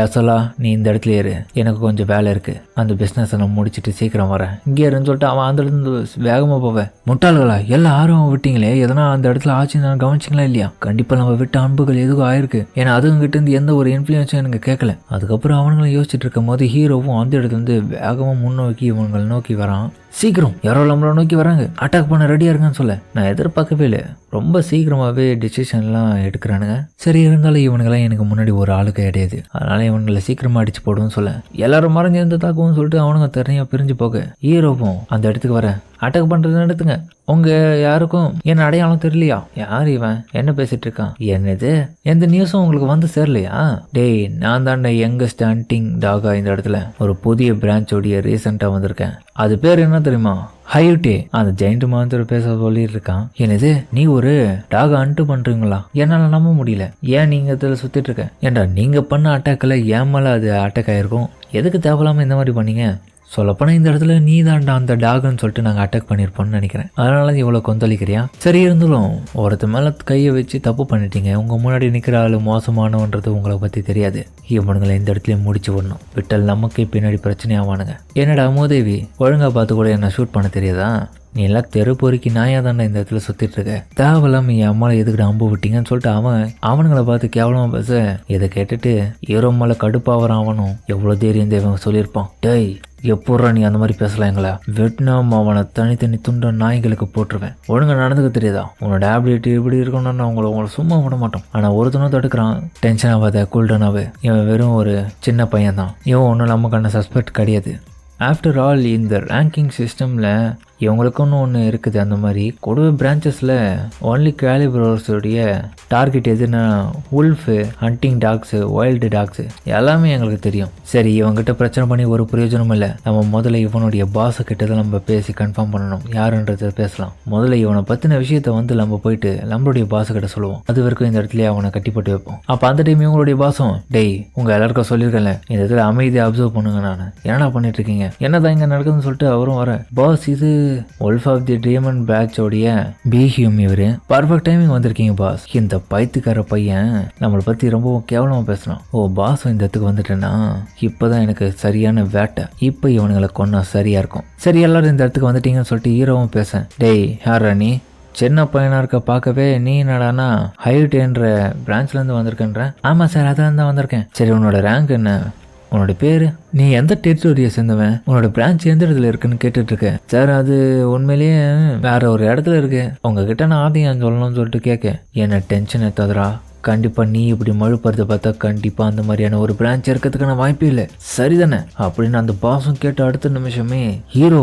அசலா நீ இந்த இடத்துல ஏறு, எனக்கு கொஞ்சம் வேலை இருக்கு, அந்த பிஸ்னஸை நான் முடிச்சுட்டு சீக்கிரம் வரேன், இங்கே இருன்னு சொல்லிட்டு அவன் அந்த இடத்துல வேகமாக போவேன். முட்டாள்களா, எல்லாரும் விட்டீங்களே, எதனா அந்த இடத்துல ஆச்சுன்னு நான் கவனிச்சிங்களா இல்லையா? கண்டிப்பாக நம்ம விட்ட அன்புகள் எதுவும் ஆயிருக்கு. ஏன்னா அதுங்கிட்ட இருந்து எந்த ஒரு இன்ஃப்ளூயன்ஸும் எனக்கு கேட்கல. அதுக்கப்புறம் அவனுங்களும் யோசிச்சுட்டு இருக்கும் போது ஹீரோவும் அந்த இடத்துல இருந்து வேகமாக முன்னோக்கி இவங்களை நோக்கி வரான். சீக்கிரம் யாரோ நம்மளை நோக்கி வராங்க, அட்டாக் பண்ண ரெடியா இருக்கான்னு சொல்ல நான் எதிர்பார்க்கவே இல்லை. ரொம்ப சீக்கிரமாகவே டிசிஷன்லாம் எடுக்கிறானுங்க. சரி, இருந்தாலும் இவனுங்கெல்லாம் எனக்கு முன்னாடி ஒரு ஆளுக்கு கிடையாது, அதனால இவனுங்களை சீக்கிரமா அடிச்சு போடுவோம்னு சொல்ல எல்லாரும் மறைஞ்சிருந்து தாக்குவோம்னு சொல்லிட்டு அவனுங்க தனியாக பிரிஞ்சு போக ஹீரோவும் அந்த இடத்துக்கு வர அட்டாக் பண்றதுன்னு எடுத்துங்க. உங்க யாருக்கும் என்ன அடையாளம் தெரியலையா? யார் இவன் என்ன பேசிட்டு இருக்கான்? என்னது, எந்த நியூஸும் உங்களுக்கு வந்து சேரலையா? டேய், நான் தான் யங்கஸ்ட் ஹண்டிங் டாகா இந்த இடத்துல ஒரு புதிய பிரான்ச்சோடைய ரீசெண்டா வந்திருக்கேன். அது பேர் என்ன தெரியுமா? ஹையூட்டே. அந்த ஜெயிண்ட் மாந்தர் பேச சொல்லிட்டு இருக்கான். என்னது, நீ ஒரு டாக் அன்ட்டு பண்றீங்களா? என்னால நம்ப முடியல. ஏன் நீங்க இதில் சுத்திட்டு இருக்க? ஏன்டா நீங்க பண்ண அட்டாக்ல ஏன் மேல அது அட்டாக் ஆயிருக்கும்? எதுக்கு தேவையில்லாம இந்த மாதிரி பண்ணீங்க? சொல்லப்போனால் இந்த இடத்துல நீ தான்டா அந்த டாக்னு சொல்லிட்டு நாங்கள் அட்டாக் பண்ணியிருப்போம்னு நினைக்கிறேன். அதனால இவ்வளோ கொந்தளிக்கிறியா? சரி, இருந்தாலும் ஒருத்த மேலே கையை வச்சு தப்பு பண்ணிட்டீங்க. உங்கள் முன்னாடி நிற்கிற ஆள் மோசமானவன்றது உங்களை பற்றி தெரியாது. இவனுங்களை இந்த இடத்துல முடிச்சு விடணும். விட்டல் நமக்கே பின்னாடி பிரச்சனை ஆவானுங்க. என்னடா மூதேவி, ஒழுங்காக பார்த்து கூட என்ன ஷூட் பண்ண தெரியாதா? நீ எல்லாம் தெரு பொறுக்கி நாயா தானே இந்த இடத்துல சுற்றிட்டு இருக்க. தேவையில்லாம என் அம்மாவை எதுக்கிட்ட அம்பு விட்டீங்கன்னு சொல்லிட்டு அவனுங்களை பார்த்து கேவலமாக பேச இதை கேட்டுட்டு ஹீரோ மேலே கடுப்பாகிறான். அவனும் எவ்வளோ தைரியம் இவன் சொல்லியிருப்பான். டேய், எப்பட்றா நீ அந்த மாதிரி பேசலாம்? எங்களை வெட்னாம அவனை தனித்தனி துண்ட நாய்களுக்கு போட்டுருவேன். ஒழுங்கா நடந்துக்க தெரியாதா? உன்னோட டேப்லெட் இப்படி இருக்கணும்னா நான் உங்களை சும்மா விட மாட்டோம். ஆனால் ஒருத்தனும் தடுக்கிறான். டென்ஷன் ஆகாத, கூல்டனாவே. இவன் வெறும் ஒரு சின்ன பையன் தான். இவன் ஒன்றும் நமக்கான சஸ்பெக்ட் கிடையாது. ஆஃப்டர் ஆல் இந்த ரேங்கிங் சிஸ்டமில் இவங்களுக்குன்னு ஒன்று இருக்குது. அந்த மாதிரி கொடுவை பிரான்ச்சஸில் ஒன்லி கேலிபரோஸுடைய டார்கெட் எதுனா wolf, hunting tax, wild tax எல்லாமே எங்களுக்கு தெரியும். சரி, இவங்ககிட்ட பிரச்சனை பண்ணி ஒரு பிரயோஜனமும் இல்லை. நம்ம முதல்ல இவனுடைய பாஸை கிட்ட தான் நம்ம பேசி கன்ஃபார்ம் பண்ணணும். யாருன்றதை பேசலாம். முதல்ல இவனை பற்றின விஷயத்த நம்ம போயிட்டு நம்மளுடைய பாஸை கிட்ட சொல்லுவோம். அது வரைக்கும் இந்த இடத்துல அவனை கட்டிப்பட்டு வைப்போம். அப்போ அந்த டைம் இவங்களுடைய பாஸும், டேய், உங்கள் எல்லாருக்கும் சொல்லியிருக்கேன்ல, இந்த இடத்துல அமைதியை அப்சர்வ் பண்ணுங்க. நான் என்னடா பண்ணிட்டு இருக்கீங்க, என்னதான் இங்கே நடக்குதுன்னு சொல்லிட்டு அவரும் வர, பாஸ் இது wolf ஆஃப் தி டேமன் பேட்சோடைய பிஹியூம். இவரு பர்ஃபெக்ட் டைமிங் வந்திருக்கீங்க பாஸ். இந்த பைத்துக்கார பையன் நம்மளை பற்றி ரொம்ப கேவலமாக பேசுகிறான். ஓ பாஸ், இந்த இடத்துக்கு வந்துட்டேன்னா இப்போதான் எனக்கு சரியான வேட்டை. இப்போ இவனுங்களை கொன்னா சரியா இருக்கும். சரி, எல்லாரும் இந்த இடத்துக்கு வந்துட்டீங்கன்னு சொல்லிட்டு ஹீரோவும் பேச, டேய் யாரா நீ? சின்ன பையனாக இருக்க பார்க்கவே நீ என்னடானா ஹைட்ன்ற பிரான்ச்லேருந்து வந்திருக்கேன்ற? ஆமாம் சார், அதான் தான் வந்திருக்கேன். சரி, உன்னோட ரேங்க் என்ன? உன்னோட பேர்? நீ எந்த டெரிட்டரியை சேர்ந்தவன்? உன்னோட பிரான்ச் எந்த இடத்துல இருக்குன்னு கேட்டுட்டு இருக்க. சார், அது உண்மையிலேயே வேற ஒரு இடத்துல இருக்கு. உங்ககிட்ட நான் ஆதியம் சொல்லணும்னு சொல்லிட்டு கேட்க என்ன டென்ஷன் எடுத்தாதரா. கண்டிப்பாக நீ இப்படி மழுப்புறதை பார்த்தா கண்டிப்பாக அந்த மாதிரியான ஒரு பிரான்ச் இருக்கிறதுக்கான வாய்ப்பே இல்லை. சரிதானே அப்படின்னு அந்த பாஸும் கேட்ட அடுத்த நிமிஷமே ஹீரோ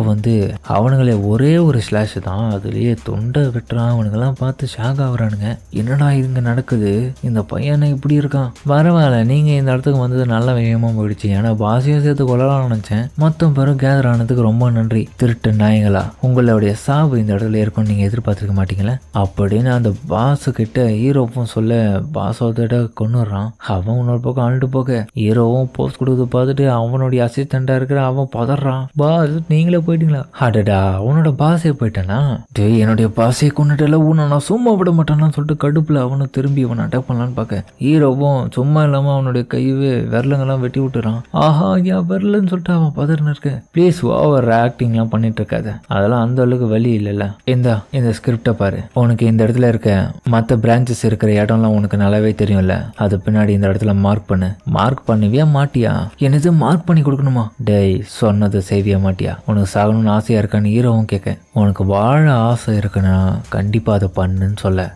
அவனுங்களே ஒரே ஒரு ஸ்லாஷ் தான், அதுலேயே தொண்டை வெட்டுறான். அவனுங்கெல்லாம் பார்த்து ஷாக் ஆகுறானுங்க. என்னடா இங்க நடக்குது, இந்த பையனை இப்படி இருக்கான். பரவாயில்ல, நீங்கள் இந்த இடத்துக்கு வந்தது நல்ல விஷயமா போயிடுச்சு. ஏன்னா பாஸையும் சேர்த்து கொள்ளலாம் நினச்சேன். மொத்தம் பேரும் கேதர் ஆனதுக்கு ரொம்ப நன்றி. திருட்டு நாய்களா, உங்களுடைய சாவு இந்த இடத்துல இருக்கும்னு நீங்கள் எதிர்பார்த்துருக்க மாட்டீங்களே அப்படின்னு அந்த பாஸு கிட்ட ஹீரோவும் சொல்ல, பாஸோட கொண்டுறான். அவன் இன்னொரு பக்கம் அழுட்டு போக ஹீரோவும் போஸ்ட் கொடுத்து பார்த்துட்டு அவனுடைய அசிஸ்டண்டா இருக்கிற அவன் பதறான். பாஸ், நீங்களே போயிட்டீங்களா? அடடா, அவனோட பாஸே போயிட்டானா? டேய், என்னுடைய பாஸே கொண்டுட்டல, உன்னை நான் சும்மா விட மாட்டான்னு சொல்லிட்டு கடுப்புல அவனும் திரும்பி அவனை அட்டாக் பண்ணலான்னு பார்க்க ஹீரோவும் சும்மா இல்லாம அவனுடைய கையவே விரலுங்கெல்லாம் வெட்டி விட்டுறான். ஆஹா, ஏன் விரலுன்னு சொல்லிட்டு அவன் பதறின்னு இருக்க. ப்ளீஸ் ஓவர் ஆக்டிங்லாம் பண்ணிட்டு இருக்காது. அதெல்லாம் அந்த அளவுக்கு வழி இல்லைல்ல. இந்த ஸ்கிரிப்டை பாரு. உனக்கு இந்த இடத்துல இருக்க மற்ற பிரான்ச்சஸ் இருக்கிற இடம்லாம் உனக்கு நல்லாவே தெரியும்ல. அது பின்னாடி இந்த இடத்துல மார்க் பண்ணு. மார்க் பண்ணுவியா மாட்டியா? என்னது மார்க் பண்ணி கொடுக்கணுமா? டேய், சொன்னது செய்வியா மாட்டியா? உனக்கு சாகணும்னு ஆசையா இருக்கான்னு ஹீரோவும் கேட்க, உனக்கு வாழ ஆசை இருக்குன்னா கண்டிப்பா அதை பண்ணுன்னு சொல்ல,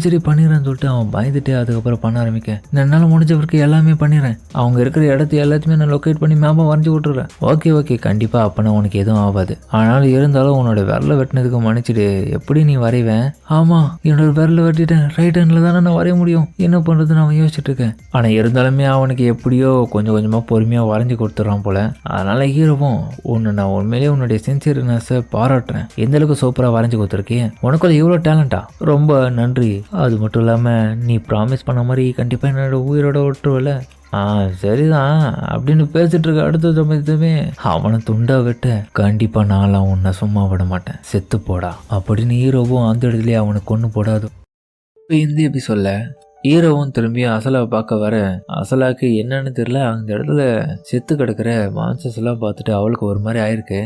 சரி பண்ணிடுறேன்னு சொல்லிட்டு அவன் பயந்துட்டு அதுக்கப்புறம் பண்ண ஆரம்பிக்க, என்னால் முடிஞ்சவருக்கு எல்லாமே பண்ணிடுறேன். அவங்க இருக்கிற இடத்த எல்லாத்தையுமே நான் லொக்கேட் பண்ணி மேப்பை வரைஞ்சி விட்டுறேன். ஓகே கண்டிப்பா, அப்பனா உனக்கு எதுவும் ஆகாது. ஆனாலும் இருந்தாலும் உன்னோட விரல வெட்டினதுக்கு மன்னிச்சிடு. எப்படி நீ வரைவேன்? ஆமா, என்னோட விரல வெட்டிட்டேன். ரைட் ஹேண்ட்ல தானே நான் வரைய முடியும். என்ன பண்ணுறதுன்னு அவன் யோசிச்சுட்டு இருக்கேன். ஆனால் இருந்தாலுமே அவனுக்கு எப்படியோ கொஞ்சம் கொஞ்சமாக பொறுமையாக வரைஞ்சி கொடுத்துட்றான் போல. அதனால ஹீரோவும், நான் உண்மையிலேயே உன்னுடைய சின்சியர்னஸை பாராட்டுறேன். எந்த அளவுக்கு சூப்பராக வரைஞ்சி கொடுத்துருக்கேன். உனக்கு அது எவ்வளோ டேலண்டா, ரொம்ப நன்றி. அது மட்டும் இல்லாமல் நீ ப்ராமிஸ் பண்ண மாதிரி கண்டிப்பாக என்னோட உயிரோட விட்டுருவல. சரிதான் அப்படின்னு பேசிட்டு இருக்க அடுத்த சமயத்துமே அவனை துண்டா விட்டு, கண்டிப்பா நான்லாம் உன்னை சும்மா விட மாட்டேன், செத்து போடா அப்படின்னு ஹீரோவும் அந்த இடத்துலயே அவனை கொண்டு போடாது. இந்த எபிசோட்ல ஹீரோவும் திரும்பி அசலாவை பார்க்க வர, அசலாக்கு என்னன்னு தெரியல, அந்த இடத்துல செத்து கிடக்கிற மான்சஸ் எல்லாம் பார்த்துட்டு அவளுக்கு ஒரு மாதிரி ஆயிருக்கு.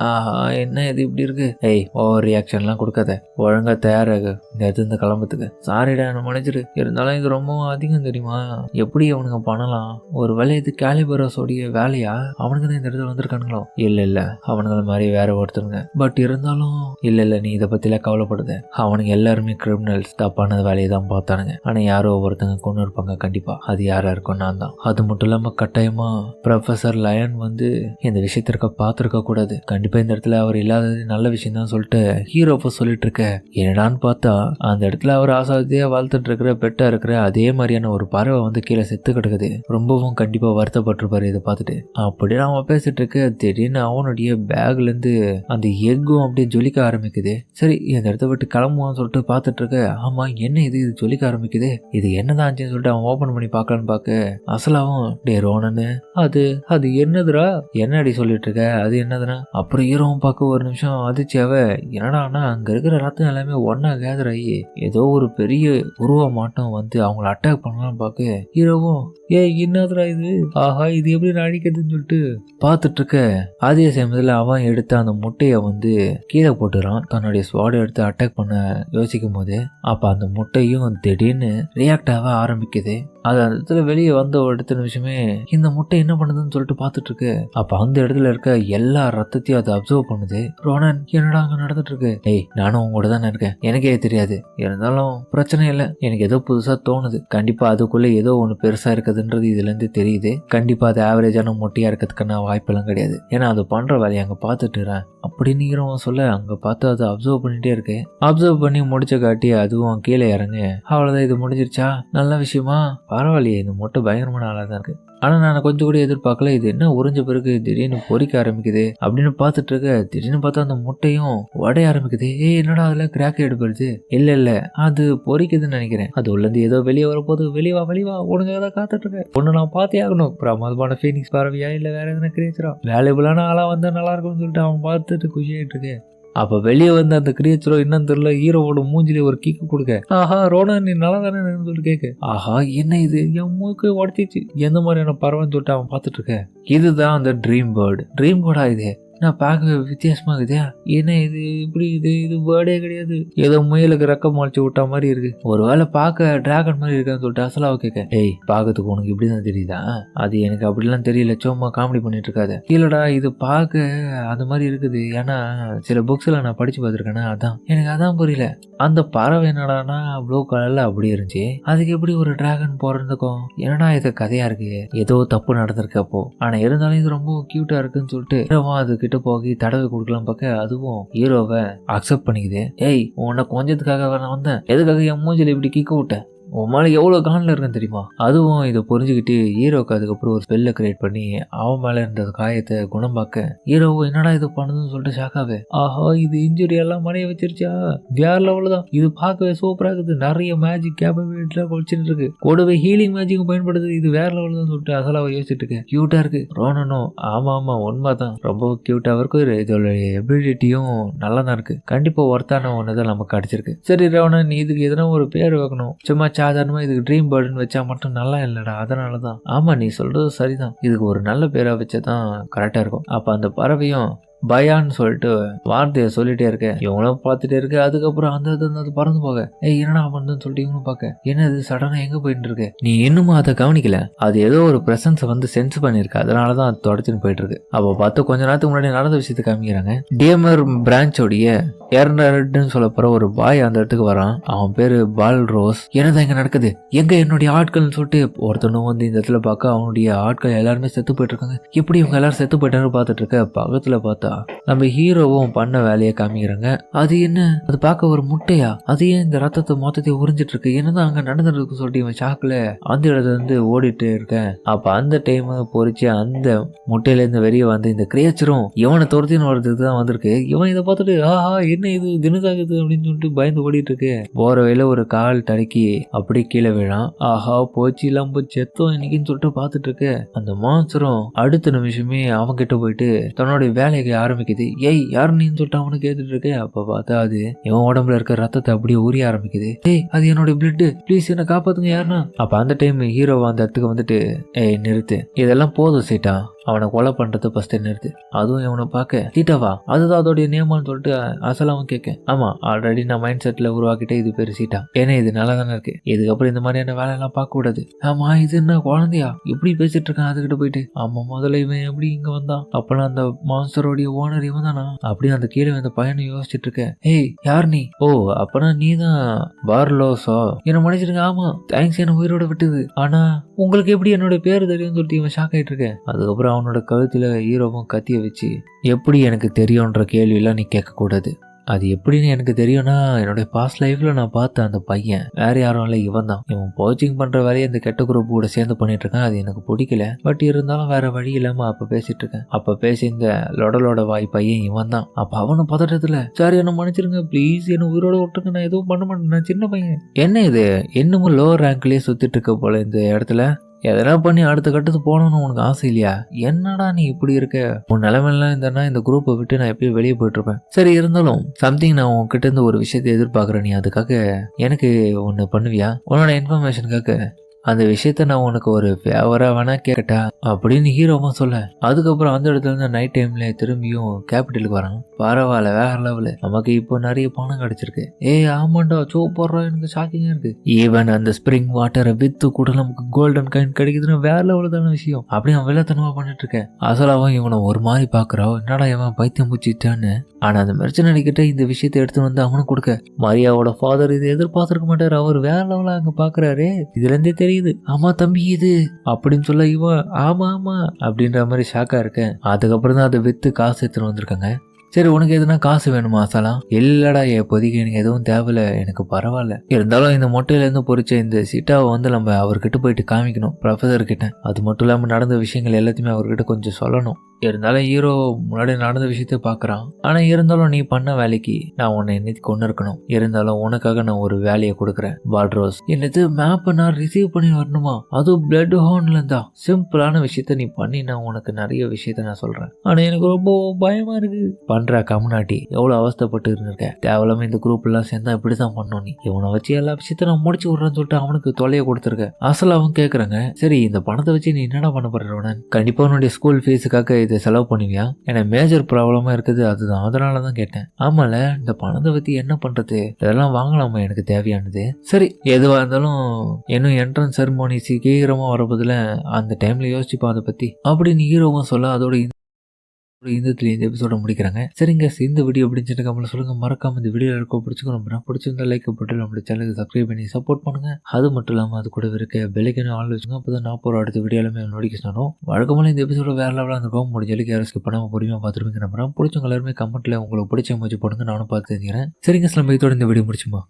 ஆஹா, என்ன இது இப்படி இருக்கு? ஏய், ஓவர் ரியாக்ஷன்லாம் கொடுக்காத, ஒழுங்கா தயாராகு இந்த இடத்துல கிளம்புறதுக்கு. சாரிடா, என்ன மன்னிச்சிரு. இருந்தாலும் இது ரொம்பவும் அதிகம் தெரியுமா? எப்படி அவனுங்க பண்ணலாம்? ஒரு வேலை இது கேலிபரோஸோடைய வேலையா? அவனுக்கு தான் இந்த இடத்துல வந்திருக்கானுங்களோ? இல்ல அவனுங்கள மாதிரி வேற ஒருத்தருங்க. பட் இருந்தாலும் இல்ல நீ இதை பத்திலாம் கவலைப்படுத. அவனுங்க எல்லாருமே கிரிமினல்ஸ், தப்பான வேலையை தான் பார்த்தானுங்க. ஆனா யாரோ ஒருத்தங்க கொண்டு இருப்பாங்க கண்டிப்பா. அது யாரா இருக்கும்? நான் தான். அது மட்டும் இல்லாம கட்டாயமா ப்ரொஃபசர் லயன் இந்த விஷயத்திற்க பார்த்துருக்க கூடாது. கண்டிப்பா கண்டிப்பா இந்த இடத்துல அவர் இல்லாதது நல்ல விஷயம் தான் சொல்லிட்டு ஹீரோ அப்போ சொல்லிட்டு இருக்க. என்னடான்னு பார்த்தா அந்த இடத்துல அவர் ஆசாதியா வாழ்த்துட்டு இருக்கிற பெட்டா இருக்கிற அதே மாதிரியான ஒரு பறவை வந்து கீழே செத்து கிடக்குது. ரொம்பவும் கண்டிப்பா வருத்தப்பட்டிருப்பாரு இதை பார்த்துட்டு. அப்படியே அவன் பேசிட்டு இருக்க திடீர்னு அவனுடைய பேக்ல இருந்து அந்த எக்கும் அப்படியே ஜொலிக்க ஆரம்பிக்குது. சரி இந்த இடத்த விட்டு கிளம்புவான்னு சொல்லிட்டு பார்த்துட்டு இருக்க. ஆமா என்ன இது ஜொலிக்க ஆரம்பிக்குது, இது என்னதான் ஆச்சுன்னு சொல்லிட்டு அவன் ஓபன் பண்ணி பார்க்கலான்னு பார்க்க அசலாவும் டே ரோனன்னு அது அது என்னதுடா என்னடி சொல்லிட்டு இருக்க, அது என்னதுன்னா அப்புறம் ஹீரோவும் பார்க்க ஒரு நிமிஷம் அதிர்ச்சியாவ என்னடானா அங்க இருக்கிற ரத்தம் எல்லாமே ஒன்னா கேதர் ஆகி ஏதோ ஒரு பெரிய உருவ மாட்டம் வந்து அவங்கள அட்டாக் பண்ணலாம் பார்க்க ஹீரோவும் என்னதுடா இது, ஆஹா இது எப்படி அடிக்கிறதுன்னு சொல்லிட்டு பார்த்துட்டு இருக்க. அதே சமயத்துல அவன் எடுத்த அந்த முட்டையை வந்து கீழே போட்டுறான். தன்னுடைய ஸ்வாடை எடுத்து அட்டாக் பண்ண யோசிக்கும் போது அப்ப அந்த முட்டையும் திடீர்னு ரியாக்ட் ஆக ஆரம்பிக்குது. அது அந்த இடத்துல வெளியே வந்த ஒரு அடுத்த நிமிஷமே இந்த முட்டை என்ன பண்ணுதுன்னு சொல்லிட்டு பார்த்துட்டு இருக்கு. அப்ப அந்த இடத்துல இருக்க எல்லா ரத்தத்தையும் அதை அப்சர்வ் பண்ணுது. ரோனன் என்னடா அங்க நடந்துட்டு இருக்கு, நானும் உங்களோட தானே இருக்கேன், எனக்கே தெரியாது, இருந்தாலும் பிரச்சனை இல்லை, எனக்கு ஏதோ புதுசா தோணுது, கண்டிப்பா அதுக்குள்ள ஏதோ ஒண்ணு பெருசா இருக்குதுன்றது இதுல இருந்து தெரியுது, கண்டிப்பா அது ஆவரேஜான முட்டையா இருக்கிறதுக்கான வாய்ப்பெல்லாம் கிடையாது, ஏன்னா அது பண்ற வேலையை அங்க பார்த்துட்டுறேன் அப்படின்னு சொல்ல அங்க பார்த்து அதை அப்சர்வ் பண்ணிட்டே இருக்கு. அப்சர்வ் பண்ணி முடிச்ச காட்டி அதுவும் கீழே இறங்கு. அவ்வளவுதான், இது முடிஞ்சிருச்சா, நல்ல விஷயமா, பரவாயில்லையே, இந்த முட்டை பயங்கரமான ஆளா தான் இருக்கு, ஆனா நான் கொஞ்சம் கூட எதிர்பார்க்கல, இது என்ன உறிஞ்ச பிறகு திடீர்னு பொறிக்க ஆரம்பிக்குது அப்படின்னு பார்த்துட்டு இருக்க. திடீர்னு பார்த்தா அந்த முட்டையும் உடைய ஆரம்பிக்குது. என்னடா அதுல கிராக் எடுப்படுது, இல்ல அது பொறிக்குதுன்னு நினைக்கிறேன், அது உள்ள இருந்து ஏதோ வெளியே வரப்போது, வெளிவா உனக்கு ஏதாவது காத்துட்டு இருக்க, ஒண்ணு நான் பார்த்தே ஆகணும், பிரமாதமான ஃபீனிக்ஸ் பறவையா இல்ல வேற எதனா கிரியேச்சரா வேல்யூபிளான ஆளா வந்தா நல்லா இருக்கும்னு சொல்லிட்டு அவன் பார்த்துட்டு குஷியாயிட்டு இருக்கு. அப்ப வெளியே வந்து அந்த கிரியேச்சரோ என்னன்னு தெரியல ஹீரோவோட மூஞ்சிலே ஒரு கிக்கு கொடுக்க. ஆஹா ரோனா நீ நல்லா தானே சொல்லிட்டு கேட்க. ஆஹா என்ன இது என் மூக்கு உடச்சிச்சு, எந்த மாதிரியான பறவைன்னு சொல்லிட்டு அவன் பார்த்துட்டு இருக்க. இதுதான் அந்த ட்ரீம் பேர்டா, இது நான் பார்க்க வித்தியாசமா இருக்குதா, என்ன இது இப்படி இது பேர்டே கிடையாது, ஏதோ முயலுக்கு ரெக்கம் முளைச்சு விட்டா மாதிரி இருக்கு, ஒருவேளை பார்க்க டிராகன் மாதிரி இருக்கான்னு சொல்லிட்டு அசலாவை கேட்க. பார்க்கறதுக்கு உனக்கு இப்படிதான் தெரியுதா, அது எனக்கு அப்படிலாம் தெரியல, சும்மா காமெடி பண்ணிட்டு இருக்காது, இல்லடா இது பார்க்க அந்த மாதிரி இருக்குது, ஏன்னா சில புக்ஸ்ல நான் படிச்சு பார்த்துருக்கேன்னா அதான் எனக்கு அதான் புரியல, அந்த பறவை என்னடானா ப்ளூ கலர்ல அப்படி இருந்துச்சு, அதுக்கு எப்படி ஒரு டிராகன் பிறந்துக்கும், என்னடா இது கதையா இருக்கு, ஏதோ தப்பு நடந்திருக்கு அப்போ, ஆனா இருந்தாலும் இது ரொம்ப கியூட்டா இருக்குன்னு சொல்லிட்டு அது கிட்ட போகி தடவை கொடுக்கலாம் பார்க்க அதுவும் ஹீரோவை அக்செப்ட் பண்ணிக்குது. உன்னை கொஞ்சத்துக்காக நான் வந்தேன், எதுக்காக என் மூஞ்சில இப்படி கிக்க விட்டேன், உன் மேலே எவ்வளோ காலில் இருக்குன்னு தெரியுமா. அதுவும் இதை புரிஞ்சுக்கிட்டு ஹீரோக்கு அதுக்கப்புறம் ஒரு ஸ்பெல்லை கிரியேட் பண்ணி அவன் மேலே இருந்த காயத்தை குணமாக்க ஹீரோவும் என்னடா இது பண்ணுதுன்னு சொல்லிட்டு ஷாக்காவே. ஆஹா இது இன்ஜுரி எல்லாம் மறைய வச்சிருச்சா, வேற லெவலில் தான், இது பார்க்கவே சூப்பராக இருக்குது, நிறைய மேஜிக் கேப்பபிலிட்டிலாம் குளிச்சுட்டு இருக்கு, கூடவே ஹீலிங் மேஜிக்கும் பயன்படுது, இது வேற லெவலில் தான் சொல்லிட்டு அசலாவை யோசிச்சுட்டு இருக்கேன். கியூட்டா இருக்கு ரோனனும். ஆமா உண்மை தான், ரொம்ப கியூட்டாக இருக்கு, இதோட எபிலிட்டியும் நல்லா தான் இருக்கு, கண்டிப்பா ஒர்த்தான ஒன்று தான் நமக்கு கிடைச்சிருக்கு. சரி ரோனன் இதுக்கு எதனா ஒரு பேர் வைக்கணும், சும்மா சாதாரணமா இதுக்கு ட்ரீம் பேர்டுன்னு வச்சா மட்டும் நல்லா இல்லடா, அதனாலதான். ஆமா நீ சொல்றது சரிதான், இதுக்கு ஒரு நல்ல பேரா வச்சாதான் கரெக்டா இருக்கும். அப்ப அந்த பறவையும் பயான்னு சொல்லிட்டு வார்த்தையை சொல்லிட்டே இருக்க. இவங்களும் பார்த்துட்டே இருக்க. அதுக்கப்புறம் அந்த பறந்து போக என்னடா பண்ணுன்னு சொல்லிட்டு இவங்களும் பார்க்க. என்னது சடனா எங்க போயிட்டு இருக்கு, நீ இன்னுமா அதை கவனிக்கல, அது ஏதோ ஒரு பிரசன்ஸை வந்து சென்ஸ் பண்ணிருக்கு, அதனாலதான் அது தொடச்சுன்னு போயிட்டு இருக்கு. அப்ப பார்த்து கொஞ்ச நேரத்துக்கு முன்னாடி நடந்த விஷயத்தை காமிக்கிறாங்க. டிஎம்ஆர் பிரான்ச்சோடைய ஏர்னர்ட்னு சொல்ல போற ஒரு பாய் அந்த இடத்துக்கு வரான். அவன் பேரு பால் ரோஸ். என்னதான் இங்க நடக்குது, எங்க என்னுடைய ஆட்கள்னு சொல்லிட்டு ஒருத்தனும் வந்து இந்த இடத்துல பார்க்க அவனுடைய ஆட்கள் எல்லாருமே செத்து போயிட்டு இருக்காங்க. எப்படி இவங்க எல்லாரும் செத்து போயிட்டான்னு பார்த்துட்டு இருக்க. பக்கத்துல பார்த்தா நம்ம ஹீரோவும் பண்ண வேலையை காமிக்கிறாங்க. அது என்ன, அது பார்க்க ஒரு முட்டையா, அது ஏன் இந்த ரத்தத்தை மொத்தத்தை உறிஞ்சிட்டு இருக்கு, என்னதான் அங்க நடந்துட்டு இருக்கு சொல்லிட்டு இவன் ஷாக்ல அந்த இடத்துல இருந்து ஓடிட்டு இருக்கேன். அப்ப அந்த டைம் பொறிச்சு அந்த முட்டையில இருந்து வெளியே வந்து இந்த கிரியேச்சரும் இவனை துரத்தின்னு வர்றதுக்கு தான் வந்திருக்கு. இவன் இதை பார்த்துட்டு ஆஹா என்ன இது தினசாகுது அப்படின்னு சொல்லிட்டு பயந்து ஓடிட்டு இருக்கு. போற வழியில ஒரு கால் தடுக்கி அப்படி கீழே விழான். ஆஹா போச்சு லம்பு செத்தோம் இன்னைக்குன்னு சொல்லிட்டு பார்த்துட்டு இருக்கு. அந்த மான்ஸ்டரும் அடுத்த நிமிஷமே அவன் கிட்ட போயிட்டு தன்னுடைய வேலையை ஆரம்பிக்குது. யாரு நீன்னு சொல்லிட்டு அவனு கேட்டுட்டு இருக்கு. அப்ப பார்த்தா அது இவன் உடம்புல இருக்க ரத்தத்தை அப்படியே உரிய ஆரம்பிக்குது. அது என்னோட பிளட், ப்ளீஸ் என்ன காப்பாத்துங்க யாருன்னா. அப்ப அந்த டைம் ஹீரோவா அந்த இடத்துக்கு வந்துட்டு நிறுத்து, இதெல்லாம் போதும் சீட்டா, அவனை கொலை பண்றது ஃபர்ஸ்ட் நிறுத்து. அதுவும் இவனை பார்க்க சீட்டாவா, அதுதான் அதோடைய நியமான்னு சொல்லிட்டு அசல் அவன் கேட்க. ஆமா ஆல்ரெடி நான் மைண்ட் செட்ல உருவாக்கிட்டே இது பேரு சீட்டா, ஏன்னா இது நல்லா தானே இருக்கு, இதுக்கப்புறம் இந்த மாதிரியான வேலையெல்லாம் பார்க்க கூடாது. ஆமா இது என்ன குழந்தையா இப்படி பேசிட்டு இருக்கான் அதுகிட்ட போயிட்டு. ஆமா முதல்ல இவன் எப்படி இங்க வந்தான், அப்பெல்லாம் அந்த மான்ஸ்டரோடைய ஓனர் இவன் தானா அப்படின்னு அந்த கீழே வந்த பையனை யோசிச்சுட்டு இருக்கேன். யார் நீ, ஓ அப்பனா நீ தான் பார்லோஸா, என்ன மன்னிச்சிருங்க. ஆமா தேங்க்ஸ் என்ன உயிரோட விட்டுது, ஆனா உங்களுக்கு எப்படி என்னோட பேரு தெரியும் சொல்லிட்டு இவன் ஷாக் ஆயிட்டு இருக்கேன். அதுக்கப்புறம் அதுக்கப்புறம் அவனோட கழுத்தில் ஹீரோவும் கத்தியை வச்சு எப்படி எனக்கு தெரியுன்ற கேள்வியெல்லாம் நீ கேட்கக்கூடாது. அது எப்படின்னு எனக்கு தெரியும்னா என்னுடைய பாஸ்ட் லைஃப்ல நான் பார்த்த அந்த பையன் வேற யாரும் இல்லை, இவன் தான். இவன் கோச்சிங் பண்ற வேலையை இந்த கெட்ட குரூப் கூட சேர்ந்து பண்ணிட்டு இருக்கான். அது எனக்கு பிடிக்கல. பட் இருந்தாலும் வேற வழி இல்லாம அப்ப பேசிட்டு இருக்கேன். அப்ப பேசி இந்த லொடலோட வாய் பையன் இவன் தான். அப்ப அவனு பதட்டத்துல சார் என்ன மன்னிச்சிருங்க ப்ளீஸ், என்ன உயிரோட விட்டுருங்க, நான் எதுவும் பண்ண மாட்டேன், நான் சின்ன பையன். என்ன இது இன்னமும் லோவர் ரேங்க்லயே சுத்திட்டு இருக்க போல இந்த இடத்துல, எதனா பண்ணி அடுத்த கட்டத்துக்கு போகணும்னு உனக்கு ஆசை இல்லையா? என்னடா நீ இப்படி இருக்க? உன் நிலைமையெல்லாம் இருந்தேன்னா இந்த குரூப்பை விட்டு நான் எப்பயும் வெளியே போயிட்டு இருப்பேன். சரி இருந்தாலும் சம்திங் நான் உன்கிட்ட இருந்து ஒரு விஷயத்தை எதிர்பார்க்குறேன். நீ அதுக்காக எனக்கு ஒன்று பண்ணுவியா? உன்னோட இன்ஃபர்மேஷனுக்காக அந்த விஷயத்த நான் உனக்கு ஒரு ஃபேவரா வேணா கேட்டா அப்படின்னு ஹீரோவும் சொல்ல, அதுக்கப்புறம் அந்த இடத்துல இருந்து நைட் டைம்ல திரும்பியும் கேபிட்டலுக்கு வரான். பரவாயில்ல, வேற லெவலு, நமக்கு இப்போ நிறைய பணம் கிடைச்சிருக்கு. ஆமாண்டா சூப்பரா, எனக்கு ஷாக்கிங்கா இருக்கு. ஈவன் அந்த ஸ்ப்ரிங் வாட்டரை வித்து கூட நமக்கு கோல்டன் காயின் கிடைக்குதுன்னு வேற லெவலுதான விஷயம். அப்படி அவன் வெள்ளத்தனமா பண்ணிட்டு இருக்கேன். அசலாவும் இவனை ஒரு மாதிரி பாக்குறான், என்னடா இவன் பைத்தியம் முடிச்சிட்டான்னு. ஆனா அந்த மெர்ச்சனடி கிட்ட இந்த விஷயத்தை எடுத்து வந்து அவனுக்கு கொடுக்க, மரியாவோட ஃபாதர் இது எதிர்பார்த்திருக்க மாட்டாரு. அவர் வேற லெவலா அங்க பாக்குறாரு. இதுல இருந்தே தெரியுது, ஆமா தம்பி இது அப்படின்னு சொல்ல இவன் ஆமா ஆமா அப்படின்ற மாதிரி ஷாக்கா இருக்கேன். அதுக்கப்புறம் தான் அதை வித்து காசு எடுத்துன்னு வந்திருக்காங்க. சரி உனக்கு எதுனா காசு வேணுமா அசலாம்? இல்லடா இப்போதைக்கு எனக்கு எதுவும் தேவையில்ல, எனக்கு பரவாயில்ல. இருந்தாலும் இந்த மொட்டையிலேருந்து பொறிச்ச இந்த சீட்டாவை வந்து நம்ம அவர்கிட்ட போயிட்டு காமிக்கணும் ப்ரொஃபஸர் கிட்ட. அது மட்டும் இல்லாமல் நடந்த விஷயங்கள் எல்லாத்தையுமே அவர்கிட்ட கொஞ்சம் சொல்லணும். இருந்தாலும் ஹீரோ முன்னாடி நடந்த விஷயத்த பார்க்குறான். ஆனால் இருந்தாலும் நீ பண்ண வேலைக்கு நான் உன்னை இன்னைக்கு கொண்டு இருக்கணும். இருந்தாலும் உனக்காக நான் ஒரு வேலையை கொடுக்குறேன் பால்ட்ரோஸ். என்னது மேப்பை நான் ரிசீவ் பண்ணி வரணுமா? அதுவும் பிளட் ஹோன்ல இருந்தா சிம்பிளான விஷயத்த நீ பண்ணி நான் உனக்கு நிறைய விஷயத்த நான் சொல்றேன். ஆனால் எனக்கு ரொம்ப பயமா இருக்கு. பண்ற கம்னாட்டி எவ்வளவு அவஸ்தைப்பட்டு இருந்திருக்க. தேவையில்லாம இந்த குரூப் எல்லாம் சேர்ந்தா இப்படிதான் பண்ணணும். நீ இவனை வச்சு எல்லா விஷயத்த நான் முடிச்சு விடுறேன்னு சொல்லிட்டு அவனுக்கு தொலைய கொடுத்துருக்க. அசல் அவன் கேட்கறாங்க, சரி இந்த பணத்தை வச்சு நீ என்னடா பண்ண போறவன? கண்டிப்பா உன்னுடைய ஸ்கூல் ஃபீஸுக்காக இதை செலவு பண்ணுவியா? எனக்கு மேஜர் ப்ராப்ளமா இருக்குது, அதுதான், அதனாலதான் கேட்டேன். ஆமால இந்த பணத்தை பத்தி என்ன பண்றது? இதெல்லாம் வாங்கலாமா எனக்கு தேவையானது? சரி எதுவா இருந்தாலும் இன்னும் என்ட்ரன்ஸ் செரமோனி சீக்கிரமா வரப்போதுல அந்த டைம்ல யோசிச்சுப்பா அதை பத்தி அப்படின்னு ஹீரோவும் சொல்ல, அதோட இந்த எபிசோட முடிக்கிறாங்க. சரிங்க, இந்த வீடியோ பிடிச்சிட்டு கமெண்ட்ல சொல்லுங்க. மறக்காம இந்த வீடியோ இருக்க பிடிச்சிருந்தா லைக் போட்டு நம்மளோட சேனலுக்கு சப்ஸ்கிரைப் பண்ணி சப்போர்ட் பண்ணுங்க. அது மட்டும் இல்லாமல் அது கூட இருக்க பெல்லைக்கான ஆள் வச்சுங்க. அப்பதான் நான் போகிற அடுத்த வீடியோலுமே நோட்டிஃபிகேஷன் வரும். வழக்கமான இந்த எபிசோட வேற லெவலாக இருந்திருக்கும். முடிஞ்சளவுக்கு யாரும் ஸ்கிப் பண்ணாம பொறுமையா பார்த்துருப்பீங்க நம்புறேன். பிடிச்சவங்க எல்லாருமே கமெண்ட்ல உங்களுக்கு பிடிச்ச மாதிரி போடுங்க, நானும் பார்த்து தெரிஞ்சுக்கிறேன். சரிங்க, சில இதோட இந்த வீடியோ முடிச்சுமா.